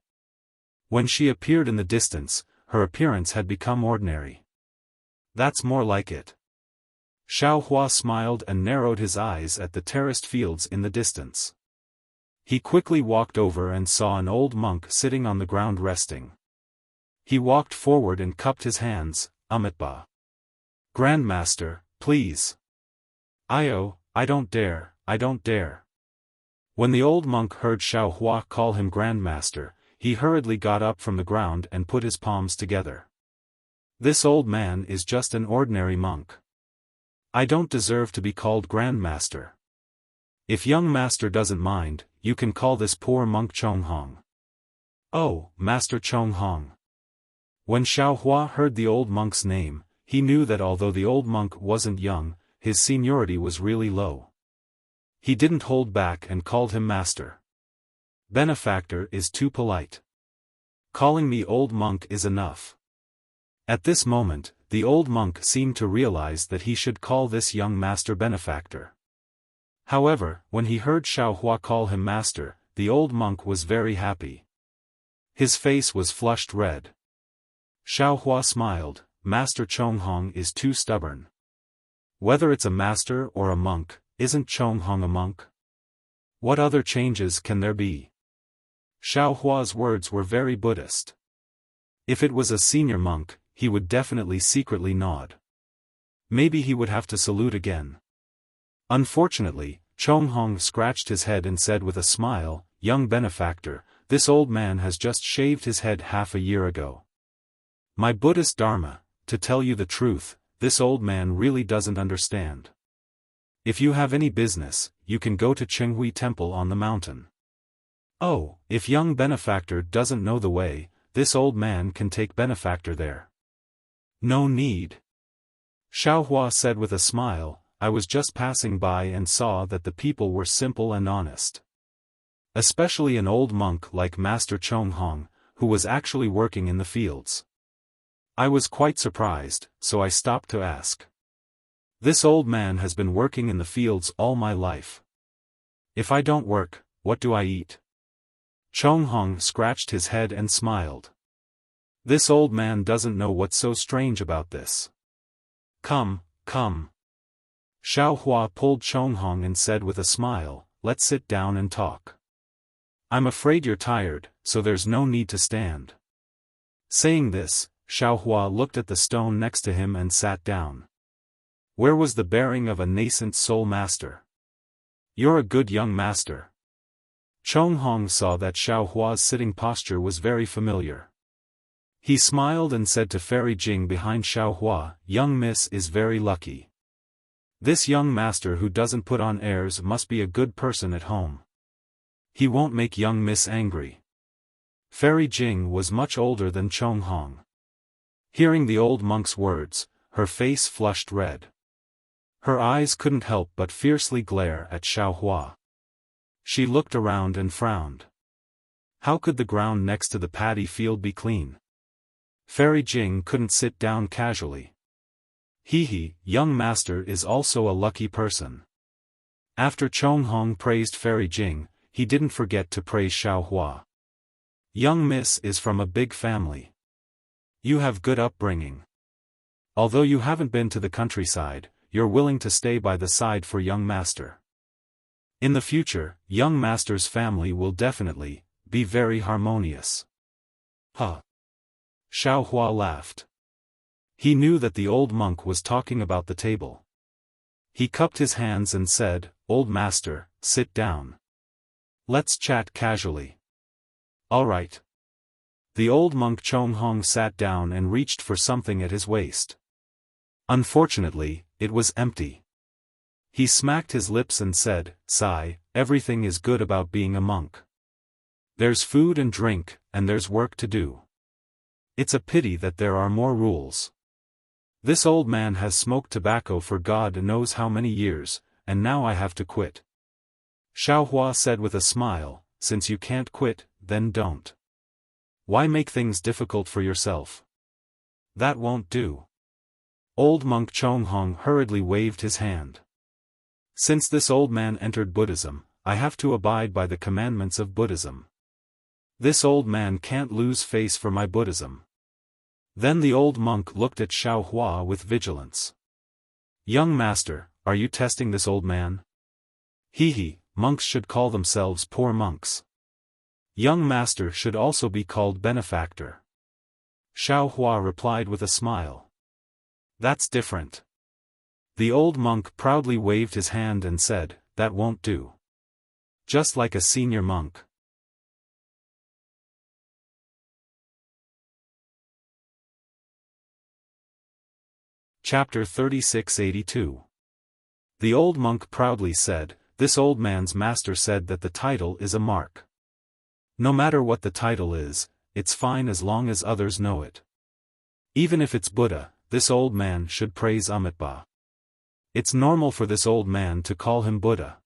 When she appeared in the distance, her appearance had become ordinary. "That's more like it." Xiaohua smiled and narrowed his eyes at the terraced fields in the distance. He quickly walked over and saw an old monk sitting on the ground resting. He walked forward and cupped his hands, "Amitba. Grandmaster, please. I don't dare, I don't dare." When the old monk heard Xiaohua call him Grandmaster, he hurriedly got up from the ground and put his palms together. "This old man is just an ordinary monk. I don't deserve to be called Grandmaster. If young master doesn't mind, you can call this poor monk Chonghong." "Oh, Master Chonghong." When Xiaohua heard the old monk's name, he knew that although the old monk wasn't young, his seniority was really low. He didn't hold back and called him master. "Benefactor is too polite. Calling me old monk is enough." At this moment, the old monk seemed to realize that he should call this young master benefactor. However, when he heard Xiaohua call him master, the old monk was very happy. His face was flushed red. Xiaohua smiled, "Master Chonghong is too stubborn. Whether it's a master or a monk, isn't Chonghong a monk? What other changes can there be?" Xiaohua's words were very Buddhist. If it was a senior monk, he would definitely secretly nod. Maybe he would have to salute again. Unfortunately, Chonghong scratched his head and said with a smile, "Young benefactor, this old man has just shaved his head half a year ago. My Buddhist Dharma, to tell you the truth, this old man really doesn't understand. If you have any business, you can go to Chenghui Temple on the mountain." "Oh, if young benefactor doesn't know the way, this old man can take benefactor there." "No need." Xiaohua said with a smile, "I was just passing by and saw that the people were simple and honest. Especially an old monk like Master Chonghong, who was actually working in the fields. I was quite surprised, so I stopped to ask. This old man has been working in the fields all my life. If I don't work, what do I eat?" Chonghong scratched his head and smiled. This old man doesn't know what's so strange about this. "Come, come." Xiaohua pulled Chonghong and said with a smile, "Let's sit down and talk. I'm afraid you're tired, so there's no need to stand." Saying this, Xiaohua looked at the stone next to him and sat down. Where was the bearing of a nascent soul master? "You're a good young master." Chonghong saw that Xiaohua's sitting posture was very familiar. He smiled and said to Fairy Jing behind Xiaohua, "Young miss is very lucky. This young master who doesn't put on airs must be a good person at home. He won't make young miss angry." Fairy Jing was much older than Chonghong. Hearing the old monk's words, her face flushed red. Her eyes couldn't help but fiercely glare at Xiaohua. She looked around and frowned. How could the ground next to the paddy field be clean? Fairy Jing couldn't sit down casually. Hee hee, young master is also a lucky person." After Chonghong praised Fairy Jing, he didn't forget to praise Xiaohua. "Young miss is from a big family. You have good upbringing. Although you haven't been to the countryside, you're willing to stay by the side for young master. In the future, young master's family will definitely be very harmonious. Huh. Xiaofan laughed. He knew that the old monk was talking about the table. He cupped his hands and said, "Old master, sit down. Let's chat casually." "All right." The old monk Chonghong sat down and reached for something at his waist. Unfortunately, it was empty. He smacked his lips and said, "Sigh, everything is good about being a monk. There's food and drink, and there's work to do. It's a pity that there are more rules. This old man has smoked tobacco for God knows how many years, and now I have to quit." Xiaofan said with a smile, "Since you can't quit, then don't. Why make things difficult for yourself? That won't do." Old monk Chonghong hurriedly waved his hand. "Since this old man entered Buddhism, I have to abide by the commandments of Buddhism. This old man can't lose face for my Buddhism." Then the old monk looked at Xiaofan with vigilance. "Young master, are you testing this old man?" "Hee, monks should call themselves poor monks. Young master should also be called benefactor." Xiaofan replied with a smile. "That's different." The old monk proudly waved his hand and said, "That won't do. Just like a senior monk." Chapter 3682. The old monk proudly said, "This old man's master said that the title is a mark. No matter what the title is, it's fine as long as others know it. Even if it's Buddha, this old man should praise Amitabha. It's normal for this old man to call him Buddha.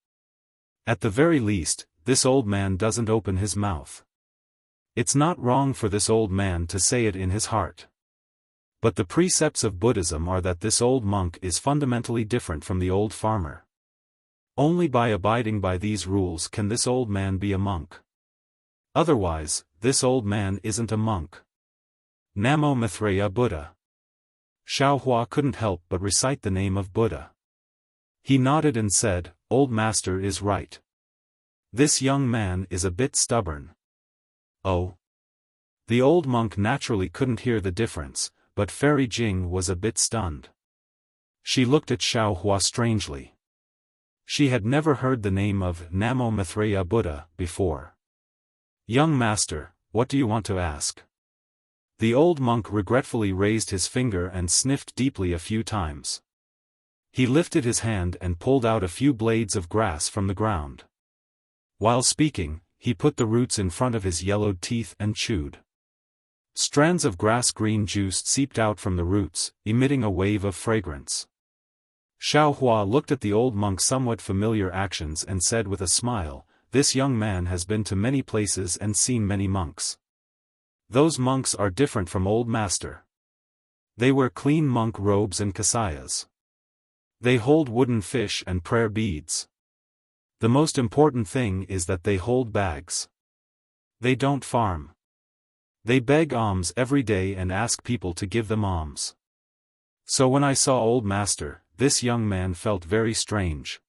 At the very least, this old man doesn't open his mouth. It's not wrong for this old man to say it in his heart. But the precepts of Buddhism are that this old monk is fundamentally different from the old farmer. Only by abiding by these rules can this old man be a monk. Otherwise, this old man isn't a monk. Namo Maitreya Buddha." Xiaofan couldn't help but recite the name of Buddha. He nodded and said, "Old master is right. This young man is a bit stubborn." "Oh." The old monk naturally couldn't hear the difference, but Fairy Jing was a bit stunned. She looked at Xiaofan strangely. She had never heard the name of Namo Maitreya Buddha before. "Young master, what do you want to ask?" The old monk regretfully raised his finger and sniffed deeply a few times. He lifted his hand and pulled out a few blades of grass from the ground. While speaking, he put the roots in front of his yellowed teeth and chewed. Strands of grass-green juice seeped out from the roots, emitting a wave of fragrance. Xiaofan looked at the old monk's somewhat familiar actions and said with a smile, "This young man has been to many places and seen many monks. Those monks are different from old master. They wear clean monk robes and kasayas. They hold wooden fish and prayer beads. The most important thing is that they hold bags. They don't farm. They beg alms every day and ask people to give them alms." So when I saw old master, this young man felt very strange.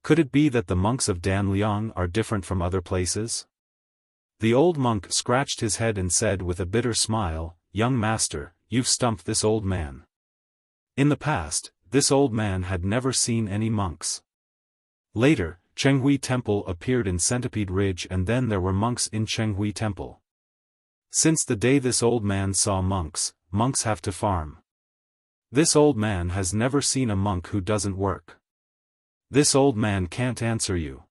Could it be that the monks of Danliang are different from other places? The old monk scratched his head and said with a bitter smile, "Young master, you've stumped this old man." In the past, this old man had never seen any monks. Later, Chenghui Temple appeared in Centipede Ridge and then there were monks in Chenghui Temple. Since the day this old man saw monks, monks have to farm. This old man has never seen a monk who doesn't work. This old man can't answer you.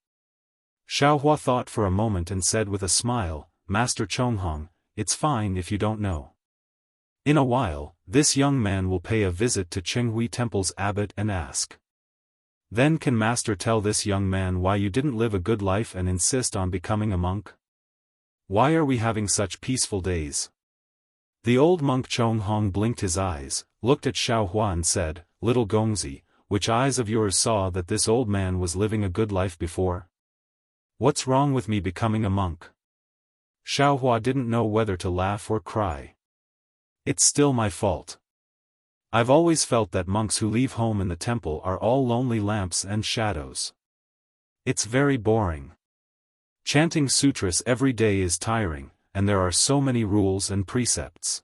Xiaofan thought for a moment and said with a smile, "Master Chonghong, it's fine if you don't know. In a while, this young man will pay a visit to Chenghui Temple's abbot and ask. Then can master tell this young man why you didn't live a good life and insist on becoming a monk? Why are we having such peaceful days?" The old monk Chonghong blinked his eyes, looked at Xiaofan and said, "Little Gongzi, which eyes of yours saw that this old man was living a good life before? What's wrong with me becoming a monk?" Xiaofan didn't know whether to laugh or cry. "It's still my fault. I've always felt that monks who leave home in the temple are all lonely lamps and shadows. It's very boring. Chanting sutras every day is tiring, and there are so many rules and precepts.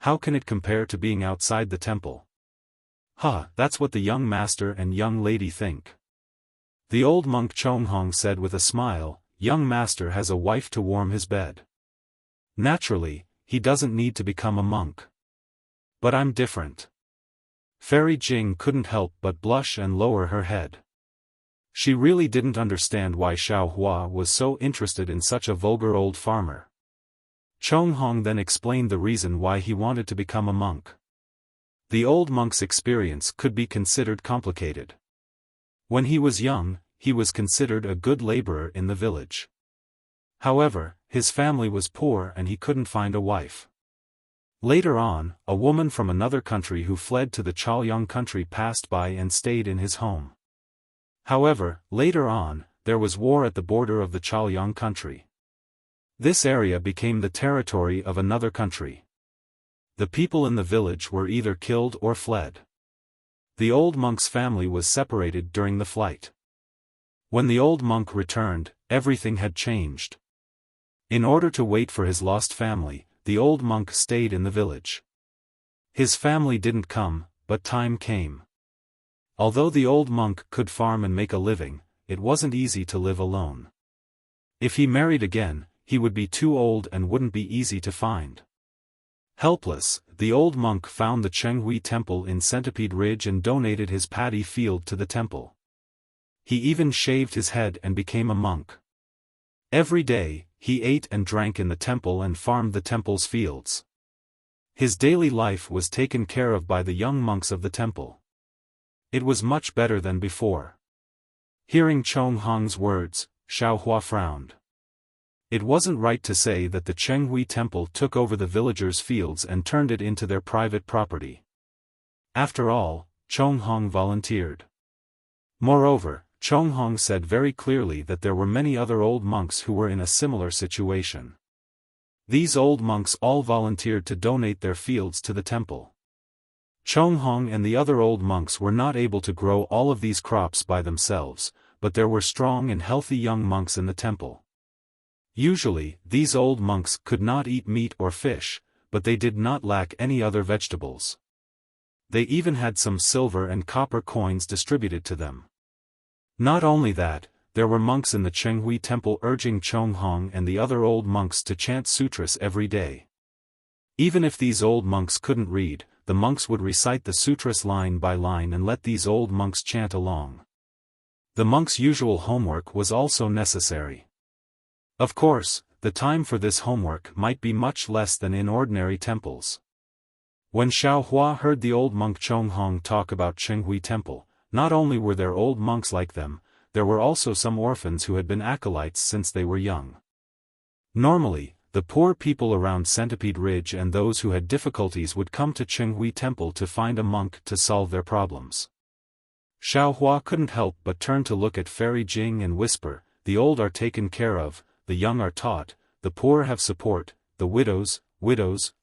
How can it compare to being outside the temple? That's what the young master and young lady think. The old monk Chonghong said with a smile, young master has a wife to warm his bed. Naturally, he doesn't need to become a monk. But I'm different. Fairy Jing couldn't help but blush and lower her head. She really didn't understand why Xiaohua was so interested in such a vulgar old farmer. Chonghong then explained the reason why he wanted to become a monk. The old monk's experience could be considered complicated. When he was young, he was considered a good laborer in the village. However, his family was poor and he couldn't find a wife. Later on, a woman from another country who fled to the Chaoyang country passed by and stayed in his home. However, later on, there was war at the border of the Chaoyang country. This area became the territory of another country. The people in the village were either killed or fled. The old monk's family was separated during the flight. When the old monk returned, everything had changed. In order to wait for his lost family, the old monk stayed in the village. His family didn't come, but time came. Although the old monk could farm and make a living, it wasn't easy to live alone. If he married again, he would be too old and wouldn't be easy to find. Helpless, the old monk found the Chenghui temple in Centipede Ridge and donated his paddy field to the temple. He even shaved his head and became a monk. Every day, he ate and drank in the temple and farmed the temple's fields. His daily life was taken care of by the young monks of the temple. It was much better than before. Hearing Chonghong's words, Xiaohua frowned. It wasn't right to say that the Chenghui temple took over the villagers' fields and turned it into their private property. After all, Chonghong volunteered. Moreover, Chonghong said very clearly that there were many other old monks who were in a similar situation. These old monks all volunteered to donate their fields to the temple. Chonghong and the other old monks were not able to grow all of these crops by themselves, but there were strong and healthy young monks in the temple. Usually, these old monks could not eat meat or fish, but they did not lack any other vegetables. They even had some silver and copper coins distributed to them. Not only that, there were monks in the Chenghui temple urging Chonghong and the other old monks to chant sutras every day. Even if these old monks couldn't read, the monks would recite the sutras line by line and let these old monks chant along. The monks' usual homework was also necessary. Of course, the time for this homework might be much less than in ordinary temples. When Xiaohua heard the old monk Chonghong talk about Chenghui temple, not only were there old monks like them, there were also some orphans who had been acolytes since they were young. Normally, the poor people around Centipede Ridge and those who had difficulties would come to Chenghui temple to find a monk to solve their problems. Xiaohua couldn't help but turn to look at Fairy Jing and whisper, "The old are taken care of, the young are taught, the poor have support, the widows,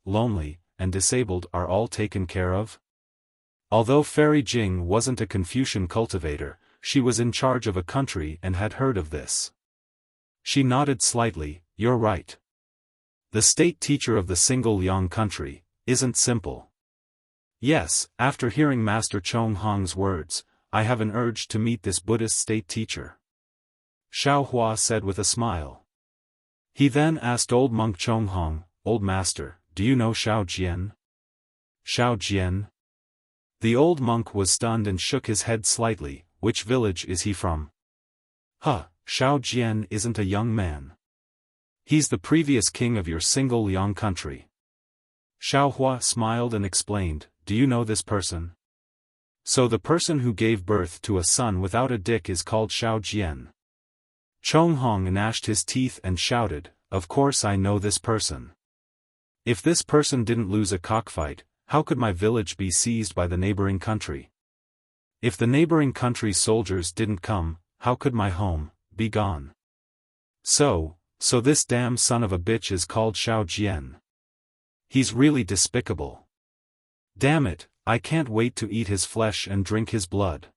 lonely, and disabled are all taken care of." Although Fairy Jing wasn't a Confucian cultivator, she was in charge of a country and had heard of this. She nodded slightly, "You're right. The state teacher of the single Liang country isn't simple." Yes, after hearing Master Chonghong's words, I have an urge to meet this Buddhist state teacher, Xiaohua said with a smile. He then asked old monk Chonghong, "Old master, do you know Xiao Jian?" Xiao Jian? The old monk was stunned and shook his head slightly. "Which village is he from?" Xiao Jian isn't a young man. He's the previous king of your single Liang country. Xiaohua smiled and explained, "Do you know this person?" So the person who gave birth to a son without a dick is called Xiao Jian. Chonghong gnashed his teeth and shouted, "Of course I know this person. If this person didn't lose a cockfight, how could my village be seized by the neighboring country? If the neighboring country's soldiers didn't come, how could my home be gone? So this damn son of a bitch is called Xiao Jian. He's really despicable. Damn it, I can't wait to eat his flesh and drink his blood.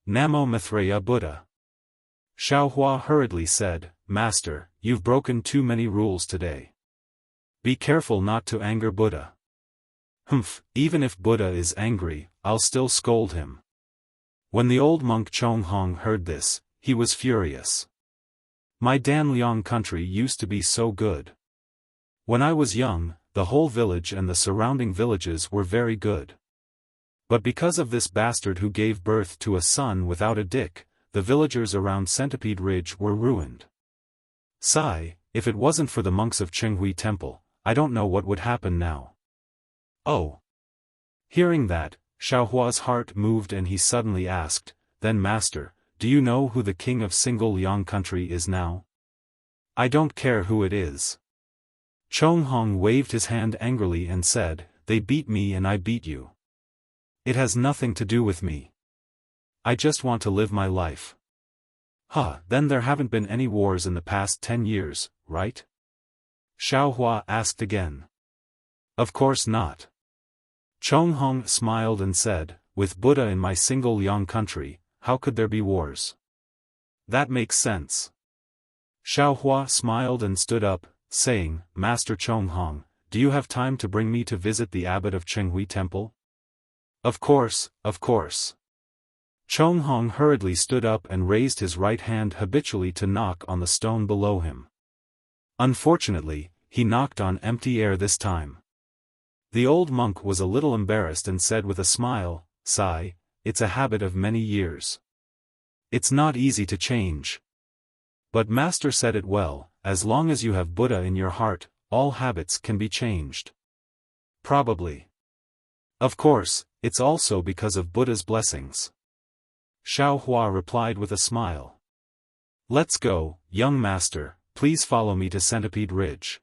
Namo Mithreya Buddha." Xiaohua hurriedly said, Master, you've broken too many rules today. Be careful not to anger Buddha. Humph, even if Buddha is angry, I'll still scold him. When the old monk Chonghong heard this, he was furious. My Danliang country used to be so good. When I was young, the whole village and the surrounding villages were very good. But because of this bastard who gave birth to a son without a dick, the villagers around Centipede Ridge were ruined. Sigh, if it wasn't for the monks of Qinghui Temple, I don't know what would happen now. Oh. Hearing that, Xiaohua's heart moved and he suddenly asked, Then Master, do you know who the king of Single Liang country is now? I don't care who it is. Chonghong waved his hand angrily and said, They beat me and I beat you. It has nothing to do with me. I just want to live my life. Then there haven't been any wars in the past 10 years, right? Xiaohua asked again. Of course not. Chonghong smiled and said, With Buddha in my Single Liang country, how could there be wars? That makes sense. Xiaohua smiled and stood up, saying, Master Chonghong, do you have time to bring me to visit the abbot of Qinghui Temple? Of course, of course. Chonghong hurriedly stood up and raised his right hand habitually to knock on the stone below him. Unfortunately, he knocked on empty air this time. The old monk was a little embarrassed and said with a smile, Sigh, it's a habit of many years. It's not easy to change. But Master said it well, as long as you have Buddha in your heart, all habits can be changed. Probably. Of course, it's also because of Buddha's blessings. Xiaohua replied with a smile. Let's go, young master, please follow me to Centipede Ridge.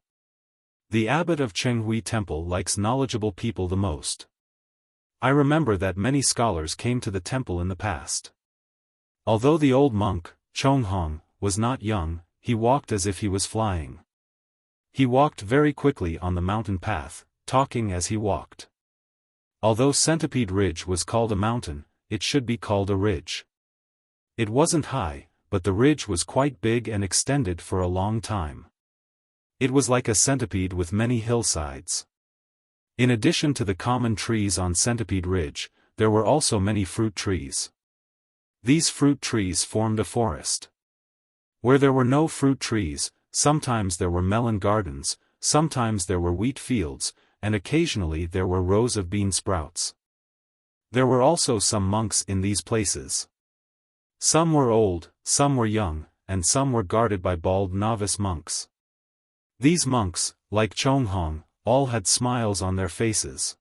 The abbot of Qinghui Temple likes knowledgeable people the most. I remember that many scholars came to the temple in the past. Although the old monk, Chonghong, was not young, he walked as if he was flying. He walked very quickly on the mountain path, talking as he walked. Although Centipede Ridge was called a mountain, it should be called a ridge. It wasn't high, but the ridge was quite big and extended for a long time. It was like a centipede with many hillsides. In addition to the common trees on Centipede Ridge, there were also many fruit trees. These fruit trees formed a forest. Where there were no fruit trees, sometimes there were melon gardens, sometimes there were wheat fields, and occasionally there were rows of bean sprouts. There were also some monks in these places. Some were old, some were young, and some were guarded by bald novice monks. These monks, like Chonghong, all had smiles on their faces.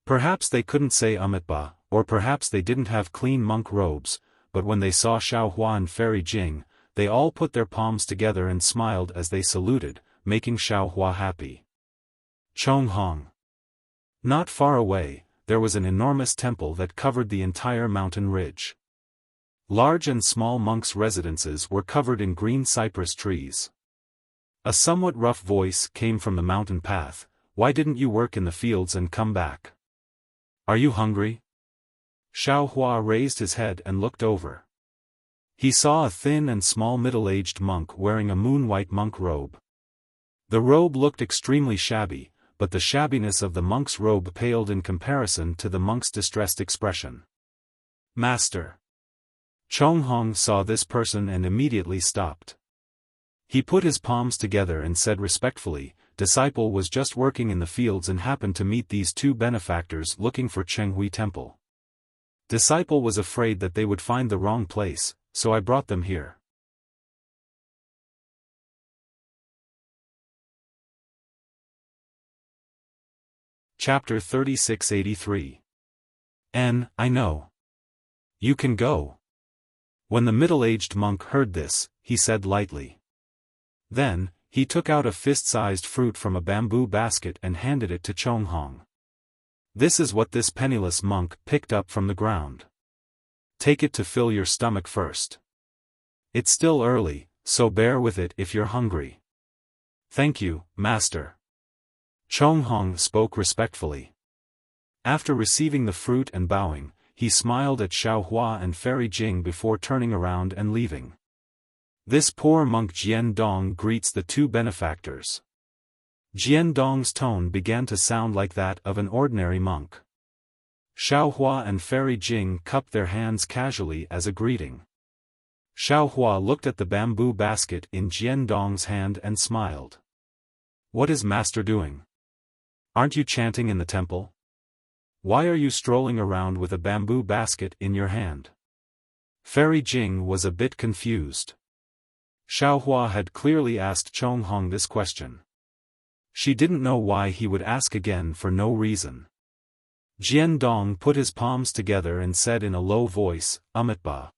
Perhaps they couldn't say Amitabha, or perhaps they didn't have clean monk robes, but when they saw Xiaohua and Fairy Jing, they all put their palms together and smiled as they saluted, making Xiaohua happy. Chonghong. Not far away, there was an enormous temple that covered the entire mountain ridge. Large and small monks' residences were covered in green cypress trees. A somewhat rough voice came from the mountain path, Why didn't you work in the fields and come back? Are you hungry? Xiaohua raised his head and looked over. He saw a thin and small middle-aged monk wearing a moon-white monk robe. The robe looked extremely shabby, but the shabbiness of the monk's robe paled in comparison to the monk's distressed expression. Master. Chonghong saw this person and immediately stopped. He put his palms together and said respectfully, Disciple was just working in the fields and happened to meet these two benefactors looking for Qinghui Temple. Disciple was afraid that they would find the wrong place, so I brought them here. Chapter 3683. I know. You can go. When the middle-aged monk heard this, he said lightly. Then, he took out a fist-sized fruit from a bamboo basket and handed it to Chonghong. This is what this penniless monk picked up from the ground. Take it to fill your stomach first. It's still early, so bear with it if you're hungry. Thank you, Master. Chonghong spoke respectfully. After receiving the fruit and bowing, he smiled at Xiaohua and Fairy Jing before turning around and leaving. This poor monk Jian Dong greets the two benefactors. Jian Dong's tone began to sound like that of an ordinary monk. Xiaohua and Fairy Jing cupped their hands casually as a greeting. Xiaohua looked at the bamboo basket in Jian Dong's hand and smiled. "What is master doing? Aren't you chanting in the temple? Why are you strolling around with a bamboo basket in your hand?" Fairy Jing was a bit confused. Xiaohua had clearly asked Chong Hong this question. She didn't know why he would ask again for no reason. Jian Dong put his palms together and said in a low voice, "Amitabha.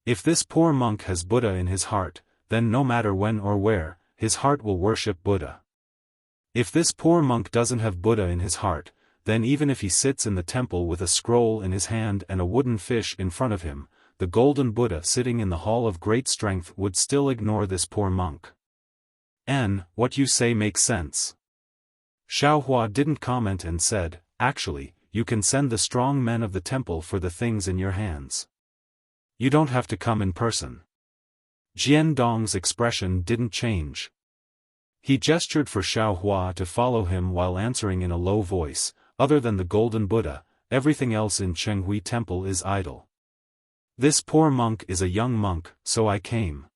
If this poor monk has Buddha in his heart, then no matter when or where, his heart will worship Buddha. If this poor monk doesn't have Buddha in his heart, then even if he sits in the temple with a scroll in his hand and a wooden fish in front of him, the golden Buddha sitting in the hall of great strength would still ignore this poor monk. What you say makes sense." Xiaohua didn't comment and said, "Actually, you can send the strong men of the temple for the things in your hands. You don't have to come in person." Jian Dong's expression didn't change. He gestured for Xiaohua to follow him while answering in a low voice, "Other than the golden Buddha, everything else in Chenghui Temple is idle. This poor monk is a young monk, so I came."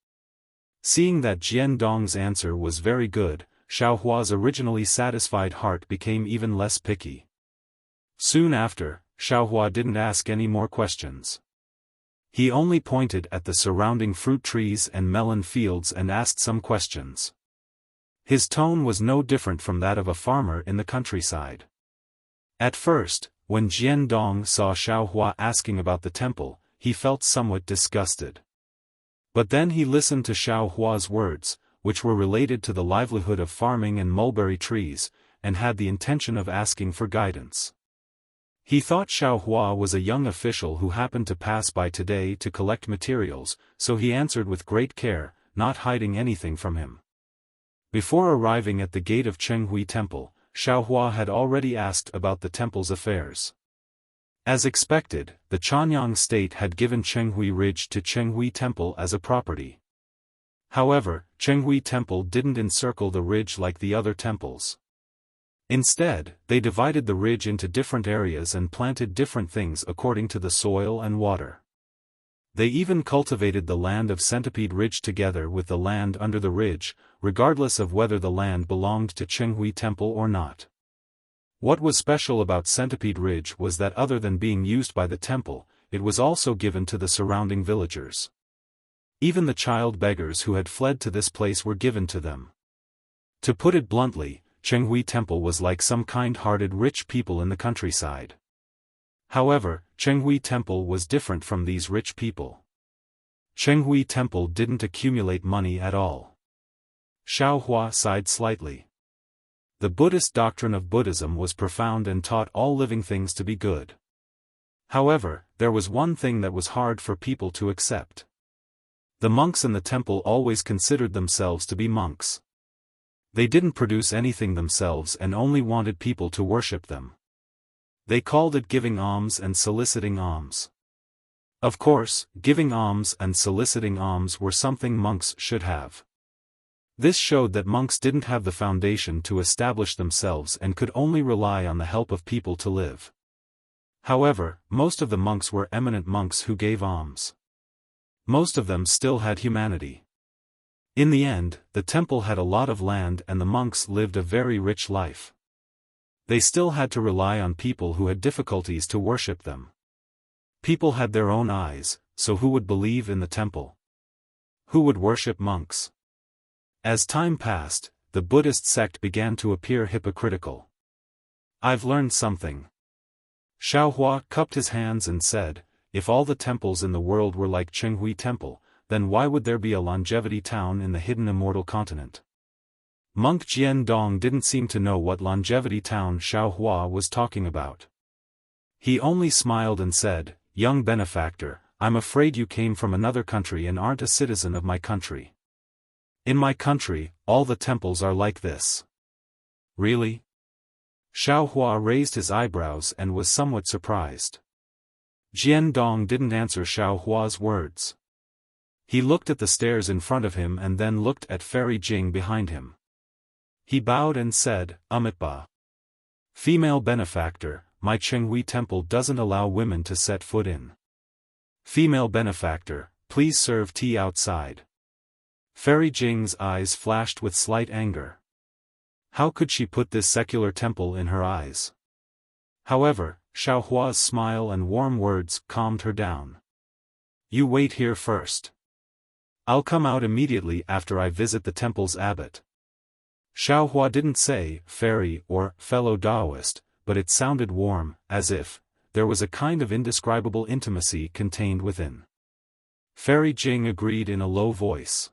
Seeing that Jian Dong's answer was very good, Xiaohua's originally satisfied heart became even less picky. Soon after, Xiaohua didn't ask any more questions. He only pointed at the surrounding fruit trees and melon fields and asked some questions. His tone was no different from that of a farmer in the countryside. At first, when Jian Dong saw Xiaohua asking about the temple, he felt somewhat disgusted. But then he listened to Xiaohua's words, which were related to the livelihood of farming and mulberry trees, and had the intention of asking for guidance. He thought Xiaohua was a young official who happened to pass by today to collect materials, so he answered with great care, not hiding anything from him. Before arriving at the gate of Chenghui Temple, Xiaohua had already asked about the temple's affairs. As expected, the Chanyang state had given Chenghui Ridge to Chenghui Temple as a property. However, Chenghui Temple didn't encircle the ridge like the other temples. Instead, they divided the ridge into different areas and planted different things according to the soil and water. They even cultivated the land of Centipede Ridge together with the land under the ridge, regardless of whether the land belonged to Chenghui Temple or not. What was special about Centipede Ridge was that other than being used by the temple, it was also given to the surrounding villagers. Even the child beggars who had fled to this place were given to them. To put it bluntly, Chenghui Temple was like some kind-hearted rich people in the countryside. However, Chenghui Temple was different from these rich people. Chenghui Temple didn't accumulate money at all. Xiaohua sighed slightly. The Buddhist doctrine of Buddhism was profound and taught all living things to be good. However, there was one thing that was hard for people to accept. The monks in the temple always considered themselves to be monks. They didn't produce anything themselves and only wanted people to worship them. They called it giving alms and soliciting alms. Of course, giving alms and soliciting alms were something monks should have. This showed that monks didn't have the foundation to establish themselves and could only rely on the help of people to live. However, most of the monks were eminent monks who gave alms. Most of them still had humanity. In the end, the temple had a lot of land and the monks lived a very rich life. They still had to rely on people who had difficulties to worship them. People had their own eyes, so who would believe in the temple? Who would worship monks? As time passed, the Buddhist sect began to appear hypocritical. "I've learned something." Xiaohua cupped his hands and said, "If all the temples in the world were like Chenghui Temple, then why would there be a longevity town in the hidden immortal continent?" Monk Jian Dong didn't seem to know what longevity town Xiaohua was talking about. He only smiled and said, "Young benefactor, I'm afraid you came from another country and aren't a citizen of my country. In my country, all the temples are like this." "Really?" Xiaohua raised his eyebrows and was somewhat surprised. Jian Dong didn't answer Xiaohua's words. He looked at the stairs in front of him and then looked at Fairy Jing behind him. He bowed and said, Amitabha. Female benefactor, my Chenghui temple doesn't allow women to set foot in. Female benefactor, please serve tea outside. Fairy Jing's eyes flashed with slight anger. How could she put this secular temple in her eyes? However, Xiaohua's smile and warm words calmed her down. You wait here first. I'll come out immediately after I visit the temple's abbot. Xiaohua didn't say fairy or fellow Taoist, but it sounded warm, as if there was a kind of indescribable intimacy contained within. Fairy Jing agreed in a low voice.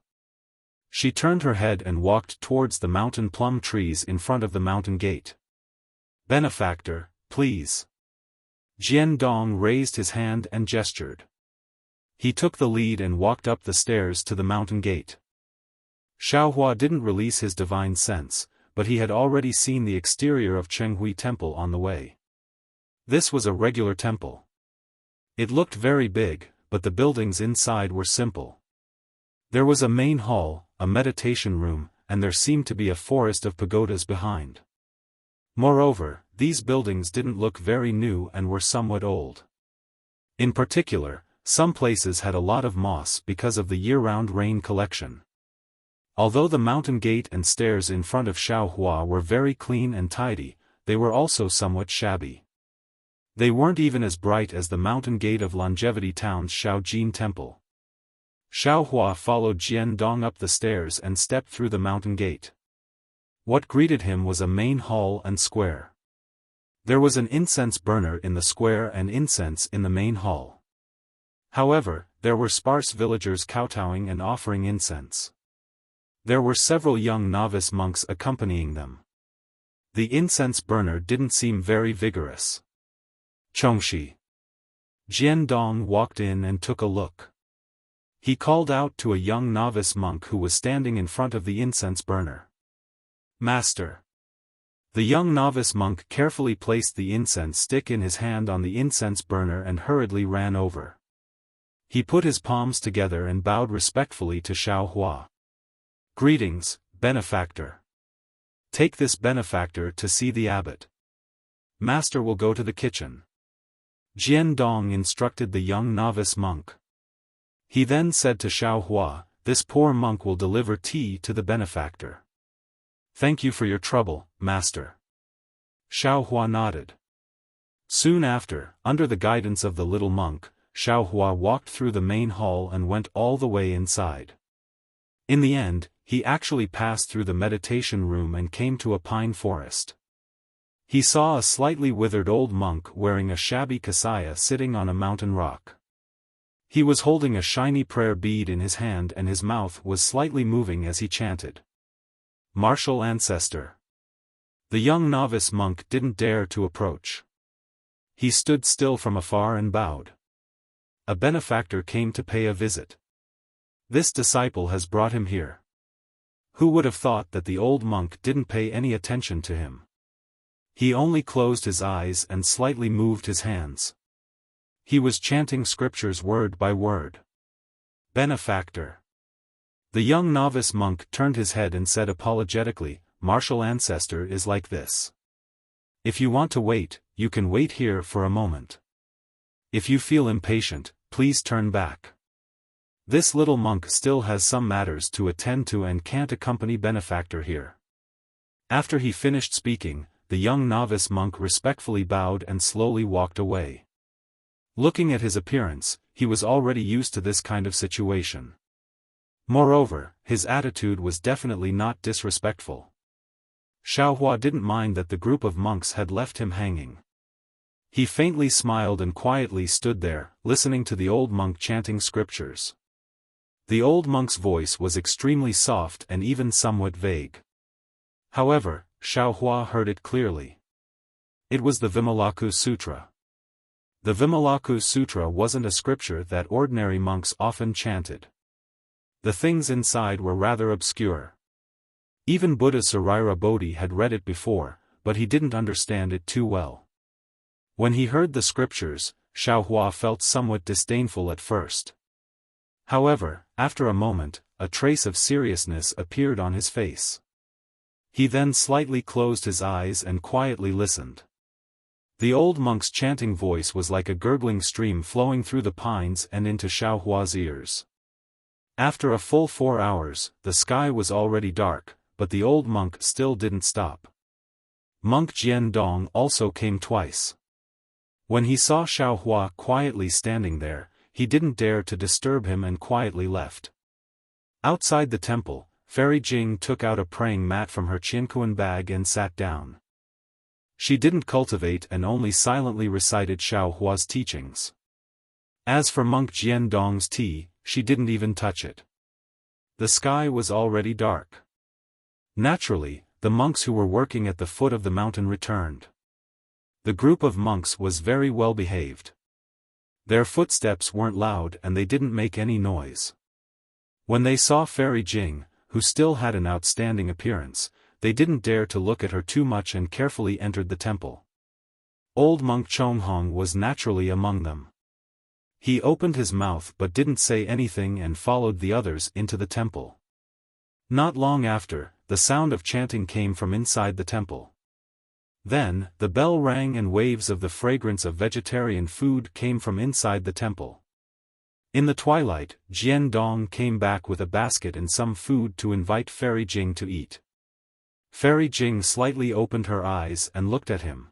She turned her head and walked towards the mountain plum trees in front of the mountain gate. Benefactor, please. Jian Dong raised his hand and gestured. He took the lead and walked up the stairs to the mountain gate. Xiaohua didn't release his divine sense, but he had already seen the exterior of Chenghui Temple on the way. This was a regular temple. It looked very big, but the buildings inside were simple. There was a main hall, a meditation room, and there seemed to be a forest of pagodas behind. Moreover, these buildings didn't look very new and were somewhat old. In particular, some places had a lot of moss because of the year-round rain collection. Although the mountain gate and stairs in front of Xiaohua were very clean and tidy, they were also somewhat shabby. They weren't even as bright as the mountain gate of Longevity Town's Shaojin Temple. Xiaohua followed Jian Dong up the stairs and stepped through the mountain gate. What greeted him was a main hall and square. There was an incense burner in the square and incense in the main hall. However, there were sparse villagers kowtowing and offering incense. There were several young novice monks accompanying them. The incense burner didn't seem very vigorous. Chongshi. Jian Dong walked in and took a look. He called out to a young novice monk who was standing in front of the incense burner. Master. The young novice monk carefully placed the incense stick in his hand on the incense burner and hurriedly ran over. He put his palms together and bowed respectfully to Xiaohua. Greetings, benefactor. Take this benefactor to see the abbot. Master will go to the kitchen. Jian Dong instructed the young novice monk. He then said to Xiaohua, this poor monk will deliver tea to the benefactor. Thank you for your trouble, master. Xiaohua nodded. Soon after, under the guidance of the little monk, Xiaohua walked through the main hall and went all the way inside. In the end, he actually passed through the meditation room and came to a pine forest. He saw a slightly withered old monk wearing a shabby kasaya sitting on a mountain rock. He was holding a shiny prayer bead in his hand and his mouth was slightly moving as he chanted. Martial ancestor. The young novice monk didn't dare to approach. He stood still from afar and bowed. A benefactor came to pay a visit. This disciple has brought him here. Who would have thought that the old monk didn't pay any attention to him? He only closed his eyes and slightly moved his hands. He was chanting scriptures word by word. Benefactor. The young novice monk turned his head and said apologetically, Martial ancestor is like this. If you want to wait, you can wait here for a moment. If you feel impatient, please turn back. This little monk still has some matters to attend to and can't accompany benefactor here. After he finished speaking, the young novice monk respectfully bowed and slowly walked away. Looking at his appearance, he was already used to this kind of situation. Moreover, his attitude was definitely not disrespectful. Xiaohua didn't mind that the group of monks had left him hanging. He faintly smiled and quietly stood there, listening to the old monk chanting scriptures. The old monk's voice was extremely soft and even somewhat vague. However, Xiaohua heard it clearly. It was the Vimalaku Sutra. The Vimalaku Sutra wasn't a scripture that ordinary monks often chanted. The things inside were rather obscure. Even Buddha Saraira Bodhi had read it before, but he didn't understand it too well. When he heard the scriptures, Xiaohua felt somewhat disdainful at first. However, after a moment, a trace of seriousness appeared on his face. He then slightly closed his eyes and quietly listened. The old monk's chanting voice was like a gurgling stream flowing through the pines and into Xiaohua's ears. After a full 4 hours, the sky was already dark, but the old monk still didn't stop. Monk Jiandong also came twice. When he saw Xiaohua quietly standing there, he didn't dare to disturb him and quietly left. Outside the temple, Fairy Jing took out a praying mat from her Qiankuan bag and sat down. She didn't cultivate and only silently recited Xiaohua's teachings. As for Monk Jiandong's tea, she didn't even touch it. The sky was already dark. Naturally, the monks who were working at the foot of the mountain returned. The group of monks was very well behaved. Their footsteps weren't loud and they didn't make any noise. When they saw Fairy Jing, who still had an outstanding appearance, they didn't dare to look at her too much and carefully entered the temple. Old monk Chonghong was naturally among them. He opened his mouth but didn't say anything and followed the others into the temple. Not long after, the sound of chanting came from inside the temple. Then, the bell rang and waves of the fragrance of vegetarian food came from inside the temple. In the twilight, Jiandong came back with a basket and some food to invite Fairy Jing to eat. Fairy Jing slightly opened her eyes and looked at him.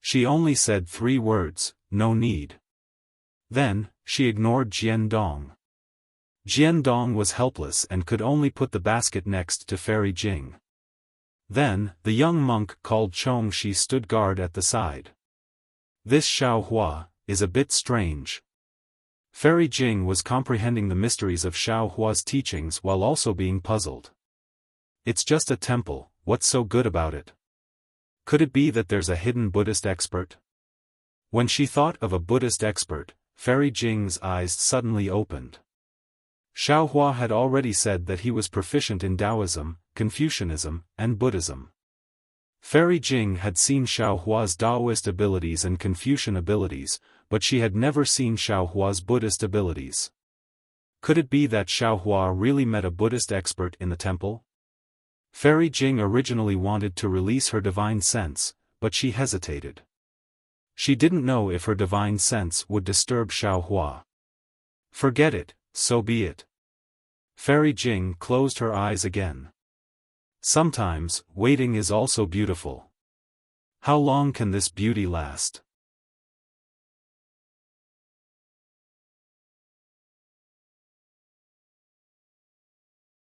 She only said 3 words, "No need." Then, she ignored Jiandong. Jiandong was helpless and could only put the basket next to Fairy Jing. Then, the young monk called Chongshi stood guard at the side. This Xiaohua is a bit strange. Fairy Jing was comprehending the mysteries of Xiaohua's teachings while also being puzzled. It's just a temple, what's so good about it? Could it be that there's a hidden Buddhist expert? When she thought of a Buddhist expert, Fairy Jing's eyes suddenly opened. Xiaohua had already said that he was proficient in Taoism, Confucianism, and Buddhism. Fairy Jing had seen Xiaohua's Taoist abilities and Confucian abilities, but she had never seen Xiaohua's Buddhist abilities. Could it be that Xiaohua really met a Buddhist expert in the temple? Fairy Jing originally wanted to release her divine sense, but she hesitated. She didn't know if her divine sense would disturb Xiaohua. Forget it, so be it. Fairy Jing closed her eyes again. Sometimes, waiting is also beautiful. How long can this beauty last?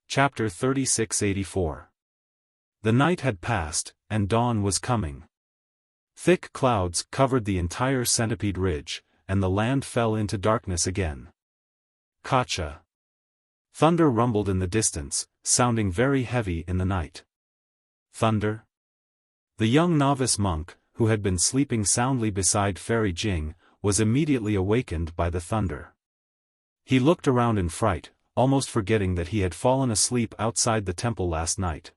Chapter 3684. The night had passed, and dawn was coming. Thick clouds covered the entire Centipede Ridge, and the land fell into darkness again. Kacha. Thunder rumbled in the distance, sounding very heavy in the night. Thunder? The young novice monk, who had been sleeping soundly beside Fairy Jing, was immediately awakened by the thunder. He looked around in fright, almost forgetting that he had fallen asleep outside the temple last night.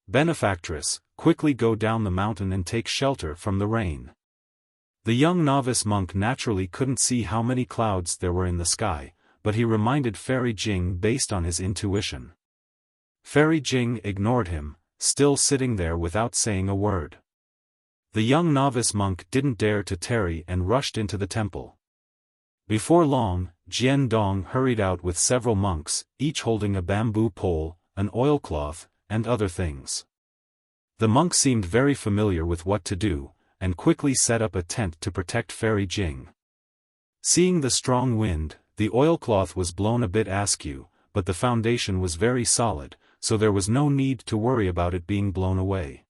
Benefactress, quickly go down the mountain and take shelter from the rain. The young novice monk naturally couldn't see how many clouds there were in the sky, but he reminded Fairy Jing based on his intuition. Fairy Jing ignored him, still sitting there without saying a word. The young novice monk didn't dare to tarry and rushed into the temple. Before long, Jiandong hurried out with several monks, each holding a bamboo pole, an oilcloth, and other things. The monk seemed very familiar with what to do, and quickly set up a tent to protect Fairy Jing. Seeing the strong wind, the oilcloth was blown a bit askew, but the foundation was very solid, so there was no need to worry about it being blown away.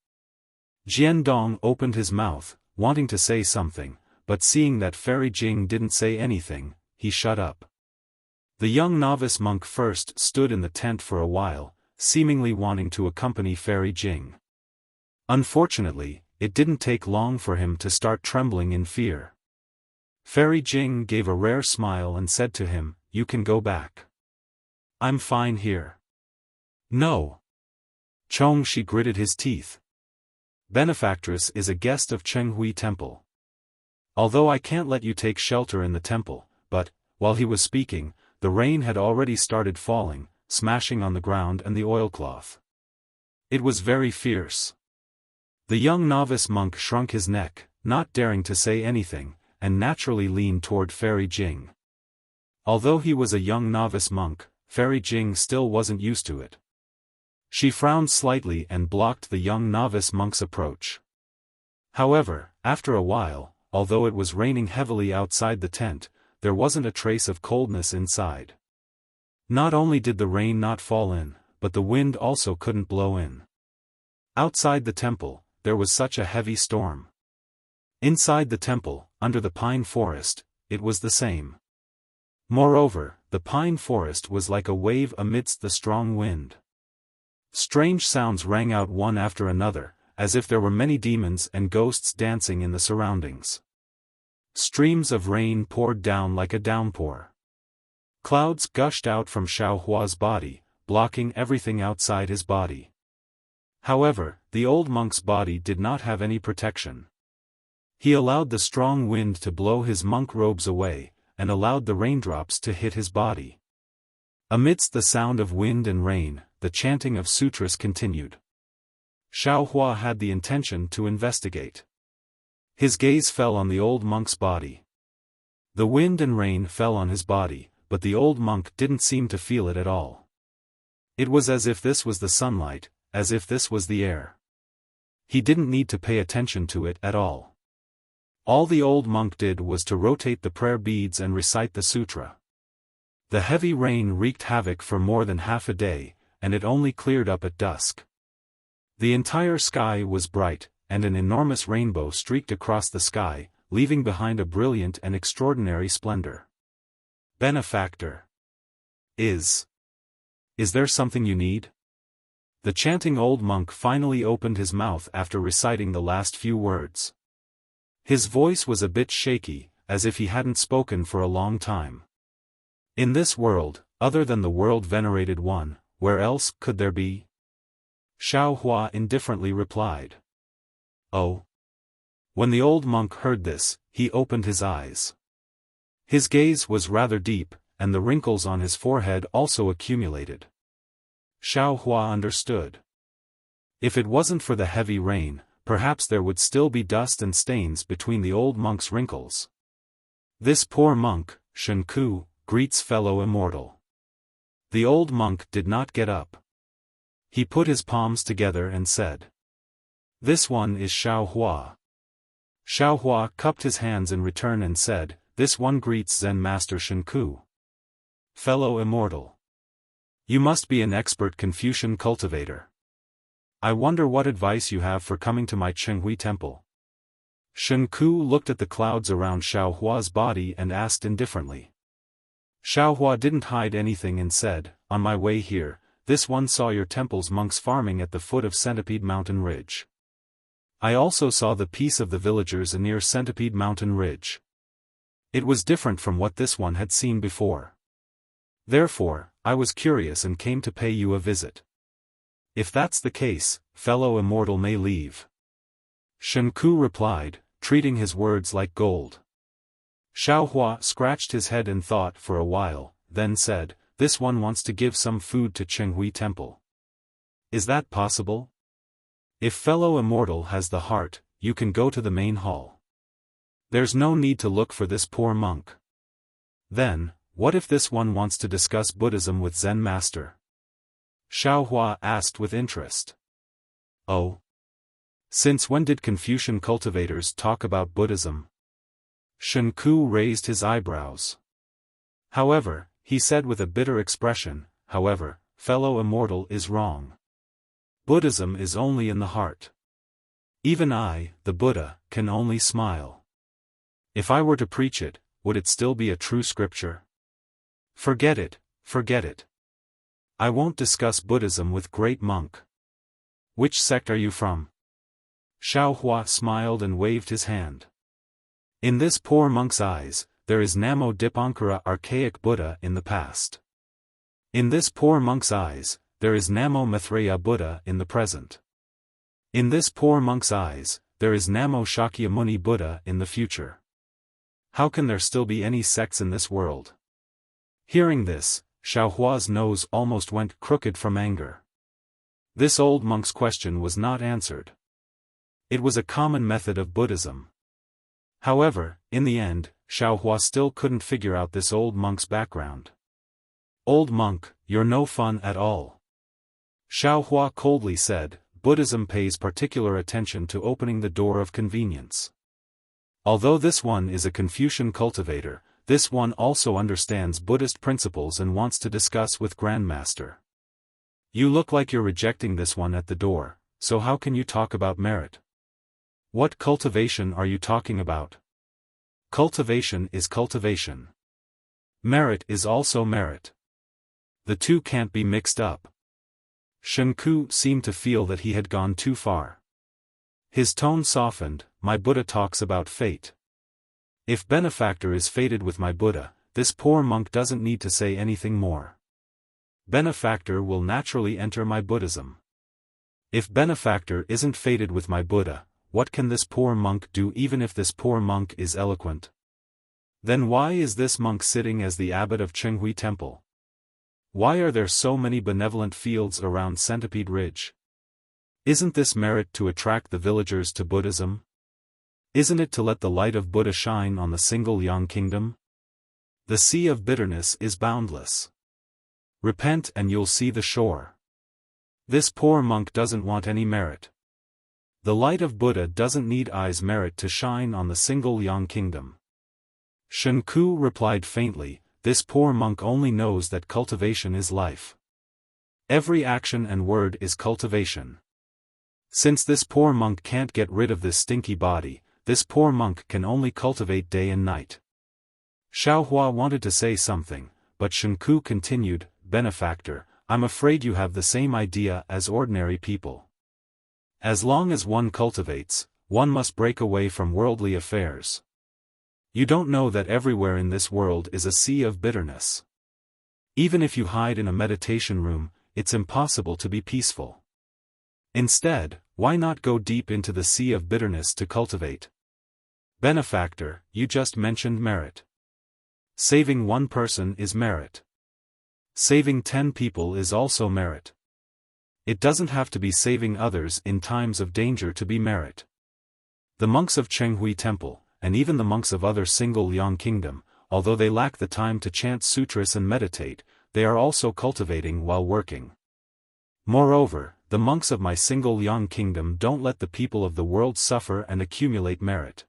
Jiandong opened his mouth, wanting to say something, but seeing that Fairy Jing didn't say anything, he shut up. The young novice monk first stood in the tent for a while, seemingly wanting to accompany Fairy Jing. Unfortunately, it didn't take long for him to start trembling in fear. Fairy Jing gave a rare smile and said to him, "You can go back. I'm fine here." "No." Chongshi gritted his teeth. "Benefactress is a guest of Chenghui Temple. Although I can't let you take shelter in the temple," but, while he was speaking, the rain had already started falling, smashing on the ground and the oilcloth. It was very fierce. The young novice monk shrunk his neck, not daring to say anything, and naturally leaned toward Fairy Jing. Although he was a young novice monk, Fairy Jing still wasn't used to it. She frowned slightly and blocked the young novice monk's approach. However, after a while, although it was raining heavily outside the tent, there wasn't a trace of coldness inside. Not only did the rain not fall in, but the wind also couldn't blow in. Outside the temple, there was such a heavy storm. Inside the temple, under the pine forest, it was the same. Moreover, the pine forest was like a wave amidst the strong wind. Strange sounds rang out one after another, as if there were many demons and ghosts dancing in the surroundings. Streams of rain poured down like a downpour. Clouds gushed out from Xiaohua's body, blocking everything outside his body. However, the old monk's body did not have any protection. He allowed the strong wind to blow his monk robes away, and allowed the raindrops to hit his body. Amidst the sound of wind and rain, the chanting of sutras continued. Xiaohua had the intention to investigate. His gaze fell on the old monk's body. The wind and rain fell on his body, but the old monk didn't seem to feel it at all. It was as if this was the sunlight, as if this was the air. He didn't need to pay attention to it at all. All the old monk did was to rotate the prayer beads and recite the sutra. The heavy rain wreaked havoc for more than half a day, and it only cleared up at dusk. The entire sky was bright, and an enormous rainbow streaked across the sky, leaving behind a brilliant and extraordinary splendor. Benefactor. Is there something you need? The chanting old monk finally opened his mouth after reciting the last few words. His voice was a bit shaky, as if he hadn't spoken for a long time. In this world, other than the world-venerated one, where else could there be? Xiaohua indifferently replied. Oh. When the old monk heard this, he opened his eyes. His gaze was rather deep, and the wrinkles on his forehead also accumulated. Xiaohua understood. If it wasn't for the heavy rain, perhaps there would still be dust and stains between the old monk's wrinkles. This poor monk, Shenku, greets fellow immortal. The old monk did not get up. He put his palms together and said, "This one is Xiaohua." Xiaohua cupped his hands in return and said, "This one greets Zen Master Shenku. Fellow immortal. You must be an expert Confucian cultivator. I wonder what advice you have for coming to my Chenghui temple." Shenku looked at the clouds around Xiaohua's body and asked indifferently. Xiaohua didn't hide anything and said, "On my way here, this one saw your temple's monks farming at the foot of Centipede Mountain Ridge. I also saw the peace of the villagers near Centipede Mountain Ridge. It was different from what this one had seen before. Therefore, I was curious and came to pay you a visit. If that's the case, fellow immortal may leave." Shenku replied, treating his words like gold. Xiaohua scratched his head in thought for a while, then said, "This one wants to give some food to Chenghui Temple. Is that possible? If fellow immortal has the heart, you can go to the main hall. There's no need to look for this poor monk. Then, what if this one wants to discuss Buddhism with Zen Master?" Xiaohua asked with interest. "Oh? Since when did Confucian cultivators talk about Buddhism?" Shenku raised his eyebrows. "However," he said with a bitter expression, "however, fellow immortal is wrong. Buddhism is only in the heart. Even I, the Buddha, can only smile. If I were to preach it, would it still be a true scripture? Forget it, forget it. I won't discuss Buddhism with great monk. Which sect are you from?" Xiaohua smiled and waved his hand. In this poor monk's eyes, there is Namo Dipankara archaic Buddha in the past. In this poor monk's eyes, there is Namo Maitreya Buddha in the present. In this poor monk's eyes, there is Namo Shakyamuni Buddha in the future. How can there still be any sects in this world? Hearing this, Xiaohua's nose almost went crooked from anger. This old monk's question was not answered. It was a common method of Buddhism. However, in the end, Xiaohua still couldn't figure out this old monk's background. "Old monk, you're no fun at all," Xiaohua coldly said. Buddhism pays particular attention to opening the door of convenience. Although this one is a Confucian cultivator, this one also understands Buddhist principles and wants to discuss with Grandmaster. "You look like you're rejecting this one at the door, so how can you talk about merit? What cultivation are you talking about? Cultivation is cultivation. Merit is also merit. The two can't be mixed up." Shenku seemed to feel that he had gone too far. His tone softened. "My Buddha talks about fate. If benefactor is fated with my Buddha, this poor monk doesn't need to say anything more. Benefactor will naturally enter my Buddhism. If benefactor isn't fated with my Buddha, what can this poor monk do even if this poor monk is eloquent? Then why is this monk sitting as the abbot of Chenghui Temple? Why are there so many benevolent fields around Centipede Ridge? Isn't this merit to attract the villagers to Buddhism? Isn't it to let the light of Buddha shine on the single Yang kingdom? The sea of bitterness is boundless. Repent and you'll see the shore. This poor monk doesn't want any merit. The light of Buddha doesn't need eyes merit to shine on the single Yang kingdom." Shenku replied faintly, "This poor monk only knows that cultivation is life. Every action and word is cultivation. Since this poor monk can't get rid of this stinky body, this poor monk can only cultivate day and night." Xiaohua wanted to say something, but Shenku continued, "Benefactor, I'm afraid you have the same idea as ordinary people. As long as one cultivates, one must break away from worldly affairs. You don't know that everywhere in this world is a sea of bitterness. Even if you hide in a meditation room, it's impossible to be peaceful. Instead, why not go deep into the sea of bitterness to cultivate? Benefactor, you just mentioned merit. Saving one person is merit. Saving 10 people is also merit. It doesn't have to be saving others in times of danger to be merit. The monks of Chenghui Temple, and even the monks of other single Yang kingdom, although they lack the time to chant sutras and meditate, they are also cultivating while working. Moreover, the monks of my single Yang kingdom don't let the people of the world suffer and accumulate merit.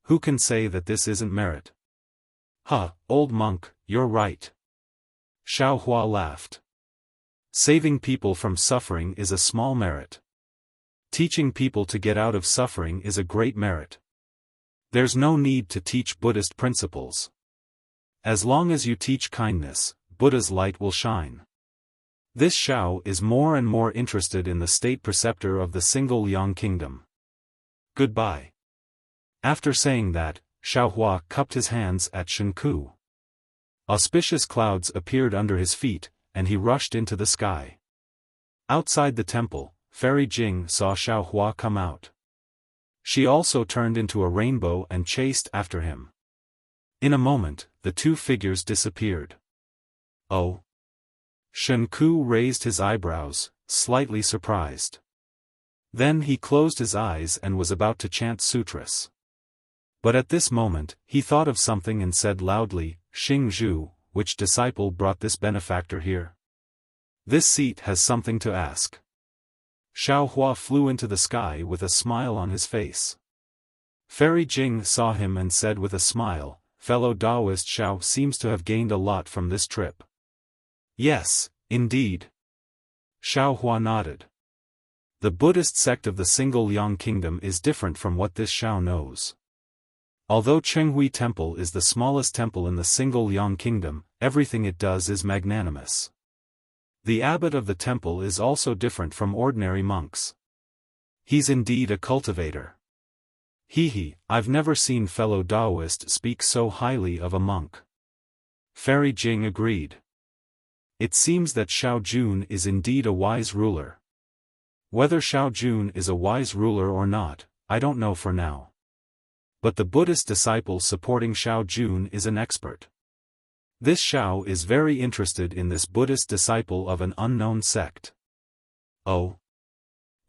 Who can say that this isn't merit?" "Huh, old monk, you're right." Xiaohua laughed. "Saving people from suffering is a small merit. Teaching people to get out of suffering is a great merit. There's no need to teach Buddhist principles. As long as you teach kindness, Buddha's light will shine." This Xiao is more and more interested in the state preceptor of the single Yang kingdom. "Goodbye." After saying that, Xiaohua cupped his hands at Shenku. Auspicious clouds appeared under his feet, and he rushed into the sky. Outside the temple, Fairy Jing saw Xiaohua come out. She also turned into a rainbow and chased after him. In a moment, the two figures disappeared. "Oh?" Shenku raised his eyebrows, slightly surprised. Then he closed his eyes and was about to chant sutras. But at this moment, he thought of something and said loudly, "Xing Zhu, which disciple brought this benefactor here? This seat has something to ask." Xiaohua flew into the sky with a smile on his face. Fairy Jing saw him and said with a smile, "Fellow Taoist Xiao seems to have gained a lot from this trip." "Yes, indeed." Xiaohua nodded. The Buddhist sect of the single Yang kingdom is different from what this Xiao knows. Although Chenghui Temple is the smallest temple in the single Yang kingdom, everything it does is magnanimous. The abbot of the temple is also different from ordinary monks. He's indeed a cultivator. I've never seen fellow Taoist speak so highly of a monk." Fairy Jing agreed. "It seems that Xiao Jun is indeed a wise ruler. Whether Xiao Jun is a wise ruler or not, I don't know for now. But the Buddhist disciple supporting Xiao Jun is an expert. This Xiao is very interested in this Buddhist disciple of an unknown sect. Oh.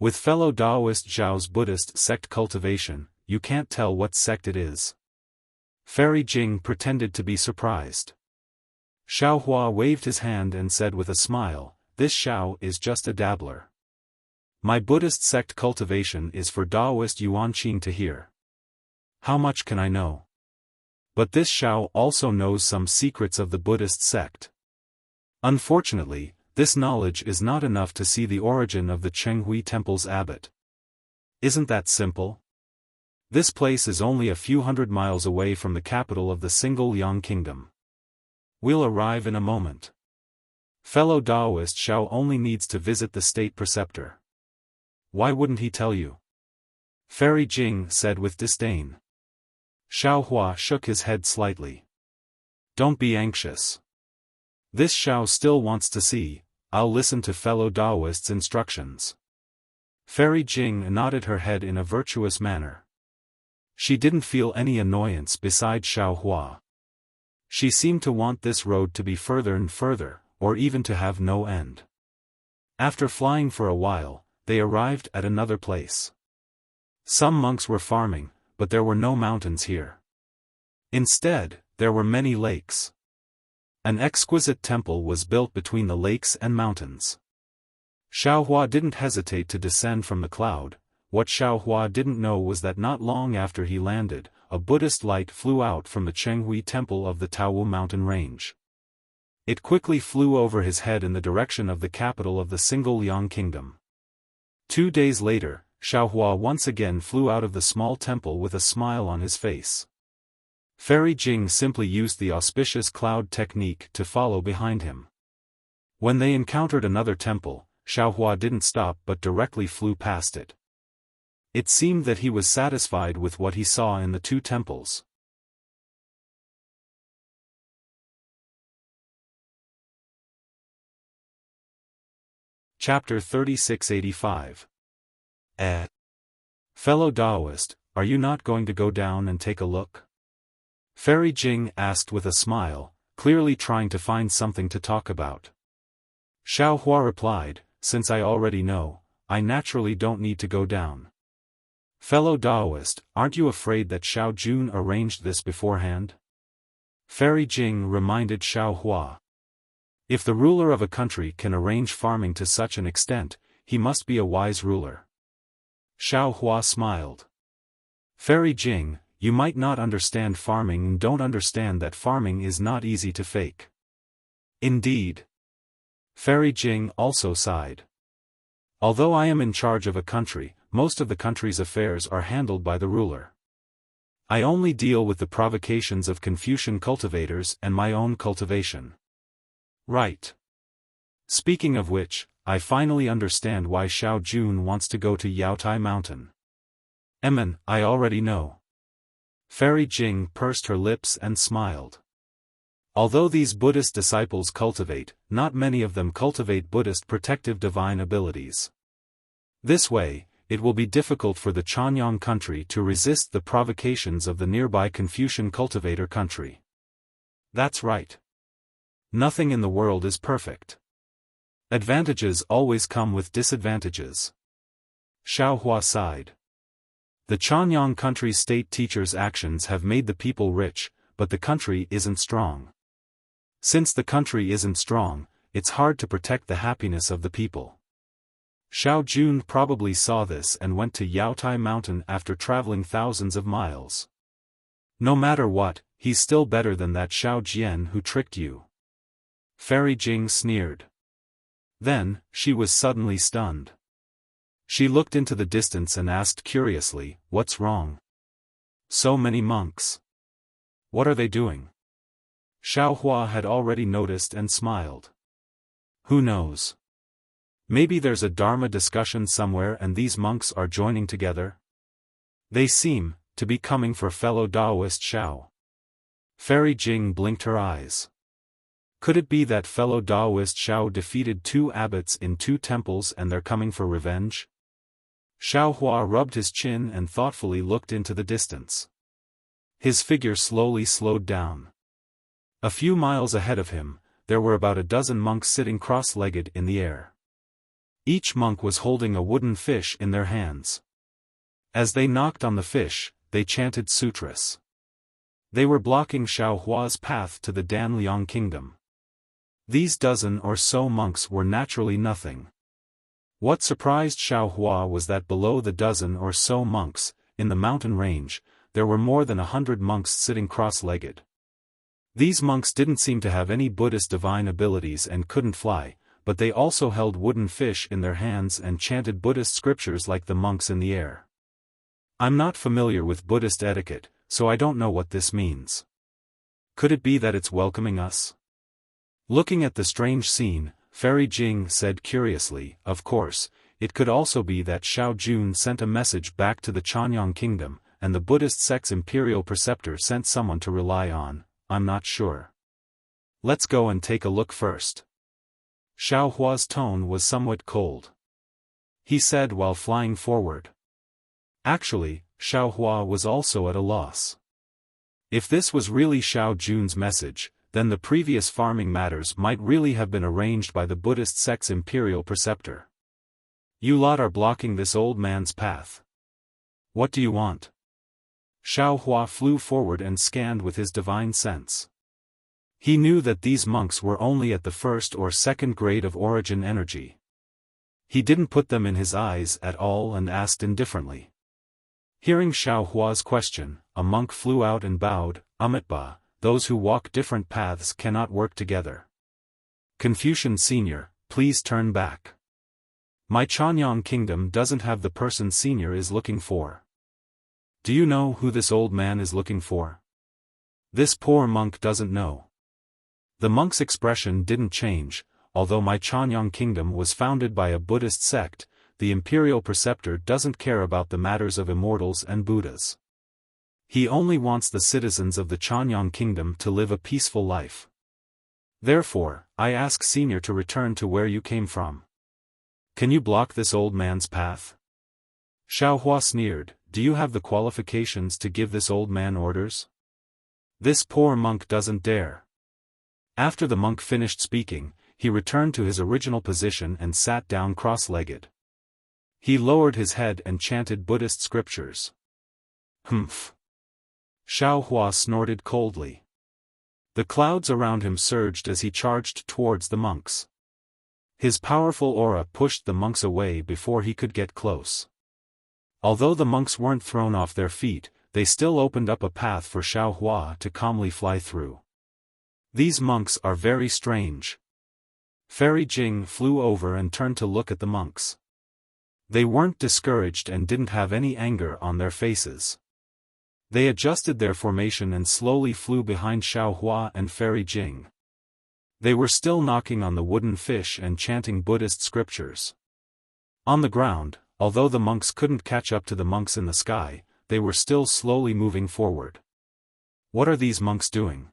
With fellow Taoist Zhao's Buddhist sect cultivation, you can't tell what sect it is. Fairy Jing pretended to be surprised. Xiao Hua waved his hand and said with a smile, "This Xiao is just a dabbler. My Buddhist sect cultivation is for Taoist Yuanqing to hear. How much can I know? But this Xiao also knows some secrets of the Buddhist sect. Unfortunately, this knowledge is not enough to see the origin of the Chenghui Temple's abbot. Isn't that simple? This place is only a few hundred miles away from the capital of the single Yang Kingdom. We'll arrive in a moment. Fellow Taoist Xiao only needs to visit the state preceptor. Why wouldn't he tell you?" Fairy Jing said with disdain. Xiao Hua shook his head slightly. "Don't be anxious. This Xiao still wants to see. I'll listen to fellow Taoist's instructions." Fairy Jing nodded her head in a virtuous manner. She didn't feel any annoyance beside Xiao Hua. She seemed to want this road to be further and further, or even to have no end. After flying for a while, they arrived at another place. Some monks were farming, but there were no mountains here. Instead, there were many lakes. An exquisite temple was built between the lakes and mountains. Xiao Hua didn't hesitate to descend from the cloud. What Xiao Hua didn't know was that not long after he landed, a Buddhist light flew out from the Chenghui Temple of the Taowu mountain range. It quickly flew over his head in the direction of the capital of the single Yang Kingdom. 2 days later, Xiao Hua once again flew out of the small temple with a smile on his face. Fairy Jing simply used the auspicious cloud technique to follow behind him. When they encountered another temple, Xiao Hua didn't stop but directly flew past it. It seemed that he was satisfied with what he saw in the 2 temples. Chapter 3685. Fellow Taoist, are you not going to go down and take a look? Fairy Jing asked with a smile, clearly trying to find something to talk about. Xiao Hua replied, "Since I already know, I naturally don't need to go down." Fellow Taoist, aren't you afraid that Xiao Jun arranged this beforehand? Fairy Jing reminded Xiao Hua. If the ruler of a country can arrange farming to such an extent, he must be a wise ruler. Xiao Hua smiled. Fairy Jing, you might not understand farming and don't understand that farming is not easy to fake. Indeed. Fairy Jing also sighed. Although I am in charge of a country, most of the country's affairs are handled by the ruler. I only deal with the provocations of Confucian cultivators and my own cultivation. Right. Speaking of which, I finally understand why Xiao Jun wants to go to Yaotai Mountain. I already know. Fairy Jing pursed her lips and smiled. Although these Buddhist disciples cultivate, not many of them cultivate Buddhist protective divine abilities. This way, it will be difficult for the Chanyang country to resist the provocations of the nearby Confucian cultivator country. That's right. Nothing in the world is perfect. Advantages always come with disadvantages. Xiao Hua sighed. The Chanyang country's state teachers' actions have made the people rich, but the country isn't strong. Since the country isn't strong, it's hard to protect the happiness of the people. Xiao Jun probably saw this and went to Yaotai Mountain after traveling thousands of miles. No matter what, he's still better than that Xiao Jian who tricked you. Fairy Jing sneered. Then, she was suddenly stunned. She looked into the distance and asked curiously, "What's wrong? So many monks. What are they doing?" Xiao Hua had already noticed and smiled. Who knows? Maybe there's a Dharma discussion somewhere and these monks are joining together? They seem to be coming for fellow Taoist Xiao. Fairy Jing blinked her eyes. Could it be that fellow Taoist Xiao defeated 2 abbots in 2 temples and they're coming for revenge? Xiao Hua rubbed his chin and thoughtfully looked into the distance. His figure slowly slowed down. A few miles ahead of him, there were about a dozen monks sitting cross-legged in the air. Each monk was holding a wooden fish in their hands. As they knocked on the fish, they chanted sutras. They were blocking Xiaohua's path to the Danliang kingdom. These dozen or so monks were naturally nothing. What surprised Xiaohua was that below the dozen or so monks, in the mountain range, there were more than 100 monks sitting cross-legged. These monks didn't seem to have any Buddhist divine abilities and couldn't fly, but they also held wooden fish in their hands and chanted Buddhist scriptures like the monks in the air. I'm not familiar with Buddhist etiquette, so I don't know what this means. Could it be that it's welcoming us? Looking at the strange scene, Fairy Jing said curiously, of course, it could also be that Xiao Jun sent a message back to the Chanyang kingdom, and the Buddhist sect's imperial preceptor sent someone to rely on. I'm not sure. Let's go and take a look first. Xiaohua's tone was somewhat cold. He said while flying forward. Actually, Xiaohua was also at a loss. If this was really Xiao Jun's message, then the previous farming matters might really have been arranged by the Buddhist sect's imperial preceptor. You lot are blocking this old man's path. What do you want? Xiaohua flew forward and scanned with his divine sense. He knew that these monks were only at the first or second grade of origin energy. He didn't put them in his eyes at all and asked indifferently. Hearing Xiaohua's question, a monk flew out and bowed, Amitba, those who walk different paths cannot work together. Confucian Senior, please turn back. My Chanyang kingdom doesn't have the person Senior is looking for. Do you know who this old man is looking for? This poor monk doesn't know. The monk's expression didn't change. Although my Chanyang kingdom was founded by a Buddhist sect, the imperial preceptor doesn't care about the matters of immortals and Buddhas. He only wants the citizens of the Chanyang kingdom to live a peaceful life. Therefore, I ask Senior to return to where you came from. Can you block this old man's path? Xiaohua sneered, do you have the qualifications to give this old man orders? This poor monk doesn't dare. After the monk finished speaking, he returned to his original position and sat down cross-legged. He lowered his head and chanted Buddhist scriptures. Humph. Xiaohua snorted coldly. The clouds around him surged as he charged towards the monks. His powerful aura pushed the monks away before he could get close. Although the monks weren't thrown off their feet, they still opened up a path for Xiaohua to calmly fly through. These monks are very strange. Fairy Jing flew over and turned to look at the monks. They weren't discouraged and didn't have any anger on their faces. They adjusted their formation and slowly flew behind Xiaohua and Fairy Jing. They were still knocking on the wooden fish and chanting Buddhist scriptures. On the ground, although the monks couldn't catch up to the monks in the sky, they were still slowly moving forward. What are these monks doing?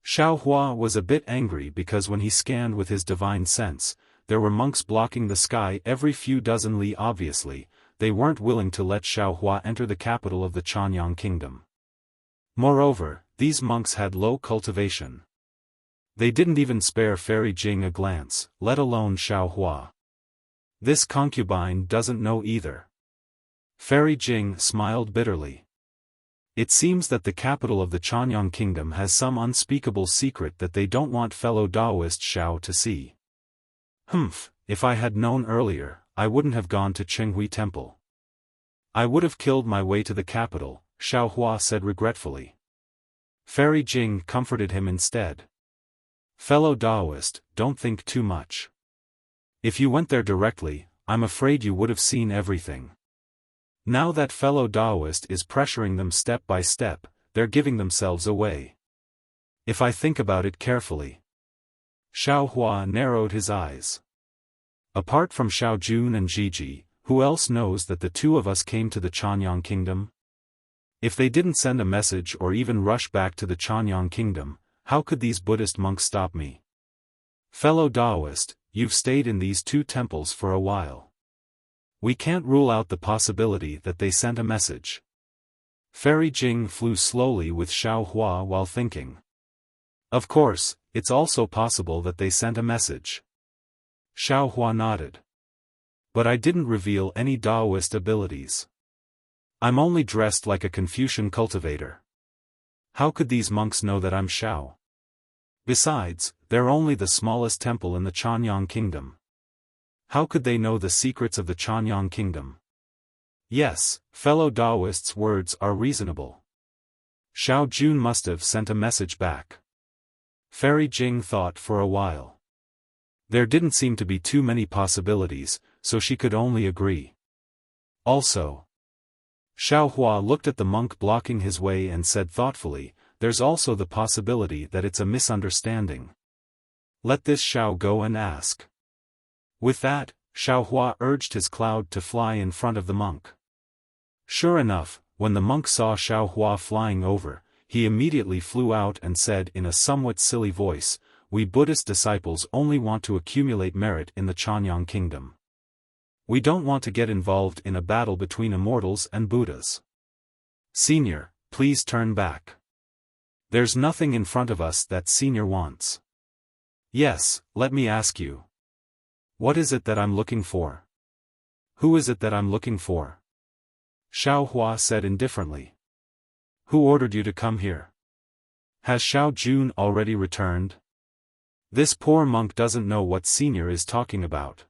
Xiaohua was a bit angry because when he scanned with his divine sense, there were monks blocking the sky every few dozen li. Obviously, they weren't willing to let Xiaohua enter the capital of the Chanyang kingdom. Moreover, these monks had low cultivation. They didn't even spare Fairy Jing a glance, let alone Xiaohua. This concubine doesn't know either. Fairy Jing smiled bitterly. It seems that the capital of the Chanyang kingdom has some unspeakable secret that they don't want fellow Taoist Xiao to see. Humph, if I had known earlier, I wouldn't have gone to Qinghui Temple. I would have killed my way to the capital, Xiaohua said regretfully. Fairy Jing comforted him instead. Fellow Taoist, don't think too much. If you went there directly, I'm afraid you would have seen everything. Now that fellow Taoist is pressuring them step by step, they're giving themselves away. If I think about it carefully. Xiaohua narrowed his eyes. Apart from Xiao Jun and Jiji, who else knows that the two of us came to the Chanyang kingdom? If they didn't send a message or even rush back to the Chanyang kingdom, how could these Buddhist monks stop me? Fellow Taoist, you've stayed in these two temples for a while. We can't rule out the possibility that they sent a message. Fairy Jing flew slowly with Xiaohua while thinking. Of course, it's also possible that they sent a message. Xiaofan nodded. But I didn't reveal any Taoist abilities. I'm only dressed like a Confucian cultivator. How could these monks know that I'm Xiao? Besides, they're only the smallest temple in the Chanyang kingdom. How could they know the secrets of the Chanyang kingdom? Yes, fellow Taoists' words are reasonable. Xiao Jun must have sent a message back. Fairy Jing thought for a while. There didn't seem to be too many possibilities, so she could only agree. Also, Xiao Hua looked at the monk blocking his way and said thoughtfully, there's also the possibility that it's a misunderstanding. Let this Xiao go and ask. With that, Xiao Hua urged his cloud to fly in front of the monk. Sure enough, when the monk saw Xiao Hua flying over, he immediately flew out and said in a somewhat silly voice, we Buddhist disciples only want to accumulate merit in the Chanyang kingdom. We don't want to get involved in a battle between immortals and Buddhas. Senior, please turn back. There's nothing in front of us that Senior wants. Yes, let me ask you. What is it that I'm looking for? Who is it that I'm looking for? Xiao Hua said indifferently. Who ordered you to come here? Has Xiao Jun already returned? This poor monk doesn't know what Senior is talking about.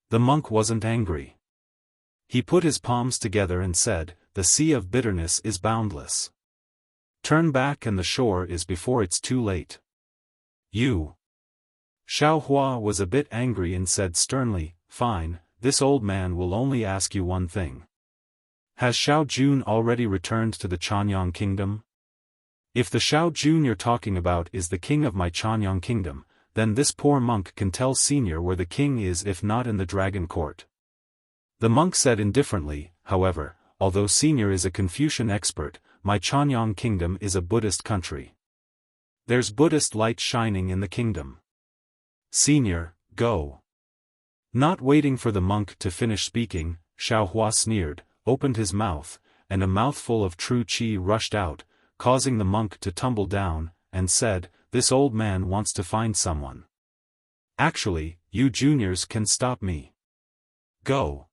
The monk wasn't angry. He put his palms together and said, the sea of bitterness is boundless. Turn back and the shore is before it's too late. You. Xiao Hua was a bit angry and said sternly, fine, this old man will only ask you one thing. Has Xiao Jun already returned to the Chanyang kingdom? If the Xiao Jun you're talking about is the king of my Chanyang kingdom, then this poor monk can tell Senior where the king is if not in the dragon court. The monk said indifferently, however, although Senior is a Confucian expert, my Chanyang kingdom is a Buddhist country. There's Buddhist light shining in the kingdom. Senior, go. Not waiting for the monk to finish speaking, Xiao Hua sneered, opened his mouth, and a mouthful of true qi rushed out, causing the monk to tumble down, and said, this old man wants to find someone. Actually, you juniors can stop me. Go.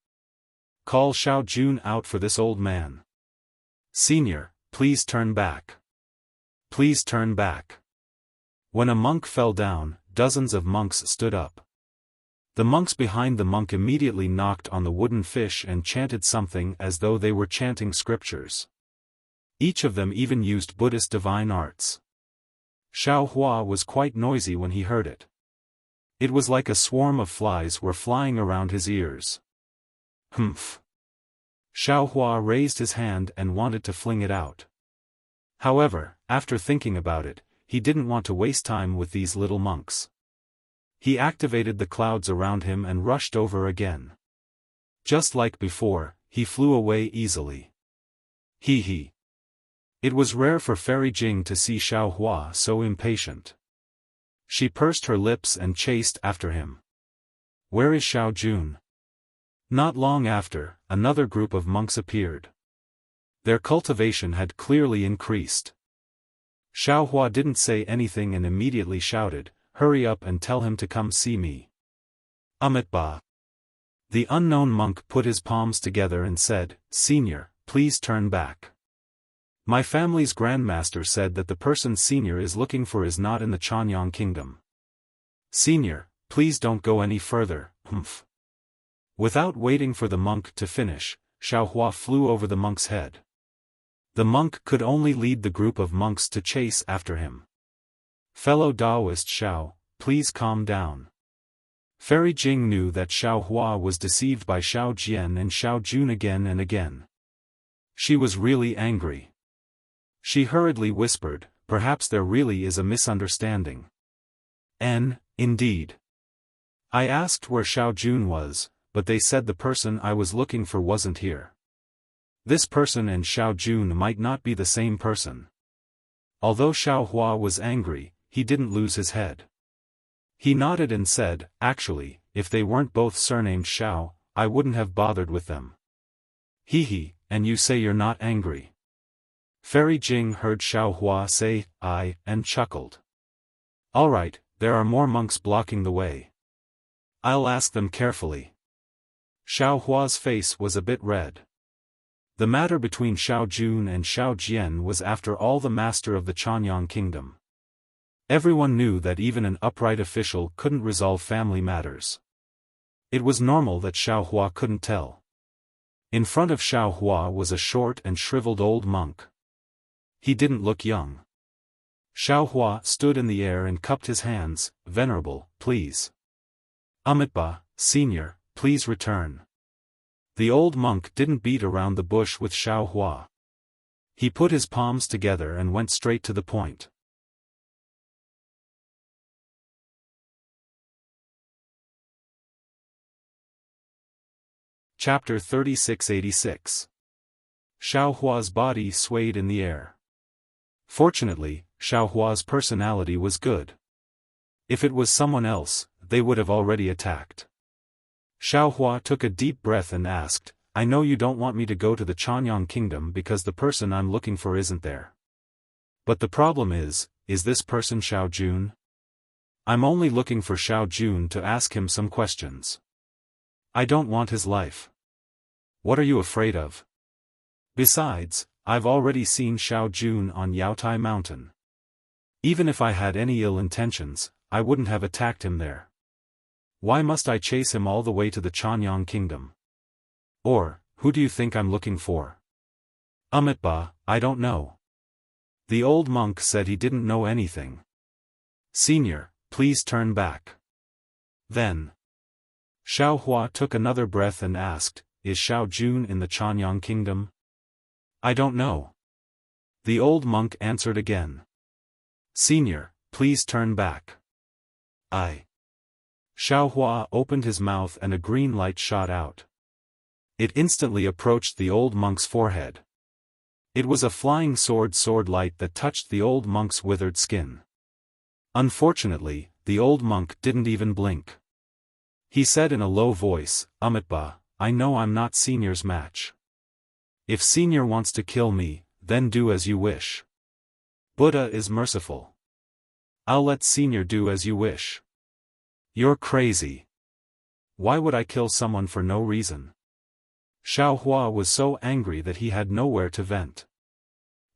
Call Xiao Jun out for this old man. Senior, please turn back. Please turn back. When a monk fell down, dozens of monks stood up. The monks behind the monk immediately knocked on the wooden fish and chanted something as though they were chanting scriptures. Each of them even used Buddhist divine arts. Xiao Hua was quite noisy when he heard it. It was like a swarm of flies were flying around his ears. Humph. Xiao Hua raised his hand and wanted to fling it out. However, after thinking about it, he didn't want to waste time with these little monks. He activated the clouds around him and rushed over again. Just like before, he flew away easily. Hee hee. It was rare for Fairy Jing to see Xiao Hua so impatient. She pursed her lips and chased after him. Where is Xiao Jun? Not long after, another group of monks appeared. Their cultivation had clearly increased. Xiao Hua didn't say anything and immediately shouted, hurry up and tell him to come see me. Amitba. The unknown monk put his palms together and said, Senior, please turn back. My family's grandmaster said that the person Senior is looking for is not in the Chanyang kingdom. Senior, please don't go any further, humph. Without waiting for the monk to finish, Xiao Hua flew over the monk's head. The monk could only lead the group of monks to chase after him. Fellow Taoist Xiao, please calm down. Fairy Jing knew that Xiao Hua was deceived by Xiao Jian and Xiao Jun again and again. She was really angry. She hurriedly whispered, perhaps there really is a misunderstanding. Indeed. I asked where Xiao Jun was, but they said the person I was looking for wasn't here. This person and Xiao Jun might not be the same person. Although Xiao Hua was angry, he didn't lose his head. He nodded and said, actually, if they weren't both surnamed Xiao, I wouldn't have bothered with them. Hee hee, and you say you're not angry. Fairy Jing heard Xiao Hua say, I, and chuckled. All right, there are more monks blocking the way. I'll ask them carefully. Xiao Hua's face was a bit red. The matter between Xiao Jun and Xiao Jian was after all the master of the Chanyang kingdom. Everyone knew that even an upright official couldn't resolve family matters. It was normal that Xiao Hua couldn't tell. In front of Xiao Hua was a short and shriveled old monk. He didn't look young. Xiao Hua stood in the air and cupped his hands. Venerable, please. Amitabha, Senior, please return. The old monk didn't beat around the bush with Xiao Hua. He put his palms together and went straight to the point. Chapter 3686. Xiao Hua's body swayed in the air. Fortunately, Xiao Hua's personality was good. If it was someone else, they would have already attacked. Xiao Hua took a deep breath and asked, I know you don't want me to go to the Chanyang kingdom because the person I'm looking for isn't there. But the problem is this person Xiao Jun? I'm only looking for Xiao Jun to ask him some questions. I don't want his life. What are you afraid of? Besides, I've already seen Xiao Jun on Yaotai Mountain. Even if I had any ill intentions, I wouldn't have attacked him there. Why must I chase him all the way to the Chanyang kingdom? Or, who do you think I'm looking for? Amitabha, I don't know. The old monk said he didn't know anything. Senior, please turn back. Then Xiao Hua took another breath and asked, Is Xiao Jun in the Chanyang kingdom? I don't know. The old monk answered again. Senior, please turn back. Xiao Hua opened his mouth and a green light shot out. It instantly approached the old monk's forehead. It was a flying sword light that touched the old monk's withered skin. Unfortunately, the old monk didn't even blink. He said in a low voice, Amitabha, I know I'm not Senior's match. If Senior wants to kill me, then do as you wish. Buddha is merciful. I'll let Senior do as you wish. You're crazy. Why would I kill someone for no reason? Xiao Hua was so angry that he had nowhere to vent.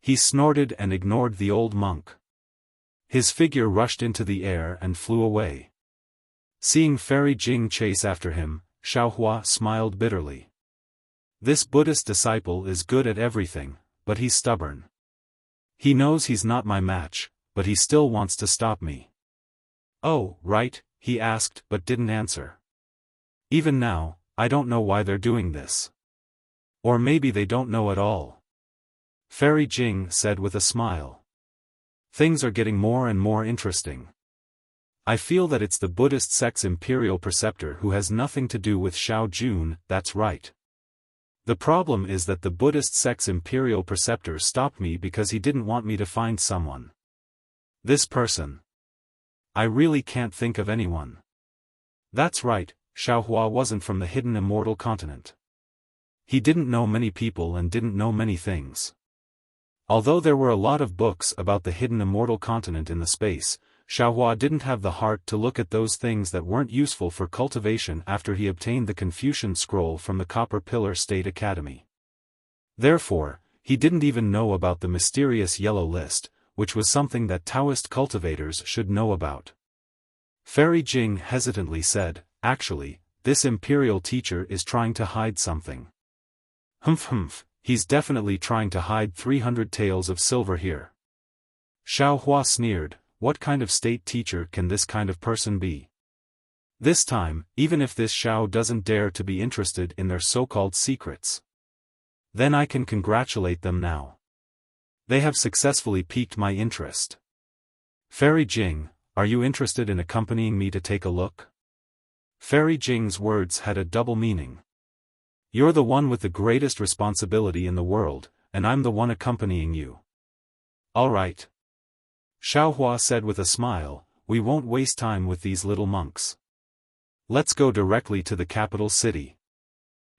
He snorted and ignored the old monk. His figure rushed into the air and flew away. Seeing Fairy Jing chase after him, Xiao Hua smiled bitterly. This Buddhist disciple is good at everything, but he's stubborn. He knows he's not my match, but he still wants to stop me. Oh, right, he asked but didn't answer. Even now, I don't know why they're doing this. Or maybe they don't know at all. Fairy Jing said with a smile. Things are getting more and more interesting. I feel that it's the Buddhist sect's imperial preceptor who has nothing to do with Xiao Jun, that's right. The problem is that the Buddhist sect's imperial preceptor stopped me because he didn't want me to find someone. This person. I really can't think of anyone. That's right, Xiao Hua wasn't from the hidden immortal continent. He didn't know many people and didn't know many things. Although there were a lot of books about the hidden immortal continent in the space, Xiao Hua didn't have the heart to look at those things that weren't useful for cultivation after he obtained the Confucian scroll from the Copper Pillar State Academy. Therefore, he didn't even know about the mysterious yellow list, which was something that Taoist cultivators should know about. Fairy Jing hesitantly said, Actually, this imperial teacher is trying to hide something. Humph, he's definitely trying to hide 300 taels of silver here. Xiao Hua sneered, what kind of state teacher can this kind of person be? This time, even if this Xiao doesn't dare to be interested in their so-called secrets, then I can congratulate them now. They have successfully piqued my interest. Fairy Jing, are you interested in accompanying me to take a look? Fairy Jing's words had a double meaning. You're the one with the greatest responsibility in the world, and I'm the one accompanying you. All right. Xiao Hua said with a smile, we won't waste time with these little monks. Let's go directly to the capital city.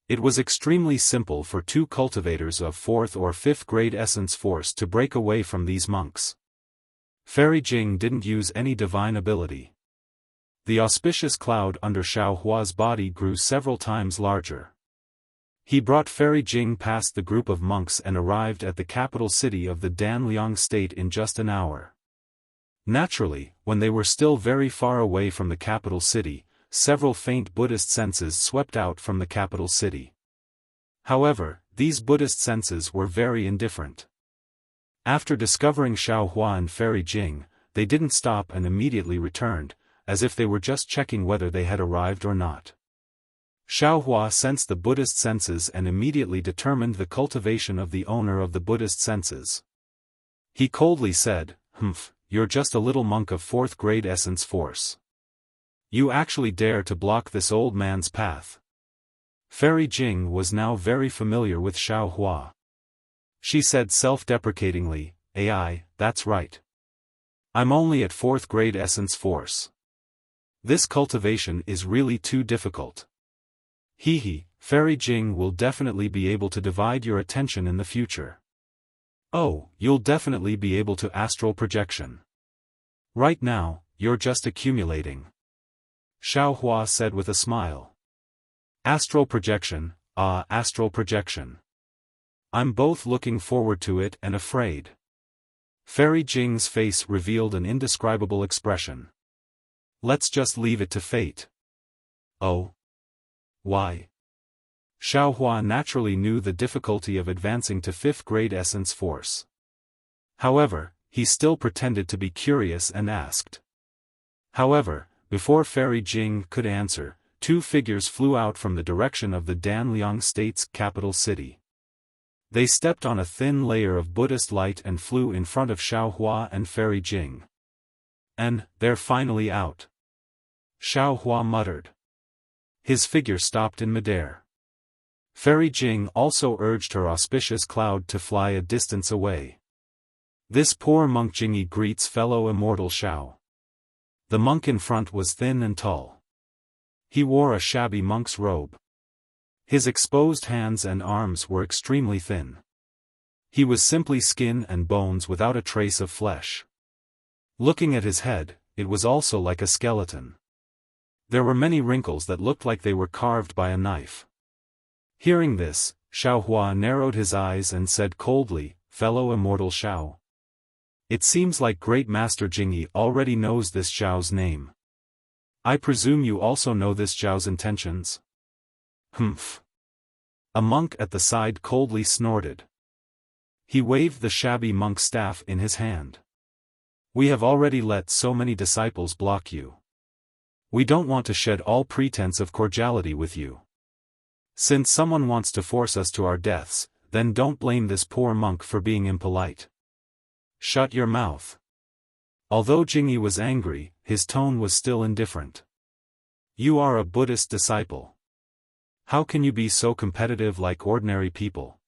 It was extremely simple for two cultivators of 4th or 5th grade essence force to break away from these monks. Fairy Jing didn't use any divine ability. The auspicious cloud under Xiaohua's body grew several times larger. He brought Fairy Jing past the group of monks and arrived at the capital city of the Danliang state in just an hour. Naturally, when they were still very far away from the capital city, several faint Buddhist senses swept out from the capital city. However, these Buddhist senses were very indifferent. After discovering Xiaohua and Fairy Jing, they didn't stop and immediately returned, as if they were just checking whether they had arrived or not. Xiaohua sensed the Buddhist senses and immediately determined the cultivation of the owner of the Buddhist senses. He coldly said, "Humph, you're just a little monk of 4th grade essence force. You actually dare to block this old man's path." Fairy Jing was now very familiar with Xiaohua. She said self-deprecatingly, "AI, that's right. I'm only at 4th grade essence force. This cultivation is really too difficult. Fairy Jing will definitely be able to divide your attention in the future. Oh, you'll definitely be able to astral projection. Right now, you're just accumulating." Xiaohua said with a smile. Astral projection, astral projection. I'm both looking forward to it and afraid. Fairy Jing's face revealed an indescribable expression. Let's just leave it to fate. Oh. Why? Xiaohua naturally knew the difficulty of advancing to 5th grade essence force. However, he still pretended to be curious and asked. However, before Fairy Jing could answer, 2 figures flew out from the direction of the Danliang state's capital city. They stepped on a thin layer of Buddhist light and flew in front of Xiaohua and Fairy Jing. "And, they're finally out," Xiaohua muttered. His figure stopped in midair. Fairy Jing also urged her auspicious cloud to fly a distance away. This poor monk Jingyi greets fellow immortal Xiao. The monk in front was thin and tall. He wore a shabby monk's robe. His exposed hands and arms were extremely thin. He was simply skin and bones without a trace of flesh. Looking at his head, it was also like a skeleton. There were many wrinkles that looked like they were carved by a knife. Hearing this, Xiaohua narrowed his eyes and said coldly, "Fellow immortal Xiao. It seems like Great Master Jingyi already knows this Xiao's name. I presume you also know this Xiao's intentions?" "Humph." A monk at the side coldly snorted. He waved the shabby monk's staff in his hand. "We have already let so many disciples block you. We don't want to shed all pretense of cordiality with you. Since someone wants to force us to our deaths, then don't blame this poor monk for being impolite. Shut your mouth." Although Jingyi was angry, his tone was still indifferent. "You are a Buddhist disciple. How can you be so competitive like ordinary people?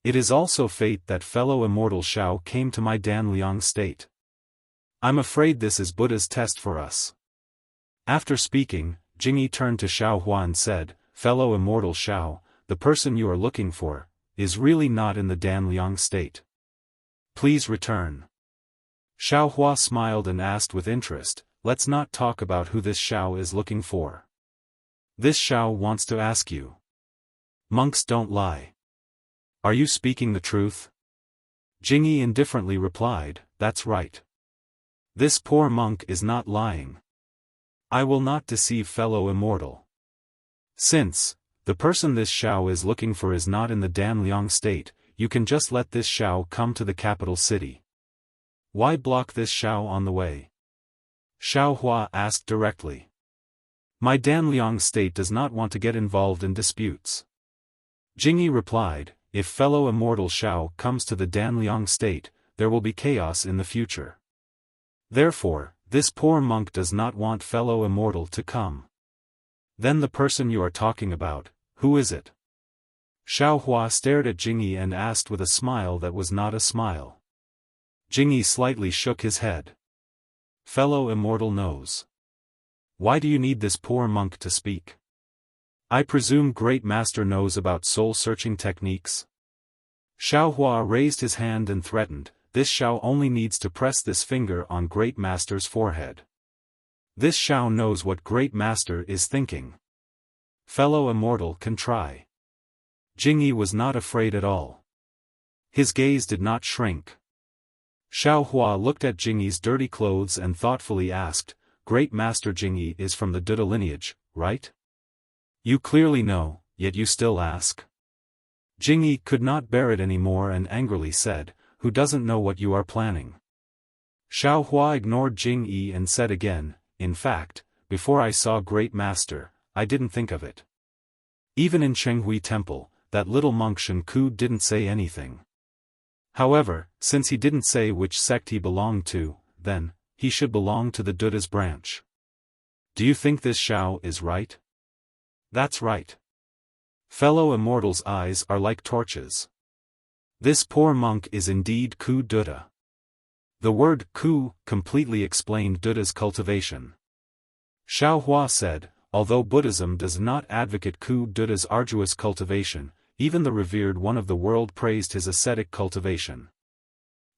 It is also fate that fellow immortal Xiao came to my Danliang state. I'm afraid this is Buddha's test for us." After speaking, Jingyi turned to Xiaohua and said, "Fellow immortal Xiao, the person you are looking for, is really not in the Danliang state. Please return." Xiaohua smiled and asked with interest, "Let's not talk about who this Xiao is looking for. This Xiao wants to ask you. Monks don't lie. Are you speaking the truth?" Jingyi indifferently replied, "That's right. This poor monk is not lying. I will not deceive fellow immortal. Since the person this Xiao is looking for is not in the Danliang state, you can just let this Xiao come to the capital city. Why block this Xiao on the way?" Xiaohua asked directly. "My Danliang state does not want to get involved in disputes." Jingyi replied, "If fellow immortal Xiao comes to the Danliang state, there will be chaos in the future. Therefore, this poor monk does not want fellow immortal to come." "Then the person you are talking about, who is it?" Xiaohua stared at Jingyi and asked with a smile that was not a smile. Jingyi slightly shook his head. "Fellow immortal knows. Why do you need this poor monk to speak? I presume Great Master knows about soul-searching techniques?" Xiaohua raised his hand and threatened, this Xiao only needs to press this finger on Great Master's forehead. This Xiao knows what Great Master is thinking. Fellow immortal can try. Jingyi was not afraid at all. His gaze did not shrink. Xiao Hua looked at Jingyi's dirty clothes and thoughtfully asked, Great Master Jingyi is from the Duda lineage, right? You clearly know, yet you still ask? Jingyi could not bear it anymore and angrily said, who doesn't know what you are planning? Xiao Hua ignored Jingyi and said again, in fact, before I saw Great Master, I didn't think of it. Even in Chenghui Temple, that little monk Shen Ku didn't say anything. However, since he didn't say which sect he belonged to, then, he should belong to the Duda's branch. Do you think this Xiao is right? That's right. Fellow immortals' eyes are like torches. This poor monk is indeed Ku Duda. The word Ku completely explained Duda's cultivation. Xiao Hua said, although Buddhism does not advocate Ku Duda's arduous cultivation, even the revered one of the world praised his ascetic cultivation.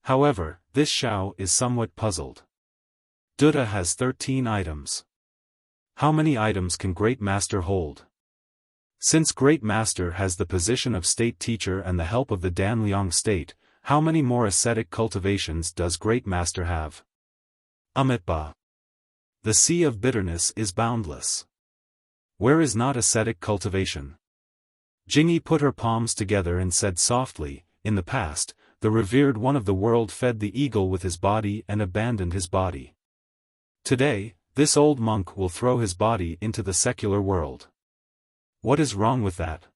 However, this Xiao is somewhat puzzled. Duda has 13 items. How many items can Great Master hold? Since Great Master has the position of state teacher and the help of the Danliang state, how many more ascetic cultivations does Great Master have? Amitba. The sea of bitterness is boundless. Where is not ascetic cultivation? Jingyi put her palms together and said softly, in the past, the revered one of the world fed the eagle with his body and abandoned his body. Today, this old monk will throw his body into the secular world. What is wrong with that?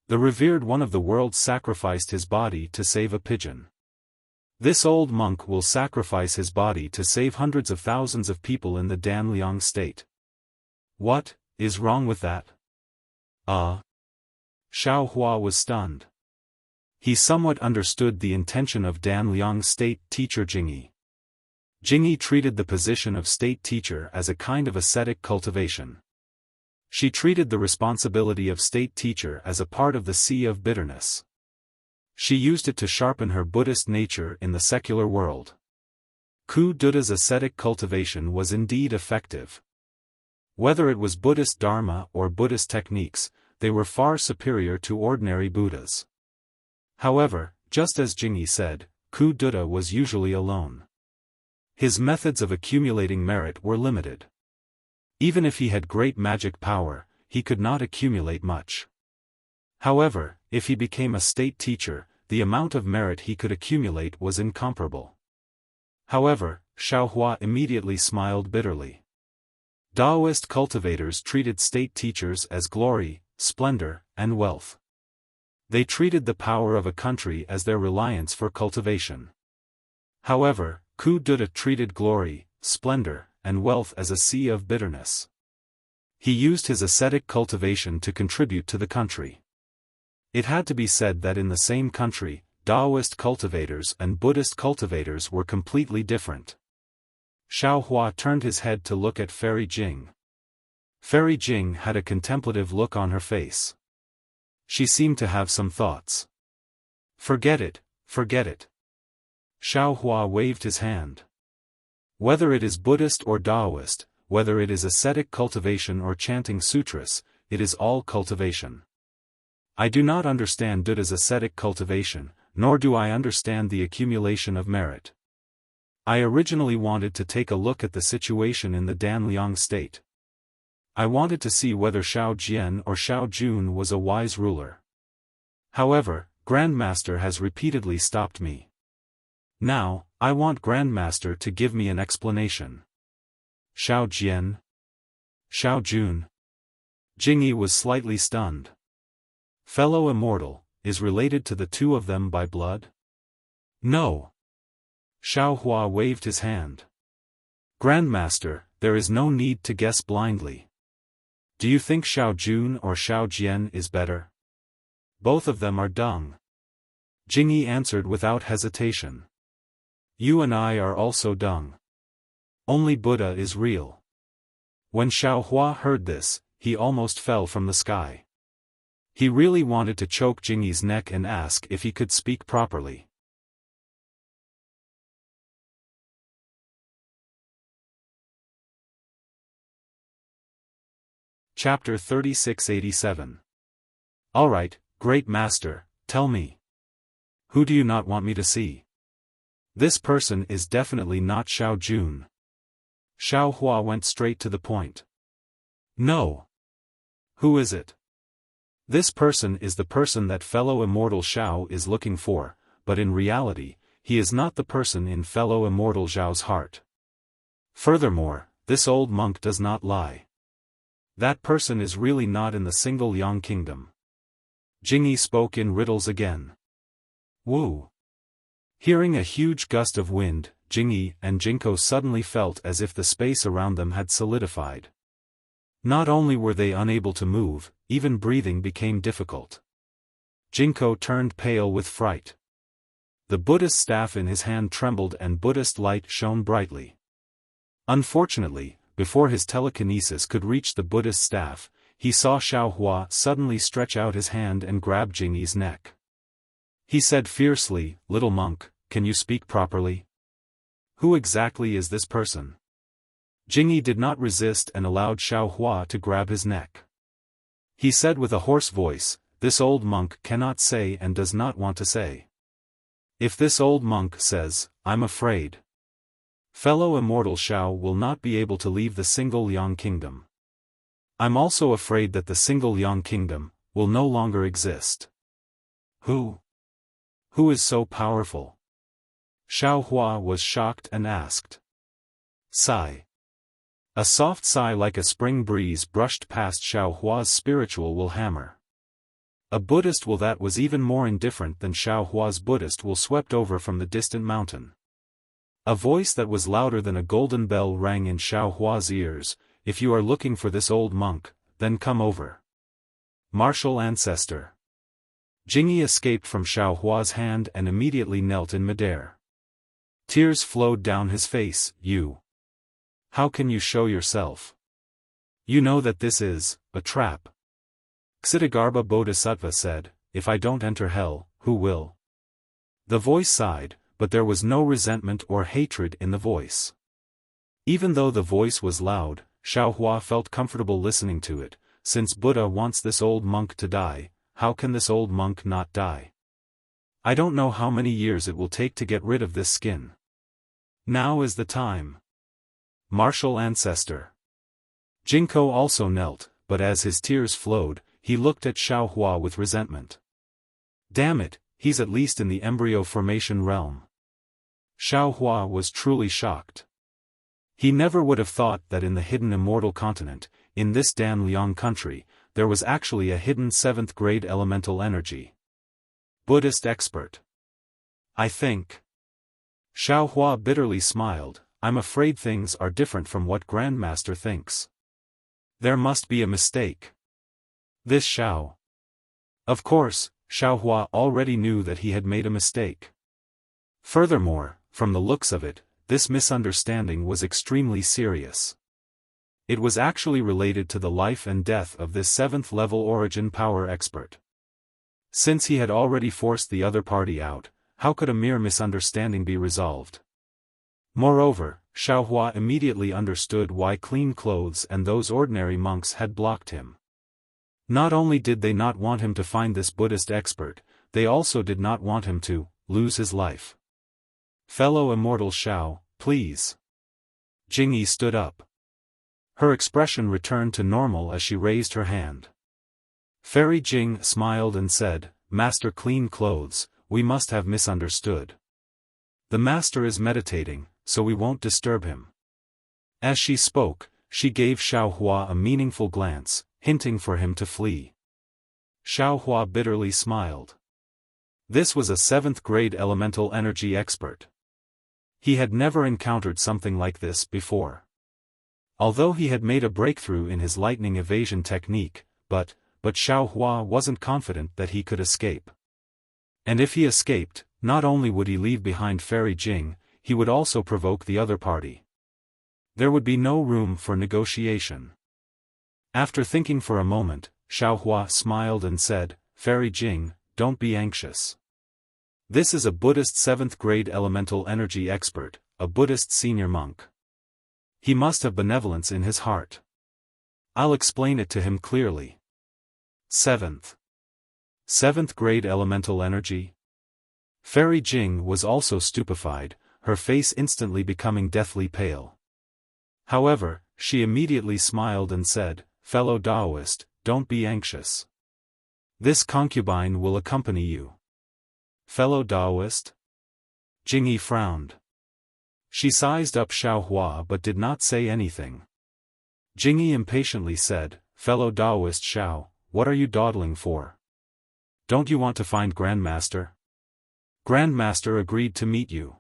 The revered one of the world sacrificed his body to save a pigeon. This old monk will sacrifice his body to save hundreds of thousands of people in the Danliang state. What is wrong with that? Xiao Hua was stunned. He somewhat understood the intention of Danliang state teacher Jingyi. Jingyi treated the position of state teacher as a kind of ascetic cultivation. She treated the responsibility of state teacher as a part of the sea of bitterness. She used it to sharpen her Buddhist nature in the secular world. Ku Duda's ascetic cultivation was indeed effective. Whether it was Buddhist Dharma or Buddhist techniques, they were far superior to ordinary Buddhas. However, just as Jingyi said, Ku Duda was usually alone. His methods of accumulating merit were limited. Even if he had great magic power, he could not accumulate much. However, if he became a state teacher, the amount of merit he could accumulate was incomparable. However, Xiao Hua immediately smiled bitterly. Taoist cultivators treated state teachers as glory, splendor, and wealth. They treated the power of a country as their reliance for cultivation. However, Ku Duda treated glory, splendor, and wealth as a sea of bitterness. He used his ascetic cultivation to contribute to the country. It had to be said that in the same country, Taoist cultivators and Buddhist cultivators were completely different. Xiao Hua turned his head to look at Fairy Jing. Fairy Jing had a contemplative look on her face. She seemed to have some thoughts. Forget it, forget it. Xiao Hua waved his hand. Whether it is Buddhist or Taoist, whether it is ascetic cultivation or chanting sutras, it is all cultivation. I do not understand Duda's ascetic cultivation, nor do I understand the accumulation of merit. I originally wanted to take a look at the situation in the Danliang state. I wanted to see whether Xiao Jian or Xiao Jun was a wise ruler. However, Grandmaster has repeatedly stopped me. Now, I want Grandmaster to give me an explanation. Xiao Jian? Xiao Jun? Jingyi was slightly stunned. Fellow immortal, is related to the two of them by blood? No. Xiao Hua waved his hand. Grandmaster, there is no need to guess blindly. Do you think Xiao Jun or Xiao Jian is better? Both of them are dung. Jingyi answered without hesitation. You and I are also dung. Only Buddha is real. When Xiao Hua heard this, he almost fell from the sky. He really wanted to choke Jingyi's neck and ask if he could speak properly. Chapter 3687. Alright, great master, tell me. Who do you not want me to see? This person is definitely not Xiao Jun. Xiao Hua went straight to the point. No. Who is it? This person is the person that fellow immortal Xiao is looking for, but in reality, he is not the person in fellow immortal Zhao's heart. Furthermore, this old monk does not lie. That person is really not in the single Yang kingdom. Jingyi spoke in riddles again. Wu. Hearing a huge gust of wind, Jingyi and Jinko suddenly felt as if the space around them had solidified. Not only were they unable to move, even breathing became difficult. Jinko turned pale with fright. The Buddhist staff in his hand trembled and Buddhist light shone brightly. Unfortunately, before his telekinesis could reach the Buddhist staff, he saw Xiao Hua suddenly stretch out his hand and grab Jingyi's neck. He said fiercely, "Little monk, can you speak properly? Who exactly is this person?" Jingyi did not resist and allowed Xiao Hua to grab his neck. He said with a hoarse voice, "This old monk cannot say and does not want to say. If this old monk says, I'm afraid. Fellow immortal Xiao will not be able to leave the single Yang kingdom. I'm also afraid that the single Yang kingdom will no longer exist." Who? Who is so powerful? Xiao Hua was shocked and asked. Sigh. A soft sigh like a spring breeze brushed past Xiao Hua's spiritual will hammer. A Buddhist will that was even more indifferent than Xiao Hua's Buddhist will swept over from the distant mountain. A voice that was louder than a golden bell rang in Xiao Hua's ears, "If you are looking for this old monk, then come over." Martial ancestor. Jingyi escaped from Xiao Hua's hand and immediately knelt in midair. Tears flowed down his face. "You. How can you show yourself? You know that this is a trap." Ksitigarbha Bodhisattva said, "If I don't enter hell, who will?" The voice sighed, but there was no resentment or hatred in the voice. Even though the voice was loud, Xiao Hua felt comfortable listening to it. Since Buddha wants this old monk to die, how can this old monk not die? I don't know how many years it will take to get rid of this skin. Now is the time. Martial ancestor. Jinko also knelt, but as his tears flowed, he looked at Xiao Hua with resentment. Damn it, he's at least in the embryo formation realm. Xiao Hua was truly shocked. He never would have thought that in the hidden immortal continent, in this Dan Liang country, there was actually a hidden 7th grade elemental energy. Buddhist expert. I think. Xiao Hua bitterly smiled, "I'm afraid things are different from what Grandmaster thinks. There must be a mistake. This Xiao." Of course, Xiao Hua already knew that he had made a mistake. Furthermore, from the looks of it, this misunderstanding was extremely serious. It was actually related to the life and death of this 7th level origin power expert. Since he had already forced the other party out, how could a mere misunderstanding be resolved? Moreover, Xiao Hua immediately understood why clean clothes and those ordinary monks had blocked him. Not only did they not want him to find this Buddhist expert, they also did not want him to lose his life. Fellow immortal Xiao, please. Jingyi stood up. Her expression returned to normal as she raised her hand. Fairy Jing smiled and said, "Master Clean Clothes, we must have misunderstood. The master is meditating, so we won't disturb him." As she spoke, she gave Xiao Hua a meaningful glance, hinting for him to flee. Xiao Hua bitterly smiled. This was a 7th grade elemental energy expert. He had never encountered something like this before. Although he had made a breakthrough in his lightning evasion technique, but Xiao Hua wasn't confident that he could escape. And if he escaped, not only would he leave behind Fairy Jing, he would also provoke the other party. There would be no room for negotiation. After thinking for a moment, Xiao Hua smiled and said, "Fairy Jing, don't be anxious. This is a Buddhist 7th grade elemental energy expert, a Buddhist senior monk. He must have benevolence in his heart. I'll explain it to him clearly. 7th. 7th grade elemental energy? Fairy Jing was also stupefied, her face instantly becoming deathly pale. However, she immediately smiled and said, "Fellow Taoist, don't be anxious. This concubine will accompany you." Fellow Taoist? Jingyi frowned. She sized up Xiaohua but did not say anything. Jingyi impatiently said, "Fellow Taoist Xiao, what are you dawdling for? Don't you want to find Grandmaster? Grandmaster agreed to meet you.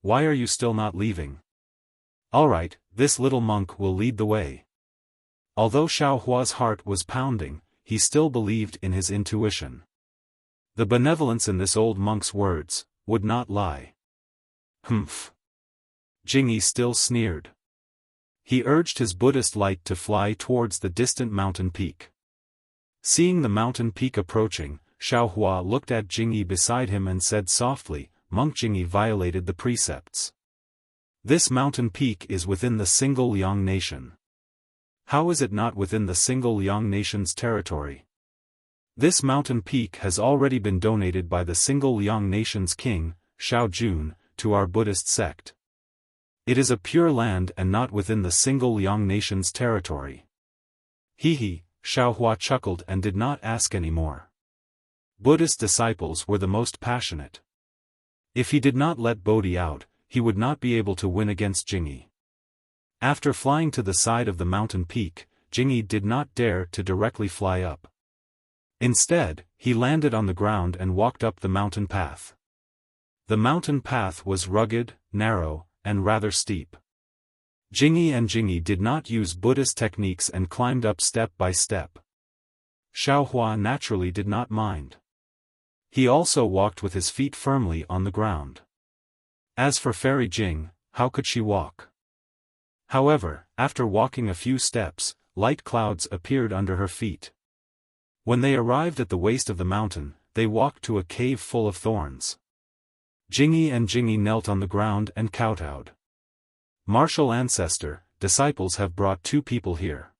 Why are you still not leaving? Alright, this little monk will lead the way." Although Xiaohua's heart was pounding, he still believed in his intuition. The benevolence in this old monk's words would not lie. Humph. Jingyi still sneered. He urged his Buddhist light to fly towards the distant mountain peak. Seeing the mountain peak approaching, Xiaohua looked at Jingyi beside him and said softly, "Monk Jingyi violated the precepts. This mountain peak is within the single Liang nation. How is it not within the single Liang nation's territory? This mountain peak has already been donated by the single Liang nation's king, Xiao Jun, to our Buddhist sect. It is a pure land and not within the single Liang nation's territory." He, Xiaohua chuckled and did not ask any more. Buddhist disciples were the most passionate. If he did not let Bodhi out, he would not be able to win against Jingyi. After flying to the side of the mountain peak, Jingyi did not dare to directly fly up. Instead, he landed on the ground and walked up the mountain path. The mountain path was rugged, narrow, and rather steep. Jingyi did not use Buddhist techniques and climbed up step by step. Xiaohua naturally did not mind. He also walked with his feet firmly on the ground. As for Fairy Jing, how could she walk? However, after walking a few steps, light clouds appeared under her feet. When they arrived at the waist of the mountain, they walked to a cave full of thorns. Jingyi knelt on the ground and kowtowed. "Martial ancestor, disciples have brought 2 people here.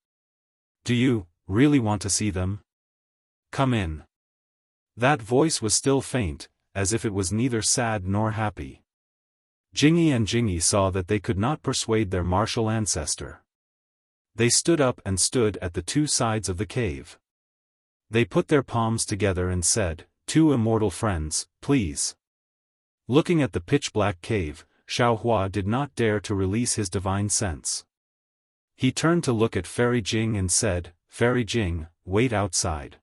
Do you really want to see them? Come in." That voice was still faint, as if it was neither sad nor happy. Jingyi saw that they could not persuade their martial ancestor. They stood up and stood at the 2 sides of the cave. They put their palms together and said, "2 immortal friends, please." Looking at the pitch-black cave, Xiaohua did not dare to release his divine sense. He turned to look at Fairy Jing and said, "Fairy Jing, wait outside.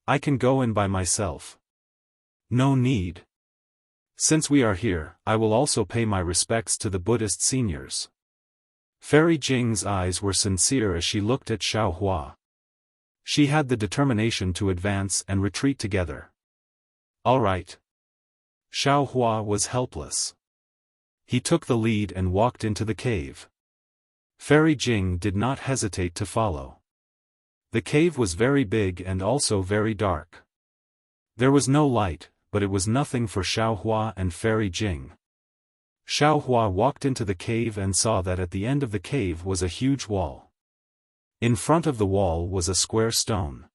I can go in by myself." "No need. Since we are here, I will also pay my respects to the Buddhist seniors." Fairy Jing's eyes were sincere as she looked at Xiaohua. She had the determination to advance and retreat together. All right. Xiaohua was helpless. He took the lead and walked into the cave. Fairy Jing did not hesitate to follow. The cave was very big and also very dark. There was no light, but it was nothing for Xiaohua and Fairy Jing. Xiaohua walked into the cave and saw that at the end of the cave was a huge wall. In front of the wall was a square stone.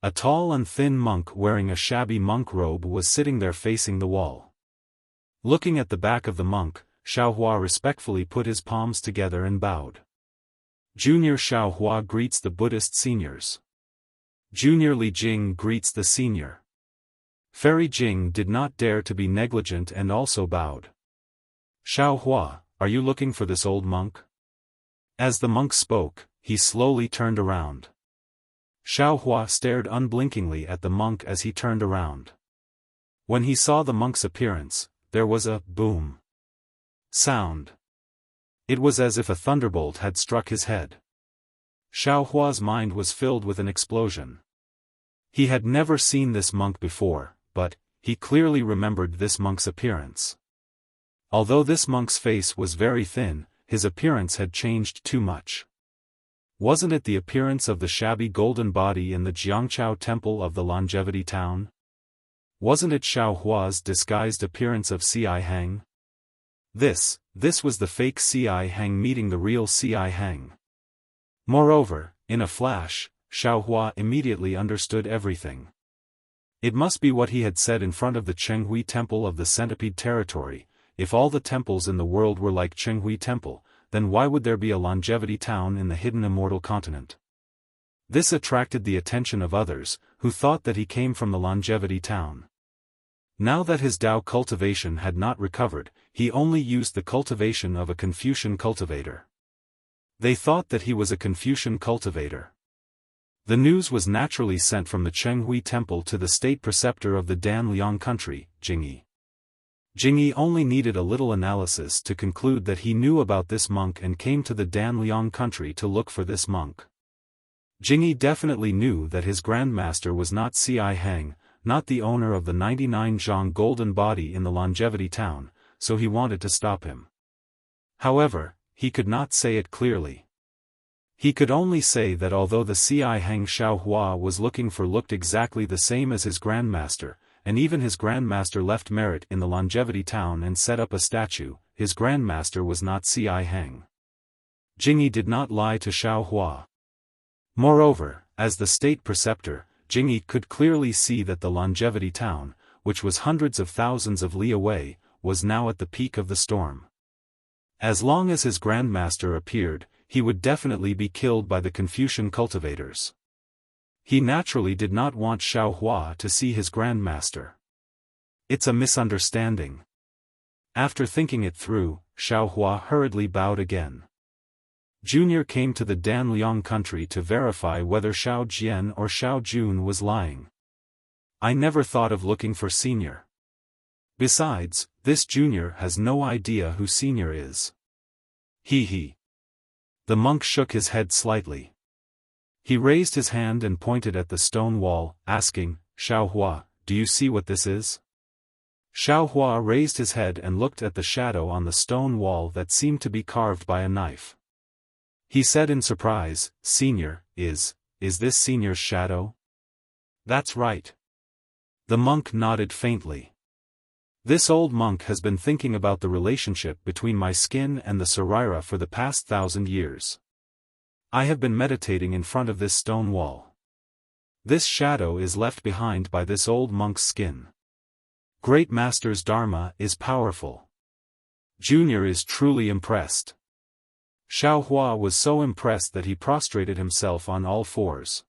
A tall and thin monk wearing a shabby monk robe was sitting there facing the wall. Looking at the back of the monk, Xiaohua respectfully put his palms together and bowed. Junior Xiaohua greets the Buddhist seniors. Junior Li Jing greets the senior. Fairy Jing did not dare to be negligent and also bowed. "Xiaohua, are you looking for this old monk?" As the monk spoke, he slowly turned around. Xiaohua stared unblinkingly at the monk as he turned around. When he saw the monk's appearance, there was a boom sound. It was as if a thunderbolt had struck his head. Xiaohua's mind was filled with an explosion. He had never seen this monk before, but he clearly remembered this monk's appearance. Although this monk's face was very thin, his appearance had changed too much. Wasn't it the appearance of the shabby golden body in the Jiangqiao temple of the Longevity Town? Wasn't it Xiaohua's disguised appearance of Si Hang? This was the fake Si Hang meeting the real Si Hang. Moreover, in a flash, Xiaohua immediately understood everything. It must be what he had said in front of the Chenghui Temple of the Centipede Territory. If all the temples in the world were like Chenghui Temple, then why would there be a longevity town in the hidden immortal continent? This attracted the attention of others, who thought that he came from the longevity town. Now that his Tao cultivation had not recovered, he only used the cultivation of a Confucian cultivator. They thought that he was a Confucian cultivator. The news was naturally sent from the Chenghui Temple to the state preceptor of the Danliang country, Jingyi. Jingyi only needed a little analysis to conclude that he knew about this monk and came to the Danliang country to look for this monk. Jingyi definitely knew that his grandmaster was not Ci Heng, not the owner of the 99 zhang golden body in the longevity town, so he wanted to stop him. However, he could not say it clearly. He could only say that although the Ci Heng Xiaohua was looking for looked exactly the same as his grandmaster, and even his grandmaster left merit in the longevity town and set up a statue, his grandmaster was not Ci Heng. Jingyi did not lie to Xiaohua. Moreover, as the state preceptor, Jingyi could clearly see that the longevity town, which was hundreds of thousands of li away, was now at the peak of the storm. As long as his grandmaster appeared, he would definitely be killed by the Confucian cultivators. He naturally did not want Xiaohua to see his grandmaster. It's a misunderstanding. After thinking it through, Xiaohua hurriedly bowed again. Junior came to the Danliang country to verify whether Xiao Jian or Xiao Jun was lying. I never thought of looking for Senior. Besides, this Junior has no idea who Senior is. He. The monk shook his head slightly. He raised his hand and pointed at the stone wall, asking, Xiaohua, do you see what this is? Xiaohua raised his head and looked at the shadow on the stone wall that seemed to be carved by a knife. He said in surprise, Senior, is this Senior's shadow? That's right. The monk nodded faintly. This old monk has been thinking about the relationship between my skin and the Sarira for the past 1,000 years. I have been meditating in front of this stone wall. This shadow is left behind by this old monk's skin. Great Master's Dharma is powerful. Junior is truly impressed. Xiaohua was so impressed that he prostrated himself on all fours.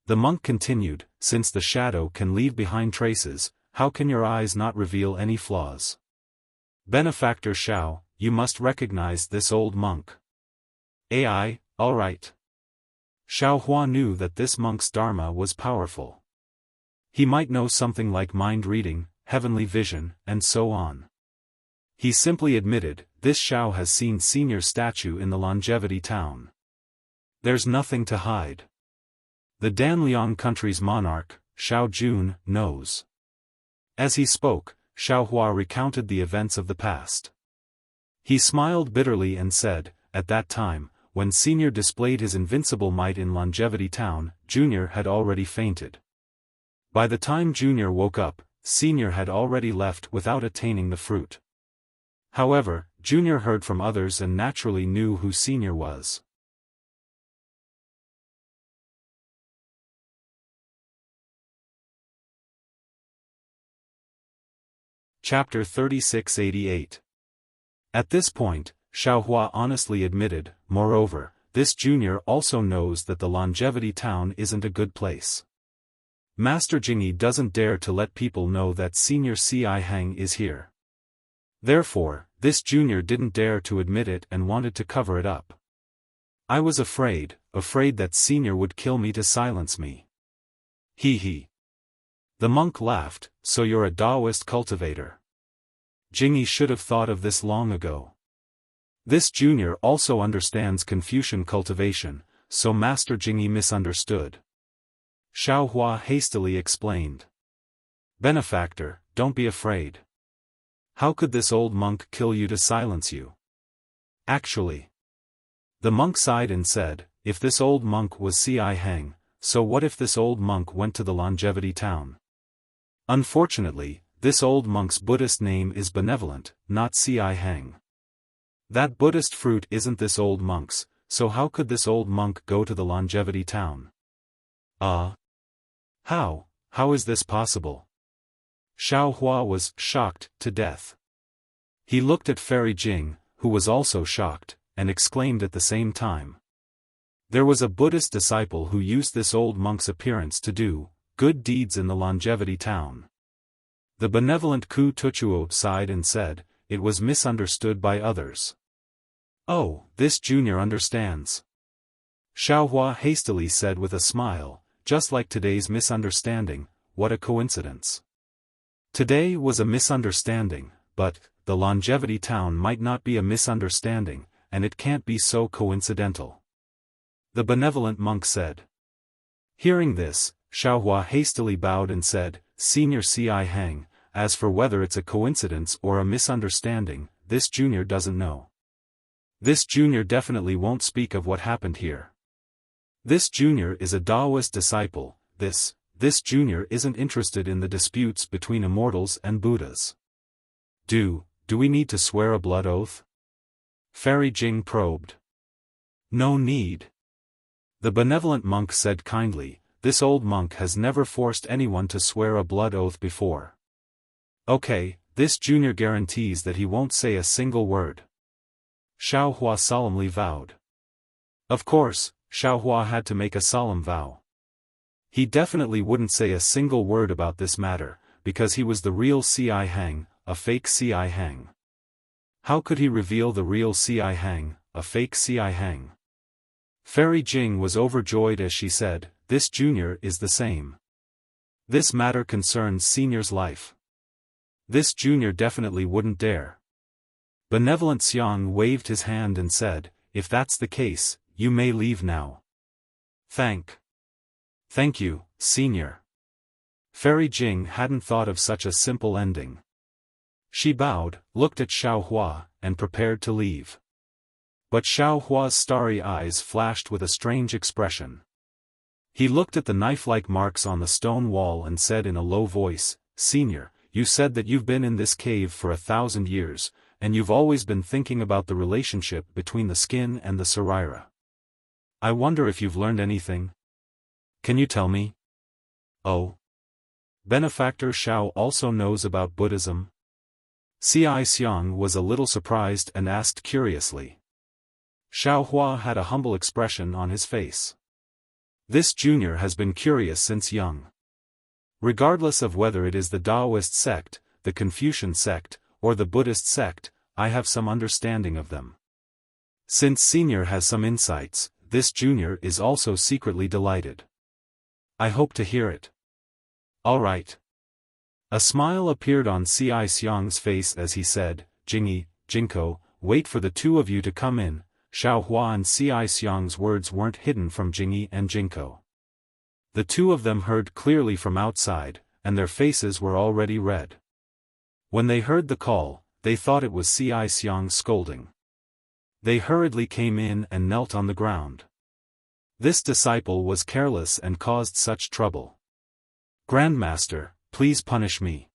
The monk continued, since the shadow can leave behind traces, how can your eyes not reveal any flaws? Benefactor Xiao, you must recognize this old monk. Ai, all right. Xiaohua knew that this monk's dharma was powerful. He might know something like mind reading, heavenly vision, and so on. He simply admitted, this Xiao has seen Senior's statue in the longevity town. There's nothing to hide. The Danliang country's monarch, Xiao Jun, knows. As he spoke, Xiaohua recounted the events of the past. He smiled bitterly and said, at that time, when Senior displayed his invincible might in Longevity Town, Junior had already fainted. By the time Junior woke up, Senior had already left without attaining the fruit. However, Junior heard from others and naturally knew who Senior was. Chapter 3688. At this point, Xiaohua honestly admitted, moreover, this Junior also knows that the longevity town isn't a good place. Master Jingyi doesn't dare to let people know that Senior Ci Heng is here. Therefore, this Junior didn't dare to admit it and wanted to cover it up. I was afraid that Senior would kill me to silence me. He. The monk laughed, so you're a Taoist cultivator. Jingyi should have thought of this long ago. This Junior also understands Confucian cultivation, so Master Jingyi misunderstood. Xiaohua hastily explained. Benefactor, don't be afraid. How could this old monk kill you to silence you? Actually. The monk sighed and said, if this old monk was Ci Heng, so what if this old monk went to the longevity town? Unfortunately, this old monk's Buddhist name is Benevolent, not Ci Heng. That Buddhist fruit isn't this old monk's, so how could this old monk go to the longevity town? How is this possible? Xiaohua was shocked to death. He looked at Fairy Jing, who was also shocked, and exclaimed at the same time. There was a Buddhist disciple who used this old monk's appearance to do good deeds in the longevity town. The benevolent Ku Tuchuo sighed and said, it was misunderstood by others. Oh, this junior understands. Xiaohua hastily said with a smile, just like today's misunderstanding, what a coincidence. Today was a misunderstanding, but the longevity town might not be a misunderstanding, and it can't be so coincidental. The benevolent monk said. Hearing this, Xiaohua hastily bowed and said, Senior C.I. Hang, as for whether it's a coincidence or a misunderstanding, this junior doesn't know. This junior definitely won't speak of what happened here. This junior is a Taoist disciple, this junior isn't interested in the disputes between immortals and Buddhas. Do we need to swear a blood oath? Fairy Jing probed. No need. The benevolent monk said kindly, this old monk has never forced anyone to swear a blood oath before. Okay, this junior guarantees that he won't say a single word. Xiaohua solemnly vowed. Of course, Xiaohua had to make a solemn vow. He definitely wouldn't say a single word about this matter, because he was the real C.I. Hang, a fake C.I. Hang. How could he reveal the real C.I. Hang, a fake C.I. Hang? Fairy Jing was overjoyed as she said, this junior is the same. This matter concerns senior's life. This junior definitely wouldn't dare. Benevolent Xiang waved his hand and said, if that's the case, you may leave now. Thank you, senior. Fairy Jing hadn't thought of such a simple ending. She bowed, looked at Xiaohua, and prepared to leave. But Xiaohua's starry eyes flashed with a strange expression. He looked at the knife-like marks on the stone wall and said in a low voice, Senior, you said that you've been in this cave for 1,000 years, and you've always been thinking about the relationship between the skin and the saraira. I wonder if you've learned anything? Can you tell me? Oh. Benefactor Xiao also knows about Buddhism? C.I. Xiang was a little surprised and asked curiously. Xiaohua had a humble expression on his face. This junior has been curious since young. Regardless of whether it is the Taoist sect, the Confucian sect, or the Buddhist sect, I have some understanding of them. Since senior has some insights, this junior is also secretly delighted. I hope to hear it. All right. A smile appeared on C.I. Xiang's face as he said, Jingyi, Jinko, wait for the two of you to come in. Xiaohua and C.I. Xiang's words weren't hidden from Jingyi and Jinko. The two of them heard clearly from outside, and their faces were already red. When they heard the call, they thought it was C.I. Xiang scolding. They hurriedly came in and knelt on the ground. This disciple was careless and caused such trouble. Grandmaster, please punish me.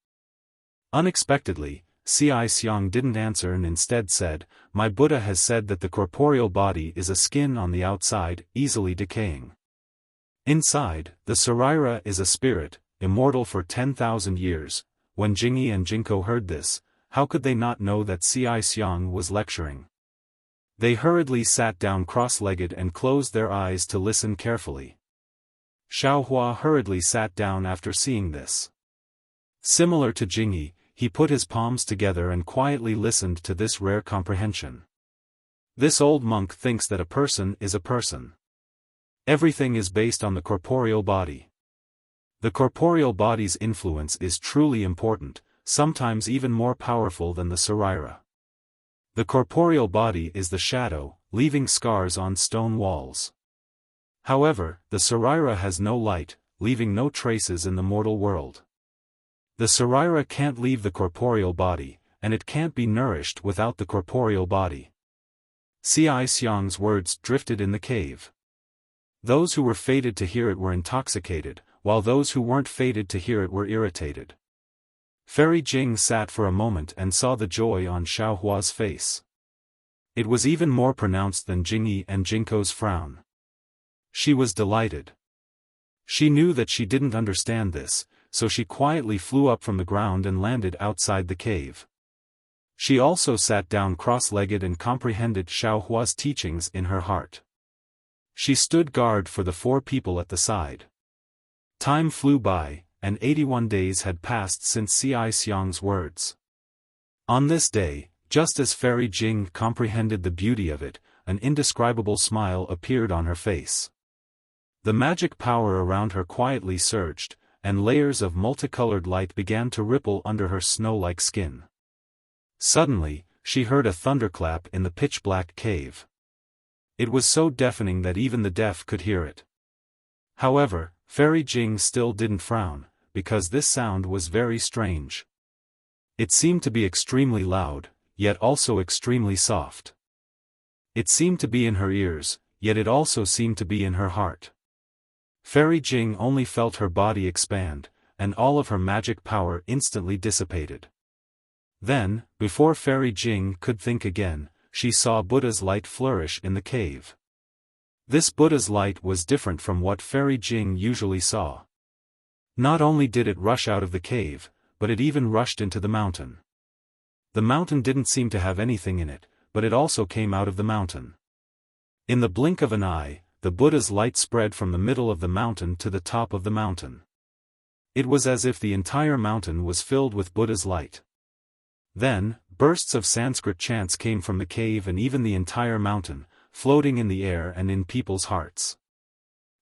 Unexpectedly, C.I. Xiang didn't answer and instead said, My Buddha has said that the corporeal body is a skin on the outside, easily decaying. Inside, the saraira is a spirit, immortal for 10,000 years. When Jingyi and Jinko heard this, how could they not know that C.I. Xiang was lecturing? They hurriedly sat down cross-legged and closed their eyes to listen carefully. Xiaohua hurriedly sat down after seeing this. Similar to Jingyi, he put his palms together and quietly listened to this rare comprehension. This old monk thinks that a person is a person. Everything is based on the corporeal body. The corporeal body's influence is truly important, sometimes even more powerful than the saraira. The corporeal body is the shadow, leaving scars on stone walls. However, the saraira has no light, leaving no traces in the mortal world. The saraira can't leave the corporeal body, and it can't be nourished without the corporeal body. C.I. Xiang's words drifted in the cave. Those who were fated to hear it were intoxicated, while those who weren't fated to hear it were irritated. Fairy Jing sat for a moment and saw the joy on Xiaohua's face. It was even more pronounced than Jingyi and Jinko's frown. She was delighted. She knew that she didn't understand this, so she quietly flew up from the ground and landed outside the cave. She also sat down cross-legged and comprehended Xiao Hua's teachings in her heart. She stood guard for the 4 people at the side. Time flew by, and 81 days had passed since Ci Xiang's words. On this day, just as Fairy Jing comprehended the beauty of it, an indescribable smile appeared on her face. The magic power around her quietly surged, and layers of multicolored light began to ripple under her snow-like skin. Suddenly, she heard a thunderclap in the pitch-black cave. It was so deafening that even the deaf could hear it. However, Fairy Jing still didn't frown, because this sound was very strange. It seemed to be extremely loud, yet also extremely soft. It seemed to be in her ears, yet it also seemed to be in her heart. Fairy Jing only felt her body expand, and all of her magic power instantly dissipated. Then, before Fairy Jing could think again, she saw Buddha's light flourish in the cave. This Buddha's light was different from what Fairy Jing usually saw. Not only did it rush out of the cave, but it even rushed into the mountain. The mountain didn't seem to have anything in it, but it also came out of the mountain. In the blink of an eye, the Buddha's light spread from the middle of the mountain to the top of the mountain. It was as if the entire mountain was filled with Buddha's light. Then, bursts of Sanskrit chants came from the cave and even the entire mountain, floating in the air and in people's hearts.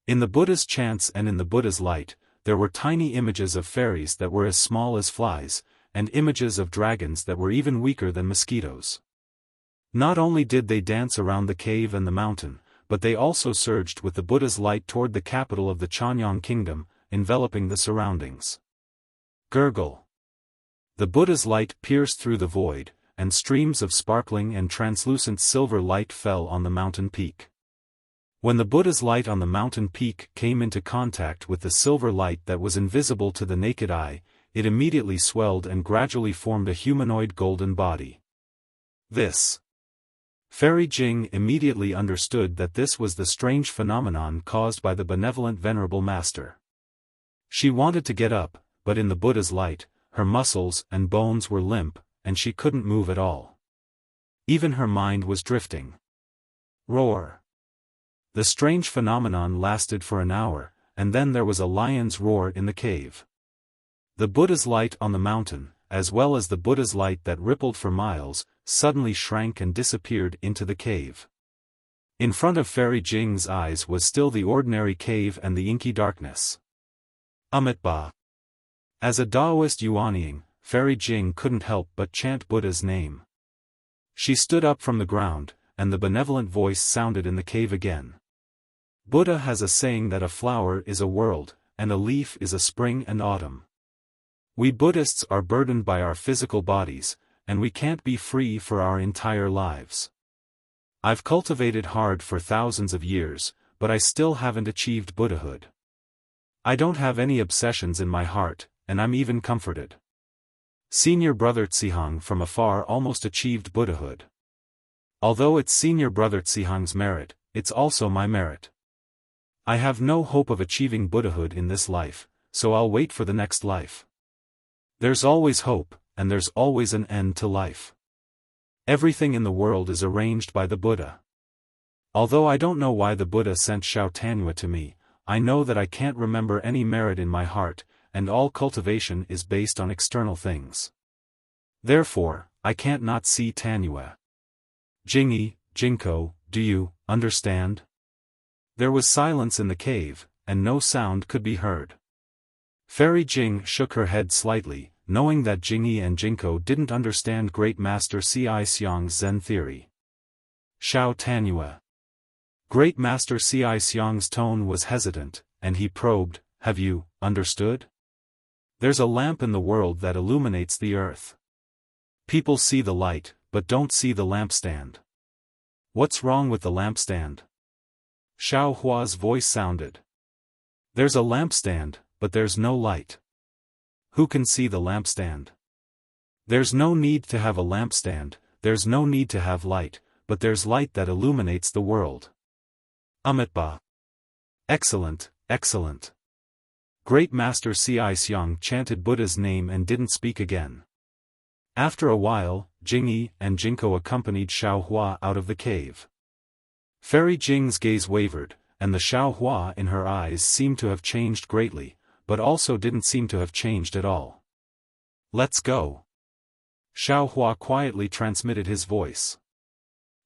In the Buddha's chants and in the Buddha's light, there were tiny images of fairies that were as small as flies, and images of dragons that were even weaker than mosquitoes. Not only did they dance around the cave and the mountain, but they also surged with the Buddha's light toward the capital of the Chanyang kingdom, enveloping the surroundings. Gurgle. The Buddha's light pierced through the void, and streams of sparkling and translucent silver light fell on the mountain peak. When the Buddha's light on the mountain peak came into contact with the silver light that was invisible to the naked eye, it immediately swelled and gradually formed a humanoid golden body. Fairy Jing immediately understood that this was the strange phenomenon caused by the benevolent Venerable Master. She wanted to get up, but in the Buddha's light, her muscles and bones were limp, and she couldn't move at all. Even her mind was drifting. Roar. The strange phenomenon lasted for an hour, and then there was a lion's roar in the cave. The Buddha's light on the mountain, as well as the Buddha's light that rippled for miles, suddenly shrank and disappeared into the cave. In front of Fairy Jing's eyes was still the ordinary cave and the inky darkness. Amitabha. As a Taoist Yuanying, Fairy Jing couldn't help but chant Buddha's name. She stood up from the ground, and the benevolent voice sounded in the cave again. Buddha has a saying that a flower is a world, and a leaf is a spring and autumn. We Buddhists are burdened by our physical bodies, and we can't be free for our entire lives. I've cultivated hard for thousands of years, but I still haven't achieved Buddhahood. I don't have any obsessions in my heart, and I'm even comforted. Senior brother Tsihang from afar almost achieved Buddhahood. Although it's senior brother Tsihang's merit, it's also my merit. I have no hope of achieving Buddhahood in this life, so I'll wait for the next life. There's always hope, and there's always an end to life. Everything in the world is arranged by the Buddha. Although I don't know why the Buddha sent Xiao Tanhua to me, I know that I can't remember any merit in my heart, and all cultivation is based on external things. Therefore, I can't not see Tanhua. Jingyi, Jinko, do you understand? There was silence in the cave, and no sound could be heard. Fairy Jing shook her head slightly, knowing that Jingyi and Jinko didn't understand Great Master Ci Xiang's Zen theory. Xiao Tanhua. Great Master Ci Xiang's tone was hesitant, and he probed, have you understood? There's a lamp in the world that illuminates the earth. People see the light, but don't see the lampstand. What's wrong with the lampstand? Xiao Hua's voice sounded. There's a lampstand, but there's no light. Who can see the lampstand? There's no need to have a lampstand, there's no need to have light, but there's light that illuminates the world. Amitabha. Excellent, excellent. Great Master Xiaofan chanted Buddha's name and didn't speak again. After a while, Jingyi and Jinko accompanied Xiaohua out of the cave. Fairy Jing's gaze wavered, and the Xiaohua in her eyes seemed to have changed greatly, but also didn't seem to have changed at all. Let's go. Xiaohua quietly transmitted his voice.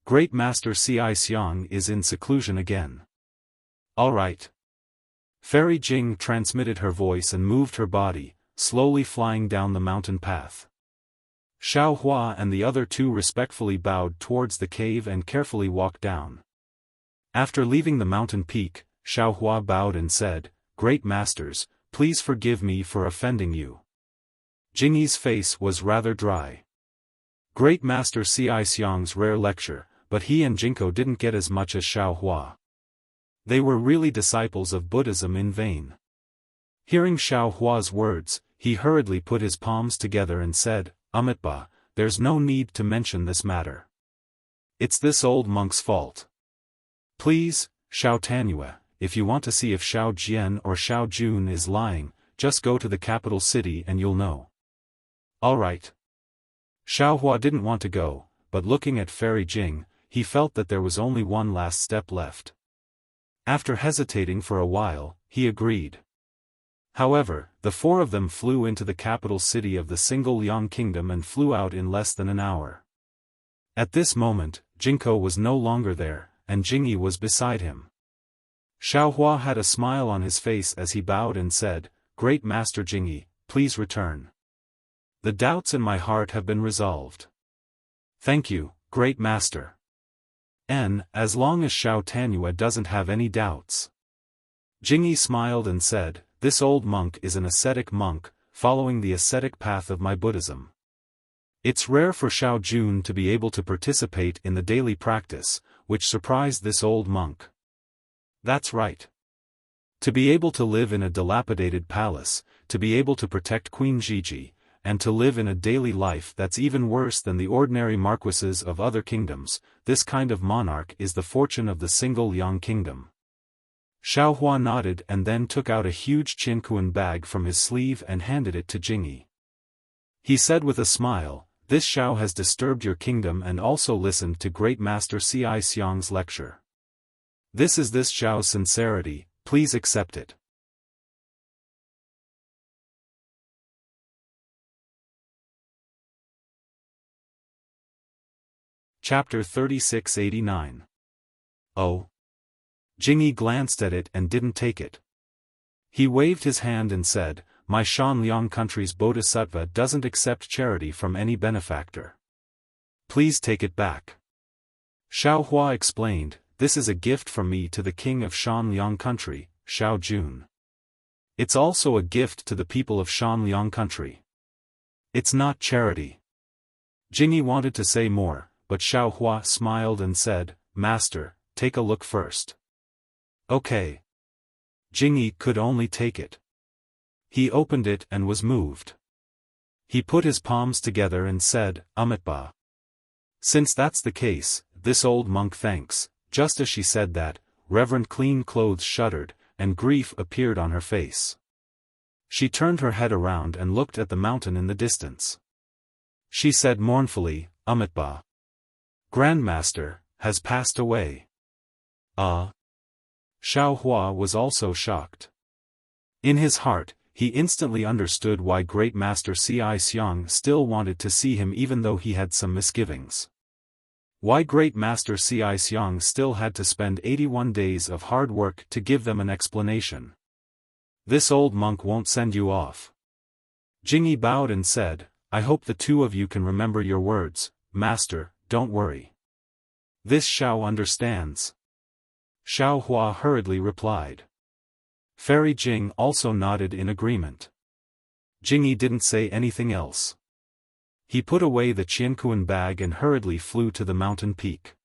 Great Master Xiaofan is in seclusion again. All right. Fairy Jing transmitted her voice and moved her body, slowly flying down the mountain path. Xiaohua and the other two respectfully bowed towards the cave and carefully walked down. After leaving the mountain peak, Xiaohua bowed and said, "Great Masters, please forgive me for offending you." Jingyi's face was rather dry. Great Master Xiaofan's rare lecture, but he and Jinko didn't get as much as Xiaohua. They were really disciples of Buddhism in vain. Hearing Xiaohua's words, he hurriedly put his palms together and said, "Amitabha, there's no need to mention this matter. It's this old monk's fault. Please, Xiao Tanue, if you want to see if Xiao Jian or Xiao Jun is lying, just go to the capital city and you'll know." All right. Xiaohua didn't want to go, but looking at Fairy Jing, he felt that there was only one last step left. After hesitating for a while, he agreed. However, the four of them flew into the capital city of the single Liang kingdom and flew out in less than an hour. At this moment, Jinko was no longer there, and Jingyi was beside him. Xiaohua had a smile on his face as he bowed and said, "Great Master Jingyi, please return. The doubts in my heart have been resolved." "Thank you, Great Master. As long as Xiao Tanue doesn't have any doubts." Jingyi smiled and said, "This old monk is an ascetic monk, following the ascetic path of my Buddhism. It's rare for Xiao Jun to be able to participate in the daily practice, which surprised this old monk. That's right. To be able to live in a dilapidated palace, to be able to protect Queen Gigi, and to live in a daily life that's even worse than the ordinary marquises of other kingdoms, this kind of monarch is the fortune of the single Liang kingdom." Xiaohua nodded and then took out a huge Qianquan bag from his sleeve and handed it to Jingyi. He said with a smile, "This Xiao has disturbed your kingdom and also listened to Great Master Xiaofan's lecture. This is this Xiao's sincerity, please accept it." Chapter 3689. Oh. Jingyi glanced at it and didn't take it. He waved his hand and said, "My Shanliang country's bodhisattva doesn't accept charity from any benefactor. Please take it back." Xiaohua explained, "This is a gift from me to the king of Shanliang country, Xiao Jun. It's also a gift to the people of Shanliang country. It's not charity." Jingyi wanted to say more, but Xiaohua smiled and said, "Master, take a look first." Okay. Jingyi could only take it. He opened it and was moved. He put his palms together and said, "Amitabha. Since that's the case, this old monk thanks." Just as she said that, Reverend Clean Clothes shuddered, and grief appeared on her face. She turned her head around and looked at the mountain in the distance. She said mournfully, "Amitabha. Grandmaster, has passed away." Xiaohua was also shocked. In his heart, he instantly understood why Great Master Xiaofan still wanted to see him even though he had some misgivings. Why Great Master Xiaofan still had to spend 81 days of hard work to give them an explanation. "This old monk won't send you off." Jingyi bowed and said, "I hope the two of you can remember your words, Master, don't worry. This Xiao understands." Xiaohua hurriedly replied. Fairy Jing also nodded in agreement. Jingyi didn't say anything else. He put away the Qianquan bag and hurriedly flew to the mountain peak.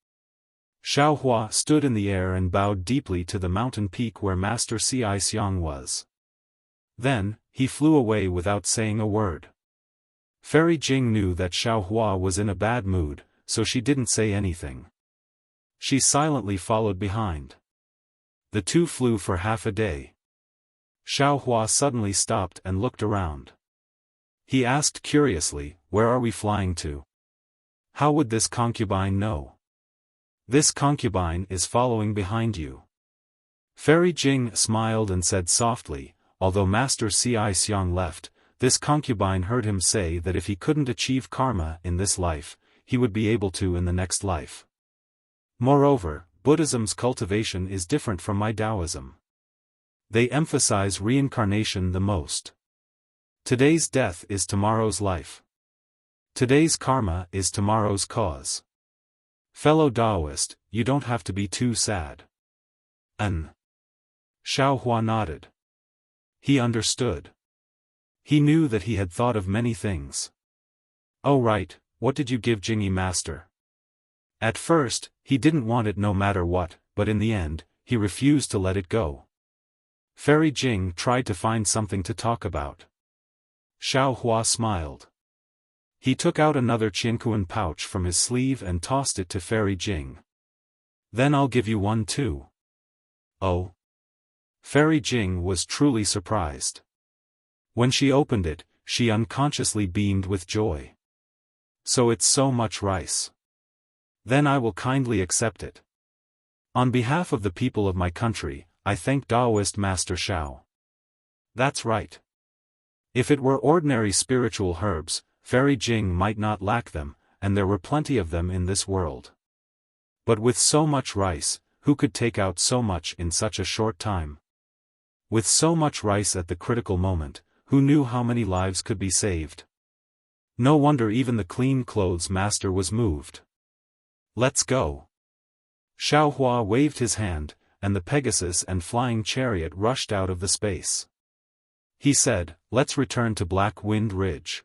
Xiaohua stood in the air and bowed deeply to the mountain peak where Master Xiaofan was. Then, he flew away without saying a word. Fairy Jing knew that Xiaohua was in a bad mood, so she didn't say anything. She silently followed behind. The two flew for half a day. Xiaohua suddenly stopped and looked around. He asked curiously, "Where are we flying to? How would this concubine know?" "This concubine is following behind you." Fairy Jing smiled and said softly, "Although Master Ci Xiang left, this concubine heard him say that if he couldn't achieve karma in this life, he would be able to in the next life. Moreover, Buddhism's cultivation is different from my Taoism. They emphasize reincarnation the most. Today's death is tomorrow's life. Today's karma is tomorrow's cause. Fellow Taoist, you don't have to be too sad." Xiaohua nodded. He understood. He knew that he had thought of many things. "Oh right, what did you give Jingyi Master?" At first, he didn't want it no matter what, but in the end, he refused to let it go. Fairy Jing tried to find something to talk about. Xiaohua smiled. He took out another Qiankuan pouch from his sleeve and tossed it to Fairy Jing. "Then I'll give you one too." "Oh?" Fairy Jing was truly surprised. When she opened it, she unconsciously beamed with joy. "So it's so much rice. Then I will kindly accept it. On behalf of the people of my country, I thank Taoist Master Xiao." "That's right. If it were ordinary spiritual herbs, Fairy Jing might not lack them, and there were plenty of them in this world. But with so much rice, who could take out so much in such a short time? With so much rice at the critical moment, who knew how many lives could be saved? No wonder even the clean clothes master was moved. Let's go." Xiaohua waved his hand, and the Pegasus and flying chariot rushed out of the space. He said, "Let's return to Black Wind Ridge.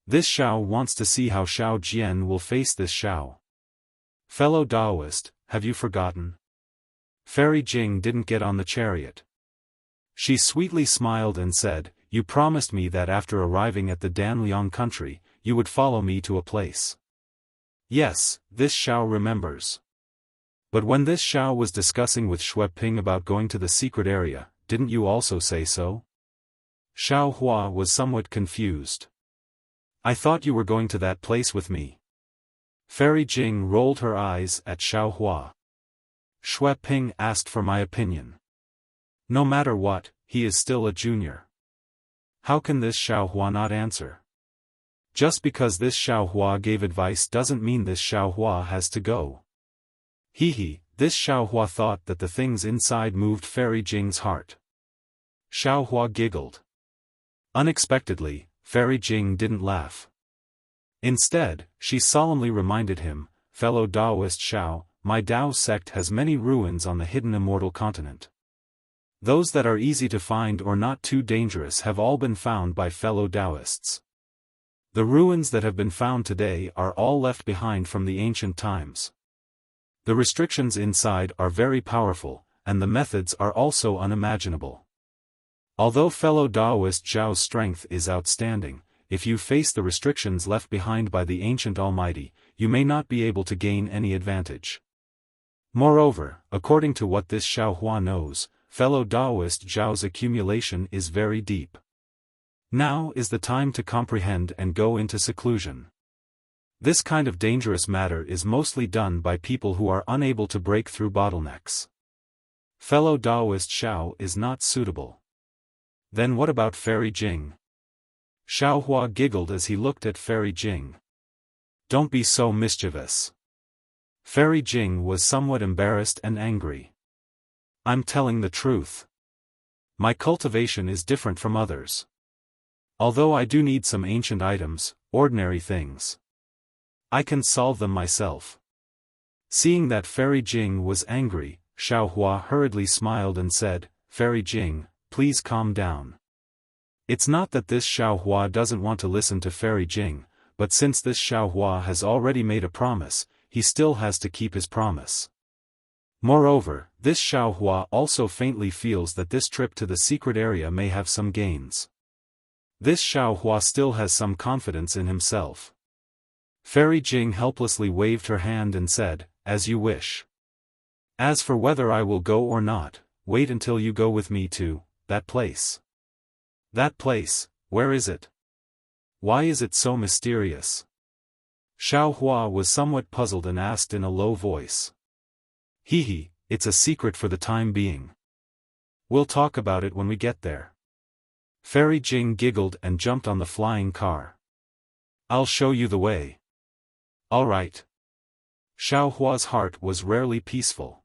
This Xiao wants to see how Xiao Jian will face this Xiao. Fellow Taoist, have you forgotten?" Fairy Jing didn't get on the chariot. She sweetly smiled and said, "You promised me that after arriving at the Danliang country, you would follow me to a place." "Yes, this Xiao remembers. But when this Xiao was discussing with Xueping about going to the secret area, didn't you also say so?" Xiaohua was somewhat confused. "I thought you were going to that place with me." Fairy Jing rolled her eyes at Xiaohua. "Xueping asked for my opinion. No matter what, he is still a junior. How can this Xiaohua not answer? Just because this Xiaohua gave advice doesn't mean this Xiaohua has to go." This Xiaohua thought that the things inside moved Fairy Jing's heart. Xiaohua giggled. Unexpectedly, Fairy Jing didn't laugh. Instead, she solemnly reminded him, "Fellow Taoist Xiao, my Tao sect has many ruins on the hidden immortal continent. Those that are easy to find or not too dangerous have all been found by fellow Taoists. The ruins that have been found today are all left behind from the ancient times. The restrictions inside are very powerful, and the methods are also unimaginable. Although fellow Taoist Zhao's strength is outstanding, if you face the restrictions left behind by the ancient Almighty, you may not be able to gain any advantage. Moreover, according to what this Xiaohua knows, fellow Taoist Zhao's accumulation is very deep. Now is the time to comprehend and go into seclusion. This kind of dangerous matter is mostly done by people who are unable to break through bottlenecks. Fellow Taoist Xiao is not suitable. Then what about Fairy Jing?" Xiaohua giggled as he looked at Fairy Jing. "Don't be so mischievous." Fairy Jing was somewhat embarrassed and angry. "I'm telling the truth. My cultivation is different from others. Although I do need some ancient items, ordinary things, I can solve them myself." Seeing that Fairy Jing was angry, Xiaohua hurriedly smiled and said, "Fairy Jing, please calm down. It's not that this Xiaohua doesn't want to listen to Fairy Jing, but since this Xiaohua has already made a promise, he still has to keep his promise. Moreover, this Xiaohua also faintly feels that this trip to the secret area may have some gains. This Xiaohua still has some confidence in himself." Fairy Jing helplessly waved her hand and said, as you wish. As for whether I will go or not, wait until you go with me to that place. That place, where is it? Why is it so mysterious? Xiao Hua was somewhat puzzled and asked in a low voice. Hee, it's a secret for the time being. We'll talk about it when we get there. Fairy Jing giggled and jumped on the flying car. I'll show you the way. All right. Xiao Hua's heart was rarely peaceful.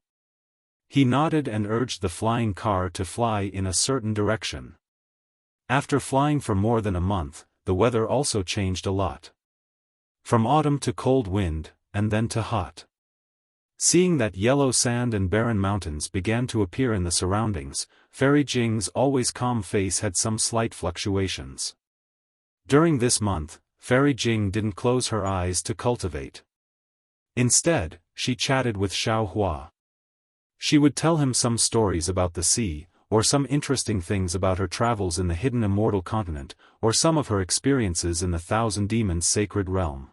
He nodded and urged the flying car to fly in a certain direction. After flying for more than a month, the weather also changed a lot. From autumn to cold wind, and then to hot. Seeing that yellow sand and barren mountains began to appear in the surroundings, Fairy Jing's always calm face had some slight fluctuations. During this month, Fairy Jing didn't close her eyes to cultivate. Instead, she chatted with Xiao Hua. She would tell him some stories about the sea, or some interesting things about her travels in the hidden immortal continent, or some of her experiences in the Thousand Demons' sacred realm.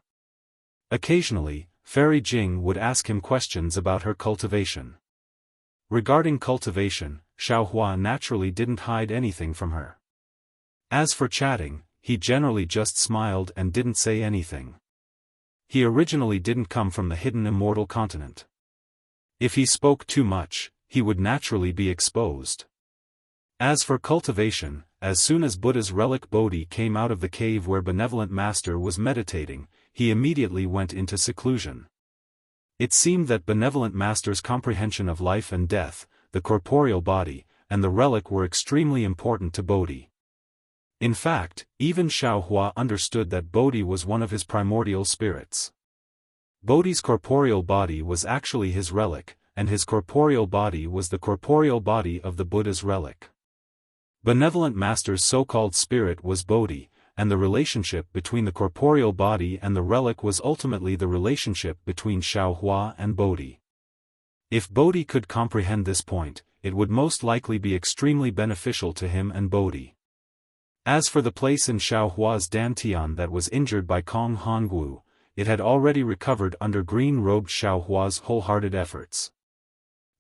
Occasionally, Fairy Jing would ask him questions about her cultivation. Regarding cultivation, Xiao Hua naturally didn't hide anything from her. As for chatting, he generally just smiled and didn't say anything. He originally didn't come from the hidden immortal continent. If he spoke too much, he would naturally be exposed. As for cultivation, as soon as Buddha's relic Bodhi came out of the cave where Benevolent Master was meditating, he immediately went into seclusion. It seemed that Benevolent Master's comprehension of life and death, the corporeal body, and the relic were extremely important to Bodhi. In fact, even Xiao Hua understood that Bodhi was one of his primordial spirits. Bodhi's corporeal body was actually his relic, and his corporeal body was the corporeal body of the Buddha's relic. Benevolent Master's so-called spirit was Bodhi, and the relationship between the corporeal body and the relic was ultimately the relationship between Xiao Hua and Bodhi. If Bodhi could comprehend this point, it would most likely be extremely beneficial to him and Bodhi. As for the place in Xiao Hua's dantian that was injured by Kong Hongwu, it had already recovered under green-robed Xiao Hua's wholehearted efforts.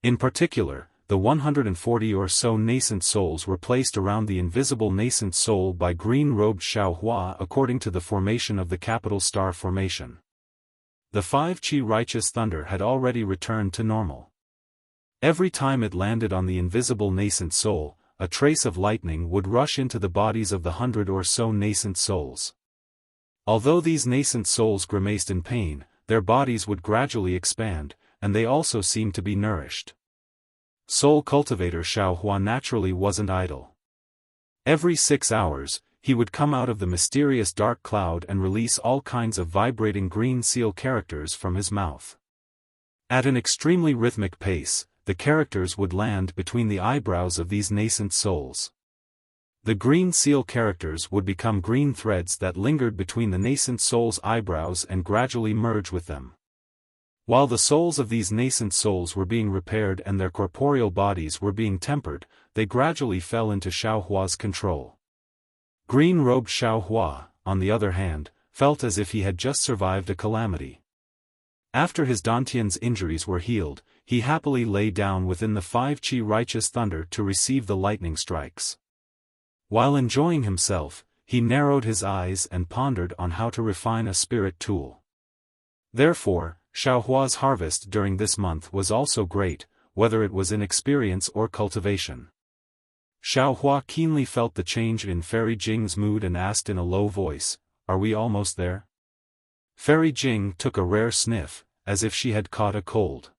In particular, the 140 or so nascent souls were placed around the invisible nascent soul by green-robed Xiao Hua according to the formation of the capital star formation. The 5 Qi righteous thunder had already returned to normal. Every time it landed on the invisible nascent soul, a trace of lightning would rush into the bodies of the 100 or so nascent souls. Although these nascent souls grimaced in pain, their bodies would gradually expand, and they also seemed to be nourished. Soul cultivator Xiao Hua naturally wasn't idle. Every 6 hours, he would come out of the mysterious dark cloud and release all kinds of vibrating green seal characters from his mouth. At an extremely rhythmic pace, the characters would land between the eyebrows of these nascent souls. The green seal characters would become green threads that lingered between the nascent souls' eyebrows and gradually merge with them. While the souls of these nascent souls were being repaired and their corporeal bodies were being tempered, they gradually fell into Xiao Hua's control. Green-robed Xiao Hua, on the other hand, felt as if he had just survived a calamity. After his dantian's injuries were healed, he happily lay down within the 5 Qi righteous thunder to receive the lightning strikes. While enjoying himself, he narrowed his eyes and pondered on how to refine a spirit tool. Therefore, Xiao Hua's harvest during this month was also great, whether it was in experience or cultivation. Xiao Hua keenly felt the change in Fairy Jing's mood and asked in a low voice, "Are we almost there?" Fairy Jing took a rare sniff, as if she had caught a cold.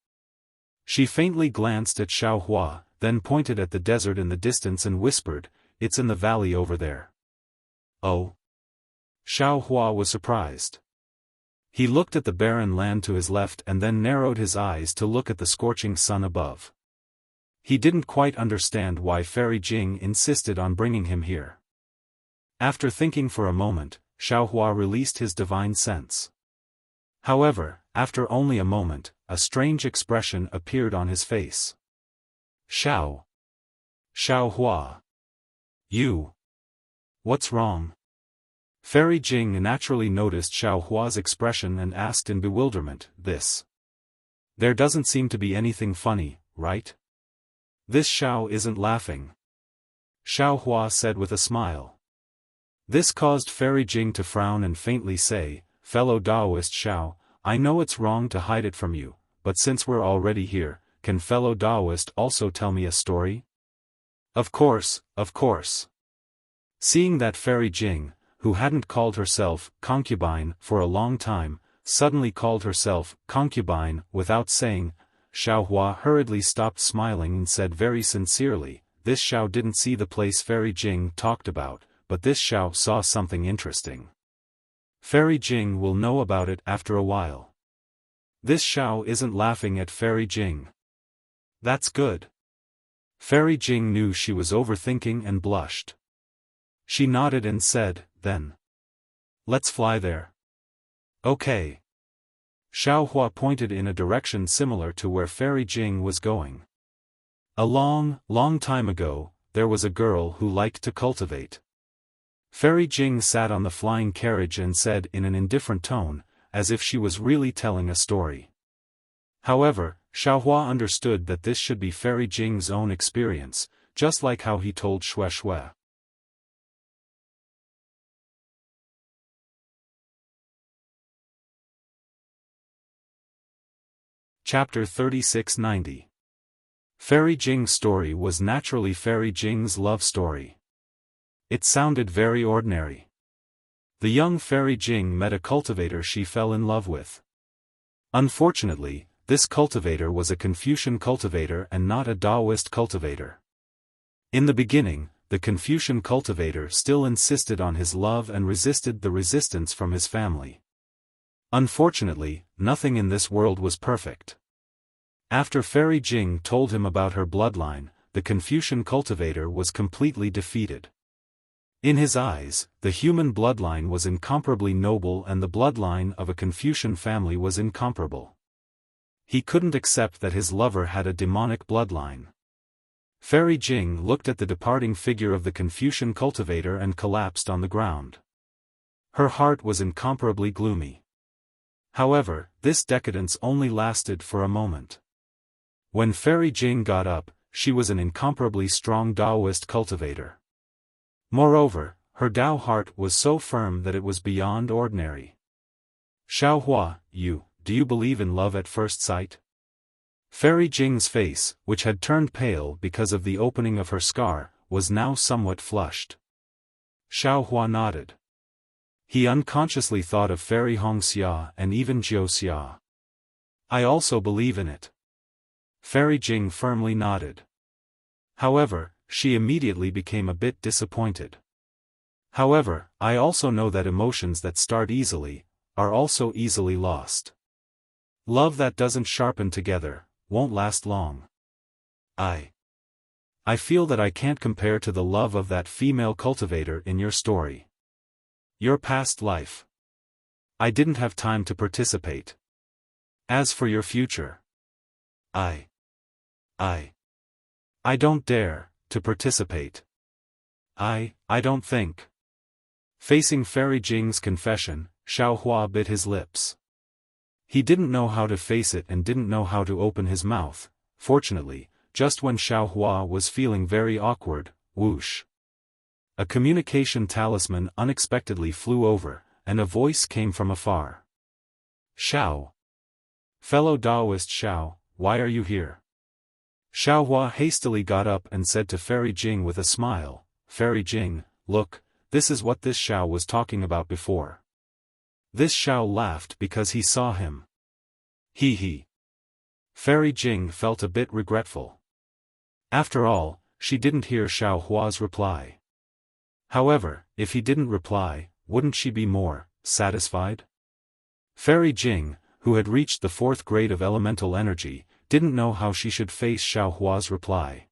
She faintly glanced at Xiao Hua, then pointed at the desert in the distance and whispered, "It's in the valley over there." "Oh?" Xiao Hua was surprised. He looked at the barren land to his left and then narrowed his eyes to look at the scorching sun above. He didn't quite understand why Fairy Jing insisted on bringing him here. After thinking for a moment, Xiao Hua released his divine sense. However, after only a moment, a strange expression appeared on his face. Xiao Hua. You. What's wrong? Fairy Jing naturally noticed Xiao Hua's expression and asked in bewilderment, "This There doesn't seem to be anything funny, right? This Xiao isn't laughing. Xiao Hua said with a smile. This caused Fairy Jing to frown and faintly say, "Fellow Taoist Xiao, I know it's wrong to hide it from you, but since we're already here, can fellow Taoist also tell me a story?" Of course, of course. Seeing that Fairy Jing, who hadn't called herself concubine for a long time, suddenly called herself concubine without saying, Xiao Hua hurriedly stopped smiling and said very sincerely, "This Xiao didn't see the place Fairy Jing talked about, but this Xiao saw something interesting. Fairy Jing will know about it after a while." This Xiao isn't laughing at Fairy Jing. That's good. Fairy Jing knew she was overthinking and blushed. She nodded and said, "Then. Let's fly there." Okay. Xiao Hua pointed in a direction similar to where Fairy Jing was going. A long, long time ago, there was a girl who liked to cultivate. Fairy Jing sat on the flying carriage and said in an indifferent tone, as if she was really telling a story. However, Xiao Hua understood that this should be Fairy Jing's own experience, just like how he told Xue Xue. Chapter 3690. Fairy Jing's story was naturally Fairy Jing's love story. It sounded very ordinary. The young Fairy Jing met a cultivator she fell in love with. Unfortunately, this cultivator was a Confucian cultivator and not a Taoist cultivator. In the beginning, the Confucian cultivator still insisted on his love and resisted the resistance from his family. Unfortunately, nothing in this world was perfect. After Fairy Jing told him about her bloodline, the Confucian cultivator was completely defeated. In his eyes, the human bloodline was incomparably noble and the bloodline of a Confucian family was incomparable. He couldn't accept that his lover had a demonic bloodline. Fairy Jing looked at the departing figure of the Confucian cultivator and collapsed on the ground. Her heart was incomparably gloomy. However, this decadence only lasted for a moment. When Fairy Jing got up, she was an incomparably strong Taoist cultivator. Moreover, her Tao heart was so firm that it was beyond ordinary. Xiao Hua, do you believe in love at first sight? Fairy Jing's face, which had turned pale because of the opening of her scar, was now somewhat flushed. Xiao Hua nodded. He unconsciously thought of Fairy Hongxia and even Jiuxia. I also believe in it. Fairy Jing firmly nodded. However, she immediately became a bit disappointed. However, I also know that emotions that start easily, are also easily lost. Love that doesn't sharpen together, won't last long. I feel that I can't compare to the love of that female cultivator in your story. Your past life. I didn't have time to participate. As for your future. I don't dare to participate. I don't think. Facing Fairy Jing's confession, Xiao Hua bit his lips. He didn't know how to face it and didn't know how to open his mouth. Fortunately, just when Xiao Hua was feeling very awkward, whoosh. A communication talisman unexpectedly flew over, and a voice came from afar. Xiao. Fellow Taoist Xiao, why are you here? Xiao Hua hastily got up and said to Fairy Jing with a smile, Fairy Jing, look, this is what this Xiao was talking about before. This Xiao laughed because he saw him. He. Fairy Jing felt a bit regretful. After all, she didn't hear Xiao Hua's reply. However, if he didn't reply, wouldn't she be more satisfied? Fairy Jing, who had reached the 4th grade of elemental energy, didn't know how she should face Xiao Hua's reply.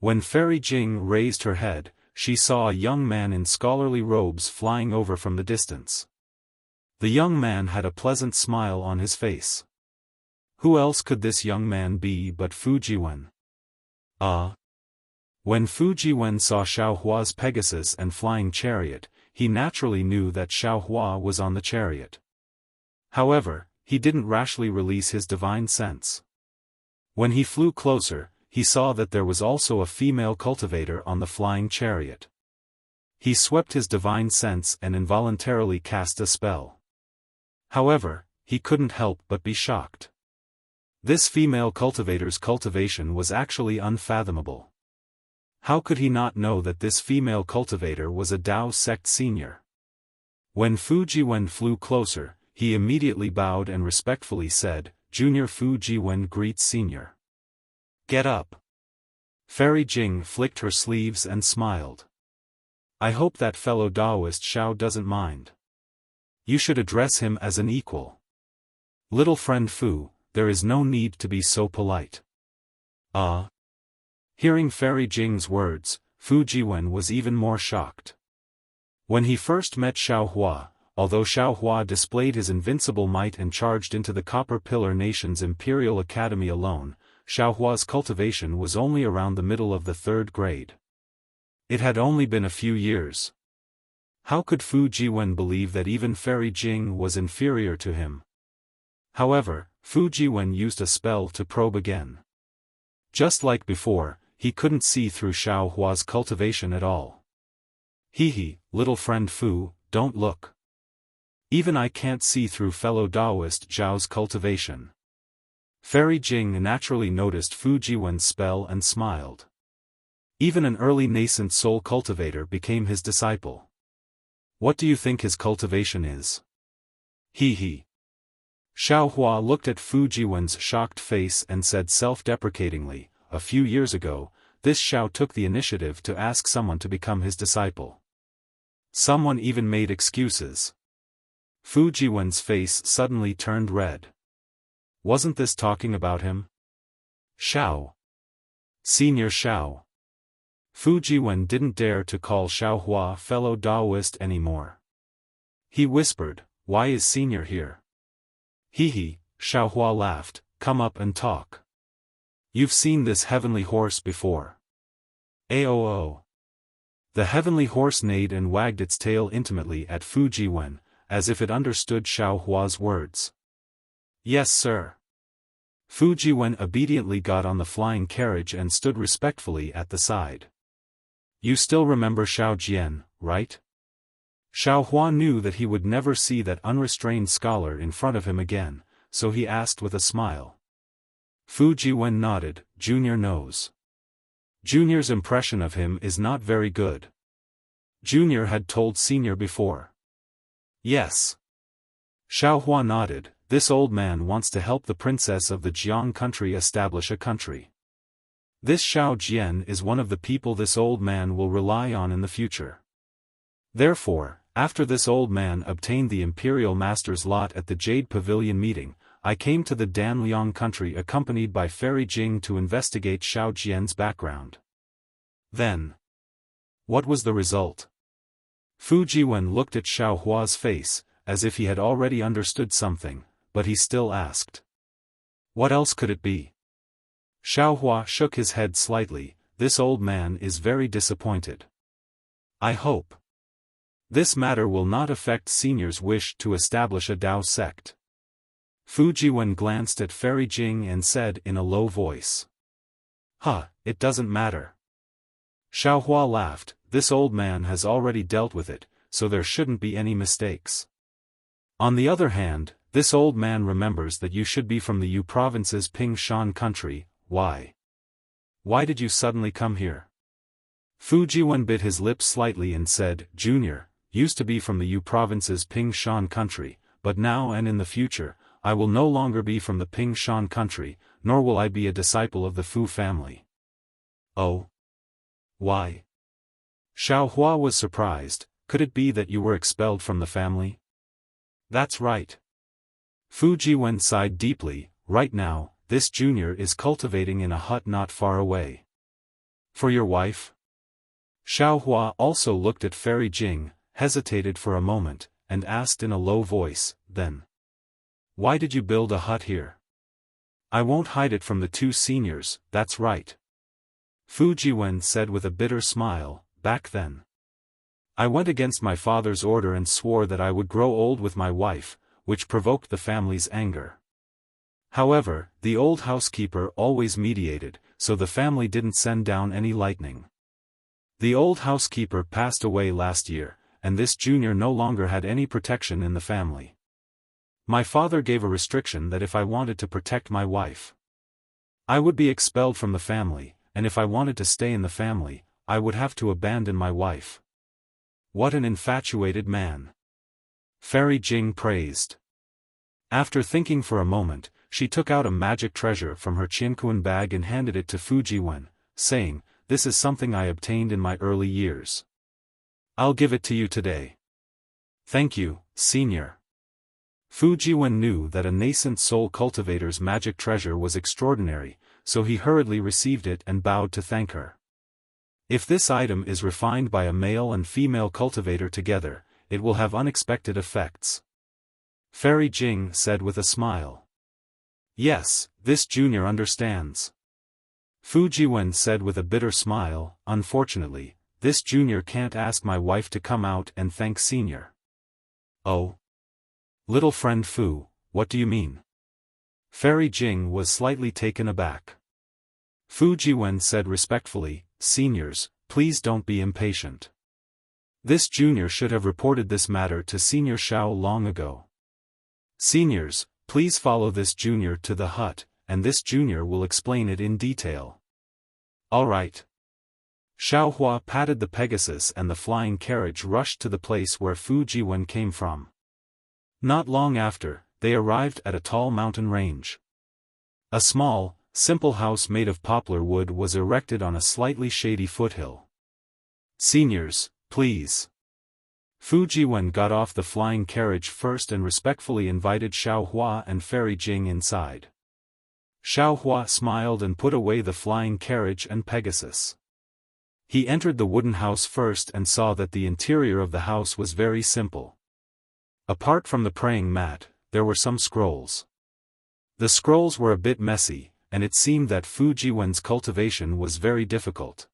When Fairy Jing raised her head, she saw a young man in scholarly robes flying over from the distance. The young man had a pleasant smile on his face. Who else could this young man be but Fu Jiwen? When Fu Jiwen saw Xiao Hua's Pegasus and flying chariot, he naturally knew that Xiao Hua was on the chariot. However, he didn't rashly release his divine sense. When he flew closer, he saw that there was also a female cultivator on the flying chariot. He swept his divine sense and involuntarily cast a spell. However, he couldn't help but be shocked. This female cultivator's cultivation was actually unfathomable. How could he not know that this female cultivator was a Dao sect senior? When Fu Jiwen flew closer, he immediately bowed and respectfully said, "Junior Fu Jiwen greets senior." "Get up." Fairy Jing flicked her sleeves and smiled. "I hope that fellow Daoist Xiao doesn't mind. You should address him as an equal. Little friend Fu, there is no need to be so polite." Hearing Fairy Jing's words, Fu Jiwen was even more shocked. When he first met Xiao Hua, although Xiao Hua displayed his invincible might and charged into the Copper Pillar Nation's Imperial Academy alone, Xiao Hua's cultivation was only around the middle of the 3rd grade. It had only been a few years. How could Fu Jiwen believe that even Fairy Jing was inferior to him? However, Fu Jiwen used a spell to probe again. Just like before, he couldn't see through Xiao Hua's cultivation at all. "Hee, little friend Fu, don't look. Even I can't see through fellow Daoist Zhao's cultivation." Fairy Jing naturally noticed Fu Jiwen's spell and smiled. Even an early nascent soul cultivator became his disciple. "What do you think his cultivation is?" Hee. Xiao Hua looked at Fu Jiwen's shocked face and said self-deprecatingly, "A few years ago, this Xiao took the initiative to ask someone to become his disciple. Someone even made excuses." Fu Jiwen's face suddenly turned red. Wasn't this talking about him? Xiao. Senior Xiao. Fu Jiwen didn't dare to call Xiao Hua fellow Daoist anymore. He whispered, "Why is Senior here?" Hee, Xiao Hua laughed, "Come up and talk. You've seen this heavenly horse before." "Aoo." The heavenly horse neighed and wagged its tail intimately at Fu Jiwen, as if it understood Xiao Hua's words. "Yes sir." Fu Jiwen obediently got on the flying carriage and stood respectfully at the side. "You still remember Xiao Jian, right?" Xiao Hua knew that he would never see that unrestrained scholar in front of him again, so he asked with a smile. Fu Jiwen nodded. "Junior knows." Junior's impression of him is not very good. Junior had told Senior before. "Yes." Xiao Hua nodded. "This old man wants to help the princess of the Jiang country establish a country. This Xiao Jian is one of the people this old man will rely on in the future. Therefore, after this old man obtained the Imperial Master's lot at the Jade Pavilion meeting, I came to the Danliang country accompanied by Fairy Jing to investigate Xiao Jian's background." "Then, what was the result?" Fu Jiwen looked at Xiao Hua's face, as if he had already understood something, but he still asked. "What else could it be?" Xiao Hua shook his head slightly. "This old man is very disappointed. I hope this matter will not affect Senior's wish to establish a Dao sect." Fu Jiwen glanced at Fairy Jing and said in a low voice. It doesn't matter." Xiao Hua laughed. "This old man has already dealt with it, so there shouldn't be any mistakes. On the other hand, this old man remembers that you should be from the Yu province's Ping Shan country. Why did you suddenly come here?" Fu Jiwen bit his lips slightly and said, "Junior, used to be from the Yu province's Ping Shan country, but now and in the future, I will no longer be from the Ping Shan country, nor will I be a disciple of the Fu family." "Oh? Why?" Xiao Hua was surprised. "Could it be that you were expelled from the family?" "That's right." Fu Jiwen sighed deeply. "Right now, this junior is cultivating in a hut not far away." "For your wife?" Xiao Hua also looked at Fairy Jing, hesitated for a moment, and asked in a low voice, "Then, why did you build a hut here?" "I won't hide it from the two seniors, that's right." Fu Jiwen said with a bitter smile. "Back then, I went against my father's order and swore that I would grow old with my wife, which provoked the family's anger. However, the old housekeeper always mediated, so the family didn't send down any lightning. The old housekeeper passed away last year, and this junior no longer had any protection in the family. My father gave a restriction that if I wanted to protect my wife, I would be expelled from the family, and if I wanted to stay in the family, I would have to abandon my wife. What an infatuated man! Fairy Jing praised. After thinking for a moment, she took out a magic treasure from her Qianquan bag and handed it to Fujiwen, saying, "This is something I obtained in my early years. I'll give it to you today." "Thank you, senior." Fujiwen knew that a nascent soul cultivator's magic treasure was extraordinary, so he hurriedly received it and bowed to thank her. If this item is refined by a male and female cultivator together, it will have unexpected effects. Fairy Jing said with a smile. "Yes, this junior understands." Fujiwen said with a bitter smile, "Unfortunately, this junior can't ask my wife to come out and thank senior." "Oh? Little friend Fu, what do you mean?" Fairy Jing was slightly taken aback. Fujiwen said respectfully, "Seniors, please don't be impatient. This junior should have reported this matter to Senior Xiao long ago. Seniors, please follow this junior to the hut, and this junior will explain it in detail." "All right." Xiaohua patted the Pegasus and the flying carriage rushed to the place where Fujiwen came from. Not long after, they arrived at a tall mountain range. A small, simple house made of poplar wood was erected on a slightly shady foothill. "Seniors, please." Fujiwen got off the flying carriage first and respectfully invited Xiaohua and Fairy Jing inside. Xiaohua smiled and put away the flying carriage and Pegasus. He entered the wooden house first and saw that the interior of the house was very simple. Apart from the praying mat, there were some scrolls. The scrolls were a bit messy, and it seemed that Fujiwen's cultivation was very difficult.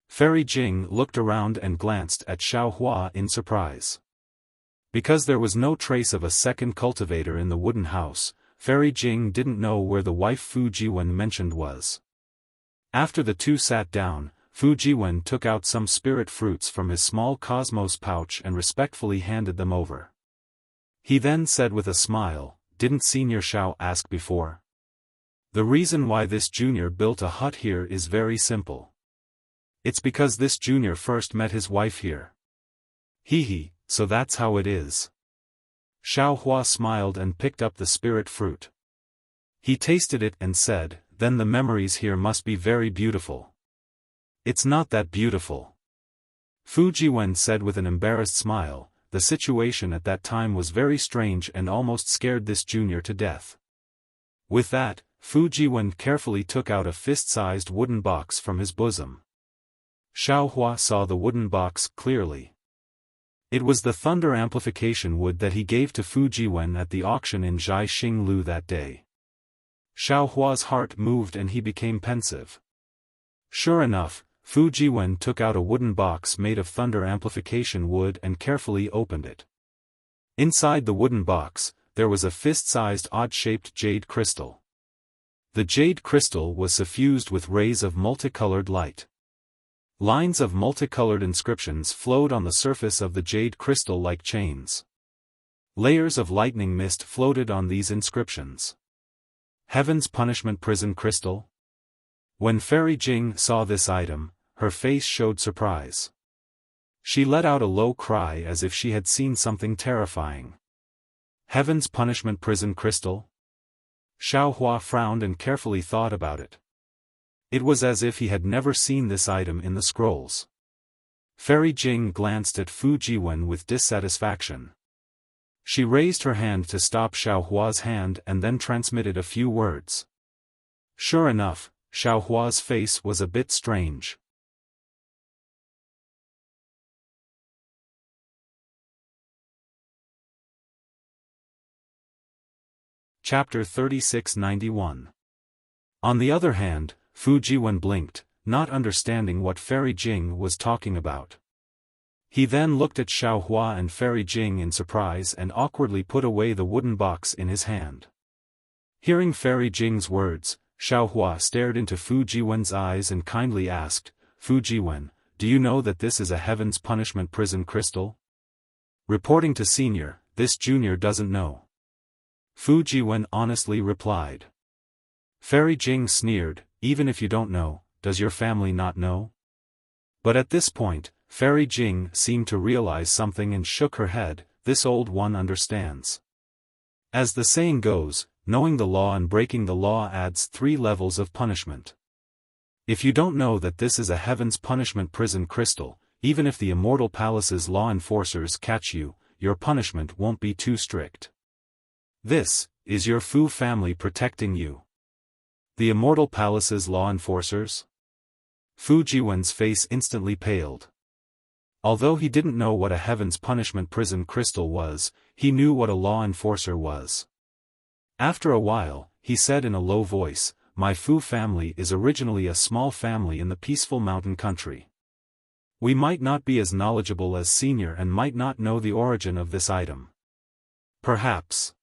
Fairy Jing looked around and glanced at Xiaohua in surprise. Because there was no trace of a second cultivator in the wooden house, Fairy Jing didn't know where the wife Fujiwen mentioned was. After the two sat down, Fujiwen took out some spirit fruits from his small cosmos pouch and respectfully handed them over. He then said with a smile, "Didn't Senior Xiao ask before? The reason why this junior built a hut here is very simple. It's because this junior first met his wife here. Hee, so that's how it is." Xiaohua smiled and picked up the spirit fruit. He tasted it and said, "Then the memories here must be very beautiful." "It's not that beautiful." Fujiwen said with an embarrassed smile, the situation at that time was very strange and almost scared this junior to death. With that, Fujiwen carefully took out a fist-sized wooden box from his bosom. Xiaohua saw the wooden box clearly. It was the thunder amplification wood that he gave to Fujiwen at the auction in Zhaixinglu that day. Xiaohua's heart moved and he became pensive. Sure enough, Fujiwen took out a wooden box made of thunder amplification wood and carefully opened it. Inside the wooden box, there was a fist-sized odd-shaped jade crystal. The jade crystal was suffused with rays of multicolored light. Lines of multicolored inscriptions flowed on the surface of the jade crystal like chains. Layers of lightning mist floated on these inscriptions. Heaven's Punishment Prison Crystal? When Fairy Jing saw this item, her face showed surprise. She let out a low cry as if she had seen something terrifying. Heaven's Punishment Prison Crystal? Xiaohua frowned and carefully thought about it. It was as if he had never seen this item in the scrolls. Fairy Jing glanced at Fujiwen with dissatisfaction. She raised her hand to stop Xiaohua's hand and then transmitted a few words. Sure enough, Xiaohua's face was a bit strange. Chapter 3691. On the other hand, Fujiwen blinked, not understanding what Fairy Jing was talking about. He then looked at Xiaohua and Fairy Jing in surprise and awkwardly put away the wooden box in his hand. Hearing Fairy Jing's words, Xiaohua stared into Fu Jiwen's eyes and kindly asked, "Fu Jiwen, do you know that this is a Heaven's Punishment prison crystal?" Reporting to Senior, this Junior doesn't know. Fu Jiwen honestly replied. Fairy Jing sneered, "Even if you don't know, does your family not know?" But at this point, Fairy Jing seemed to realize something and shook her head. "This old one understands." As the saying goes, knowing the law and breaking the law adds 3 levels of punishment. If you don't know that this is a Heaven's Punishment prison crystal, even if the Immortal Palace's law enforcers catch you, your punishment won't be too strict. This is your Fu family protecting you. The Immortal Palace's law enforcers? Fu Jiwen's face instantly paled. Although he didn't know what a Heaven's Punishment prison crystal was, he knew what a law enforcer was. After a while, he said in a low voice, "My Fu family is originally a small family in the peaceful mountain country. We might not be as knowledgeable as Senior and might not know the origin of this item. Perhaps."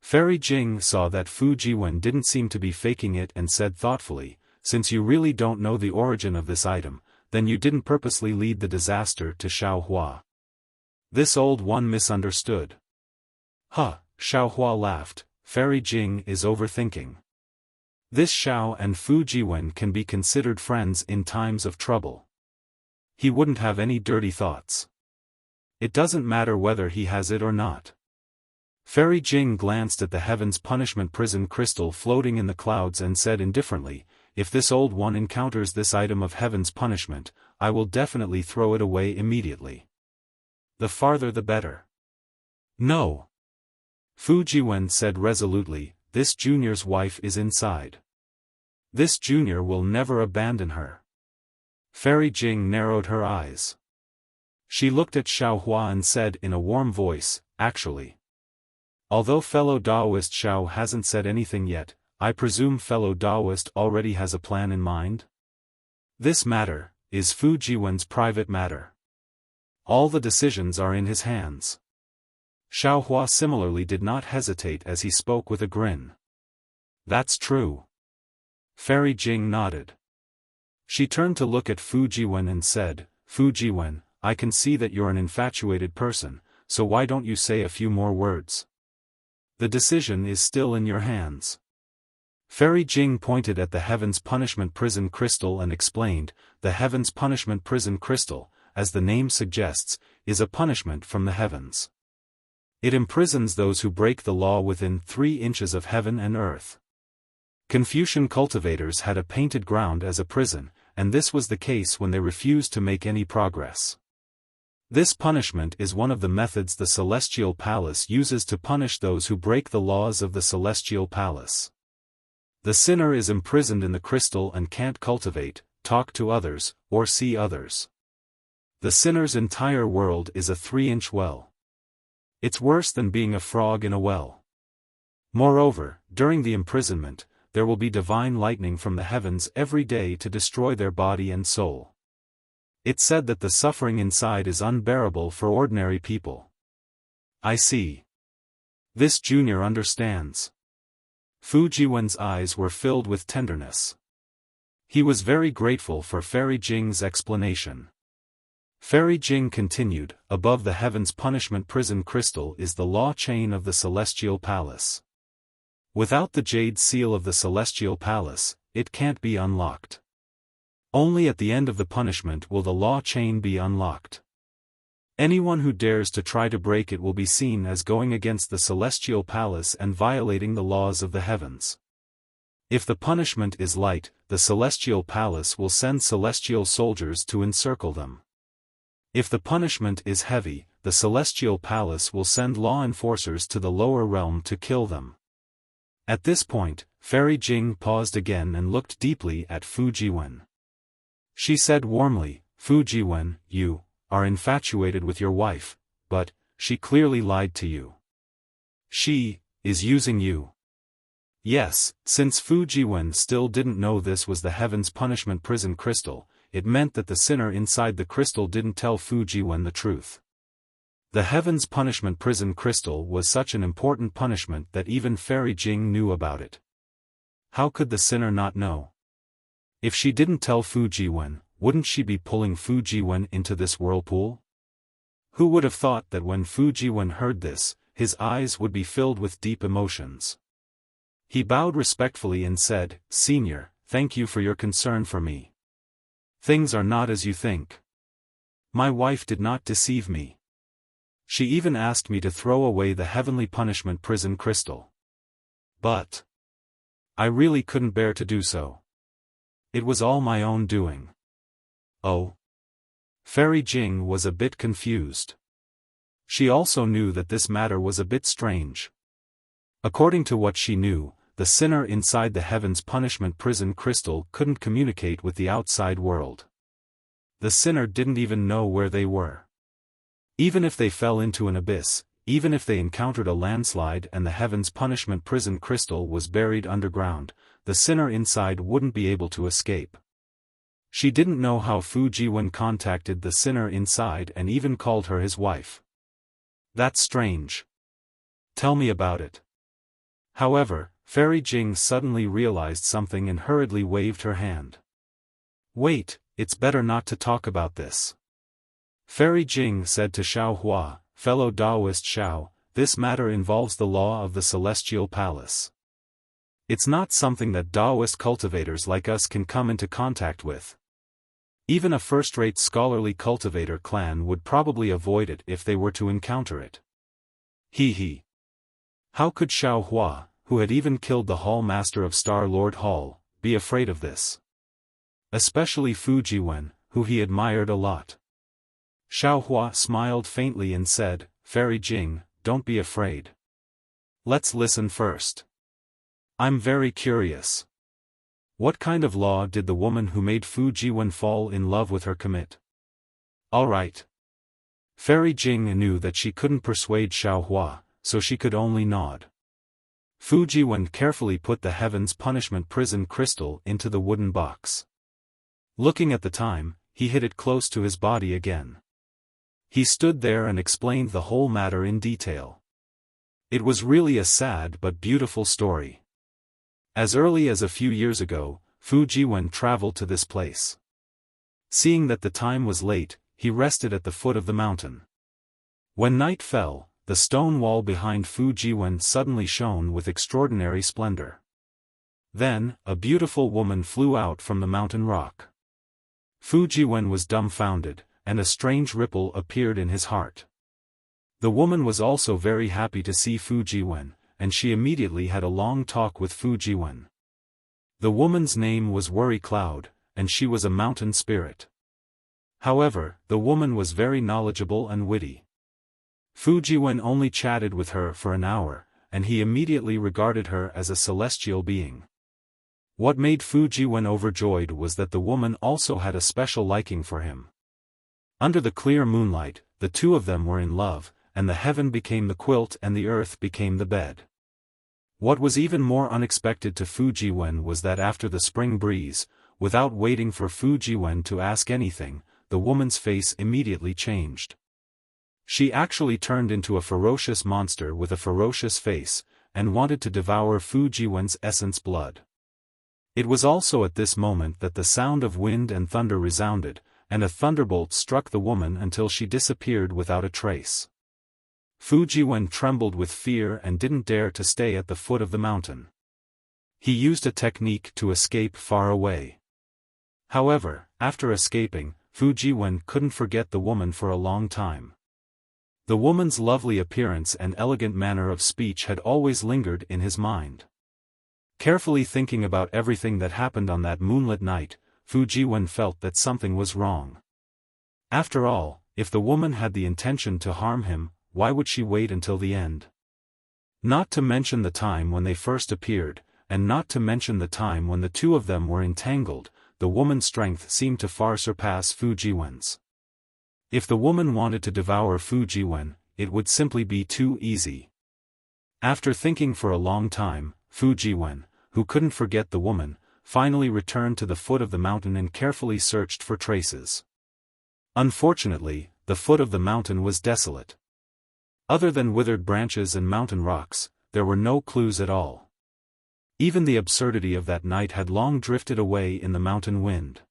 Fairy Jing saw that Fu Jiwen didn't seem to be faking it and said thoughtfully, "Since you really don't know the origin of this item, then you didn't purposely lead the disaster to Xiaohua. This old one misunderstood." "Huh," Xiaohua laughed, "Fairy Jing is overthinking. This Xiao and Fu Jiwen can be considered friends in times of trouble. He wouldn't have any dirty thoughts. It doesn't matter whether he has it or not." Fairy Jing glanced at the Heaven's Punishment prison crystal floating in the clouds and said indifferently, "If this old one encounters this item of Heaven's Punishment, I will definitely throw it away immediately. The farther the better." "No." Fu Jiwen said resolutely, "This Junior's wife is inside. This Junior will never abandon her." Fairy Jing narrowed her eyes. She looked at Xiaohua and said in a warm voice, "Actually. Although fellow Daoist Xiao hasn't said anything yet, I presume fellow Daoist already has a plan in mind? This matter is Fu Jiwen's private matter. All the decisions are in his hands." Xiaohua similarly did not hesitate as he spoke with a grin. "That's true." Fairy Jing nodded. She turned to look at Fu Jiwen and said, "Fu Jiwen, I can see that you're an infatuated person, so why don't you say a few more words? The decision is still in your hands." Fairy Jing pointed at the Heaven's Punishment prison crystal and explained, "The Heaven's Punishment prison crystal, as the name suggests, is a punishment from the heavens. It imprisons those who break the law within 3 inches of heaven and earth." Confucian cultivators had a painted ground as a prison, and this was the case when they refused to make any progress. This punishment is one of the methods the Celestial Palace uses to punish those who break the laws of the Celestial Palace. The sinner is imprisoned in the crystal and can't cultivate, talk to others, or see others. The sinner's entire world is a 3-inch well. It's worse than being a frog in a well. Moreover, during the imprisonment, there will be divine lightning from the heavens every day to destroy their body and soul. It's said that the suffering inside is unbearable for ordinary people. "I see. This Junior understands." Fu Jiwen's eyes were filled with tenderness. He was very grateful for Fairy Jing's explanation. Fairy Jing continued, "Above the Heaven's Punishment prison crystal is the law chain of the Celestial Palace. Without the jade seal of the Celestial Palace, it can't be unlocked. Only at the end of the punishment will the law chain be unlocked. Anyone who dares to try to break it will be seen as going against the Celestial Palace and violating the laws of the heavens. If the punishment is light, the Celestial Palace will send celestial soldiers to encircle them. If the punishment is heavy, the Celestial Palace will send law enforcers to the lower realm to kill them." At this point, Fairy Jing paused again and looked deeply at Fu Jiwen. She said warmly, "Fu Jiwen, you are infatuated with your wife, but she clearly lied to you. She is using you." Yes, since Fu Jiwen still didn't know this was the Heaven's Punishment prison crystal, it meant that the sinner inside the crystal didn't tell Fujiwen the truth. The Heaven's Punishment Prison Crystal was such an important punishment that even Fairy Jing knew about it. How could the sinner not know? If she didn't tell Fujiwen, wouldn't she be pulling Fujiwen into this whirlpool? Who would have thought that when Fujiwen heard this, his eyes would be filled with deep emotions? He bowed respectfully and said, "Senior, thank you for your concern for me. Things are not as you think. My wife did not deceive me. She even asked me to throw away the Heavenly Punishment Prison Crystal. But I really couldn't bear to do so. It was all my own doing." Oh. Fairy Jing was a bit confused. She also knew that this matter was a bit strange. According to what she knew, the sinner inside the Heaven's Punishment Prison Crystal couldn't communicate with the outside world. The sinner didn't even know where they were. Even if they fell into an abyss, even if they encountered a landslide and the Heaven's Punishment Prison Crystal was buried underground, the sinner inside wouldn't be able to escape. She didn't know how Fujiwen contacted the sinner inside and even called her his wife. That's strange. Tell me about it. However, Fairy Jing suddenly realized something and hurriedly waved her hand. Wait, it's better not to talk about this. Fairy Jing said to Xiao Hua, "Fellow Taoist Xiao, this matter involves the law of the Celestial Palace. It's not something that Taoist cultivators like us can come into contact with. Even a first-rate scholarly cultivator clan would probably avoid it if they were to encounter it." He. How could Xiao Hua, who had even killed the Hall Master of Star Lord Hall, be afraid of this? Especially Fujiwen, who he admired a lot. Xiao Hua smiled faintly and said, "Fairy Jing, don't be afraid. Let's listen first. I'm very curious. What kind of law did the woman who made Fujiwen fall in love with her commit?" "All right." Fairy Jing knew that she couldn't persuade Xiao Hua, so she could only nod. Fujiwen carefully put the Heaven's Punishment Prison Crystal into the wooden box. Looking at the time, he hid it close to his body again. He stood there and explained the whole matter in detail. It was really a sad but beautiful story. As early as a few years ago, Fujiwen traveled to this place. Seeing that the time was late, he rested at the foot of the mountain. When night fell, the stone wall behind Fujiwen suddenly shone with extraordinary splendor. Then, a beautiful woman flew out from the mountain rock. Fujiwen was dumbfounded, and a strange ripple appeared in his heart. The woman was also very happy to see Fujiwen, and she immediately had a long talk with Fujiwen. The woman's name was Worry Cloud, and she was a mountain spirit. However, the woman was very knowledgeable and witty. Fujiwen only chatted with her for an hour, and he immediately regarded her as a celestial being. What made Fujiwen overjoyed was that the woman also had a special liking for him. Under the clear moonlight, the two of them were in love, and the heaven became the quilt and the earth became the bed. What was even more unexpected to Fujiwen was that after the spring breeze, without waiting for Fujiwen to ask anything, the woman's face immediately changed. She actually turned into a ferocious monster with a ferocious face, and wanted to devour Fujiwen's essence blood. It was also at this moment that the sound of wind and thunder resounded, and a thunderbolt struck the woman until she disappeared without a trace. Fujiwen trembled with fear and didn't dare to stay at the foot of the mountain. He used a technique to escape far away. However, after escaping, Fujiwen couldn't forget the woman for a long time. The woman's lovely appearance and elegant manner of speech had always lingered in his mind. Carefully thinking about everything that happened on that moonlit night, Fujiwen felt that something was wrong. After all, if the woman had the intention to harm him, why would she wait until the end? Not to mention the time when they first appeared, and not to mention the time when the two of them were entangled, the woman's strength seemed to far surpass Fujiwen's. If the woman wanted to devour Fujiwen, it would simply be too easy. After thinking for a long time, Fujiwen, who couldn't forget the woman, finally returned to the foot of the mountain and carefully searched for traces. Unfortunately, the foot of the mountain was desolate. Other than withered branches and mountain rocks, there were no clues at all. Even the absurdity of that night had long drifted away in the mountain wind.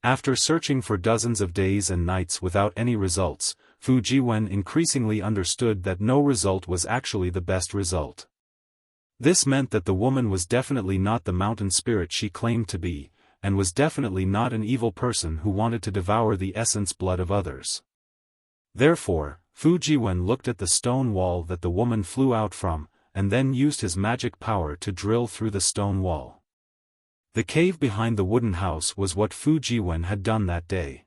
After searching for dozens of days and nights without any results, Fu Jiwen increasingly understood that no result was actually the best result. This meant that the woman was definitely not the mountain spirit she claimed to be, and was definitely not an evil person who wanted to devour the essence blood of others. Therefore, Fu Jiwen looked at the stone wall that the woman flew out from, and then used his magic power to drill through the stone wall. The cave behind the wooden house was what Fu Jiwen had done that day.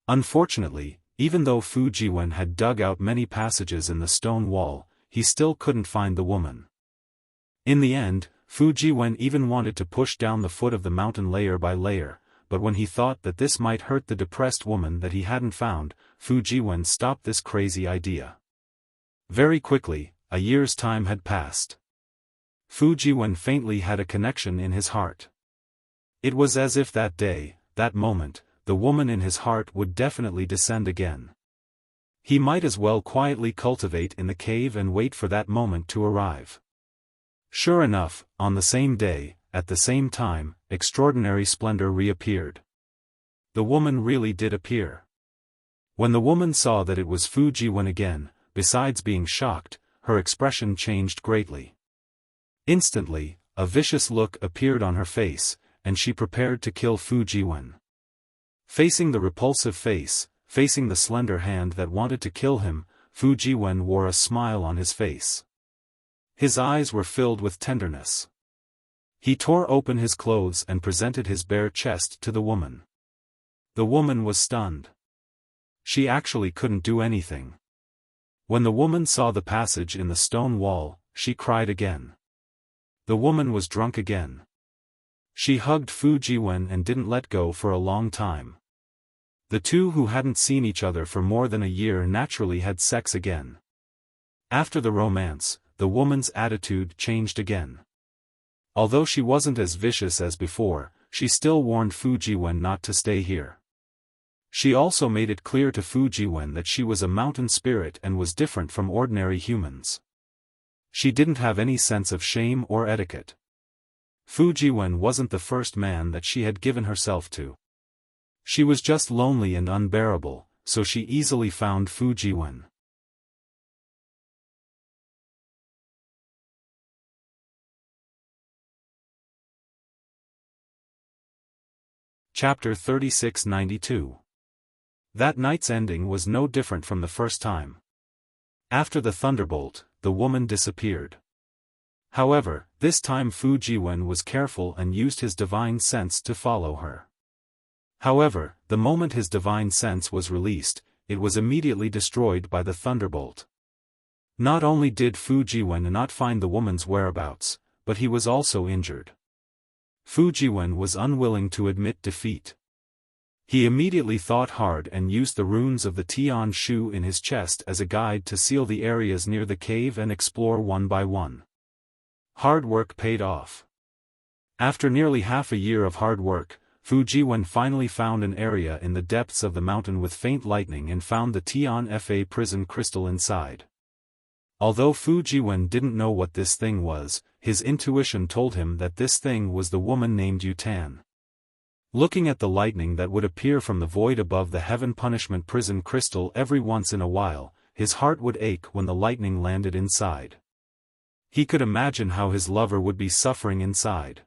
Unfortunately, even though Fu Jiwen had dug out many passages in the stone wall, he still couldn't find the woman. In the end, Fu Jiwen even wanted to push down the foot of the mountain layer by layer, but when he thought that this might hurt the depressed woman that he hadn't found, Fu Jiwen stopped this crazy idea. Very quickly, a year's time had passed. Fu Jiwen faintly had a connection in his heart. It was as if that day, that moment, the woman in his heart would definitely descend again. He might as well quietly cultivate in the cave and wait for that moment to arrive. Sure enough, on the same day, at the same time, extraordinary splendor reappeared. The woman really did appear. When the woman saw that it was Fu Jiwen again, besides being shocked, her expression changed greatly. Instantly, a vicious look appeared on her face, and she prepared to kill Fu Jiwen. Facing the repulsive face, facing the slender hand that wanted to kill him, Fu Jiwen wore a smile on his face. His eyes were filled with tenderness. He tore open his clothes and presented his bare chest to the woman. The woman was stunned. She actually couldn't do anything. When the woman saw the passage in the stone wall, she cried again. The woman was drunk again. She hugged Fu Jiwen and didn't let go for a long time. The two who hadn't seen each other for more than a year naturally had sex again. After the romance, the woman's attitude changed again. Although she wasn't as vicious as before, she still warned Fu Jiwen not to stay here. She also made it clear to Fu Jiwen that she was a mountain spirit and was different from ordinary humans. She didn't have any sense of shame or etiquette. Fu Jiwen wasn't the first man that she had given herself to. She was just lonely and unbearable, so she easily found Fu Jiwen. Chapter 3692. That night's ending was no different from the first time. After the thunderbolt, the woman disappeared. However, this time Fu Jiwen was careful and used his divine sense to follow her. However, the moment his divine sense was released, it was immediately destroyed by the thunderbolt. Not only did Fu Jiwen not find the woman's whereabouts, but he was also injured. Fu Jiwen was unwilling to admit defeat. He immediately thought hard and used the runes of the Tian Shu in his chest as a guide to seal the areas near the cave and explore one by one. Hard work paid off. After nearly half a year of hard work, Fu Jiwen finally found an area in the depths of the mountain with faint lightning and found the Tian Fa prison crystal inside. Although Fu Jiwen didn't know what this thing was, his intuition told him that this thing was the woman named Yutan. Looking at the lightning that would appear from the void above the heaven punishment prison crystal every once in a while, his heart would ache when the lightning landed inside. He could imagine how his lover would be suffering inside.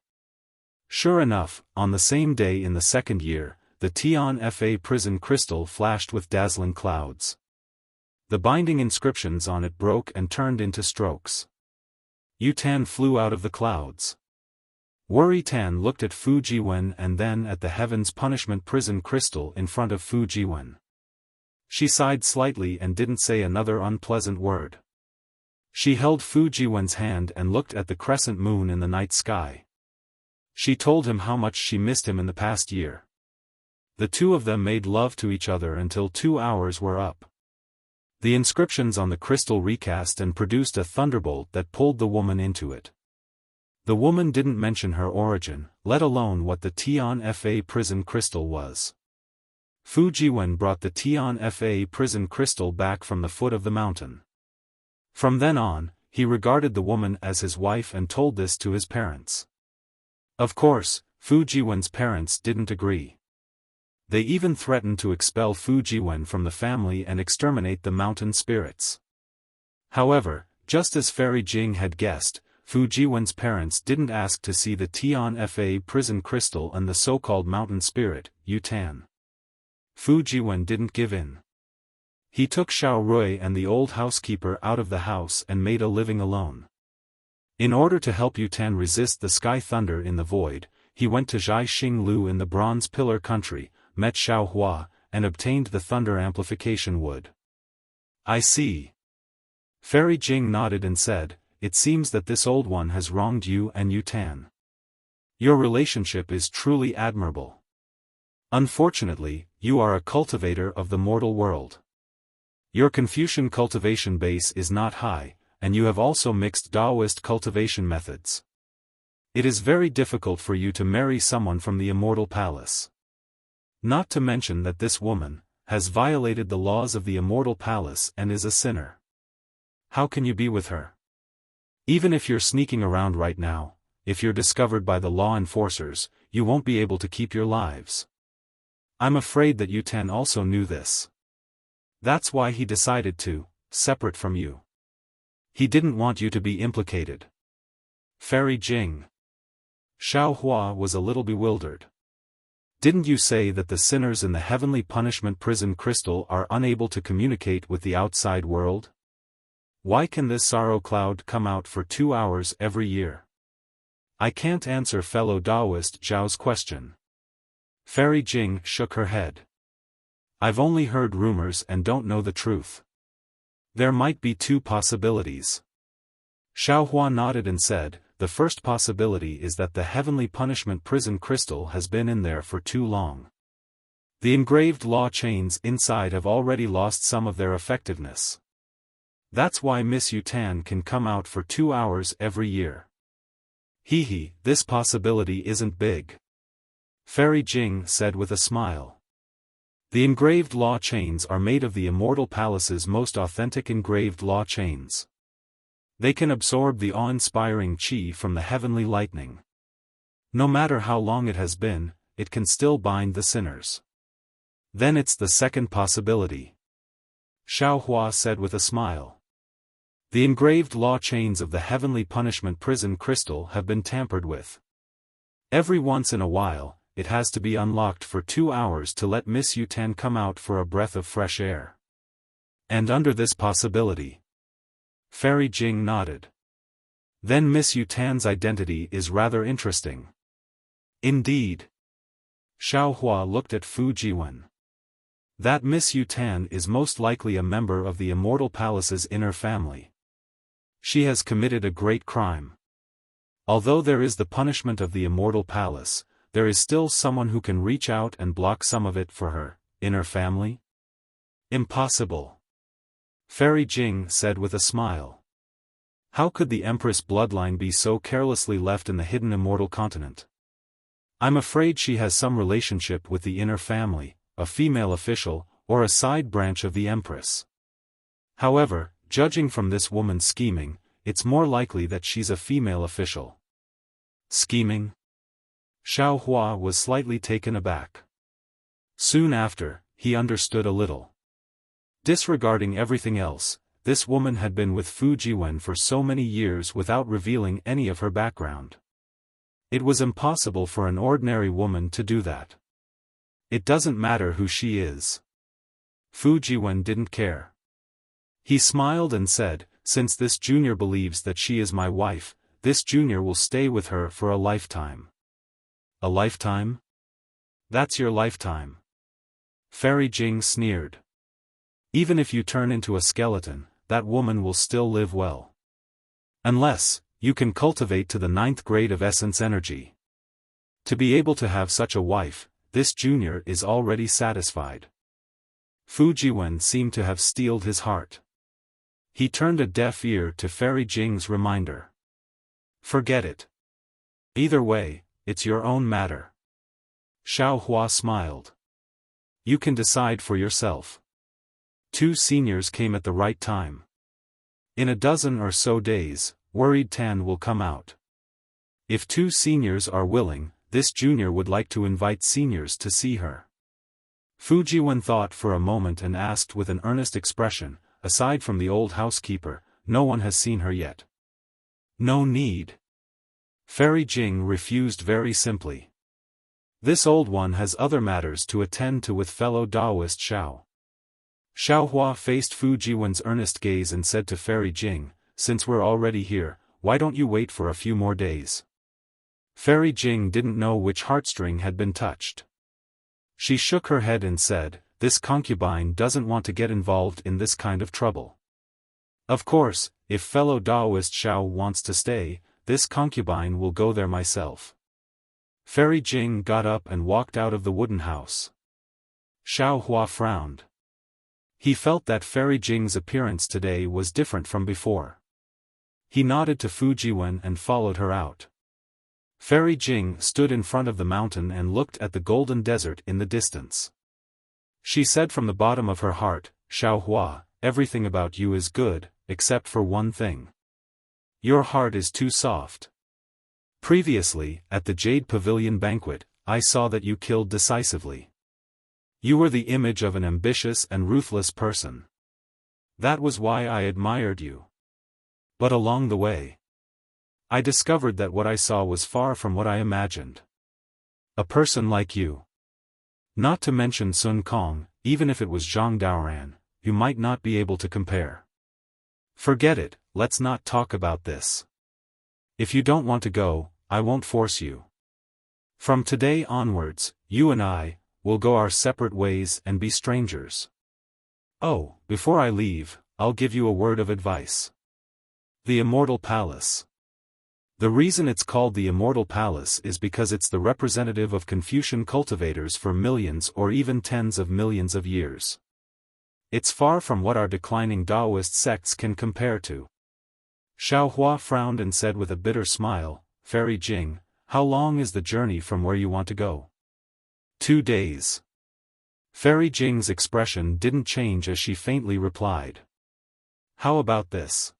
Sure enough, on the same day in the second year, the Tian Fa prison crystal flashed with dazzling clouds. The binding inscriptions on it broke and turned into strokes. Yutan flew out of the clouds. Worry Tan looked at Fu Jiwen and then at the Heaven's Punishment prison crystal in front of Fu Jiwen. She sighed slightly and didn't say another unpleasant word. She held Fu Jiwen's hand and looked at the crescent moon in the night sky. She told him how much she missed him in the past year. The two of them made love to each other until 2 hours were up. The inscriptions on the crystal recast and produced a thunderbolt that pulled the woman into it. The woman didn't mention her origin, let alone what the Tian Fa prison crystal was. Fu Jiwen brought the Tian Fa prison crystal back from the foot of the mountain. From then on, he regarded the woman as his wife and told this to his parents. Of course, Fu Jiwen's parents didn't agree. They even threatened to expel Fu Jiwen from the family and exterminate the mountain spirits. However, just as Fairy Jing had guessed, Fu Jiwen's parents didn't ask to see the Tian Fa prison crystal and the so-called mountain spirit, Yu Tan. Fu Jiwen didn't give in. He took Xiao Rui and the old housekeeper out of the house and made a living alone. In order to help Yu Tan resist the sky thunder in the void, he went to Zhai Xing Lu in the Bronze Pillar country, met Xiao Hua, and obtained the thunder amplification wood. I see. Fairy Jing nodded and said, it seems that this old one has wronged you and Yu Tan. Your relationship is truly admirable. Unfortunately, you are a cultivator of the mortal world. Your Confucian cultivation base is not high, and you have also mixed Taoist cultivation methods. It is very difficult for you to marry someone from the immortal palace. Not to mention that this woman has violated the laws of the immortal palace and is a sinner. How can you be with her? Even if you're sneaking around right now, if you're discovered by the law enforcers, you won't be able to keep your lives. I'm afraid that Yu Tan also knew this. That's why he decided to separate from you. He didn't want you to be implicated. Fairy Jing. Xiao Hua was a little bewildered. Didn't you say that the sinners in the heavenly punishment prison crystal are unable to communicate with the outside world? Why can this sorrow cloud come out for 2 hours every year? I can't answer fellow Taoist Zhao's question. Fairy Jing shook her head. I've only heard rumors and don't know the truth. There might be 2 possibilities. Xiao Hua nodded and said, the first possibility is that the heavenly punishment prison crystal has been in there for too long. The engraved law chains inside have already lost some of their effectiveness. That's why Miss Yu Tan can come out for 2 hours every year. This possibility isn't big. Fairy Jing said with a smile. The engraved law chains are made of the immortal palace's most authentic engraved law chains. They can absorb the awe-inspiring qi from the heavenly lightning. No matter how long it has been, it can still bind the sinners. Then it's the second possibility. Xiao Hua said with a smile. The engraved law chains of the heavenly punishment prison crystal have been tampered with. Every once in a while, it has to be unlocked for 2 hours to let Miss Yu Tan come out for a breath of fresh air. And under this possibility. Fairy Jing nodded. Then Miss Yu Tan's identity is rather interesting. Indeed. Xiao Hua looked at Fu Jiwen. That Miss Yu Tan is most likely a member of the immortal palace's inner family. She has committed a great crime. Although there is the punishment of the immortal palace, there is still someone who can reach out and block some of it for her inner family? Impossible. Fairy Jing said with a smile. How could the Empress bloodline be so carelessly left in the hidden immortal continent? I'm afraid she has some relationship with the inner family, a female official, or a side branch of the Empress. However, judging from this woman's scheming, it's more likely that she's a female official. Scheming? Xiao Hua was slightly taken aback. Soon after, he understood a little. Disregarding everything else, this woman had been with Fu Jiwen for so many years without revealing any of her background. It was impossible for an ordinary woman to do that. It doesn't matter who she is. Fu Jiwen didn't care. He smiled and said, since this junior believes that she is my wife, this junior will stay with her for a lifetime. A lifetime? That's your lifetime. Fairy Jing sneered. Even if you turn into a skeleton, that woman will still live well. Unless, you can cultivate to the 9th grade of essence energy. To be able to have such a wife, this junior is already satisfied. Fu Jiwen seemed to have steeled his heart. He turned a deaf ear to Fairy Jing's reminder. Forget it. Either way, it's your own matter. Xiao Hua smiled. You can decide for yourself. 2 seniors came at the right time. In a dozen or so days, worried Tan will come out. If 2 seniors are willing, this junior would like to invite seniors to see her. Fujiwan thought for a moment and asked with an earnest expression, aside from the old housekeeper, no one has seen her yet. No need. Fairy Jing refused very simply. This old one has other matters to attend to with fellow Taoist Xiao. Xiao Hua faced Fujiwan's earnest gaze and said to Fairy Jing, since we're already here, why don't you wait for a few more days? Fairy Jing didn't know which heartstring had been touched. She shook her head and said, this concubine doesn't want to get involved in this kind of trouble. Of course, if fellow Taoist Xiao wants to stay, this concubine will go there myself. Fairy Jing got up and walked out of the wooden house. Xiao Hua frowned. He felt that Fairy Jing's appearance today was different from before. He nodded to Fujiwan and followed her out. Fairy Jing stood in front of the mountain and looked at the golden desert in the distance. She said from the bottom of her heart, Xiao Hua, everything about you is good, except for one thing. Your heart is too soft. Previously, at the Jade Pavilion banquet, I saw that you killed decisively. You were the image of an ambitious and ruthless person. That was why I admired you. But along the way, I discovered that what I saw was far from what I imagined. A person like you. Not to mention Sun Kong, even if it was Zhang Daoran, you might not be able to compare. Forget it, let's not talk about this. If you don't want to go, I won't force you. From today onwards, you and I will go our separate ways and be strangers. Oh, before I leave, I'll give you a word of advice. The Immortal Palace. The reason it's called the Immortal Palace is because it's the representative of Confucian cultivators for millions or even tens of millions of years. It's far from what our declining Taoist sects can compare to. Xiao Hua frowned and said with a bitter smile, Fairy Jing, how long is the journey from where you want to go? 2 days. Fairy Jing's expression didn't change as she faintly replied. How about this?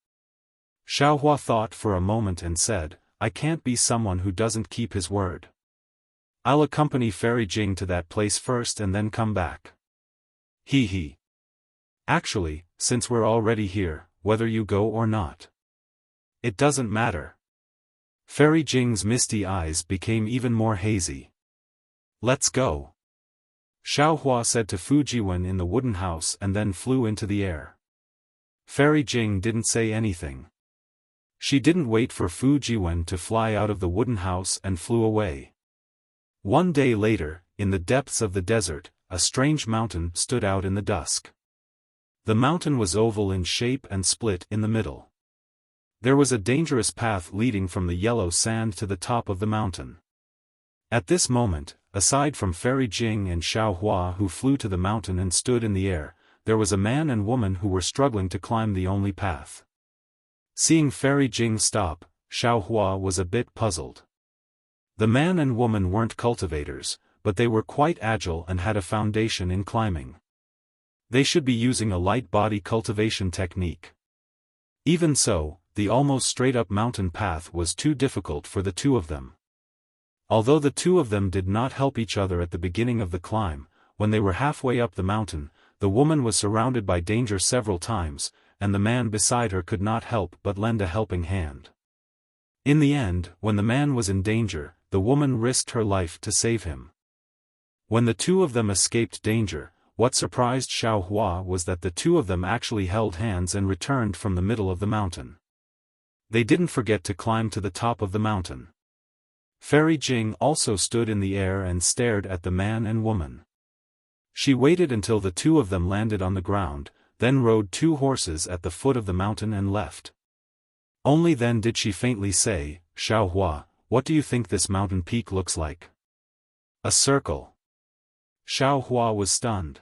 Xiao Hua thought for a moment and said, I can't be someone who doesn't keep his word. I'll accompany Fairy Jing to that place first and then come back. He. Actually, since we're already here, whether you go or not, it doesn't matter. Fairy Jing's misty eyes became even more hazy. Let's go. Xiao Hua said to Fujiwan in the wooden house and then flew into the air. Fairy Jing didn't say anything. She didn't wait for Fujiwan to fly out of the wooden house and flew away. 1 day later, in the depths of the desert, a strange mountain stood out in the dusk. The mountain was oval in shape and split in the middle. There was a dangerous path leading from the yellow sand to the top of the mountain. At this moment, aside from Fairy Jing and Xiao Hua who flew to the mountain and stood in the air, there was a man and woman who were struggling to climb the only path. Seeing Fairy Jing stop, Xiao Hua was a bit puzzled. The man and woman weren't cultivators, but they were quite agile and had a foundation in climbing. They should be using a light body cultivation technique. Even so, the almost straight-up mountain path was too difficult for the 2 of them. Although the 2 of them did not help each other at the beginning of the climb, when they were halfway up the mountain, the woman was surrounded by danger several times, and the man beside her could not help but lend a helping hand. In the end, when the man was in danger, the woman risked her life to save him. When the 2 of them escaped danger, what surprised Xiao Hua was that the 2 of them actually held hands and returned from the middle of the mountain. They didn't forget to climb to the top of the mountain. Fairy Jing also stood in the air and stared at the man and woman. She waited until the 2 of them landed on the ground, then rode 2 horses at the foot of the mountain and left. Only then did she faintly say, Xiao Hua, what do you think this mountain peak looks like? A circle. Xiao Hua was stunned.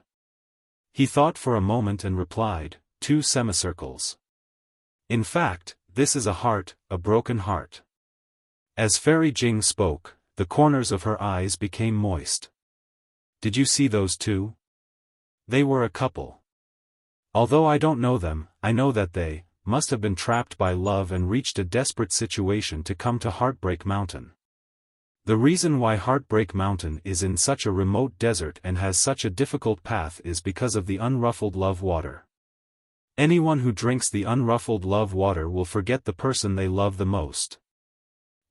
He thought for a moment and replied, 2 semicircles. In fact, this is a heart, a broken heart. As Fairy Jing spoke, the corners of her eyes became moist. Did you see those two? They were a couple. Although I don't know them, I know that they must have been trapped by love and reached a desperate situation to come to Heartbreak Mountain. The reason why Heartbreak Mountain is in such a remote desert and has such a difficult path is because of the unruffled love water. Anyone who drinks the unruffled love water will forget the person they love the most.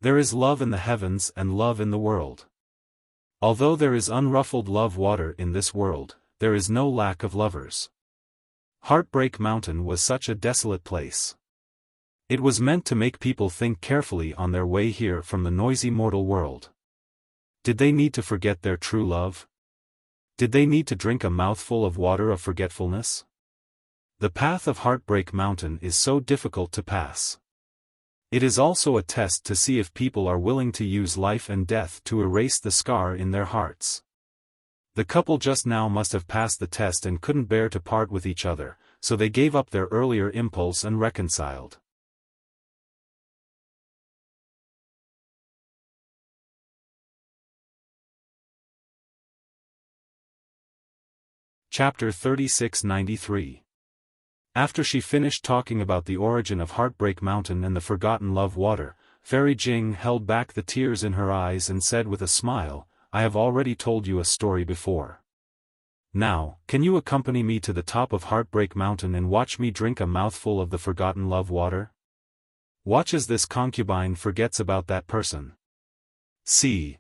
There is love in the heavens and love in the world. Although there is unruffled love water in this world, there is no lack of lovers. Heartbreak Mountain was such a desolate place. It was meant to make people think carefully on their way here from the noisy mortal world. Did they need to forget their true love? Did they need to drink a mouthful of water of forgetfulness? The path of Heartbreak Mountain is so difficult to pass. It is also a test to see if people are willing to use life and death to erase the scar in their hearts. The couple just now must have passed the test and couldn't bear to part with each other, so they gave up their earlier impulse and reconciled. Chapter 3693. After she finished talking about the origin of Heartbreak Mountain and the forgotten love water, Fairy Jing held back the tears in her eyes and said with a smile, "I have already told you a story before. Now, can you accompany me to the top of Heartbreak Mountain and watch me drink a mouthful of the forgotten love water? Watch as this concubine forgets about that person." See.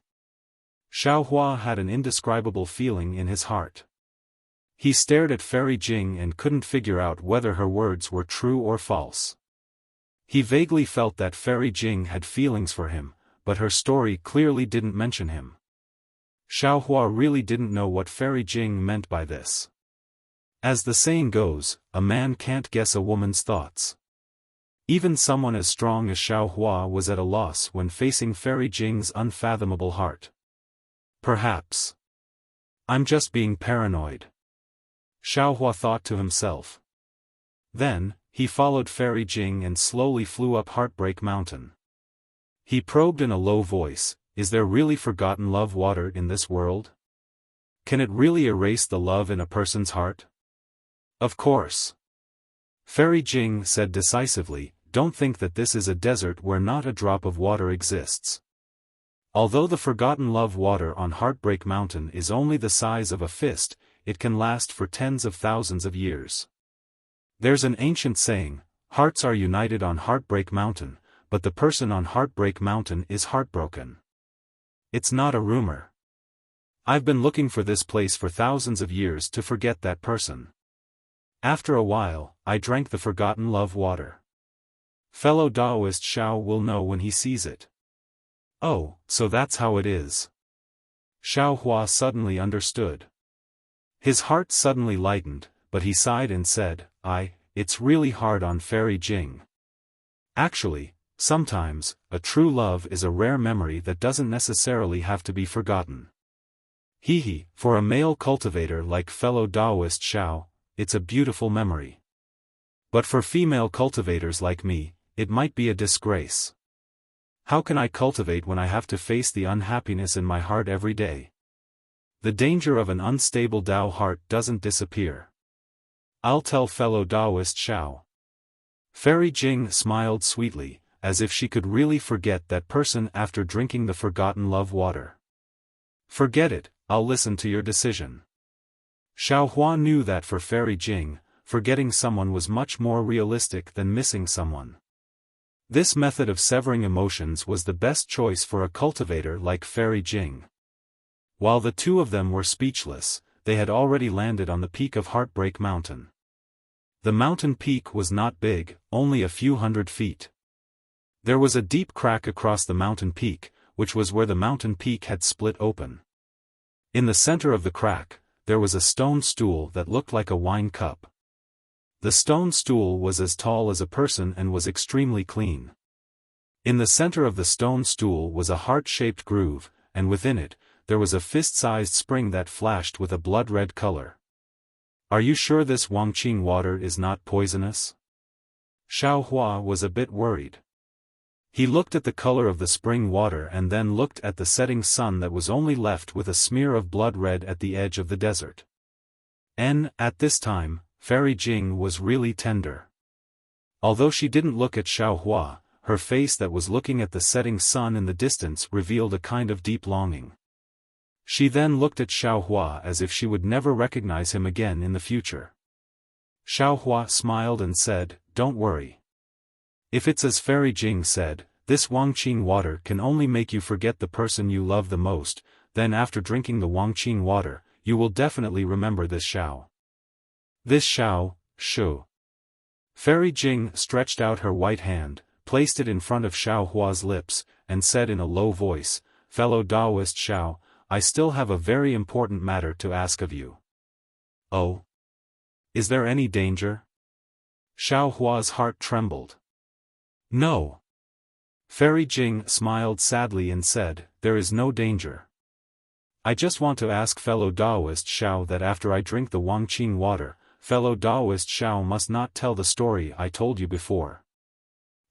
Xiaofan had an indescribable feeling in his heart. He stared at Fairy Jing and couldn't figure out whether her words were true or false. He vaguely felt that Fairy Jing had feelings for him, but her story clearly didn't mention him. Xiaofan really didn't know what Fairy Jing meant by this. As the saying goes, a man can't guess a woman's thoughts. Even someone as strong as Xiaofan was at a loss when facing Fairy Jing's unfathomable heart. Perhaps I'm just being paranoid, Xiaofan thought to himself. Then, he followed Fairy Jing and slowly flew up Heartbreak Mountain. He probed in a low voice, "Is there really forgotten love water in this world? Can it really erase the love in a person's heart?" "Of course." Fairy Jing said decisively, "Don't think that this is a desert where not a drop of water exists. Although the forgotten love water on Heartbreak Mountain is only the size of a fist, it can last for tens of thousands of years. There's an ancient saying, hearts are united on Heartbreak Mountain, but the person on Heartbreak Mountain is heartbroken. It's not a rumor. I've been looking for this place for thousands of years to forget that person. After a while, I drank the forgotten love water. Fellow Taoist Xiao will know when he sees it." "Oh, so that's how it is." Xiaofan suddenly understood. His heart suddenly lightened, but he sighed and said, It's really hard on Fairy Jing. Actually, sometimes, a true love is a rare memory that doesn't necessarily have to be forgotten. For a male cultivator like fellow Taoist Xiao, it's a beautiful memory. But for female cultivators like me, it might be a disgrace. How can I cultivate when I have to face the unhappiness in my heart every day? The danger of an unstable Tao heart doesn't disappear. I'll tell fellow Taoist Xiao." Fairy Jing smiled sweetly, as if she could really forget that person after drinking the forgotten love water. "Forget it, I'll listen to your decision." Xiaofan knew that for Fairy Jing, forgetting someone was much more realistic than missing someone. This method of severing emotions was the best choice for a cultivator like Fairy Jing. While the two of them were speechless, they had already landed on the peak of Heartbreak Mountain. The mountain peak was not big, only a few hundred feet. There was a deep crack across the mountain peak, which was where the mountain peak had split open. In the center of the crack, there was a stone stool that looked like a wine cup. The stone stool was as tall as a person and was extremely clean. In the center of the stone stool was a heart-shaped groove, and within it, there was a fist-sized spring that flashed with a blood-red color. "Are you sure this Wangqing water is not poisonous?" Xiaofan was a bit worried. He looked at the color of the spring water and then looked at the setting sun that was only left with a smear of blood red at the edge of the desert. At this time, Fairy Jing was really tender. Although she didn't look at Xiaohua, her face that was looking at the setting sun in the distance revealed a kind of deep longing. She then looked at Xiaohua as if she would never recognize him again in the future. Xiaohua smiled and said, "Don't worry. If it's as Fairy Jing said, this Wangqing water can only make you forget the person you love the most, then after drinking the Wangqing water, you will definitely remember this Xiao. This Xiao, Shu." Fairy Jing stretched out her white hand, placed it in front of Xiaohua's lips, and said in a low voice, "Fellow Taoist Xiao, I still have a very important matter to ask of you." "Oh? Is there any danger?" Xiaohua's heart trembled. "No." Fairy Jing smiled sadly and said, "There is no danger. I just want to ask fellow Taoist Xiao that after I drink the Wangqing water, fellow Taoist Xiao must not tell the story I told you before.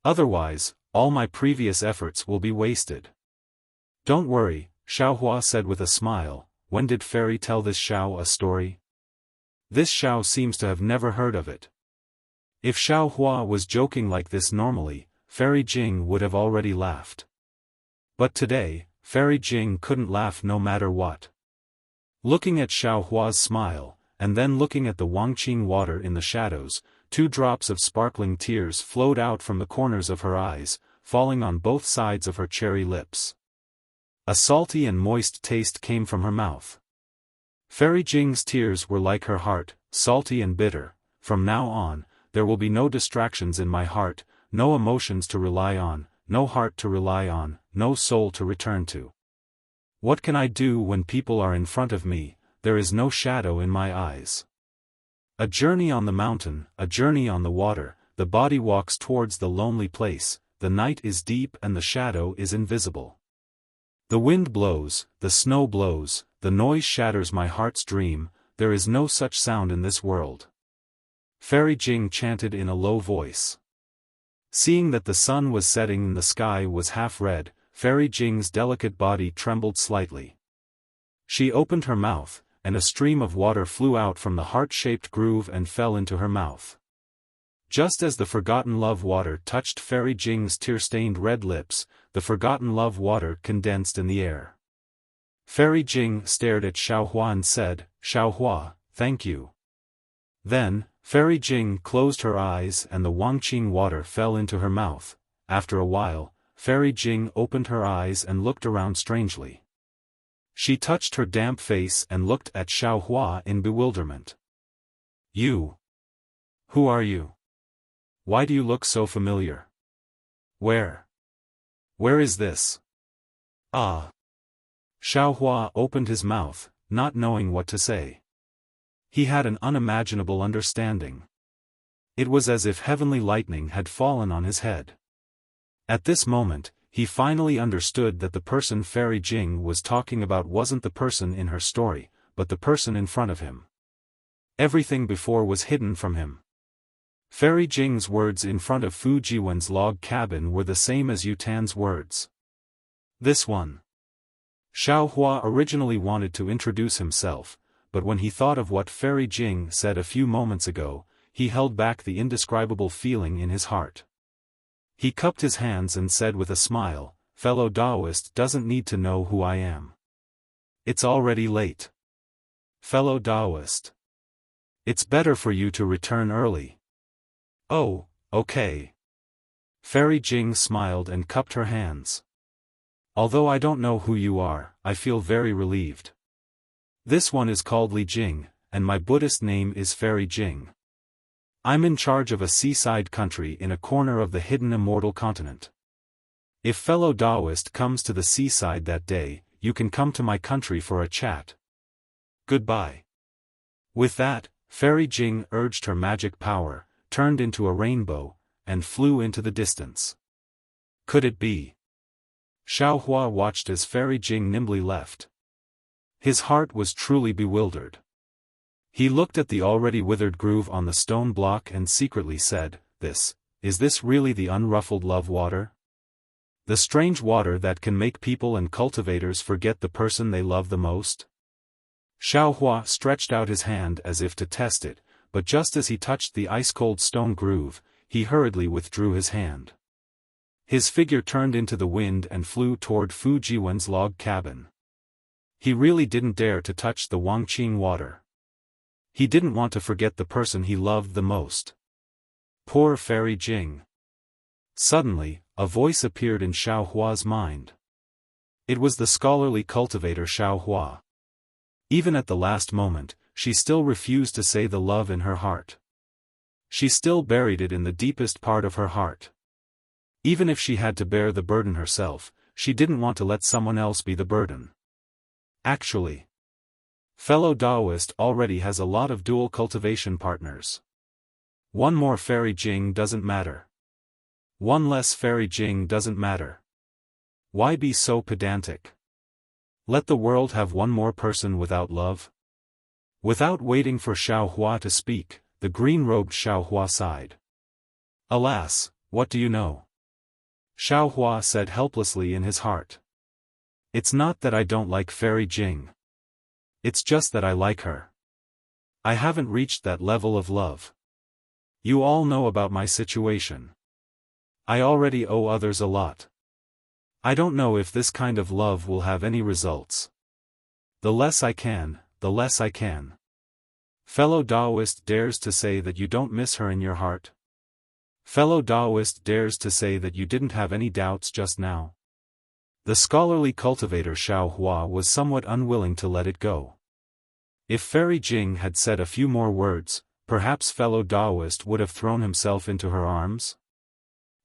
Otherwise, all my previous efforts will be wasted." "Don't worry," Xiaohua said with a smile. "When did Fairy tell this Xiao a story? This Xiao seems to have never heard of it." If Xiaohua was joking like this normally, Fairy Jing would have already laughed. But today, Fairy Jing couldn't laugh no matter what. Looking at Xiaohua's smile, and then looking at the Wangqing water in the shadows, 2 drops of sparkling tears flowed out from the corners of her eyes, falling on both sides of her cherry lips. A salty and moist taste came from her mouth. Fairy Jing's tears were like her heart, salty and bitter. "From now on, there will be no distractions in my heart, no emotions to rely on, no heart to rely on, no soul to return to. What can I do when people are in front of me? There is no shadow in my eyes. A journey on the mountain, a journey on the water, the body walks towards the lonely place, the night is deep and the shadow is invisible. The wind blows, the snow blows, the noise shatters my heart's dream, there is no such sound in this world." Fairy Jing chanted in a low voice. Seeing that the sun was setting and the sky was half red, Fairy Jing's delicate body trembled slightly. She opened her mouth, and a stream of water flew out from the heart-shaped groove and fell into her mouth. Just as the forgotten love water touched Fairy Jing's tear-stained red lips, the forgotten love water condensed in the air. Fairy Jing stared at Xiaohua and said, "Xiaohua, thank you." Then, Fairy Jing closed her eyes and the Wangqing water fell into her mouth. After a while, Fairy Jing opened her eyes and looked around strangely. She touched her damp face and looked at Xiaohua in bewilderment. "You? Who are you? Why do you look so familiar? Where is this?" "Ah." Xiaohua opened his mouth, not knowing what to say. He had an unimaginable understanding. It was as if heavenly lightning had fallen on his head. At this moment, he finally understood that the person Fairy Jing was talking about wasn't the person in her story, but the person in front of him. Everything before was hidden from him. Fairy Jing's words in front of Fu Jiwen's log cabin were the same as Yutan's words. This one. Xiaohua originally wanted to introduce himself, but when he thought of what Fairy Jing said a few moments ago, he held back the indescribable feeling in his heart. He cupped his hands and said with a smile, "Fellow Taoist doesn't need to know who I am. It's already late. Fellow Taoist. It's better for you to return early." "Oh, okay." Fairy Jing smiled and cupped her hands. "Although I don't know who you are, I feel very relieved. This one is called Li Jing, and my Buddhist name is Fairy Jing. I'm in charge of a seaside country in a corner of the hidden immortal continent. If fellow Taoist comes to the seaside that day, you can come to my country for a chat. Goodbye." With that, Fairy Jing urged her magic power, turned into a rainbow, and flew into the distance. Could it be? Xiaohua watched as Fairy Jing nimbly left. His heart was truly bewildered. He looked at the already withered groove on the stone block and secretly said, is this really the unruffled love water? The strange water that can make people and cultivators forget the person they love the most? Xiaofan stretched out his hand as if to test it, but just as he touched the ice-cold stone groove, he hurriedly withdrew his hand. His figure turned into the wind and flew toward Fu Jiwen's log cabin. He really didn't dare to touch the Wangqing water. He didn't want to forget the person he loved the most. Poor Fairy Jing. Suddenly, a voice appeared in Xiaohua's mind. It was the scholarly cultivator Xiaohua. Even at the last moment, she still refused to say the love in her heart. She still buried it in the deepest part of her heart. Even if she had to bear the burden herself, she didn't want to let someone else be the burden. Actually, fellow Taoist already has a lot of dual cultivation partners. One more Fairy Jing doesn't matter. One less Fairy Jing doesn't matter. Why be so pedantic? Let the world have one more person without love? Without waiting for Xiaohua to speak, the green-robed Xiaohua sighed. Alas, what do you know? Xiaohua said helplessly in his heart. It's not that I don't like Fairy Jing. It's just that I like her. I haven't reached that level of love. You all know about my situation. I already owe others a lot. I don't know if this kind of love will have any results. The less I can, the less I can. Fellow Taoist dares to say that you don't miss her in your heart? Fellow Taoist dares to say that you didn't have any doubts just now? The scholarly cultivator Xiaohua was somewhat unwilling to let it go. If Fairy Jing had said a few more words, perhaps fellow Taoist would have thrown himself into her arms?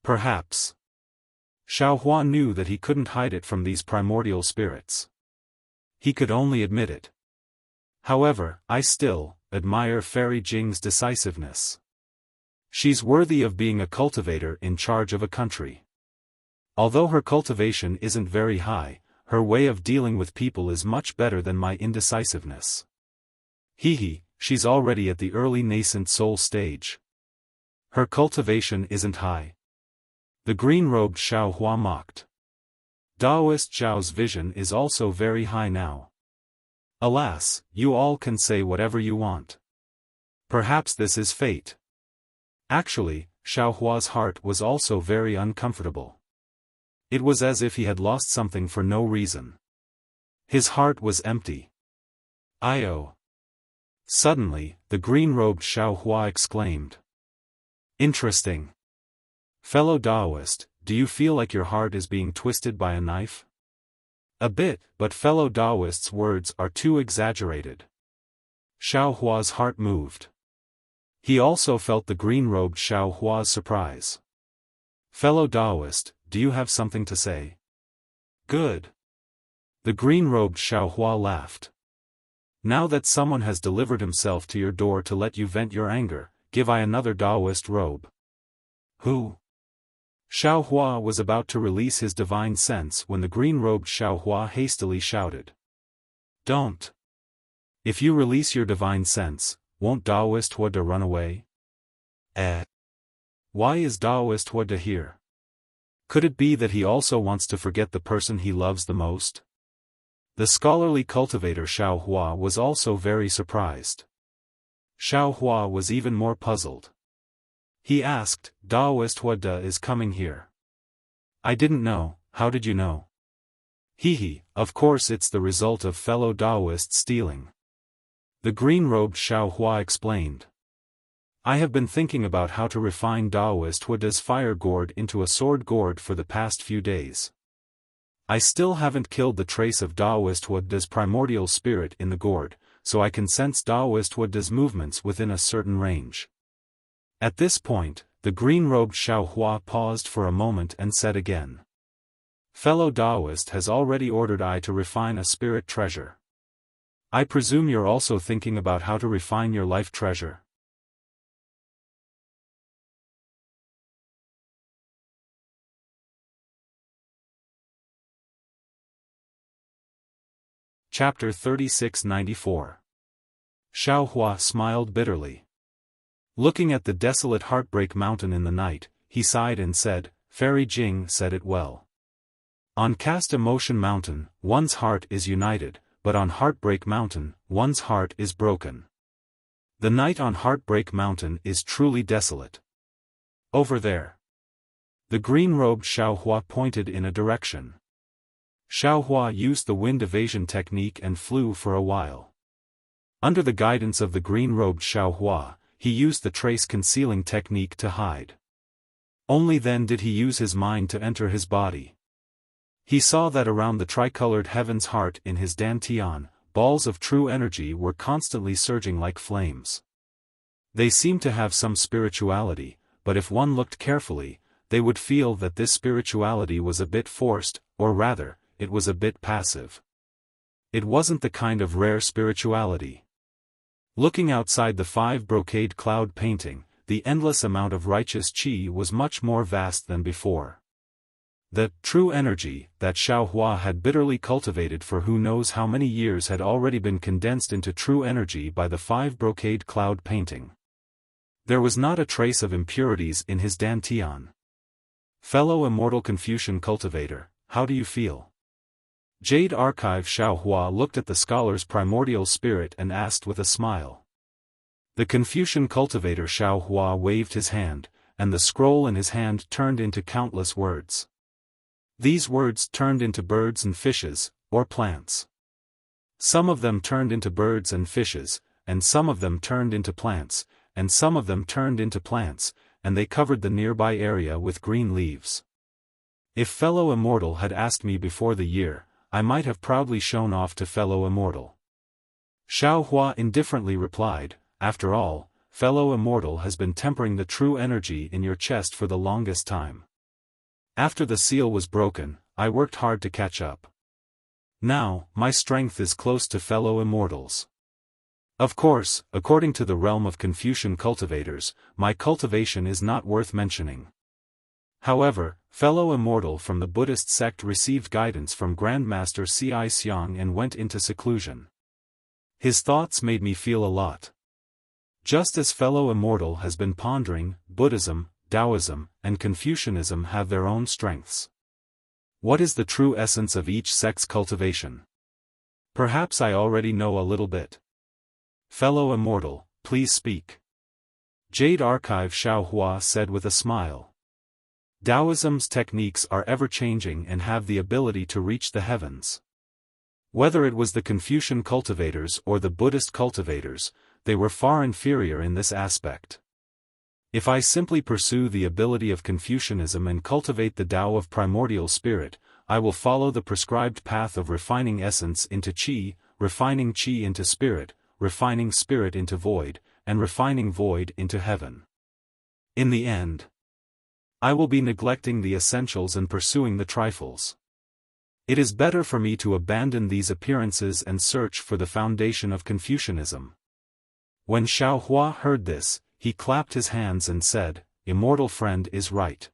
Perhaps. Xiaohua knew that he couldn't hide it from these primordial spirits. He could only admit it. However, I still admire Fairy Jing's decisiveness. She's worthy of being a cultivator in charge of a country. Although her cultivation isn't very high, her way of dealing with people is much better than my indecisiveness. She's already at the early nascent soul stage. Her cultivation isn't high. The green-robed Xiaohua mocked. Taoist Zhao's vision is also very high now. Alas, you all can say whatever you want. Perhaps this is fate. Actually, Xiaohua's heart was also very uncomfortable. It was as if he had lost something for no reason. His heart was empty. "I-oh." Suddenly, the green-robed Xiaohua exclaimed. Interesting. Fellow Taoist, do you feel like your heart is being twisted by a knife? A bit, but fellow Taoist's words are too exaggerated. Xiaohua's heart moved. He also felt the green-robed Xiaohua's surprise. Fellow Taoist, do you have something to say? Good. The green-robed Xiaohua laughed. Now that someone has delivered himself to your door to let you vent your anger, give I another Taoist robe. Who? Xiaohua was about to release his divine sense when the green-robed Xiaohua hastily shouted. Don't. If you release your divine sense, won't Taoist Huada run away? Why is Taoist Huada here? Could it be that he also wants to forget the person he loves the most? The scholarly cultivator Xiaohua was also very surprised. Xiaohua was even more puzzled. He asked, Taoist Huada is coming here. I didn't know, how did you know? Of course it's the result of fellow Taoist stealing. The green-robed Xiaohua explained. I have been thinking about how to refine Taoist Huada's fire gourd into a sword gourd for the past few days. I still haven't killed the trace of Taoist Huada's primordial spirit in the gourd, so I can sense Taoist Huada's movements within a certain range. At this point, the green-robed Xiaohua paused for a moment and said again. Fellow Taoist has already ordered I to refine a spirit treasure. I presume you're also thinking about how to refine your life treasure? Chapter 3694. Xiaohua smiled bitterly. Looking at the desolate Heartbreak Mountain in the night, he sighed and said, Fairy Jing said it well. On Cast Emotion Mountain, one's heart is united, but on Heartbreak Mountain, one's heart is broken. The night on Heartbreak Mountain is truly desolate. Over there. The green-robed Xiaohua pointed in a direction. Xiaohua used the wind evasion technique and flew for a while. Under the guidance of the green-robed Xiaohua, he used the trace concealing technique to hide. Only then did he use his mind to enter his body. He saw that around the tricolored heaven's heart in his dantian, balls of true energy were constantly surging like flames. They seemed to have some spirituality, but if one looked carefully, they would feel that this spirituality was a bit forced, or rather, it was a bit passive. It wasn't the kind of rare spirituality. Looking outside the 5 brocade cloud painting, the endless amount of righteous qi was much more vast than before. The true energy that Xiaohua had bitterly cultivated for who knows how many years had already been condensed into true energy by the 5 brocade cloud painting. There was not a trace of impurities in his dantian. Fellow immortal Confucian cultivator, how do you feel? Jade Archive Xiaohua looked at the scholar's primordial spirit and asked with a smile. The Confucian cultivator Xiaohua waved his hand, and the scroll in his hand turned into countless words. These words turned into birds and fishes, or plants. Some of them turned into birds and fishes, and some of them turned into plants, and some of them turned into plants, and they covered the nearby area with green leaves. If fellow immortal had asked me before the year, I might have proudly shown off to fellow immortal. Xiaohua indifferently replied, after all, fellow immortal has been tempering the true energy in your chest for the longest time. After the seal was broken, I worked hard to catch up. Now, my strength is close to fellow immortals. Of course, according to the realm of Confucian cultivators, my cultivation is not worth mentioning. However, fellow immortal from the Buddhist sect received guidance from Grandmaster Ci Xiang and went into seclusion. His thoughts made me feel a lot. Just as fellow immortal has been pondering, Buddhism, Taoism, and Confucianism have their own strengths. What is the true essence of each sect's cultivation? Perhaps I already know a little bit. Fellow immortal, please speak. Jade Archive Xiaohua said with a smile. Taoism's techniques are ever-changing and have the ability to reach the heavens. Whether it was the Confucian cultivators or the Buddhist cultivators, they were far inferior in this aspect. If I simply pursue the ability of Confucianism and cultivate the Tao of primordial spirit, I will follow the prescribed path of refining essence into qi, refining qi into spirit, refining spirit into void, and refining void into heaven. In the end, I will be neglecting the essentials and pursuing the trifles. It is better for me to abandon these appearances and search for the foundation of Confucianism. When Xiaohua heard this, he clapped his hands and said, "Immortal friend is right.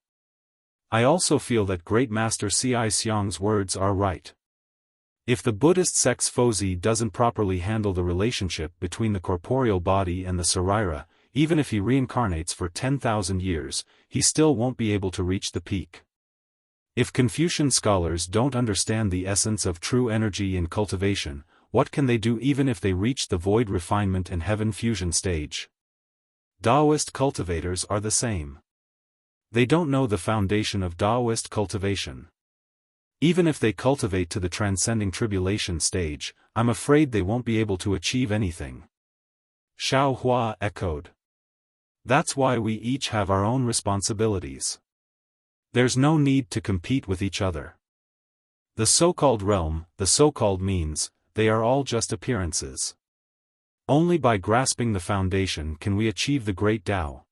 I also feel that Great Master Ci Xiang's words are right. If the Buddhist sect's Fozi doesn't properly handle the relationship between the corporeal body and the Sarira, even if he reincarnates for 10,000 years, he still won't be able to reach the peak. If Confucian scholars don't understand the essence of true energy in cultivation, what can they do even if they reach the void refinement and heaven fusion stage? Taoist cultivators are the same. They don't know the foundation of Taoist cultivation. Even if they cultivate to the transcending tribulation stage, I'm afraid they won't be able to achieve anything." Xiaohua echoed. "That's why we each have our own responsibilities. There's no need to compete with each other. The so-called realm, the so-called means, they are all just appearances. Only by grasping the foundation can we achieve the great Tao."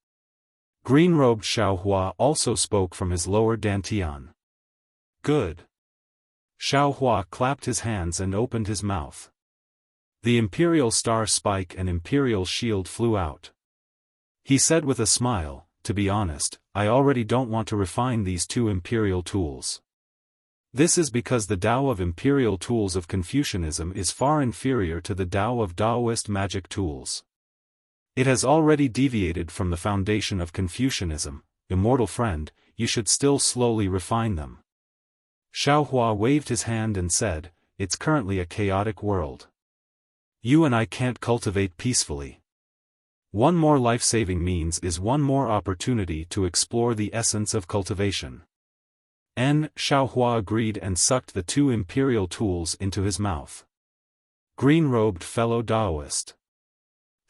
Green-robed Xiaohua also spoke from his lower dantian. "Good." Xiaohua clapped his hands and opened his mouth. The imperial star spike and imperial shield flew out. He said with a smile, "To be honest, I already don't want to refine these 2 imperial tools. This is because the Tao of imperial tools of Confucianism is far inferior to the Tao of Taoist magic tools. It has already deviated from the foundation of Confucianism. Immortal friend, you should still slowly refine them. Xiaohua waved his hand and said, "It's currently a chaotic world. You and I can't cultivate peacefully. One more life-saving means is one more opportunity to explore the essence of cultivation." Xiaohua agreed and sucked the two imperial tools into his mouth. "Green-robed fellow Taoist,"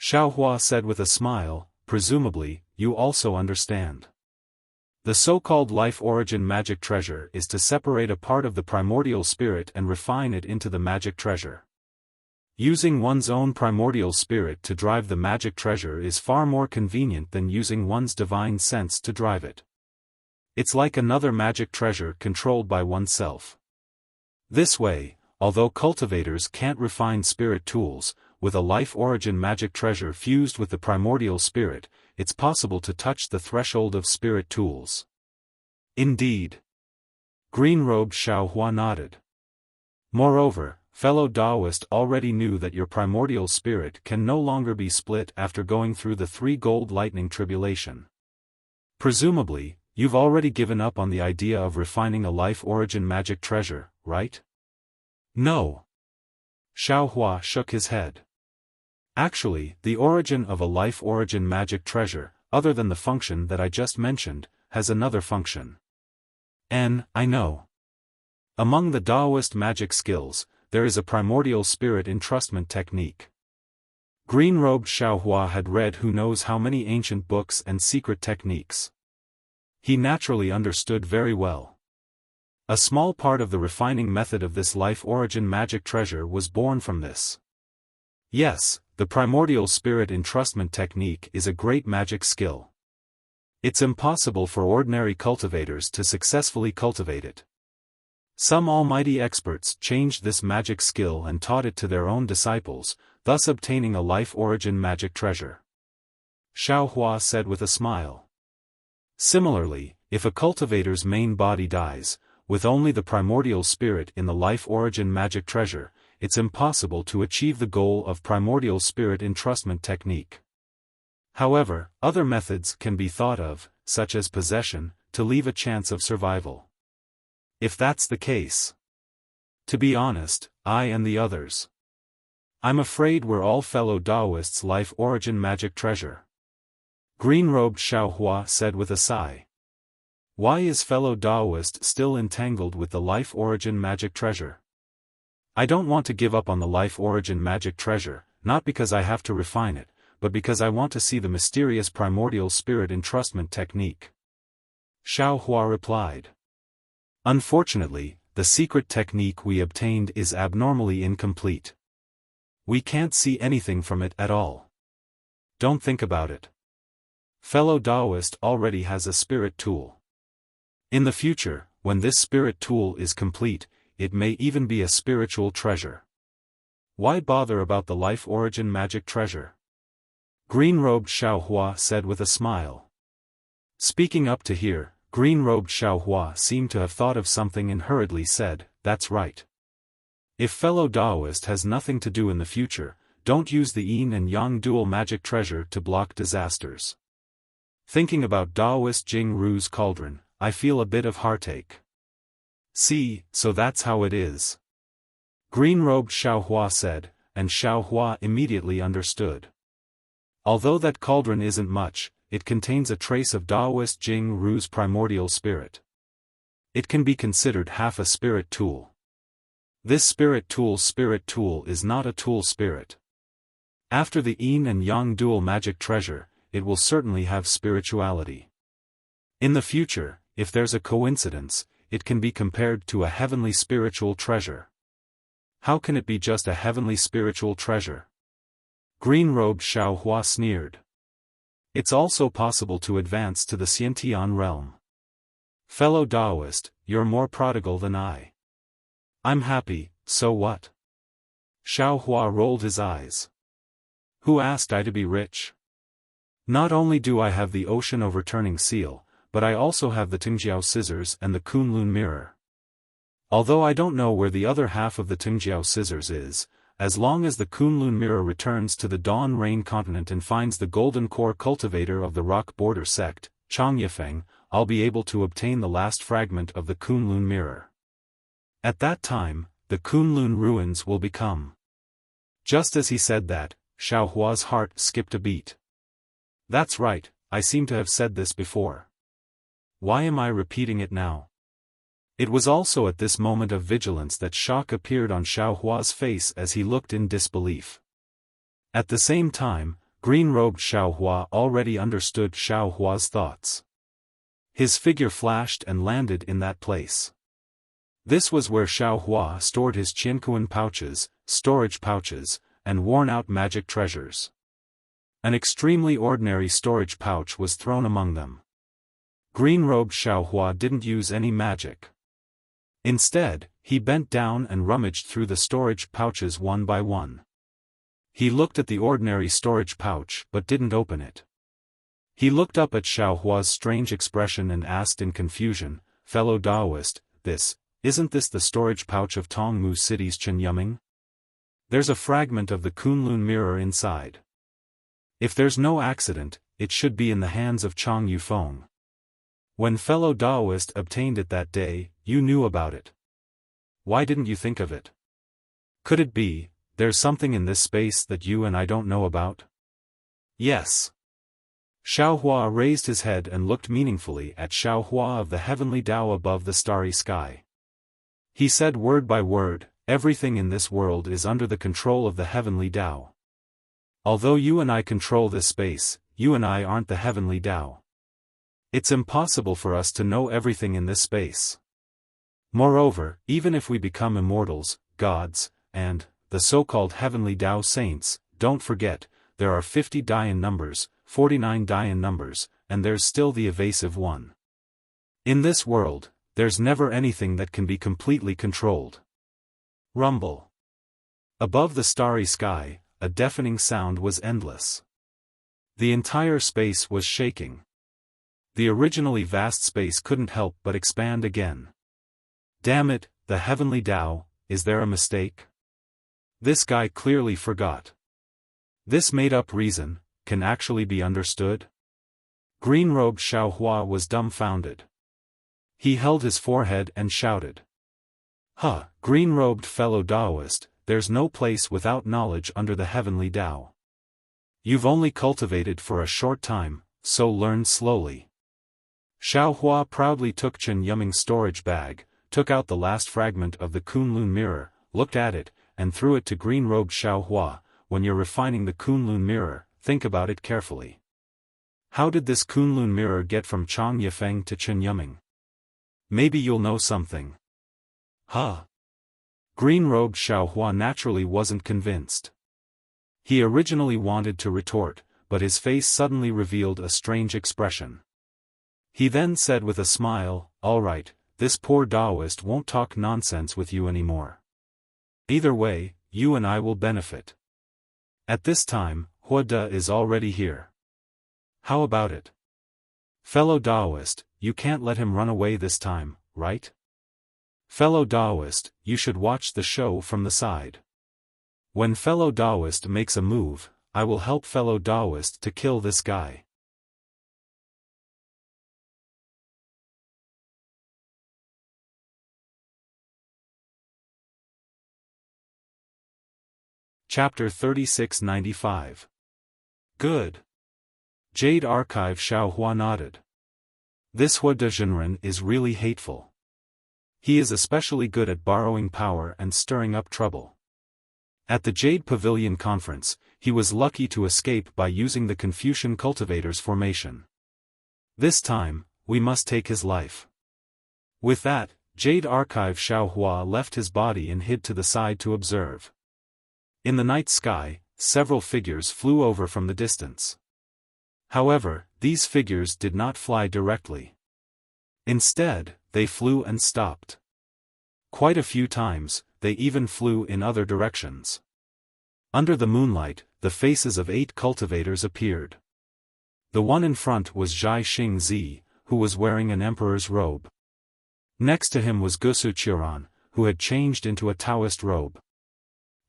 Xiaohua said with a smile, "presumably, you also understand. The so-called life origin magic treasure is to separate a part of the primordial spirit and refine it into the magic treasure. Using one's own primordial spirit to drive the magic treasure is far more convenient than using one's divine sense to drive it. It's like another magic treasure controlled by oneself. This way, although cultivators can't refine spirit tools, with a life origin magic treasure fused with the primordial spirit, it's possible to touch the threshold of spirit tools." "Indeed." Green-robed Xiaohua nodded. "Moreover, fellow Taoist already knew that your primordial spirit can no longer be split after going through the 3 gold lightning tribulation. Presumably, you've already given up on the idea of refining a life origin magic treasure, right?" "No." Xiaohua shook his head. "Actually, the origin of a life origin magic treasure, other than the function that I just mentioned, has another function." I know. Among the Taoist magic skills, there is a primordial spirit entrustment technique." Green-robed Xiaohua had read who knows how many ancient books and secret techniques. He naturally understood very well. A small part of the refining method of this life origin magic treasure was born from this. Yes, the primordial spirit entrustment technique is a great magic skill. It's impossible for ordinary cultivators to successfully cultivate it. Some almighty experts changed this magic skill and taught it to their own disciples, thus obtaining a life origin magic treasure. Xiaohua said with a smile. Similarly, if a cultivator's main body dies, with only the primordial spirit in the life origin magic treasure, it's impossible to achieve the goal of primordial spirit entrustment technique. However, other methods can be thought of, such as possession, to leave a chance of survival. If that's the case. To be honest, I and the others. I'm afraid we're all fellow Taoists' life origin magic treasure. Green-robed Xiaohua said with a sigh. Why is fellow Taoist still entangled with the life origin magic treasure? I don't want to give up on the life origin magic treasure, not because I have to refine it, but because I want to see the mysterious primordial spirit entrustment technique. Xiaohua replied. Unfortunately, the secret technique we obtained is abnormally incomplete. We can't see anything from it at all. Don't think about it. Fellow Taoist already has a spirit tool. In the future, when this spirit tool is complete, it may even be a spiritual treasure. Why bother about the life origin magic treasure? Green-robed Xiaohua said with a smile. Speaking up to here, Green-robed Xiaohua seemed to have thought of something and hurriedly said, That's right. If fellow Taoist has nothing to do in the future, don't use the yin and yang dual magic treasure to block disasters. Thinking about Taoist Jing Ru's cauldron, I feel a bit of heartache. See, so that's how it is. Green-robed Xiaohua said, and Xiaohua immediately understood. Although that cauldron isn't much, it contains a trace of Taoist Jing Ru's primordial spirit. It can be considered half a spirit tool. This spirit tool is not a tool spirit. After the yin and yang dual magic treasure, it will certainly have spirituality. In the future, if there's a coincidence, it can be compared to a heavenly spiritual treasure. How can it be just a heavenly spiritual treasure? Green-robed Xiaohua sneered. It's also possible to advance to the Xiantian realm. Fellow Taoist, you're more prodigal than I. I'm happy, so what? Xiaohua rolled his eyes. Who asked I to be rich? Not only do I have the ocean overturning seal, but I also have the Tingjiao scissors and the Kunlun mirror. Although I don't know where the other half of the Tingjiao scissors is, as long as the Kunlun mirror returns to the Dawn Rain continent and finds the golden core cultivator of the rock border sect, Changyefeng, I'll be able to obtain the last fragment of the Kunlun mirror. At that time, the Kunlun ruins will become. Just as he said that, Xiaohua's heart skipped a beat. That's right, I seem to have said this before. Why am I repeating it now? It was also at this moment of vigilance that shock appeared on Xiaohua's face as he looked in disbelief. At the same time, green-robed Xiaohua already understood Xiaohua's thoughts. His figure flashed and landed in that place. This was where Xiaohua stored his Qiankuan pouches, storage pouches, and worn-out magic treasures. An extremely ordinary storage pouch was thrown among them. Green-robed Xiaohua didn't use any magic. Instead, he bent down and rummaged through the storage pouches one by one. He looked at the ordinary storage pouch but didn't open it. He looked up at Xiaohua's strange expression and asked in confusion, "Fellow Taoist, isn't this the storage pouch of Tongmu City's Chenyuming? There's a fragment of the Kunlun mirror inside. If there's no accident, it should be in the hands of Chang Yufeng. When fellow Taoist obtained it that day, you knew about it. Why didn't you think of it? Could it be, there's something in this space that you and I don't know about?" "Yes." Xiaohua raised his head and looked meaningfully at Xiaohua of the heavenly Tao above the starry sky. He said word by word, "Everything in this world is under the control of the heavenly Tao. Although you and I control this space, you and I aren't the heavenly Tao. It's impossible for us to know everything in this space. Moreover, even if we become immortals, gods, and the so-called heavenly Tao saints, don't forget, there are 50 Dayan numbers, 49 Dayan numbers, and there's still the evasive one. In this world, there's never anything that can be completely controlled." Rumble. Above the starry sky, a deafening sound was endless. The entire space was shaking. The originally vast space couldn't help but expand again. Damn it, the heavenly Tao, is there a mistake? This guy clearly forgot. This made-up reason, can actually be understood? Green-robed Xiaohua was dumbfounded. He held his forehead and shouted. "Huh, green-robed fellow Taoist, there's no place without knowledge under the heavenly Tao. You've only cultivated for a short time, so learn slowly." Xiaohua proudly took Chen Yuming's storage bag, took out the last fragment of the Kunlun mirror, looked at it, and threw it to green-robed Xiaohua. "When you're refining the Kunlun mirror, think about it carefully. How did this Kunlun mirror get from Chang Yifeng to Chen Yuming? Maybe you'll know something." "Huh?" Green-robed Xiaohua naturally wasn't convinced. He originally wanted to retort, but his face suddenly revealed a strange expression. He then said with a smile, "All right, this poor Taoist won't talk nonsense with you anymore. Either way, you and I will benefit. At this time, Huada is already here. How about it? Fellow Taoist, you can't let him run away this time, right? Fellow Taoist, you should watch the show from the side. When fellow Taoist makes a move, I will help fellow Taoist to kill this guy." Chapter 3695. Good. Jade Archive. Xiaohua nodded. This Hua Dezhenren is really hateful. He is especially good at borrowing power and stirring up trouble. At the Jade Pavilion conference, he was lucky to escape by using the Confucian Cultivator's formation. This time, we must take his life. With that, Jade Archive Xiaohua left his body and hid to the side to observe. In the night sky, several figures flew over from the distance. However, these figures did not fly directly. Instead, they flew and stopped. Quite a few times, they even flew in other directions. Under the moonlight, the faces of 8 cultivators appeared. The one in front was Zhai Xingzi, who was wearing an emperor's robe. Next to him was Gusuqiran, who had changed into a Taoist robe.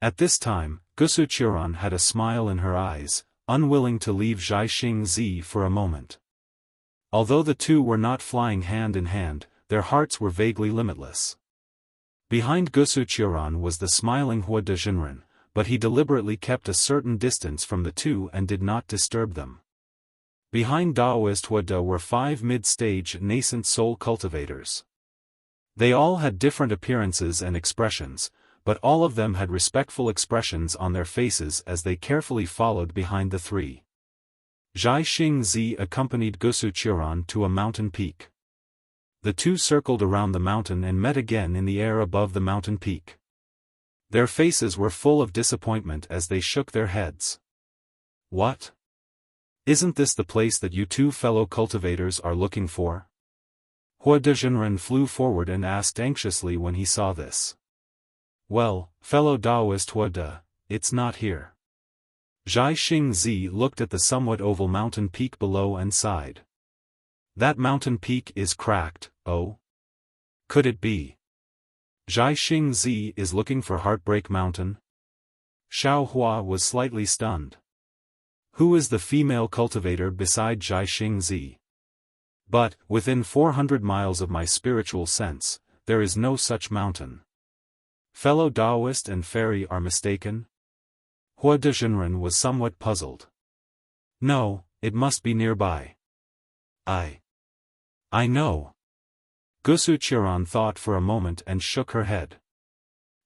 At this time, Gusuqiran had a smile in her eyes, unwilling to leave Zhai Xingzi for a moment. Although the two were not flying hand in hand, their hearts were vaguely limitless. Behind Gusuqiran was the smiling Hua Dezhenren, but he deliberately kept a certain distance from the two and did not disturb them. Behind Daoist Hua De were 5 mid-stage nascent soul cultivators. They all had different appearances and expressions, but all of them had respectful expressions on their faces as they carefully followed behind the 3. Zhai Xingzi accompanied Gusuqiran to a mountain peak. The two circled around the mountain and met again in the air above the mountain peak. Their faces were full of disappointment as they shook their heads. What? Isn't this the place that you two fellow cultivators are looking for? Hua Dezhenren flew forward and asked anxiously when he saw this. Well, fellow Daoist Hua De, it's not here. Zhai Xingzi looked at the somewhat oval mountain peak below and sighed. That mountain peak is cracked, oh? Could it be? Zhai Xingzi is looking for Heartbreak Mountain? Xiao Hua was slightly stunned. Who is the female cultivator beside Zhai Xingzi? But, within 400 miles of my spiritual sense, there is no such mountain. Fellow Daoist and fairy are mistaken? Hua Dezhenren was somewhat puzzled. No, it must be nearby. I know. Gusuqiran thought for a moment and shook her head.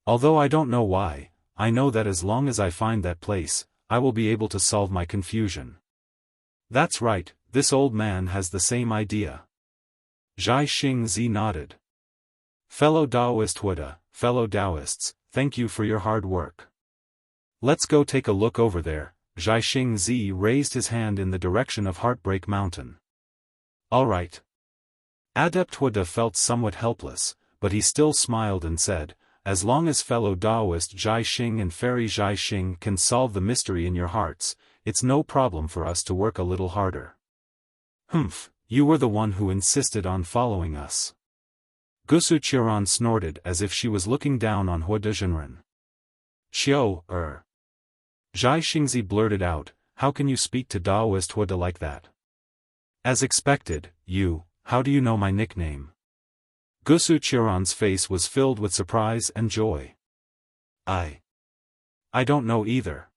Although I don't know why, I know that as long as I find that place, I will be able to solve my confusion. That's right, this old man has the same idea. Zhai Xingzi nodded. Fellow Daoist Hua De, fellow Daoists, thank you for your hard work. Let's go take a look over there. Zhai Xingzi raised his hand in the direction of Heartbreak Mountain. All right. Adept Hua De felt somewhat helpless, but he still smiled and said, as long as fellow Daoist Zhai Xing and fairy Zhai Xing can solve the mystery in your hearts, it's no problem for us to work a little harder. Humph, you were the one who insisted on following us. Gusuqiran snorted as if she was looking down on Hua Dezhenren. Zhai Xingzi blurted out, how can you speak to Daoist Hua De like that? As expected, how do you know my nickname? Gusuqiran's face was filled with surprise and joy. I don't know either.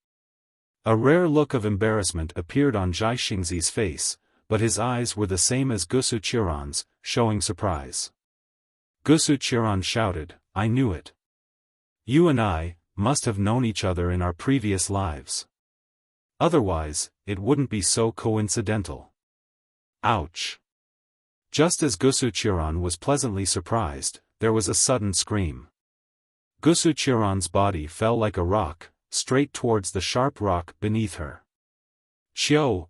A rare look of embarrassment appeared on Zhai Xingzi's face, but his eyes were the same as Gusuqiran's, showing surprise. Gusuqiran shouted, I knew it. You and I must have known each other in our previous lives. Otherwise, it wouldn't be so coincidental. Ouch. Just as Gusuqiran was pleasantly surprised, there was a sudden scream. Gusuqiran's body fell like a rock, straight towards the sharp rock beneath her. Zhai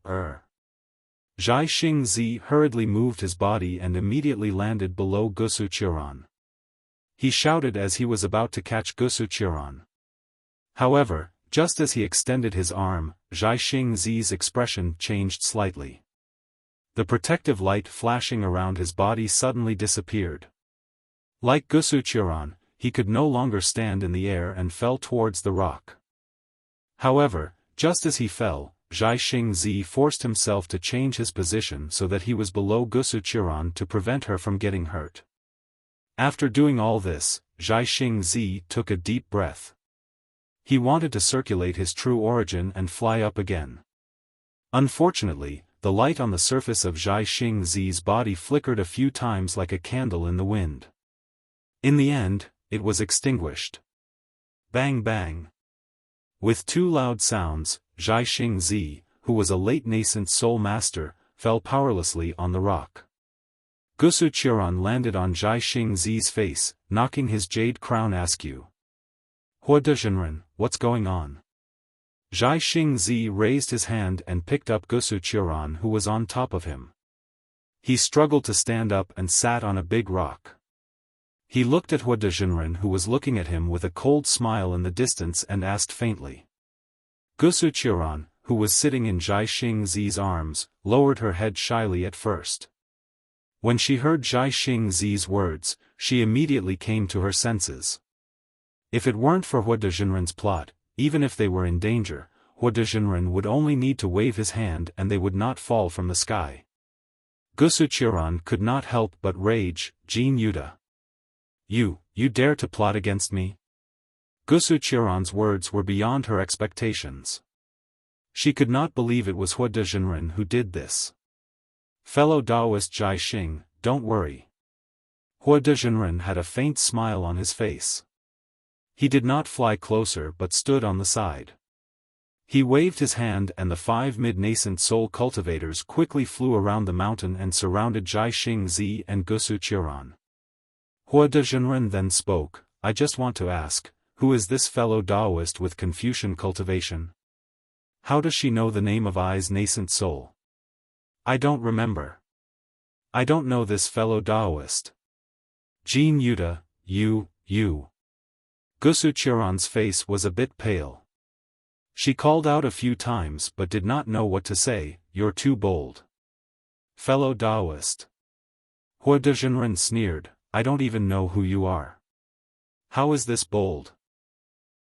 Xingzi hurriedly moved his body and immediately landed below Gusuqiran. He shouted as he was about to catch Gusuqiran. However, just as he extended his arm, Zhai Xingzi's expression changed slightly. The protective light flashing around his body suddenly disappeared. Like Gusuqiran, he could no longer stand in the air and fell towards the rock. However, just as he fell, Zhai Xingzi forced himself to change his position so that he was below Gusuqiran to prevent her from getting hurt. After doing all this, Zhai Xingzi took a deep breath. He wanted to circulate his true origin and fly up again. Unfortunately, the light on the surface of Zhai Xingzi's body flickered a few times like a candle in the wind. In the end, it was extinguished. Bang bang. With 2 loud sounds, Zhai Xingzi, who was a late nascent soul master, fell powerlessly on the rock. Gusuqiran landed on Zhai Xingzi's face, knocking his jade crown askew. Hua Dezhenren, what's going on? Zhai Xingzi raised his hand and picked up Gusuqiran who was on top of him. He struggled to stand up and sat on a big rock. He looked at Hua Dezhenren who was looking at him with a cold smile in the distance and asked faintly. Gusuqiran, who was sitting in Zhai Xingzi's arms, lowered her head shyly at first. When she heard Zhai Xingzi's words, she immediately came to her senses. If it weren't for Hua Dezhenren's plot, even if they were in danger, Hua Dezhenren would only need to wave his hand and they would not fall from the sky. Gusuqiran could not help but rage, Jin Yuta. You You dare to plot against me? Gusuqiran's words were beyond her expectations. She could not believe it was Hua Dezhenren who did this. Fellow Taoist Jai Xing, don't worry. Hua Dezhenren had a faint smile on his face. He did not fly closer but stood on the side. He waved his hand and the 5 mid-nascent soul cultivators quickly flew around the mountain and surrounded Jai Xing Zi and Gusuqiran. Hua Dezhenren then spoke, I just want to ask, who is this fellow Taoist with Confucian cultivation? How does she know the name of I's nascent soul? I don't remember. I don't know this fellow Taoist. Jean Yuta, you. Gusuqiran's face was a bit pale. She called out a few times but did not know what to say. You're too bold. Fellow Taoist. Hua Dezhenren sneered, I don't even know who you are. How is this bold?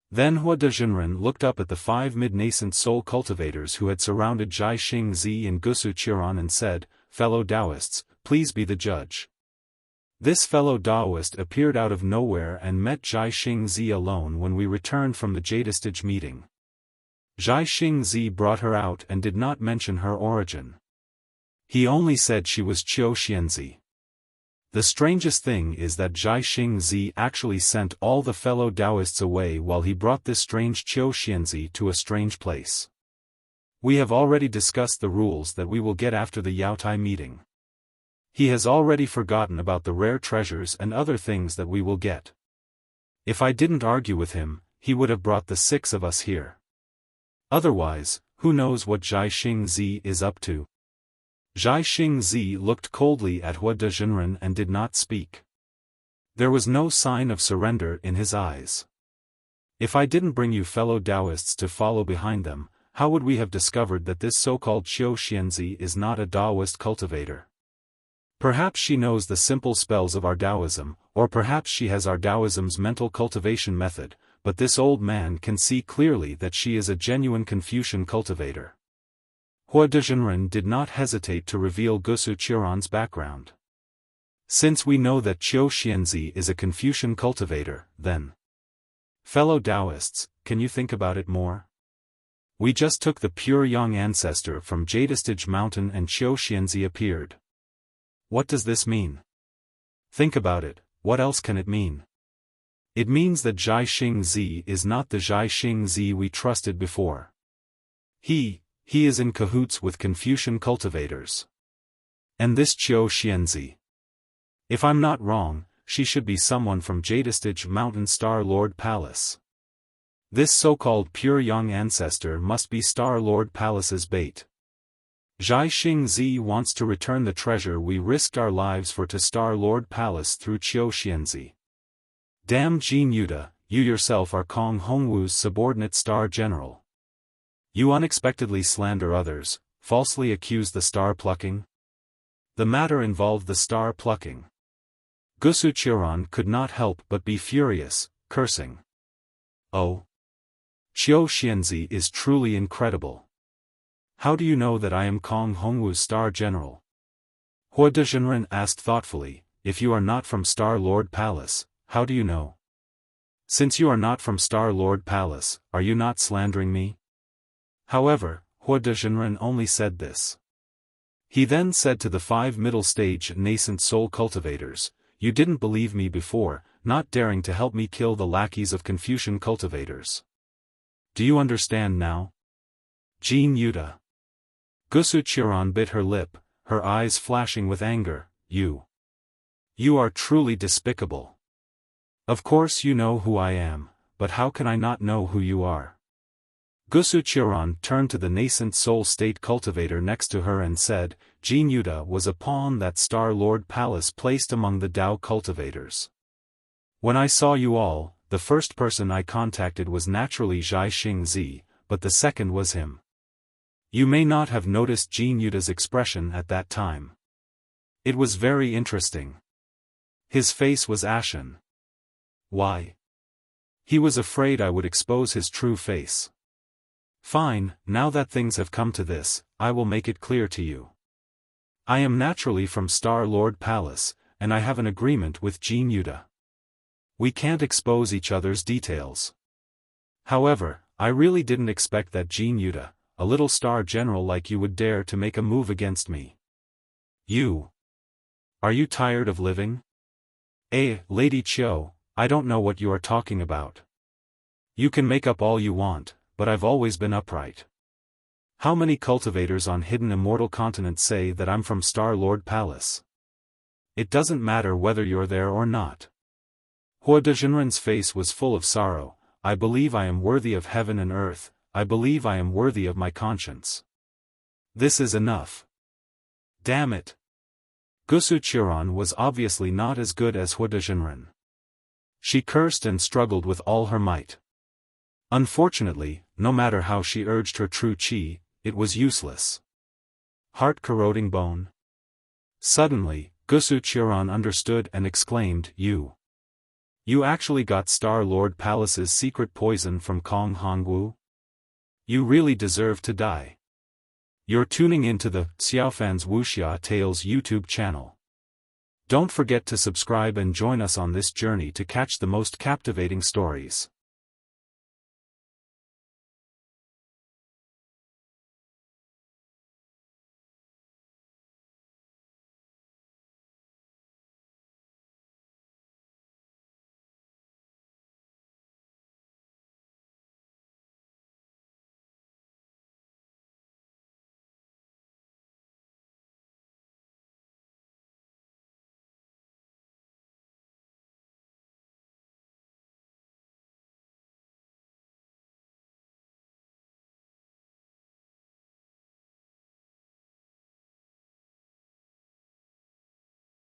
Then Hua Dezhenren looked up at the 5 mid-nascent soul cultivators who had surrounded Jai Xing Zi and Gusuqiran and said, Fellow Taoists, please be the judge. This fellow Taoist appeared out of nowhere and met Jai Xing Zi alone when we returned from the Jadestage meeting. Jai Xing Zi brought her out and did not mention her origin. He only said she was Qiu Xianzi. The strangest thing is that Jai Xing Zi actually sent all the fellow Taoists away while he brought this strange Qiu Xianzi to a strange place. We have already discussed the rules that we will get after the Yaotai meeting. He has already forgotten about the rare treasures and other things that we will get. If I didn't argue with him, he would have brought the 6 of us here. Otherwise, who knows what Jai Xing Zi is up to? Jai Xing Zi looked coldly at Hua Dezhenren and did not speak. There was no sign of surrender in his eyes. If I didn't bring you fellow Taoists to follow behind them, how would we have discovered that this so-called Qiu Xianzi is not a Taoist cultivator? Perhaps she knows the simple spells of our Taoism, or perhaps she has our Taoism's mental cultivation method, but this old man can see clearly that she is a genuine Confucian cultivator. Hua Dezhenren did not hesitate to reveal Gusuqiran's background. Since we know that Qiu Xianzi is a Confucian cultivator, then. Fellow Taoists, can you think about it more? We just took the pure young ancestor from Jadestage Mountain and Qiu Xianzi appeared. What does this mean? Think about it, what else can it mean? It means that Jai Xing Zi is not the Jai Xing Zi we trusted before. He is in cahoots with Confucian cultivators. And this Qiu Xianzi. If I'm not wrong, she should be someone from Jadestage Mountain Star Lord Palace. This so-called pure young ancestor must be Star Lord Palace's bait. Jai Xing Zi wants to return the treasure we risked our lives for to Star Lord Palace through Qiu Xianzi. Damn Jean Yuta, you yourself are Kong Hongwu's subordinate Star General. You unexpectedly slander others, falsely accuse the star plucking? The matter involved the star plucking. Gusuqiran could not help but be furious, cursing. Oh! Qiu Xianzi is truly incredible. How do you know that I am Kong Hongwu's Star General? Hua Dezhenren asked thoughtfully, if you are not from Star Lord Palace, how do you know? Since you are not from Star Lord Palace, are you not slandering me? However, Hua Dezhenren only said this. He then said to the 5 middle-stage nascent soul cultivators, you didn't believe me before, not daring to help me kill the lackeys of Confucian cultivators. Do you understand now? Jean Yuta. Gusuqiran bit her lip, her eyes flashing with anger, You are truly despicable. Of course you know who I am, but how can I not know who you are? Gusuqiran turned to the nascent soul state cultivator next to her and said, Jean Yuta was a pawn that Star Lord Palace placed among the Tao cultivators. When I saw you all, the first person I contacted was naturally Jai Xing Zi, but the second was him. You may not have noticed Jean Yuta's expression at that time. It was very interesting. His face was ashen. Why? He was afraid I would expose his true face. Fine, now that things have come to this, I will make it clear to you. I am naturally from Star Lord Palace, and I have an agreement with Jean Yuta. We can't expose each other's details. However, I really didn't expect that Jean Yuta, a little star general like you, would dare to make a move against me. You. Are you tired of living? Lady Chiu, I don't know what you are talking about. You can make up all you want, but I've always been upright. How many cultivators on hidden immortal continents say that I'm from Star-Lord Palace? It doesn't matter whether you're there or not. Hua Dezhenren's face was full of sorrow. I believe I am worthy of heaven and earth, I believe I am worthy of my conscience. This is enough. Damn it. Gusu Chiron was obviously not as good as Hua Dezhenren. She cursed and struggled with all her might. Unfortunately, no matter how she urged her true chi, it was useless. Heart-corroding bone. Suddenly, Gusu Chiron understood and exclaimed, You actually got Star-Lord Palace's secret poison from Kong Hongwu? You really deserve to die. You're tuning into the Xiaofan's Wuxia Tales YouTube channel. Don't forget to subscribe and join us on this journey to catch the most captivating stories.